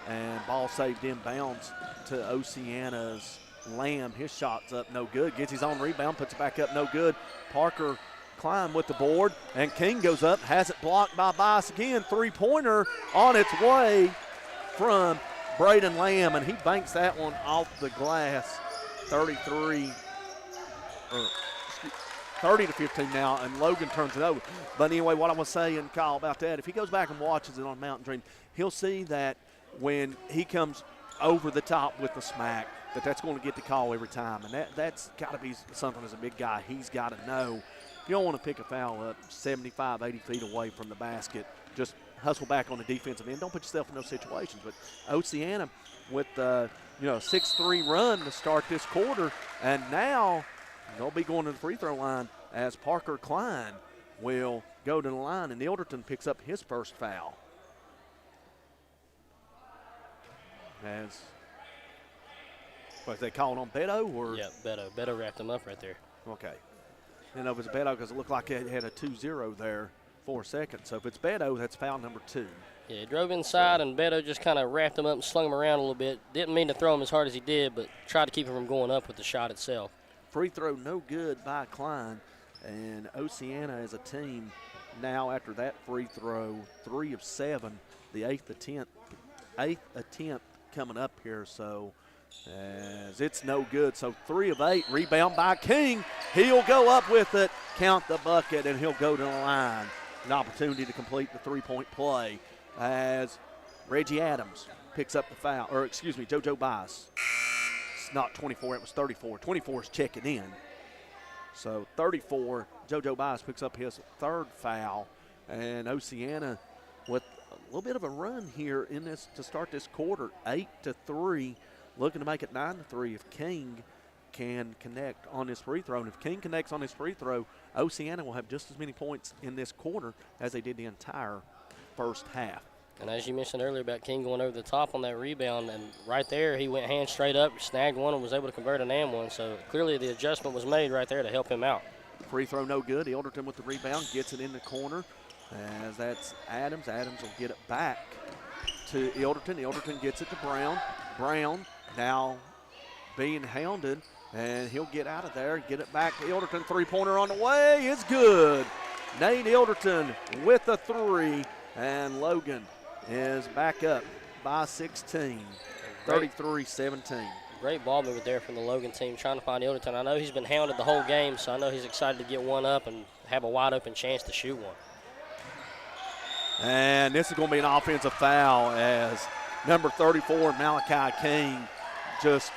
[SPEAKER 1] and ball saved inbounds to Oceana's Lamb. His shot's up no good. Gets his own rebound, puts it back up no good. Parker Klein with the board, and King goes up, has it blocked by Bice again. 3-pointer on its way from Braden Lamb, and he banks that one off the glass. 30 to 15 now, and Logan turns it over. But anyway, what I was saying, Kyle, about that, if he goes back and watches it on Mountain Dream, he'll see that when he comes over the top with the smack, that's going to get the call every time. And that's got to be something as a big guy he's got to know. If you don't want to pick a foul up 75, 80 feet away from the basket, just hustle back on the defensive end. Don't put yourself in those situations. But Oceana with a 6-3 run to start this quarter, and now they'll be going to the free throw line as Parker Klein will go to the line, and Ilderton picks up his first foul. Was they calling on Beto? Or?
[SPEAKER 2] Yeah, Beto. Beto wrapped him up right there.
[SPEAKER 1] Okay. I don't know if it's Beto because it looked like it had a 2-0 there for a second. So if it's Beto, that's foul number 2.
[SPEAKER 2] Yeah, he drove inside, and Beto just kind of wrapped him up and slung him around a little bit. Didn't mean to throw him as hard as he did, but tried to keep him from going up with the shot itself.
[SPEAKER 1] Free throw no good by Klein, and Oceana as a team now after that free throw, 3 of 7, the eighth attempt coming up here, so as it's no good. So 3 of 8, rebound by King. He'll go up with it, count the bucket, and he'll go to the line. An opportunity to complete the three-point play as Reggie Adams picks up the foul, or excuse me, JoJo Bias. It's not 24, it was 34. 24 is checking in. So 34, JoJo Bias picks up his 3rd foul, and Oceana with a little bit of a run here in this to start this quarter, 8-3, looking to make it 9-3 if King can connect on this free throw. And if King connects on this free throw, Oceana will have just as many points in this quarter as they did the entire first half.
[SPEAKER 2] And as you mentioned earlier about King going over the top on that rebound, and right there he went hand straight up, snagged one, and was able to convert an and one. So clearly the adjustment was made right there to help him out.
[SPEAKER 1] Free throw no good. Ilderton with the rebound, gets it in the corner as that's Adams. Adams will get it back to Ilderton. Ilderton gets it to Brown. Brown now being hounded, and he'll get out of there, get it back to Ilderton. Three-pointer on the way is good. Nate Ilderton with a 3, and Logan is back up by 16, 33-17.
[SPEAKER 2] Great ball movement there from the Logan team, trying to find Ilderton. I know he's been hounded the whole game, so I know he's excited to get one up and have a wide-open chance to shoot one.
[SPEAKER 1] And this is going to be an offensive foul as number 34, Malachi King, just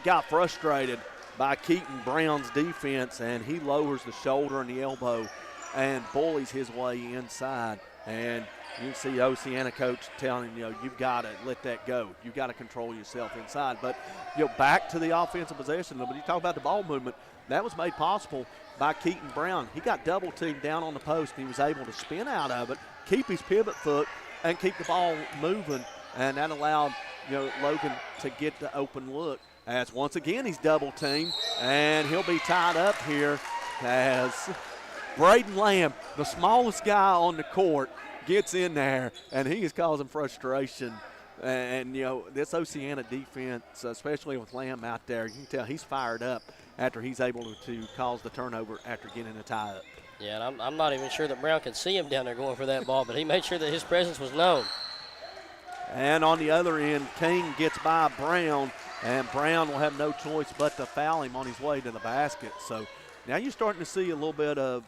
[SPEAKER 1] got frustrated by Keaton Brown's defense, and he lowers the shoulder and the elbow and bullies his way inside. And you can see Oceana coach telling him, you've got to let that go. You've got to control yourself inside. But, back to the offensive possession. But you talk about the ball movement, that was made possible by Keaton Brown. He got double teamed down on the post, and he was able to spin out of it, keep his pivot foot, and keep the ball moving. And that allowed, Logan to get the open look. As once again he's double teamed, and he'll be tied up here as Braden Lamb, the smallest guy on the court, gets in there, and he is causing frustration. And, this Oceana defense, especially with Lamb out there, you can tell he's fired up after he's able to cause the turnover after getting a tie up.
[SPEAKER 2] Yeah, and I'm not even sure that Brown could see him down there going for that ball, but he made sure that his presence was known.
[SPEAKER 1] And on the other end, King gets by Brown, and Brown will have no choice but to foul him on his way to the basket. So now you're starting to see a little bit of,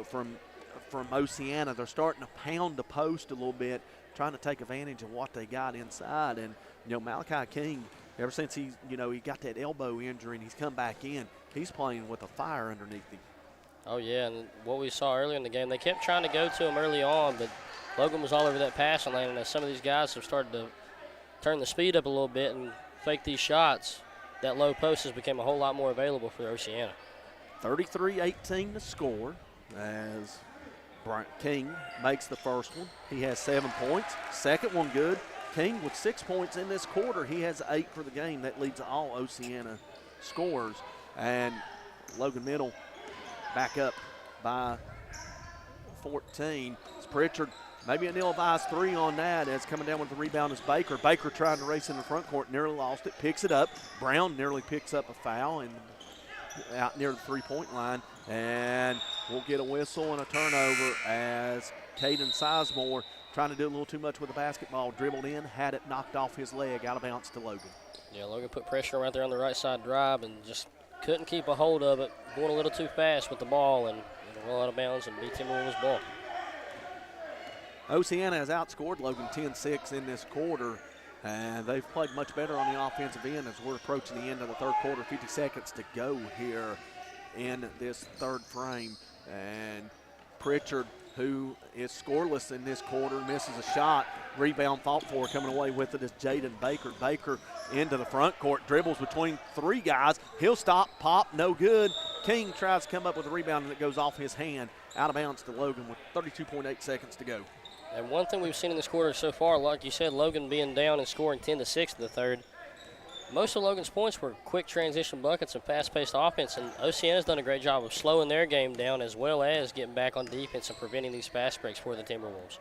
[SPEAKER 1] from Oceana. They're starting to pound the post a little bit, trying to take advantage of what they got inside. And, Malachi King, ever since he got that elbow injury and he's come back in, he's playing with a fire underneath him.
[SPEAKER 2] Oh, yeah, and what we saw earlier in the game, they kept trying to go to him early on, but Logan was all over that passing lane, and as some of these guys have started to turn the speed up a little bit and fake these shots, that low post has become a whole lot more available for Oceana.
[SPEAKER 1] 33-18 to score as King makes the first one. He has 7 points. Second one good. King with 6 points in this quarter. He has 8 for the game. That leads all Oceana scorers. And Logan Middle back up by 14. It's Pritchard. Maybe an ill-advised 3 on that as coming down with the rebound is Baker. Baker trying to race in the front court, nearly lost it, picks it up. Brown nearly picks up a foul and out near the three-point line. And we'll get a whistle and a turnover as Caden Sizemore trying to do a little too much with the basketball. Dribbled in, had it knocked off his leg, out of bounds to Logan.
[SPEAKER 2] Yeah, Logan put pressure right there on the right side drive and just couldn't keep a hold of it. Going a little too fast with the ball and roll out of bounds and beat Timberwolves ball.
[SPEAKER 1] Oceana has outscored Logan 10-6 in this quarter, and they've played much better on the offensive end as we're approaching the end of the third quarter. 50 seconds to go here in this third frame. And Pritchard, who is scoreless in this quarter, misses a shot. Rebound fought for, coming away with it is Jaden Baker. Baker into the front court, dribbles between three guys. He'll stop, pop, no good. King tries to come up with a rebound, and it goes off his hand, out of bounds to Logan with 32.8 seconds to go.
[SPEAKER 2] And one thing we've seen in this quarter so far, like you said, Logan being down and scoring 10-6 in the third. Most of Logan's points were quick transition buckets and fast-paced offense, and Oceana's done a great job of slowing their game down as well as getting back on defense and preventing these fast breaks for the Timberwolves.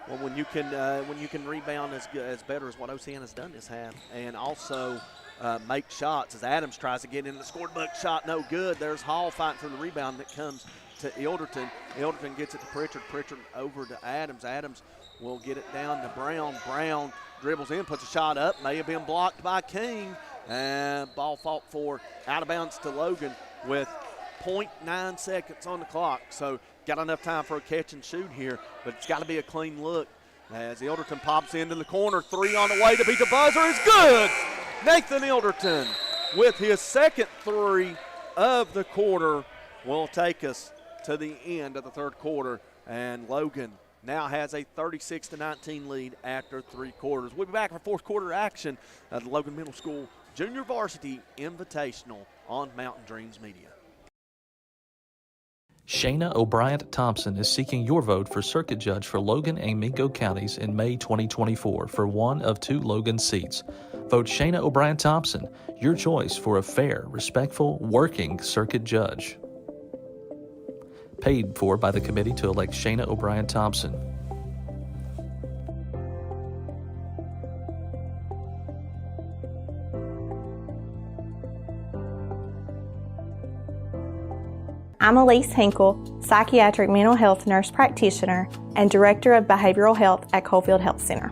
[SPEAKER 1] Well, when you can rebound as better as what Oceana's done this half, and also make shots as Adams tries to get in the scorebook, shot no good. There's Hall fighting for the rebound that comes to Ilderton. Ilderton gets it to Pritchard. Pritchard over to Adams. Adams will get it down to Brown. Brown dribbles in, puts a shot up, may have been blocked by King, and ball fought for, out of bounds to Logan with 0.9 seconds on the clock. So got enough time for a catch and shoot here, but it's got to be a clean look as Ilderton pops into the corner. Three on the way to beat the buzzer is good. Nathan Ilderton with his second three of the quarter will take us to the end of the third quarter, and Logan now has a 36-19 lead after three quarters. We'll be back for fourth quarter action at the Logan Middle School Junior Varsity Invitational on Mountain Dreams Media.
[SPEAKER 3] Shayna O'Brien Thompson is seeking your vote for Circuit Judge for Logan and Mingo counties in May 2024 for one of two Logan seats. Vote Shayna O'Brien Thompson, your choice for a fair, respectful, working Circuit Judge. Paid for by the committee to elect Shayna O'Brien Thompson.
[SPEAKER 17] I'm Elise Hinkle, psychiatric mental health nurse practitioner and director of behavioral health at Coalfield Health Center.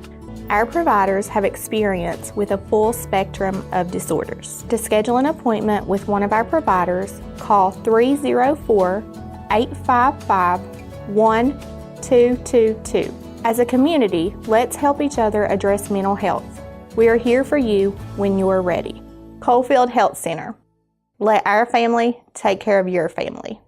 [SPEAKER 17] Our providers have experience with a full spectrum of disorders. To schedule an appointment with one of our providers, call 304-855-1222. As a community, let's help each other address mental health. We are here for you when you are ready. Coalfield Health Center. Let our family take care of your family.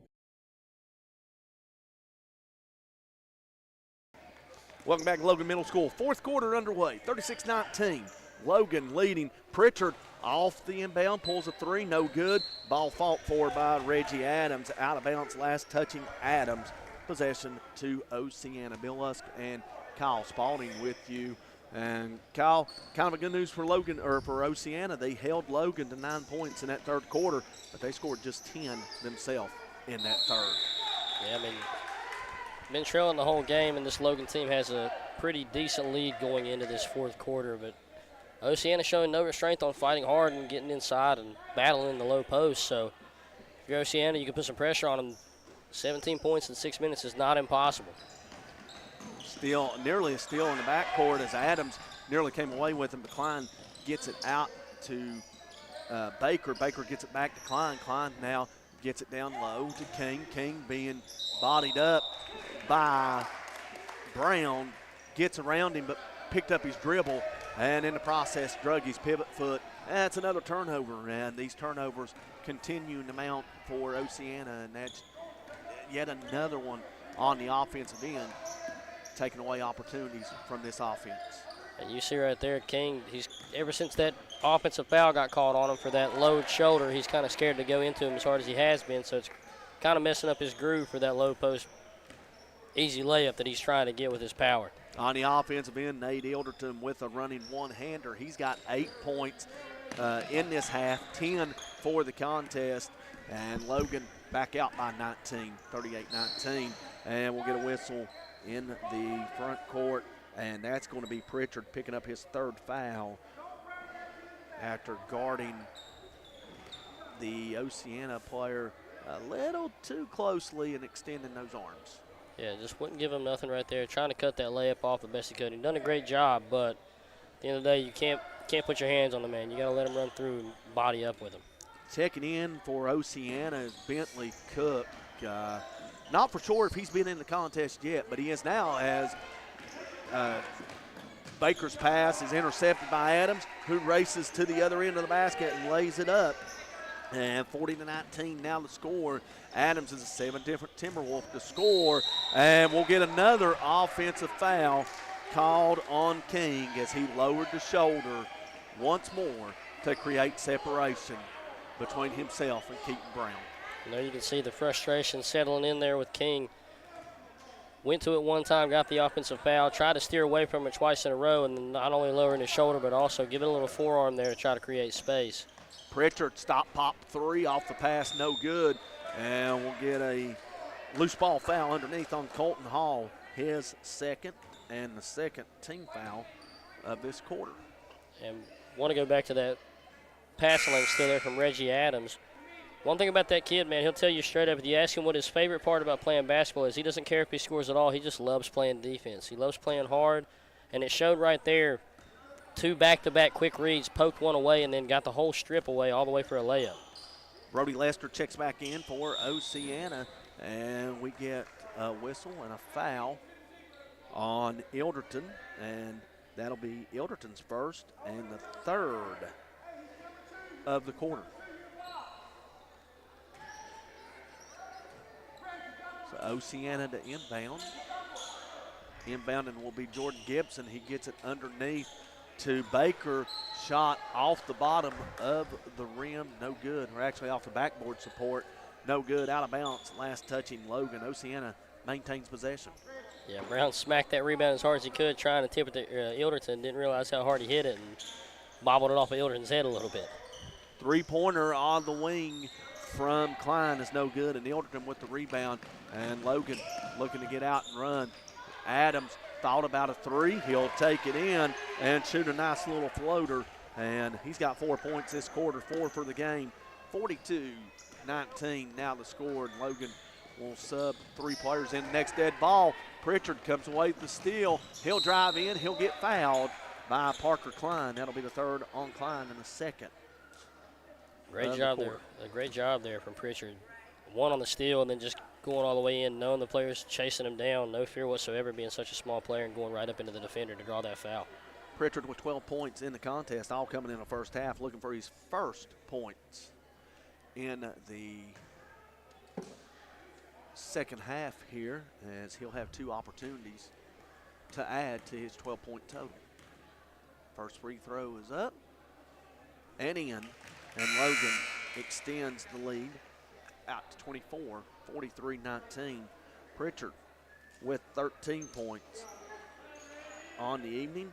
[SPEAKER 1] Welcome back to Logan Middle School. Fourth quarter underway, 36-19. Logan leading. Pritchard off the inbound, pulls a three, no good. Ball fought for by Reggie Adams. Out of bounds, last touching Adams. Possession to Oceana. Bill Lusk and Kyle Spalding with you. And Kyle, kind of a good news for Logan, or for Oceana. They held Logan to 9 points in that third quarter, but they scored just 10 themselves in that third.
[SPEAKER 2] Yeah, I mean, been trailing the whole game, and this Logan team has a pretty decent lead going into this fourth quarter, but Oceana showing no restraint on fighting hard and getting inside and battling the low post. So if you're Oceana, you can put some pressure on them. 17 points in 6 minutes is not impossible.
[SPEAKER 1] Nearly a steal in the backcourt as Adams nearly came away with him, but Klein gets it out to Baker. Baker gets it back to Klein. Klein now gets it down low to King. King being bodied up by Brown, gets around him but picked up his dribble, and in the process drug his pivot foot. That's another turnover, and these turnovers continue to mount for Oceana, and that's yet another one on the offensive end, taking away opportunities from this offense.
[SPEAKER 2] And you see right there, King, he's ever since that offensive foul got called on him for that low shoulder, he's kind of scared to go into him as hard as he has been, so it's kind of messing up his groove for that low post easy layup that he's trying to get with his power.
[SPEAKER 1] On the offensive end, Nate Ilderton with a running one-hander. He's got 8 points in this half, 10 for the contest, and Logan back out by 19, 38-19, and we'll get a whistle in the front court, and that's going to be Pritchard picking up his third foul after guarding the Oceana player a little too closely and extending those arms.
[SPEAKER 2] Yeah, just wouldn't give him nothing right there. Trying to cut that layup off the best he could. He done a great job, but at the end of the day, you can't put your hands on the man. You got to let him run through and body up with him.
[SPEAKER 1] Checking in for Oceana is Bentley Cook. Not for sure if he's been in the contest yet, but he is now, as Baker's pass is intercepted by Adams, who races to the other end of the basket and lays it up. And 40-19 now the score. Adams is a 7th different Timberwolf to score. And we'll get another offensive foul called on King as he lowered the shoulder once more to create separation between himself and Keaton Brown.
[SPEAKER 2] Now you can see the frustration settling in there with King. Went to it one time, got the offensive foul, tried to steer away from it twice in a row, and then not only lowering his shoulder, but also giving a little forearm there to try to create space.
[SPEAKER 1] Pritchard stop pop three off the pass, no good. And we'll get a loose ball foul underneath on Colton Hall, his second and the second team foul of this quarter.
[SPEAKER 2] And want to go back to that pass lane still there from Reggie Adams. One thing about that kid, man, he'll tell you straight up, if you ask him what his favorite part about playing basketball is, he doesn't care if he scores at all. He just loves playing defense. He loves playing hard, and it showed right there. 2 back-to-back quick reads, poked one away, and then got the whole strip away all the way for a layup.
[SPEAKER 1] Brody Lester checks back in for Oceana, and we get a whistle and a foul on Ilderton, and that'll be Ilderton's first and the third of the quarter. So Oceana to inbound. Inbounding will be Jordan Gibson. He gets it underneath to Baker. Shot off the bottom of the rim, no good. Or actually off the backboard support, no good. Out of bounds, last touching Logan. Oceana maintains possession.
[SPEAKER 2] Yeah, Brown smacked that rebound as hard as he could, trying to tip it to Ilderton. Didn't realize how hard he hit it and bobbled it off of Ilderton's head a little bit.
[SPEAKER 1] Three-pointer on the wing from Klein is no good, and Ilderton with the rebound. And Logan looking to get out and run. Adams thought about a three. He'll take it in and shoot a nice little floater. And he's got 4 points this quarter, 4 for the game. 42-19 now the score. And Logan will sub 3 players in the next dead ball. Pritchard comes away with the steal. He'll drive in. He'll get fouled by Parker Klein. That'll be the third on Klein and the second.
[SPEAKER 2] Great job there. A great job there from Pritchard. 1 on the steal and then just going all the way in, knowing the players chasing him down. No fear whatsoever being such a small player and going right up into the defender to draw that foul.
[SPEAKER 1] Pritchard with 12 points in the contest, all coming in the first half, looking for his first points in the second half here, as he'll have 2 opportunities to add to his 12-point total. First free throw is up and in, and Logan extends the lead out to 24, 43-19. Pritchard with 13 points on the evening,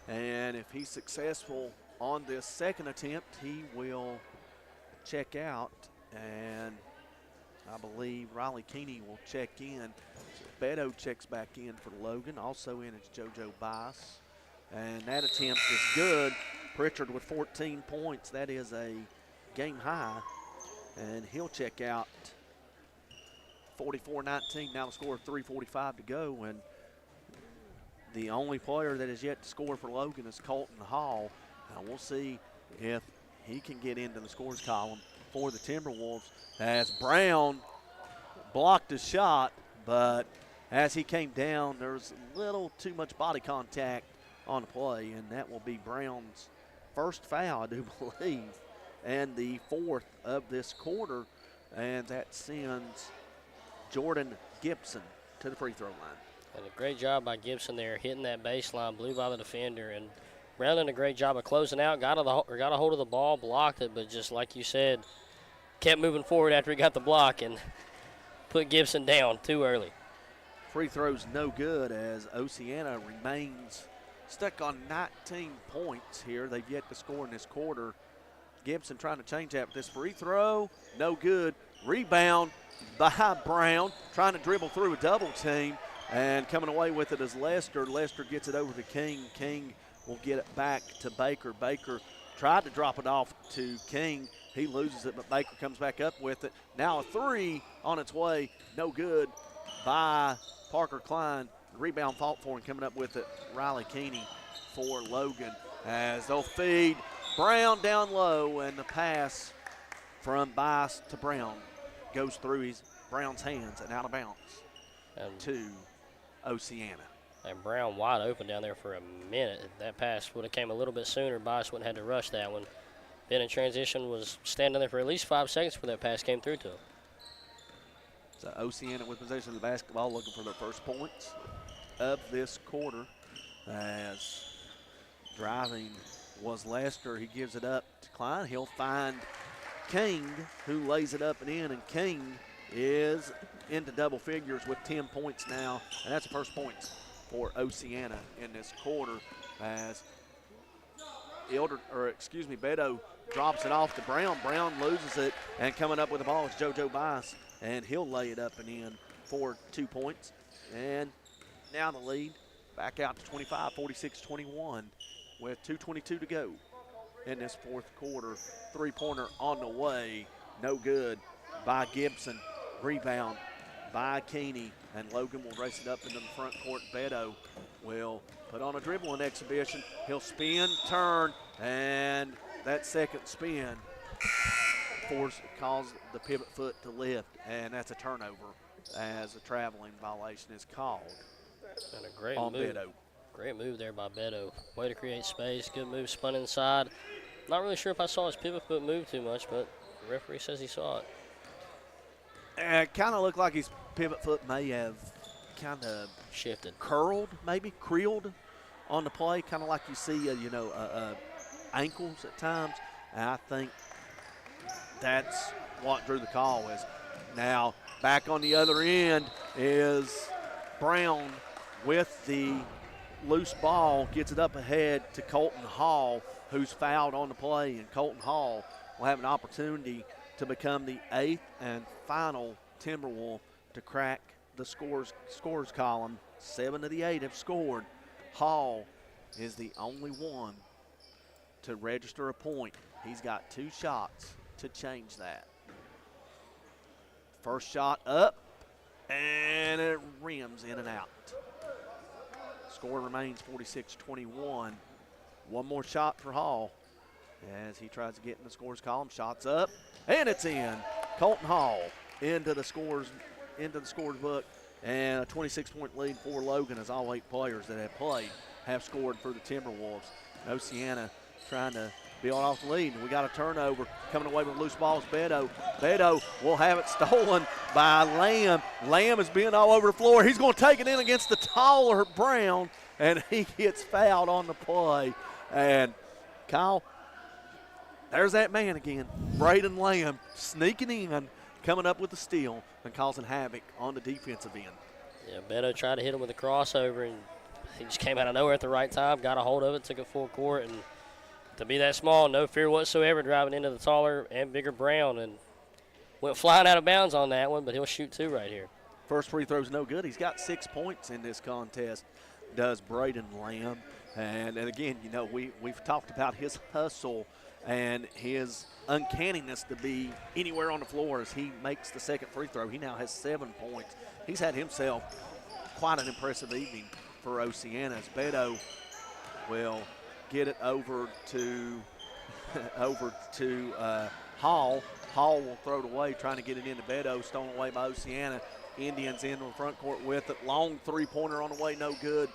[SPEAKER 1] and if he's successful on this second attempt, he will check out, and I believe Riley Keeney will check in. Beto checks back in for Logan. Also in is JoJo Bice, and that attempt is good. Pritchard with 14 points. That is a game high, and he'll check out. 44-19, now the score of 3:45 to go, and the only player that is yet to score for Logan is Colton Hall. Now we'll see if he can get into the scores column for the Timberwolves, as Brown blocked a shot, but as he came down, there's a little too much body contact on the play, and that will be Brown's first foul, I do believe, and the 4th of this quarter, and that sends Jordan Gibson to the free throw line.
[SPEAKER 2] And a great job by Gibson there, hitting that baseline, blew by the defender, and Brown did a great job of closing out, got a hold of the ball, blocked it, but just like you said, kept moving forward after he got the block and put Gibson down too early.
[SPEAKER 1] Free throw's no good, as Oceana remains stuck on 19 points here. They've yet to score in this quarter. Gibson trying to change that with this free throw, no good. Rebound by Brown, trying to dribble through a double team, and coming away with it is Lester. Lester gets it over to King. King will get it back to Baker. Baker tried to drop it off to King. He loses it, but Baker comes back up with it. Now a three on its way, no good by Parker Klein. Rebound fought for and coming up with it, Riley Keeney for Logan as they'll feed Brown down low, and the pass from Bice to Brown goes through Brown's hands and out of bounds to Oceana.
[SPEAKER 2] And Brown wide open down there for a minute. If that pass would have came a little bit sooner, Bice wouldn't have had to rush that one. Ben in transition was standing there for at least 5 seconds before that pass came through to him.
[SPEAKER 1] So Oceana with possession of the basketball, looking for their first points of this quarter. As driving was Lester, he gives it up to Klein. He'll find King, who lays it up and in, and King is into double figures with 10 points now, and that's the first points for Oceana in this quarter as Beto drops it off to Brown. Brown loses it, and coming up with the ball is JoJo Bice, and he'll lay it up and in for 2 points. And now the lead back out to 25, 46-21 with 2:22 to go in this fourth quarter. Three-pointer on the way, no good by Gibson. Rebound by Keeney, and Logan will race it up into the front court. Beto will put on a dribbling exhibition. He'll spin, turn, and that second spin caused the pivot foot to lift, and that's a turnover as a traveling violation is called.
[SPEAKER 2] And a great
[SPEAKER 1] on
[SPEAKER 2] move.
[SPEAKER 1] Beto.
[SPEAKER 2] Great move there by Beto. Way to create space. Good move, spun inside. Not really sure if I saw his pivot foot move too much, but the referee says he saw it.
[SPEAKER 1] It kind of looked like his pivot foot may have kind of
[SPEAKER 2] shifted,
[SPEAKER 1] curled, maybe creeled on the play, kind of like you see, ankles at times. And I think that's what drew the call. Is now back on the other end is Brown with the loose ball, gets it up ahead to Colton Hall, who's fouled on the play, and Colton Hall will have an opportunity to become the 8th and final Timberwolf to crack the scores column. 7 of the 8 have scored. Hall is the only one to register a point. He's got 2 shots to change that. First shot up, and it rims in and out. Score remains 46-21. One more shot for Hall as he tries to get in the scores column. Shots up, and it's in. Colton Hall into the scores book, and a 26-point lead for Logan as all 8 players that have played have scored for the Timberwolves. Oceana trying to build off the lead, and we got a turnover. Coming away with loose balls, Beto. Beto will have it stolen by Lamb. Lamb is being all over the floor. He's going to take it in against the taller Brown, and he gets fouled on the play. And Kyle, there's that man again, Braden Lamb, sneaking in, coming up with the steal and causing havoc on the defensive end.
[SPEAKER 2] Yeah, Beto tried to hit him with a crossover, and he just came out of nowhere at the right time, got a hold of it, took it full court, and to be that small, no fear whatsoever, driving into the taller and bigger Brown, and went flying out of bounds on that one, but he'll shoot 2 right here.
[SPEAKER 1] First free throw's no good. He's got 6 points in this contest, does Braden Lamb. And again, we've talked about his hustle and his uncanniness to be anywhere on the floor as he makes the second free throw. He now has 7 points. He's had himself quite an impressive evening for Oceana as Beto will get it over to Hall. Hall will throw it away, trying to get it into Beto, stolen away by Oceana. Indians in the front court with it. Long three-pointer on the way, no good.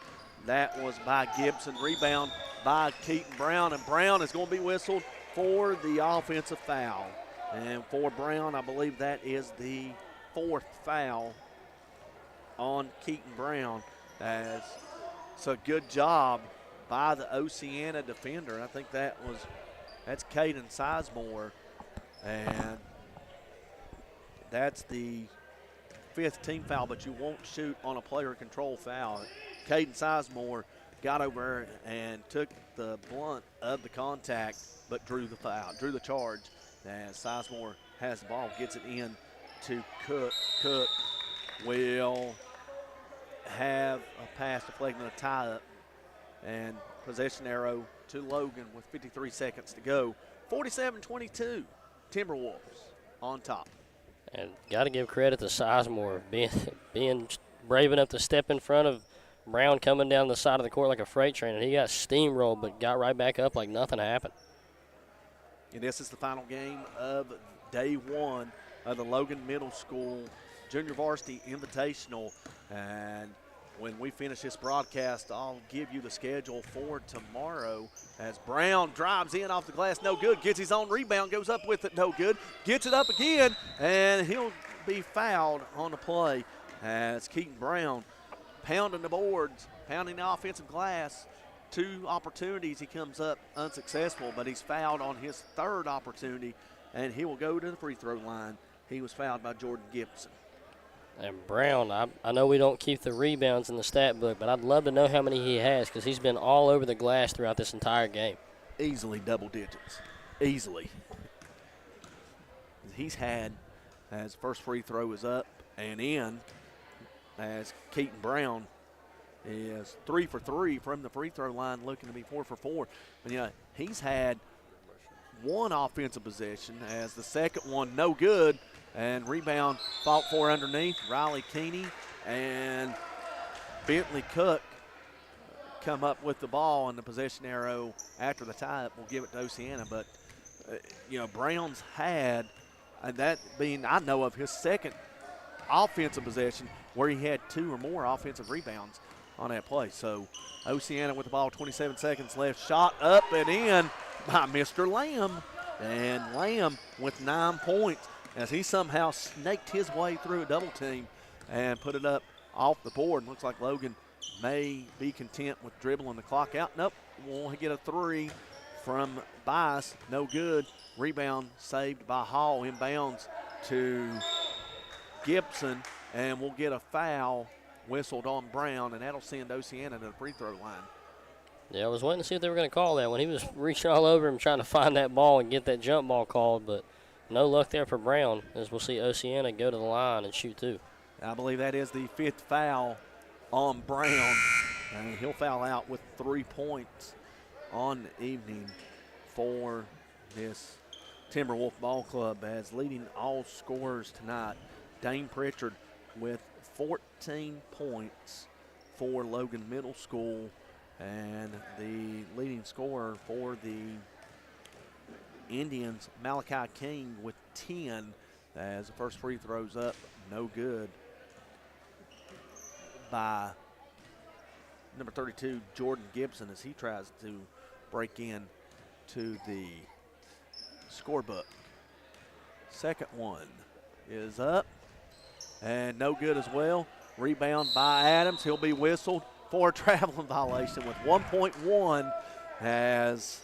[SPEAKER 1] That was by Gibson. Rebound by Keaton Brown, and Brown is going to be whistled for the offensive foul. And for Brown, I believe that is the 4th foul on Keaton Brown. It's a good job by the Oceana defender. I think that's Caden Sizemore, and that's the 5th team foul, but you won't shoot on a player control foul. Caden Sizemore got over and took the blunt of the contact, but drew the charge. As Sizemore has the ball, gets it in to Cook. Cook will have a pass deflecting, a tie-up, and possession arrow to Logan with 53 seconds to go. 47-22, Timberwolves on top.
[SPEAKER 2] And got to give credit to Sizemore being brave enough to step in front of Brown coming down the side of the court like a freight train, and he got steamrolled but got right back up like nothing happened.
[SPEAKER 1] And this is the final game of day one of the Logan Middle School Junior Varsity Invitational. And when we finish this broadcast, I'll give you the schedule for tomorrow as Brown drives in off the glass, no good, gets his own rebound, goes up with it, no good, gets it up again, and he'll be fouled on the play as Keaton Brown pounding the boards, pounding the offensive glass. 2 opportunities, he comes up unsuccessful, but he's fouled on his 3rd opportunity, and he will go to the free throw line. He was fouled by Jordan Gibson.
[SPEAKER 2] And Brown, I know we don't keep the rebounds in the stat book, but I'd love to know how many he has because he's been all over the glass throughout this entire game.
[SPEAKER 1] Easily double digits. Easily. He's had, as first free throw is up and in, as Keaton Brown is 3 for 3 from the free throw line, looking to be 4 for 4. But yeah, he's had 1 offensive possession as the second one no good, and rebound fought for underneath. Riley Keeney and Bentley Cook come up with the ball, and the possession arrow after the tie-up will give it to Oceana. But, Brown's had, that being, I know of, his second offensive possession where he had 2 or more offensive rebounds on that play. So Oceana with the ball, 27 seconds left. Shot up and in by Mr. Lamb. And Lamb with 9 points as he somehow snaked his way through a double team and put it up off the board. Looks like Logan may be content with dribbling the clock out. Nope, we'll get a 3 from Bias. No good. Rebound saved by Hall. Inbounds to Gibson, and we'll get a foul whistled on Brown, and that'll send Oceana to the free throw line.
[SPEAKER 2] Yeah, I was waiting to see if they were going to call that when he was reaching all over him trying to find that ball and get that jump ball called, but no luck there for Brown as we'll see Oceana go to the line and shoot 2.
[SPEAKER 1] I believe that is the 5th foul on Brown, and he'll foul out with 3 points on the evening for this Timberwolf Ball Club, as leading all scorers tonight, Dane Pritchard with 14 points for Logan Middle School, and the leading scorer for the Indians, Malachi King, with 10, as the first free throw's up, no good by number 32, Jordan Gibson, as he tries to break in to the scorebook. Second one is up and no good as well. Rebound by Adams. He'll be whistled for a traveling violation with 1.1 as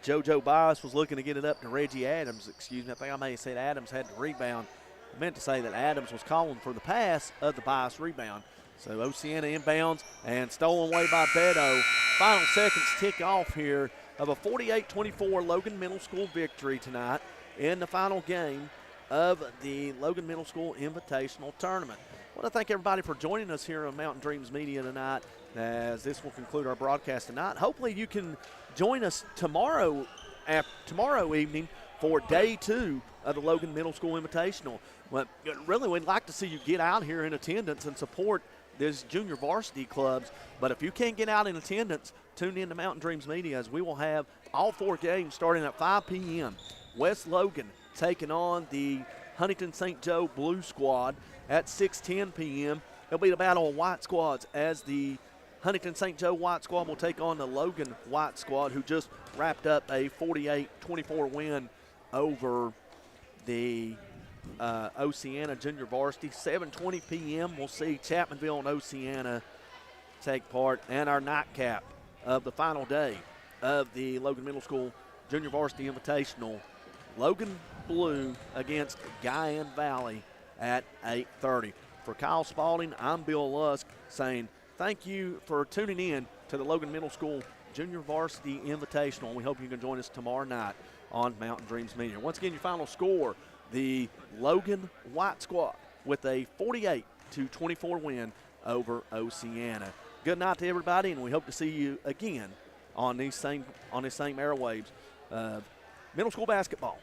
[SPEAKER 1] JoJo Bias was looking to get it up to Reggie Adams. Excuse me, I think I may have said Adams had the rebound. I meant to say that Adams was calling for the pass of the Bias rebound. So Oceana inbounds and stolen away by Beto. Final seconds tick off here of a 48-24 Logan Middle School victory tonight in the final game of the Logan Middle School Invitational Tournament. I want to thank everybody for joining us here on Mountain Dreams Media tonight, as this will conclude our broadcast tonight. Hopefully you can join us tomorrow evening for day 2 of the Logan Middle School Invitational. Well, really, we'd like to see you get out here in attendance and support this junior varsity clubs. But if you can't get out in attendance, tune in to Mountain Dreams Media, as we will have all 4 games starting at 5 p.m. West Logan taking on the Huntington St. Joe Blue Squad at 6:10 p.m. It'll be the battle of white squads, as the Huntington St. Joe White Squad will take on the Logan White Squad, who just wrapped up a 48-24 win over the Oceana Junior Varsity. 7:20 p.m. we'll see Chapmanville and Oceana take part, and our nightcap of the final day of the Logan Middle School Junior Varsity Invitational, Logan Blue against Guyan Valley at 8:30. For Kyle Spalding, I'm Bill Lusk saying thank you for tuning in to the Logan Middle School Junior Varsity Invitational. We hope you can join us tomorrow night on Mountain Dreams Media. Once again, your final score, the Logan White Squad with a 48-24 win over Oceana. Good night to everybody, and we hope to see you again on these same airwaves of middle school basketball